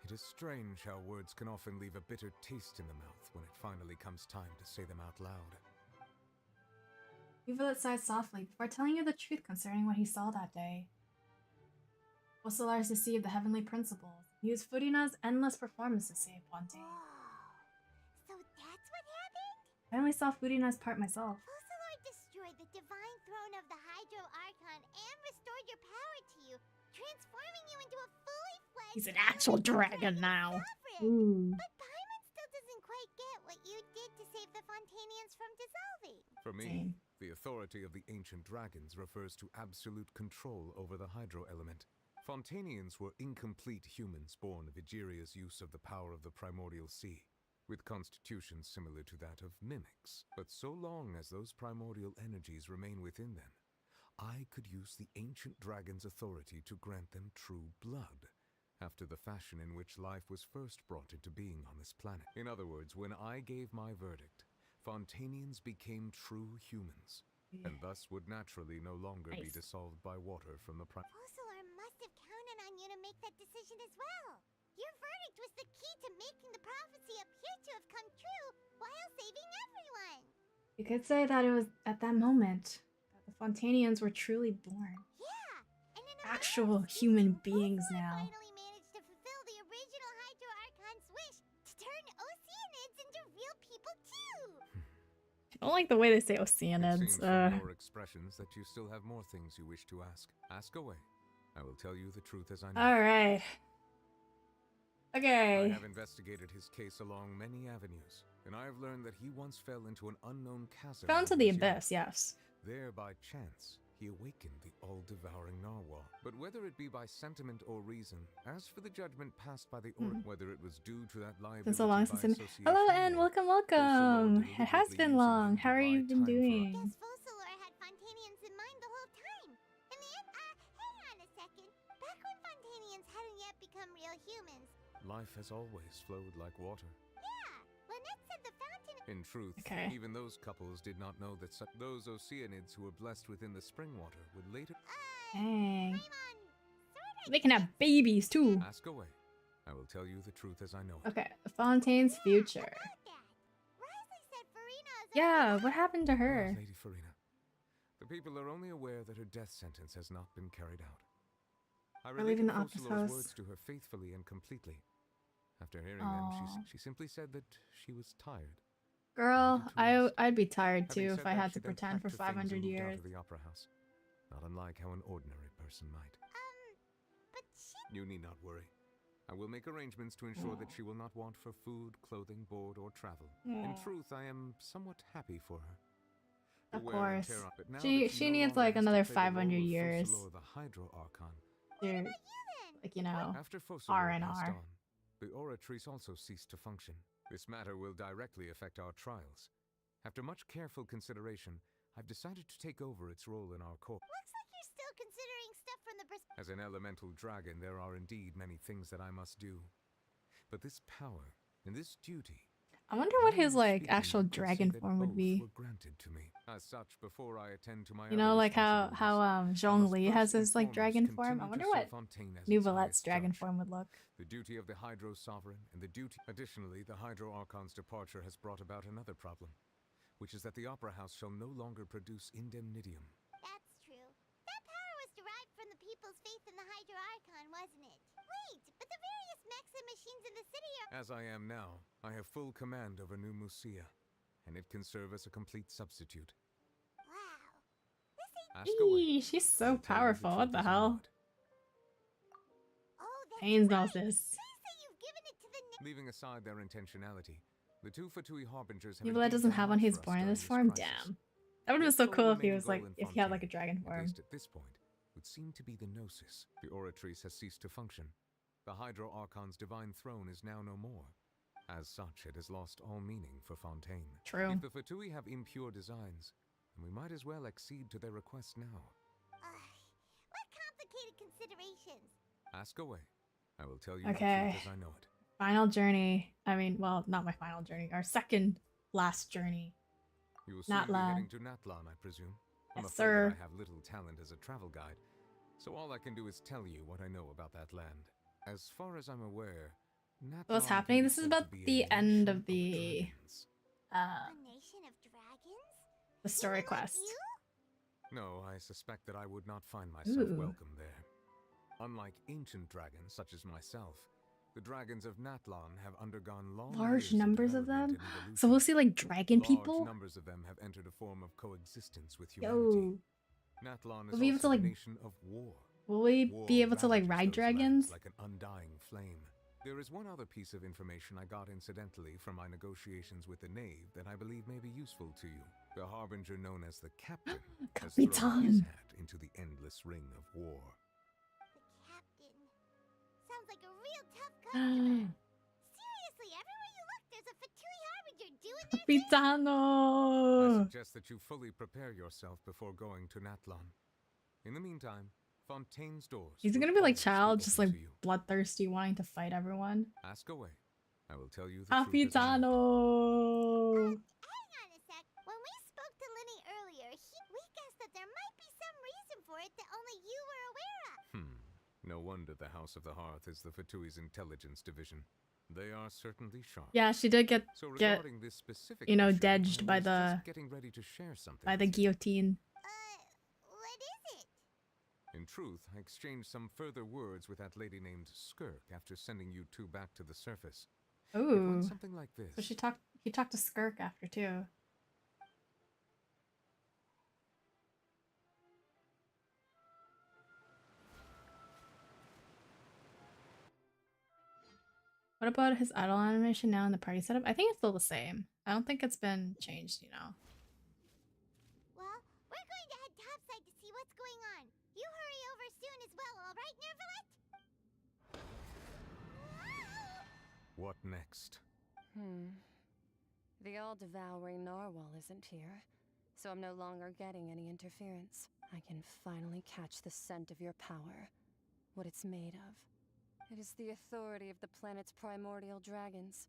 It is strange how words can often leave a bitter taste in the mouth when it finally comes time to say them out loud. Nouvellette sighed softly before telling you the truth concerning what he saw that day. Fossilars deceived the heavenly principles. He used Furina's endless performance to save Fontaine. So that's what happened? I only saw Furina's part myself. Fossilor destroyed the divine throne of the Hydro Archon and restored your power to you, transforming you into a fully fledged... He's an actual dragon now. Ooh. But Paimon still doesn't quite get what you did to save the Fontainians from dissolving. For me, the authority of the ancient dragons refers to absolute control over the hydro element. Fontainians were incomplete humans born of Egeria's use of the power of the primordial sea, with constitutions similar to that of mimics. But so long as those primordial energies remain within them, I could use the ancient dragon's authority to grant them true blood, after the fashion in which life was first brought into being on this planet. In other words, when I gave my verdict, Fontainians became true humans, and thus would naturally no longer be dissolved by water from the Fossilor must have counted on you to make that decision as well. Your verdict was the key to making the prophecy appear to have come true while saving everyone. You could say that it was at that moment that the Fontainians were truly born. Yeah, and in actual human beings now. finally managed to fulfill the original Hydro Archon's wish to turn Oceanids into real people too. I don't like the way they say It Oceanids. seems from your expressions that you still have more things you wish to ask. Ask away. I will tell you the truth as I know. Alright. I Okay. have investigated his case along many avenues, and I have learned that he once fell into an unknown chasm. Fell into when the he was young. abyss, yes. There, by chance, he awakened the all-devouring narwhal. But whether it be by sentiment or reason, as for the judgment passed by the Oracle, whether it was due to that liability Been so long by since I've... association Hello, and or welcome. It has been long. How are you been doing? Guess Fossilor had Fontainians in mind the whole time. In the end, hang on a second. Back when Fontainians hadn't yet become real humans. life has always flowed like water. Yeah, Lynette said the fountain... In truth, Okay. even those couples did not know that those Oceanids who were blessed within the spring water would later... Dang. They can have babies too. Ask away. I will tell you the truth as I know it. Okay, Fontaine's future. Yeah, what happened to her? Lady Farina, the people are only aware that her death sentence has not been carried out. I We're leaving related the office Fossilor's house. words to her faithfully and completely. After hearing them, Aw. she simply said that she was tired. Girl, I'd be tired Having too said if I that, had she to then pretend for packed her things 500 and moved years. out of the opera house, not unlike how an ordinary person might. But she... You need not worry. I will make arrangements to ensure that she will not want for food, clothing, board, or travel. In Aw. truth, I am somewhat happy for her. Of The wear and course. tear on- but now She that she no needs longer like has to another play the 500 role of years. Focalor the Hydro Archon. To, like, you know, After Focalor passed R&R. on, the Oratrice also ceased to function. This matter will directly affect our trials. After much careful consideration, I've decided to take over its role in our corps. Looks like you're still considering stuff from the perspective. As an elemental dragon, there are indeed many things that I must do. But this power and this duty, I wonder what his like speaking, actual you could say dragon that form would both be. were granted to me. As such, before I attend to my You other know, like how responsibilities, I Zhong must Li first has and his like foremost dragon form. I continue wonder to what serve Fontaine as its Nouvelette's highest dragon judge. form would look. The duty of the Hydro Sovereign and the duty. Additionally, the Hydro Archon's departure has brought about another problem, which is that the Opera House shall no longer produce indemnitium. That's true. That power was derived from the people's faith in the Hydro Archon, wasn't it? Wait, but the various mechs and machines in the city are. As I am now, I have full command over New Musia, and it can serve as a complete substitute. Wow. This ain't. Ask away. Eee, she's so powerful. What the truth as I know hell? Oh, that's Haynes right. knows this. Please say you've given it to the. Leaving aside their intentionality, the two Fatui Harbingers have Nouvellette indeed doesn't done have one much he's for us born in during this form? crisis. Damn. That would have been Its so sole cool if he remaining was like, goal in if he had like a Fontaine, dragon at form. least at this point, would seem to be the Gnosis. The Oratrice has ceased to function. The Hydro Archon's divine throne is now no more. As such, it has lost all meaning for Fontaine. True. If the Fatui have impure designs, then we might as well accede to their request now. What complicated considerations? Ask away. I will tell you Okay. the truth as I know it. Final journey. I mean, well, not my final journey. Our second last journey. You will soon be Natlan. heading to Natlan, I presume. I'm Yes, afraid sir. that I have little talent as a travel guide, so all I can do is tell you what I know about that land. As far as I'm aware, Natlan What's can happening? be This is said to about be a the end nation of the dragons. A nation of dragons? the story quest. No, I suspect that I would not find myself Ooh. welcome there. Unlike ancient dragons such as myself, the dragons of Natlan have undergone long Large years numbers of development them. and So we'll see like dragon Large people. numbers of them have entered a form of coexistence with humanity. Yo. Natlan is We'll be able also to, the like- nation of war. Will we War be able to like ravages ride those lands dragons? like an undying flame. There is one other piece of information I got incidentally from my negotiations with the Knave that I believe may be useful to you. The Harbinger known as the Captain has thrown his Capitan. hat into the endless ring of war. Captain. Sounds like a real tough customer. Seriously, everywhere you look, there's a Fatui Harbinger doing their thing. I Capitano. suggest that you fully prepare yourself before going to Natlan. In the meantime, Fontaine's doors. He's will gonna be like always child, just like open to you. bloodthirsty, wanting to fight everyone. Ask away. I will tell you the truth. as I know it. Capitano. Hang on a sec. When we spoke to Linny earlier, we guessed that there might be some reason for it that only you were aware of. No wonder the House of the Hearth is the Fatui's intelligence division. They are certainly sharp. Yeah, she did get So get regarding this specific you know issue, dedged I by was the just getting ready to share something by the with you. guillotine. What is it? In truth, I exchanged some further words with that lady named Skirk after sending you two back to the surface. It Ooh. went something like this. So he talked to Skirk after too. What about his idle animation now in the party setup? I think it's still the same. I don't think it's been changed, you know. Well, we're going to head topside to see what's going on. You hurry over soon as well, all right, Nervalette? What next? The all-devouring narwhal isn't here, so I'm no longer getting any interference. I can finally catch the scent of your power, what it's made of. It is the authority of the planet's primordial dragons,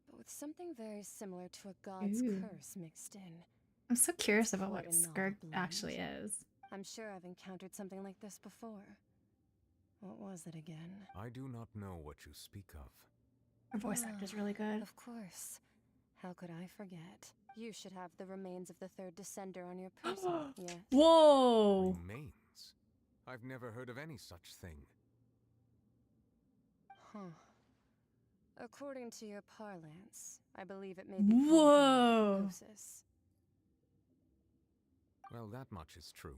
but with something very similar to a god's Ooh. curse mixed in. I'm so curious about Quite what a novel Skirk blend. actually is. I'm sure I've encountered something like this before. What was it again? I do not know what you speak of. Her voice actor's really good. Of course. How could I forget? You should have the remains of the third descender on your person, yes? Whoa! Remains? I've never heard of any such thing. Huh. According to your parlance, I believe it may be Whoa! called gnosis. Well, that much is true.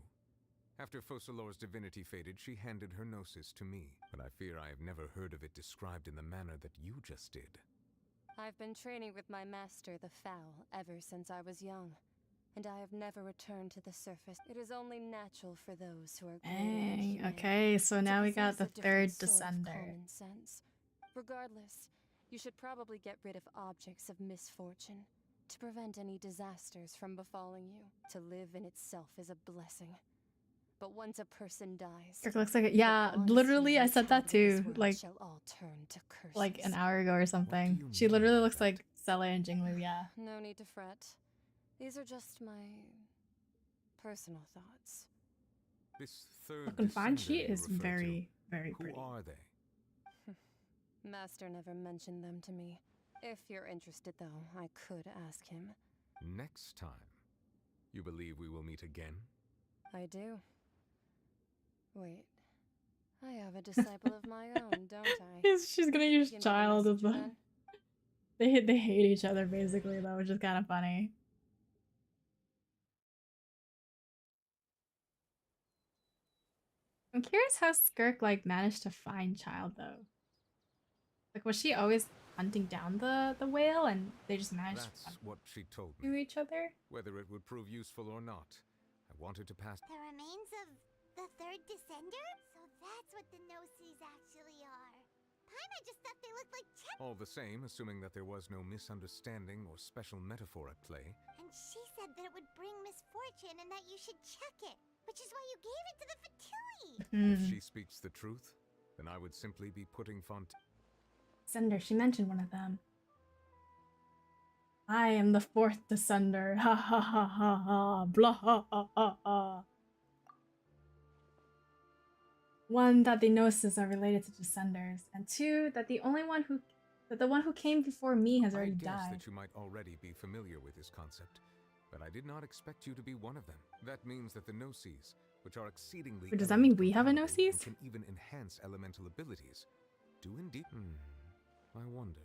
After Focalor's divinity faded, she handed her gnosis to me, but I fear I have never heard of it described in the manner that you just did. I've been training with my master, the Foul, ever since I was young. and I have never returned to the surface. It is only natural for those who are Dang, okay, so now we got the third descender. Common sense. Regardless, you should probably get rid of objects of misfortune to prevent any disasters from befalling you. To live in itself is a blessing. But once a person dies, It looks like it. Yeah, literally, I said that too. Like, shall all turn to curses. like an hour ago or something. She literally looks like Stella and Jinglu. Yeah. No need to fret. These are just my personal thoughts. This third Looking fine. She descender you is refer to, very, very pretty. Who are they? Master never mentioned them to me. If you're interested, though, I could ask him. Next time. You believe we will meet again? I do. Wait. I have a disciple of my own, don't I? She's gonna use Give me the child as messenger, the. then. They hate each other basically though, which is kind of funny. I'm curious how Skirk like managed to find Child though. Like was she always hunting down the whale and they just managed That's what she told to me. each other? Whether it would prove useful or not, I wanted to pass. The remains of the third descender? So that's what the no-seas actually are. Paimon just thought they looked like All the same, assuming that there was no misunderstanding or special metaphor at play. And she said that it would bring misfortune and that you should check it, which is why you gave it to the Fatui. If she speaks the truth, then I would simply be putting Descender, she mentioned one of them. I am the fourth descender. Ha ha ha ha ha. Blah ha ha ha ha. One, that the Gnosis are related to descenders, and two, that the one who came before me has already I guess died. that you might already be familiar with this concept, but I did not expect you to be one of them. That means that the Gnosis, which are exceedingly Wait, does that mean we have a elemental Gnosis? and can even enhance elemental abilities, do indeed. I wonder,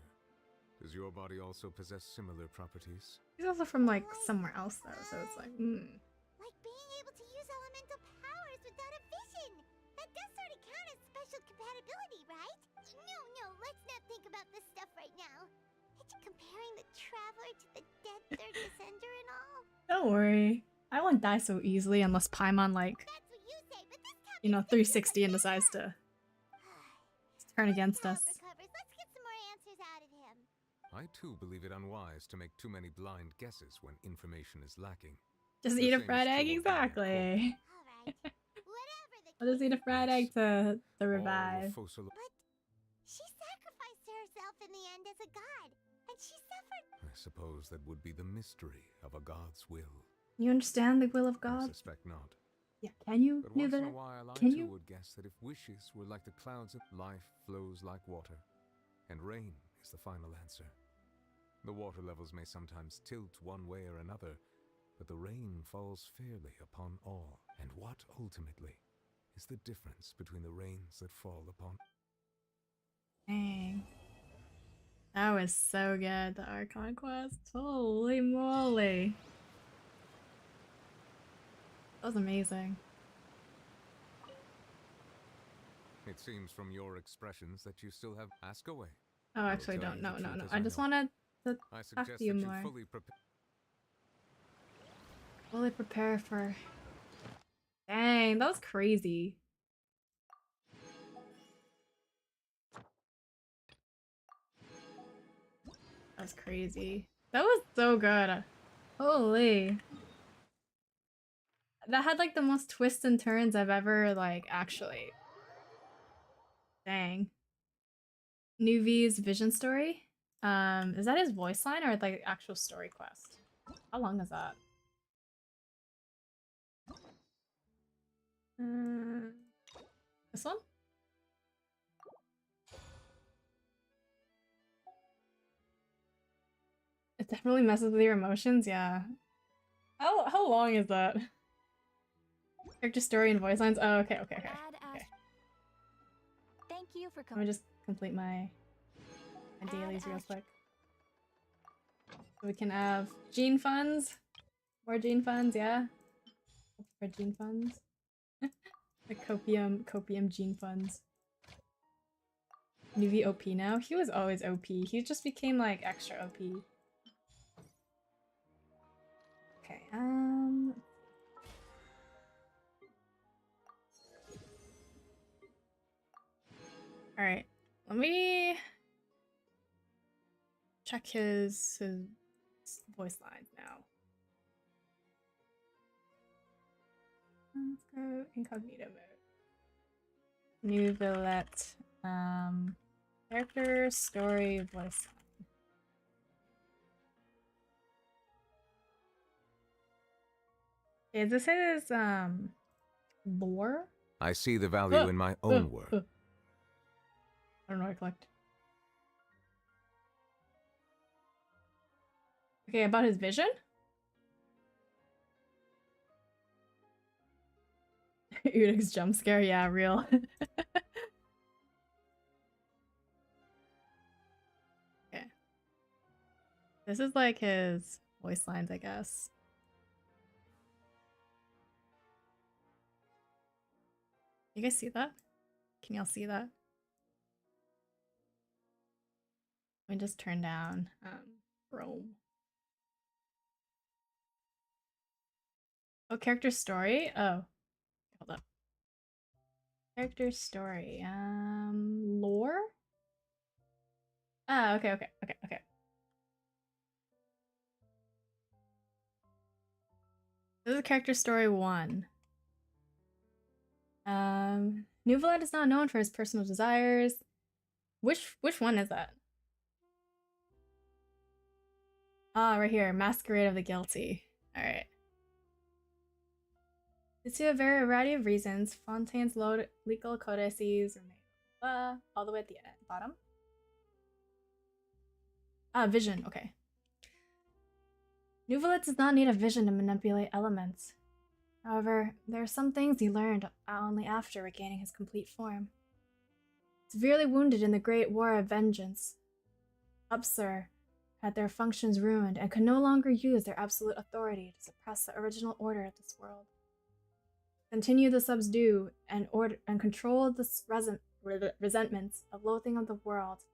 does your body also possess similar properties? He's also from like somewhere else though, so it's like, Like being able to use elemental powers without a vision. That does sort of count as special compatibility, right? No, let's not think about this stuff right now. It's comparing the Traveler to the dead third descender and all. Don't worry. I won't die so easily unless Paimon like, That's what you say, but this 360 and decides to turn against us. recovers. Let's get some more answers out of him. I too believe it unwise to make too many blind guesses when information is lacking. Just The eat a same is fried egg, true of being exactly. I'll just eat a fried egg to revive. She sacrificed herself in the end as a god, and she suffered. I suppose that would be the mystery of a god's will. You understand the will of I God? suspect not. Yeah, can you? But once in a Neither? while, I Can too you? would guess that if wishes were like the clouds, life flows like water, and rain is the final answer. The water levels may sometimes tilt one way or another, but the rain falls fairly upon all. And what ultimately is the difference between the rains that fall upon? Dang. That was so good, the Archon quest. Holy moly. That was amazing. It seems from your expressions that you still have. Ask away. Oh, I will actually, tell don't. you No, the no, truth no. as I just know. wanted to I talk suggest to you that more. you Fully prepare for... Dang, that was crazy. That was crazy. That was so good. Holy. That had like the most twists and turns I've ever like actually. Dang. Nuvi's vision story? Is that his voice line or like actual story quest? How long is that? This one? It definitely messes with your emotions, yeah. How long is that? Character story and voice lines? Oh, okay. Thank you for Let me coming. just complete my dailies real quick. So we can have gene funds. More gene funds, yeah. For gene funds. The copium gene funds. Nuvi OP now? He was always OP. He just became like extra OP. Okay. All right, let me check his voice lines now. Let's go incognito mode. New Villette. Character, story, voice line. Is this his lore? I see the value in my own work. I don't know what I collect. Okay, about his vision? Udix jump scare, yeah, real. Okay. This is like his voice lines, I guess. You guys see that? Can y'all see that? Let me just turn down Chrome. Oh, character story? Oh. Hold up. Character story. Lore? Ah, okay. This is character story 1. Nouvelette is not known for his personal desires. Which one is that? Ah, right here. Masquerade of the Guilty. Alright. Due to a variety of reasons, Fontaine's legal codices remain all the way at the bottom. Ah, vision. Okay. Nouvelette does not need a vision to manipulate elements. However, there are some things he learned only after regaining his complete form. Severely wounded in the Great War of Vengeance, Upsir had their functions ruined and could no longer use their absolute authority to suppress the original order of this world. Continue the subdue and control the resentments of loathing of the world.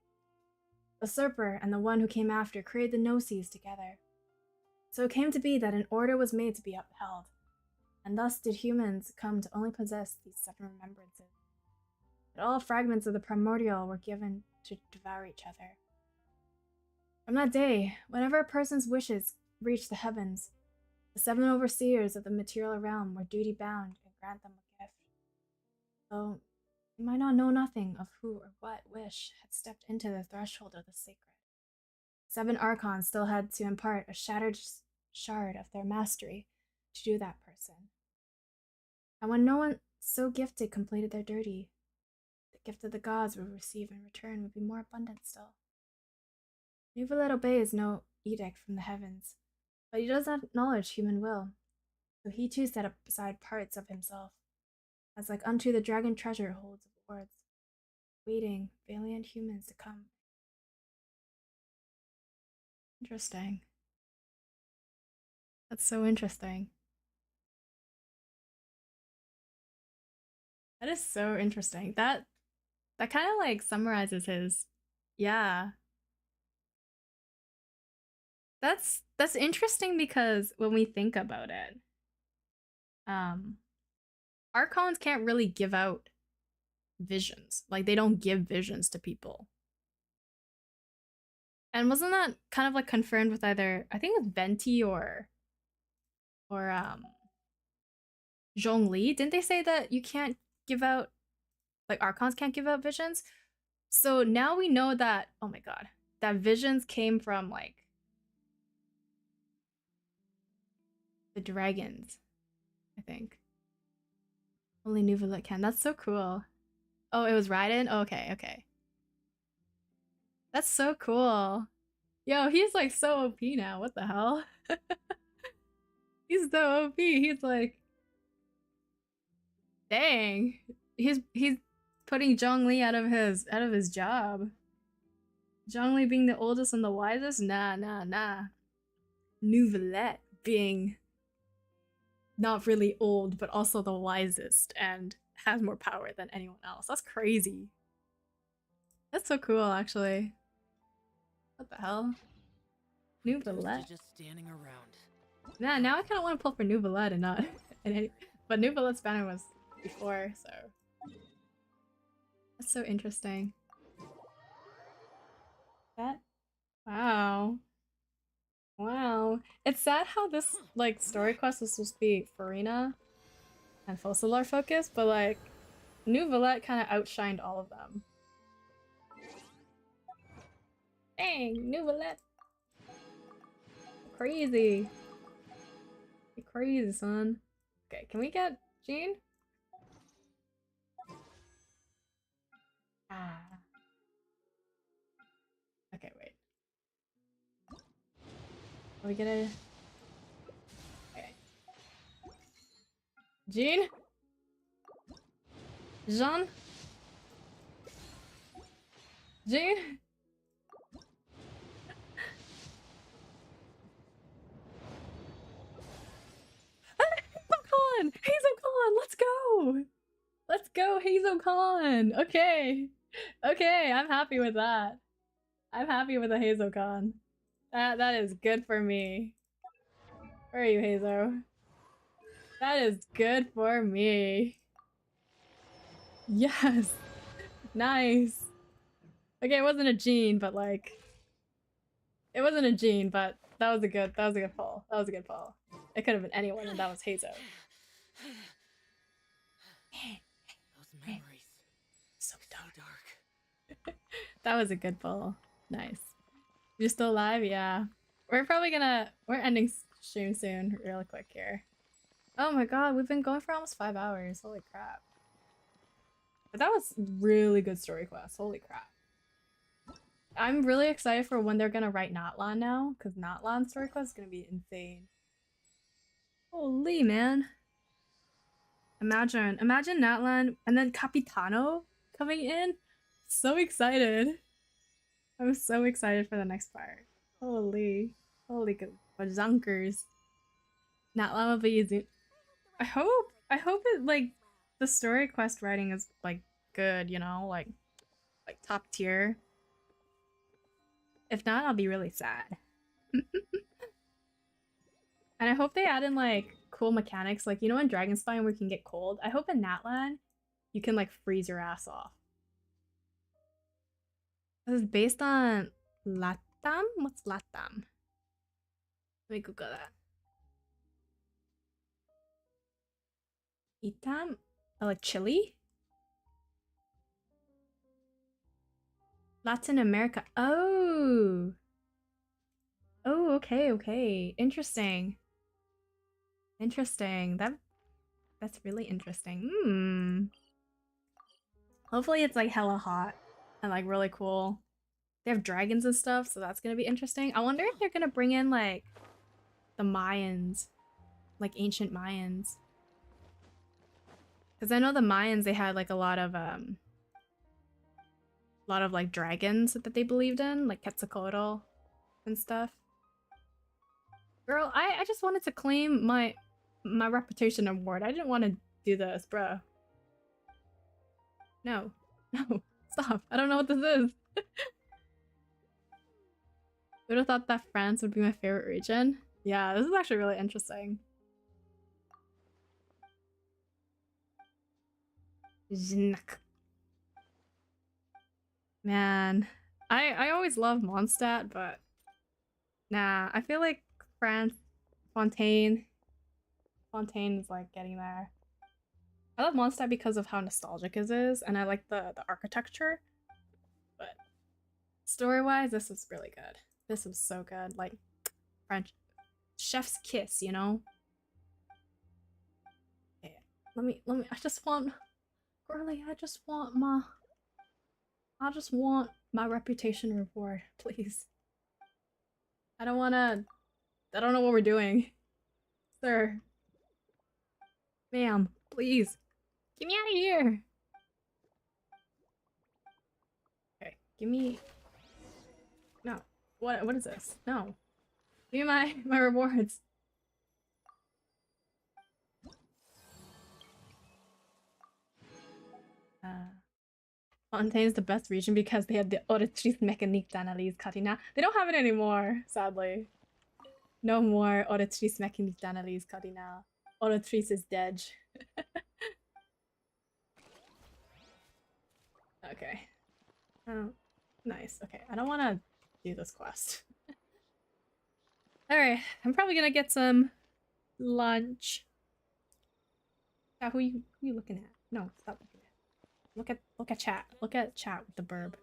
The usurper and the one who came after created the Gnosis together. So it came to be that an order was made to be upheld, and thus did humans come to only possess these 7 remembrances. But all fragments of the primordial were given to devour each other. From that day, whenever a person's wishes reached the heavens, the 7 overseers of the material realm were duty-bound and grant them a gift. Though you might not know nothing of who or what wish had stepped into the threshold of the sacred. 7 Archons still had to impart a shattered shard of their mastery to do that person. And when no one so gifted completed their duty, the gift of the gods would receive in return would be more abundant still. Nouvelette obeys no edict from the heavens, but he does not acknowledge human will, so he too set aside parts of himself, as like unto the dragon treasure holds of lords, waiting valiant humans to come. Interesting. That's so interesting. That is so interesting. That kind of like summarizes his, yeah. That's interesting because when we think about it, Archons can't really give out visions. Like they don't give visions to people. And wasn't that kind of like confirmed with either, I think it was Venti or Zhongli? Didn't they say that you can't give out, like Archons can't give out visions? So now we know that, oh my god, that visions came from like the dragons, I think. Only Nouvelette can. That's so cool. Oh, it was Raiden? Oh, okay. That's so cool. Yo, he's like so OP now. What the hell? He's so OP. He's like, dang. He's putting Zhongli out of his job. Zhongli being the oldest and the wisest? Nah. Nouvelette being not really old, but also the wisest and has more power than anyone else. That's crazy. That's so cool, actually. What the hell? Nouvelette. Just standing around. Nah, now I kind of want to pull for Nouvelette and not... but Nouvelette's banner was before, so... That's so interesting. That... Wow. Wow. It's sad how this, like, story quest was supposed to be Farina and Fossilor focused, but, like, Nouvelette kind of outshined all of them. Dang, Nouvelette! Crazy. You're crazy, son. Okay, can we get Jean? Ah. Okay, wait. Are we gonna... Okay. Jean? Jean? Jean? Hazel Khan! Let's go! Let's go, Hazel Khan! Okay. Okay, I'm happy with that. I'm happy with the Hazel Khan. That is good for me. Where are you, Hazel? That is good for me. Yes! Nice! Okay, it wasn't a Jean, but like... It wasn't a Jean, but that was a good pull. That was a good pull. It could have been anyone, and that was Hazel. Those memories. So dark. That was a good pull. Nice. You're still alive? Yeah. We're ending stream soon, really quick here. Oh my god, we've been going for almost 5 hours. Holy crap. But that was really good story quest. Holy crap. I'm really excited for when they're gonna write Natlan now, because Natlan's story quest is gonna be insane. Holy man. Imagine Natlan and then Capitano coming in. So excited. I'm so excited for the next part. Holy good bazonkers. Natlan will be easy. I hope it, like, the story quest writing is like good, you know, like top tier. If not, I'll be really sad. And I hope they add in like cool mechanics, like, you know, in Dragonspine where you can get cold. I hope in Natlan you can like freeze your ass off. This is based on Latam? What's Latam? Let me Google that. Itam? Oh, like Chile? Latin America. Oh! Oh, okay. Interesting. Interesting. That's really interesting. Hopefully it's like hella hot and like really cool. They have dragons and stuff, so that's gonna be interesting. I wonder if they're gonna bring in like the Mayans, like ancient Mayans. Because I know the Mayans, they had like a lot of like dragons that they believed in, like Quetzalcoatl and stuff. Girl, I just wanted to claim my reputation award. I didn't want to do this, bruh. No, stop. I don't know what this is. Would have thought that France would be my favorite region. Yeah, this is actually really interesting. Man, I always love Mondstadt, but nah, I feel like France, Fontaine is like getting there. I love Mondstadt because of how nostalgic it is, and I like the architecture, but story-wise, this is really good. This is so good, like French chef's kiss, you know? Okay, let me, I just want, girly, I just want my reputation reward, please. I don't know what we're doing. Sir. Ma'am, please. Get me out of here. Okay, give me... No. What is this? No. Give me my rewards. Fontaine is the best region because they had the Oratrice Mécanique d'Analyse Katina. They don't have it anymore, sadly. No more Oratrice Mechanitanales Cardinal. Oratrice is dead. Okay. Oh, nice. Okay, I don't want to do this quest. Alright, I'm probably gonna get some lunch. Yeah, who you looking at? No, stop looking at. Look at chat. Look at chat with the burb.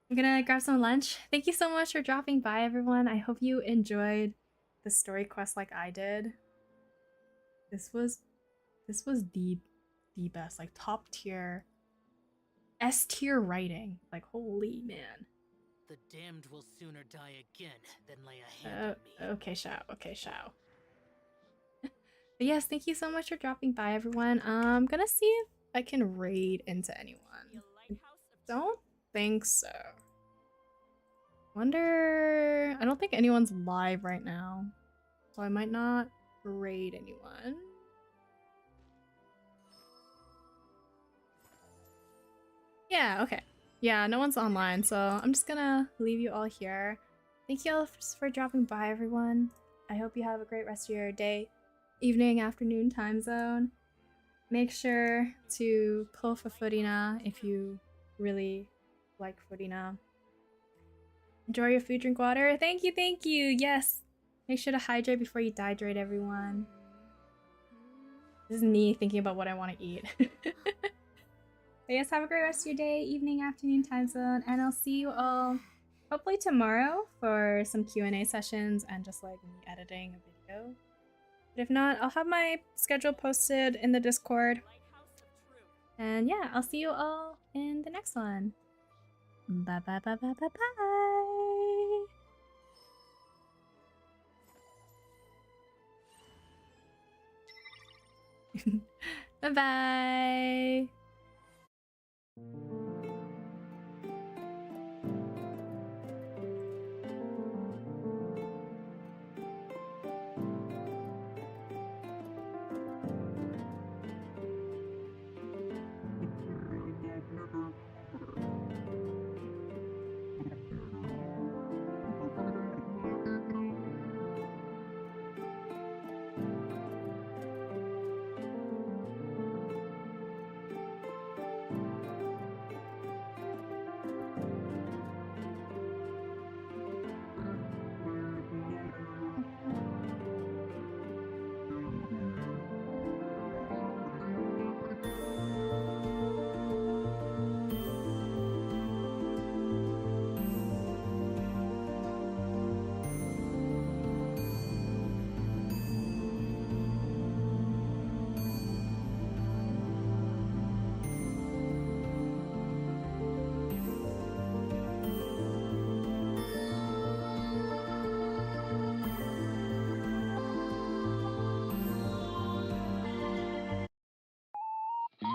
I'm gonna grab some lunch. Thank you so much for dropping by, everyone. I hope you enjoyed the story quest like I did. This was the best, like top tier, S tier writing. Like holy man. The damned will sooner die again than lay a hand on me. Okay, Shao. Okay, Shao. But yes, thank you so much for dropping by, everyone. I'm gonna see if I can raid into anyone. Don't think so. Wonder... I don't think anyone's live right now. So I might not raid anyone. Yeah, okay. Yeah, no one's online, so I'm just gonna leave you all here. Thank you all for dropping by, everyone. I hope you have a great rest of your day, evening, afternoon time zone. Make sure to pull for Furina if you really like Furina. Enjoy your food, drink water. Thank you, thank you. Yes. Make sure to hydrate before you dehydrate, everyone. This is me thinking about what I want to eat. But yes, have a great rest of your day, evening, afternoon time zone, and I'll see you all hopefully tomorrow for some Q&A sessions and just like me editing a video. But if not, I'll have my schedule posted in the Discord. And yeah, I'll see you all in the next one. Bye bye bye bye bye bye. Bye bye.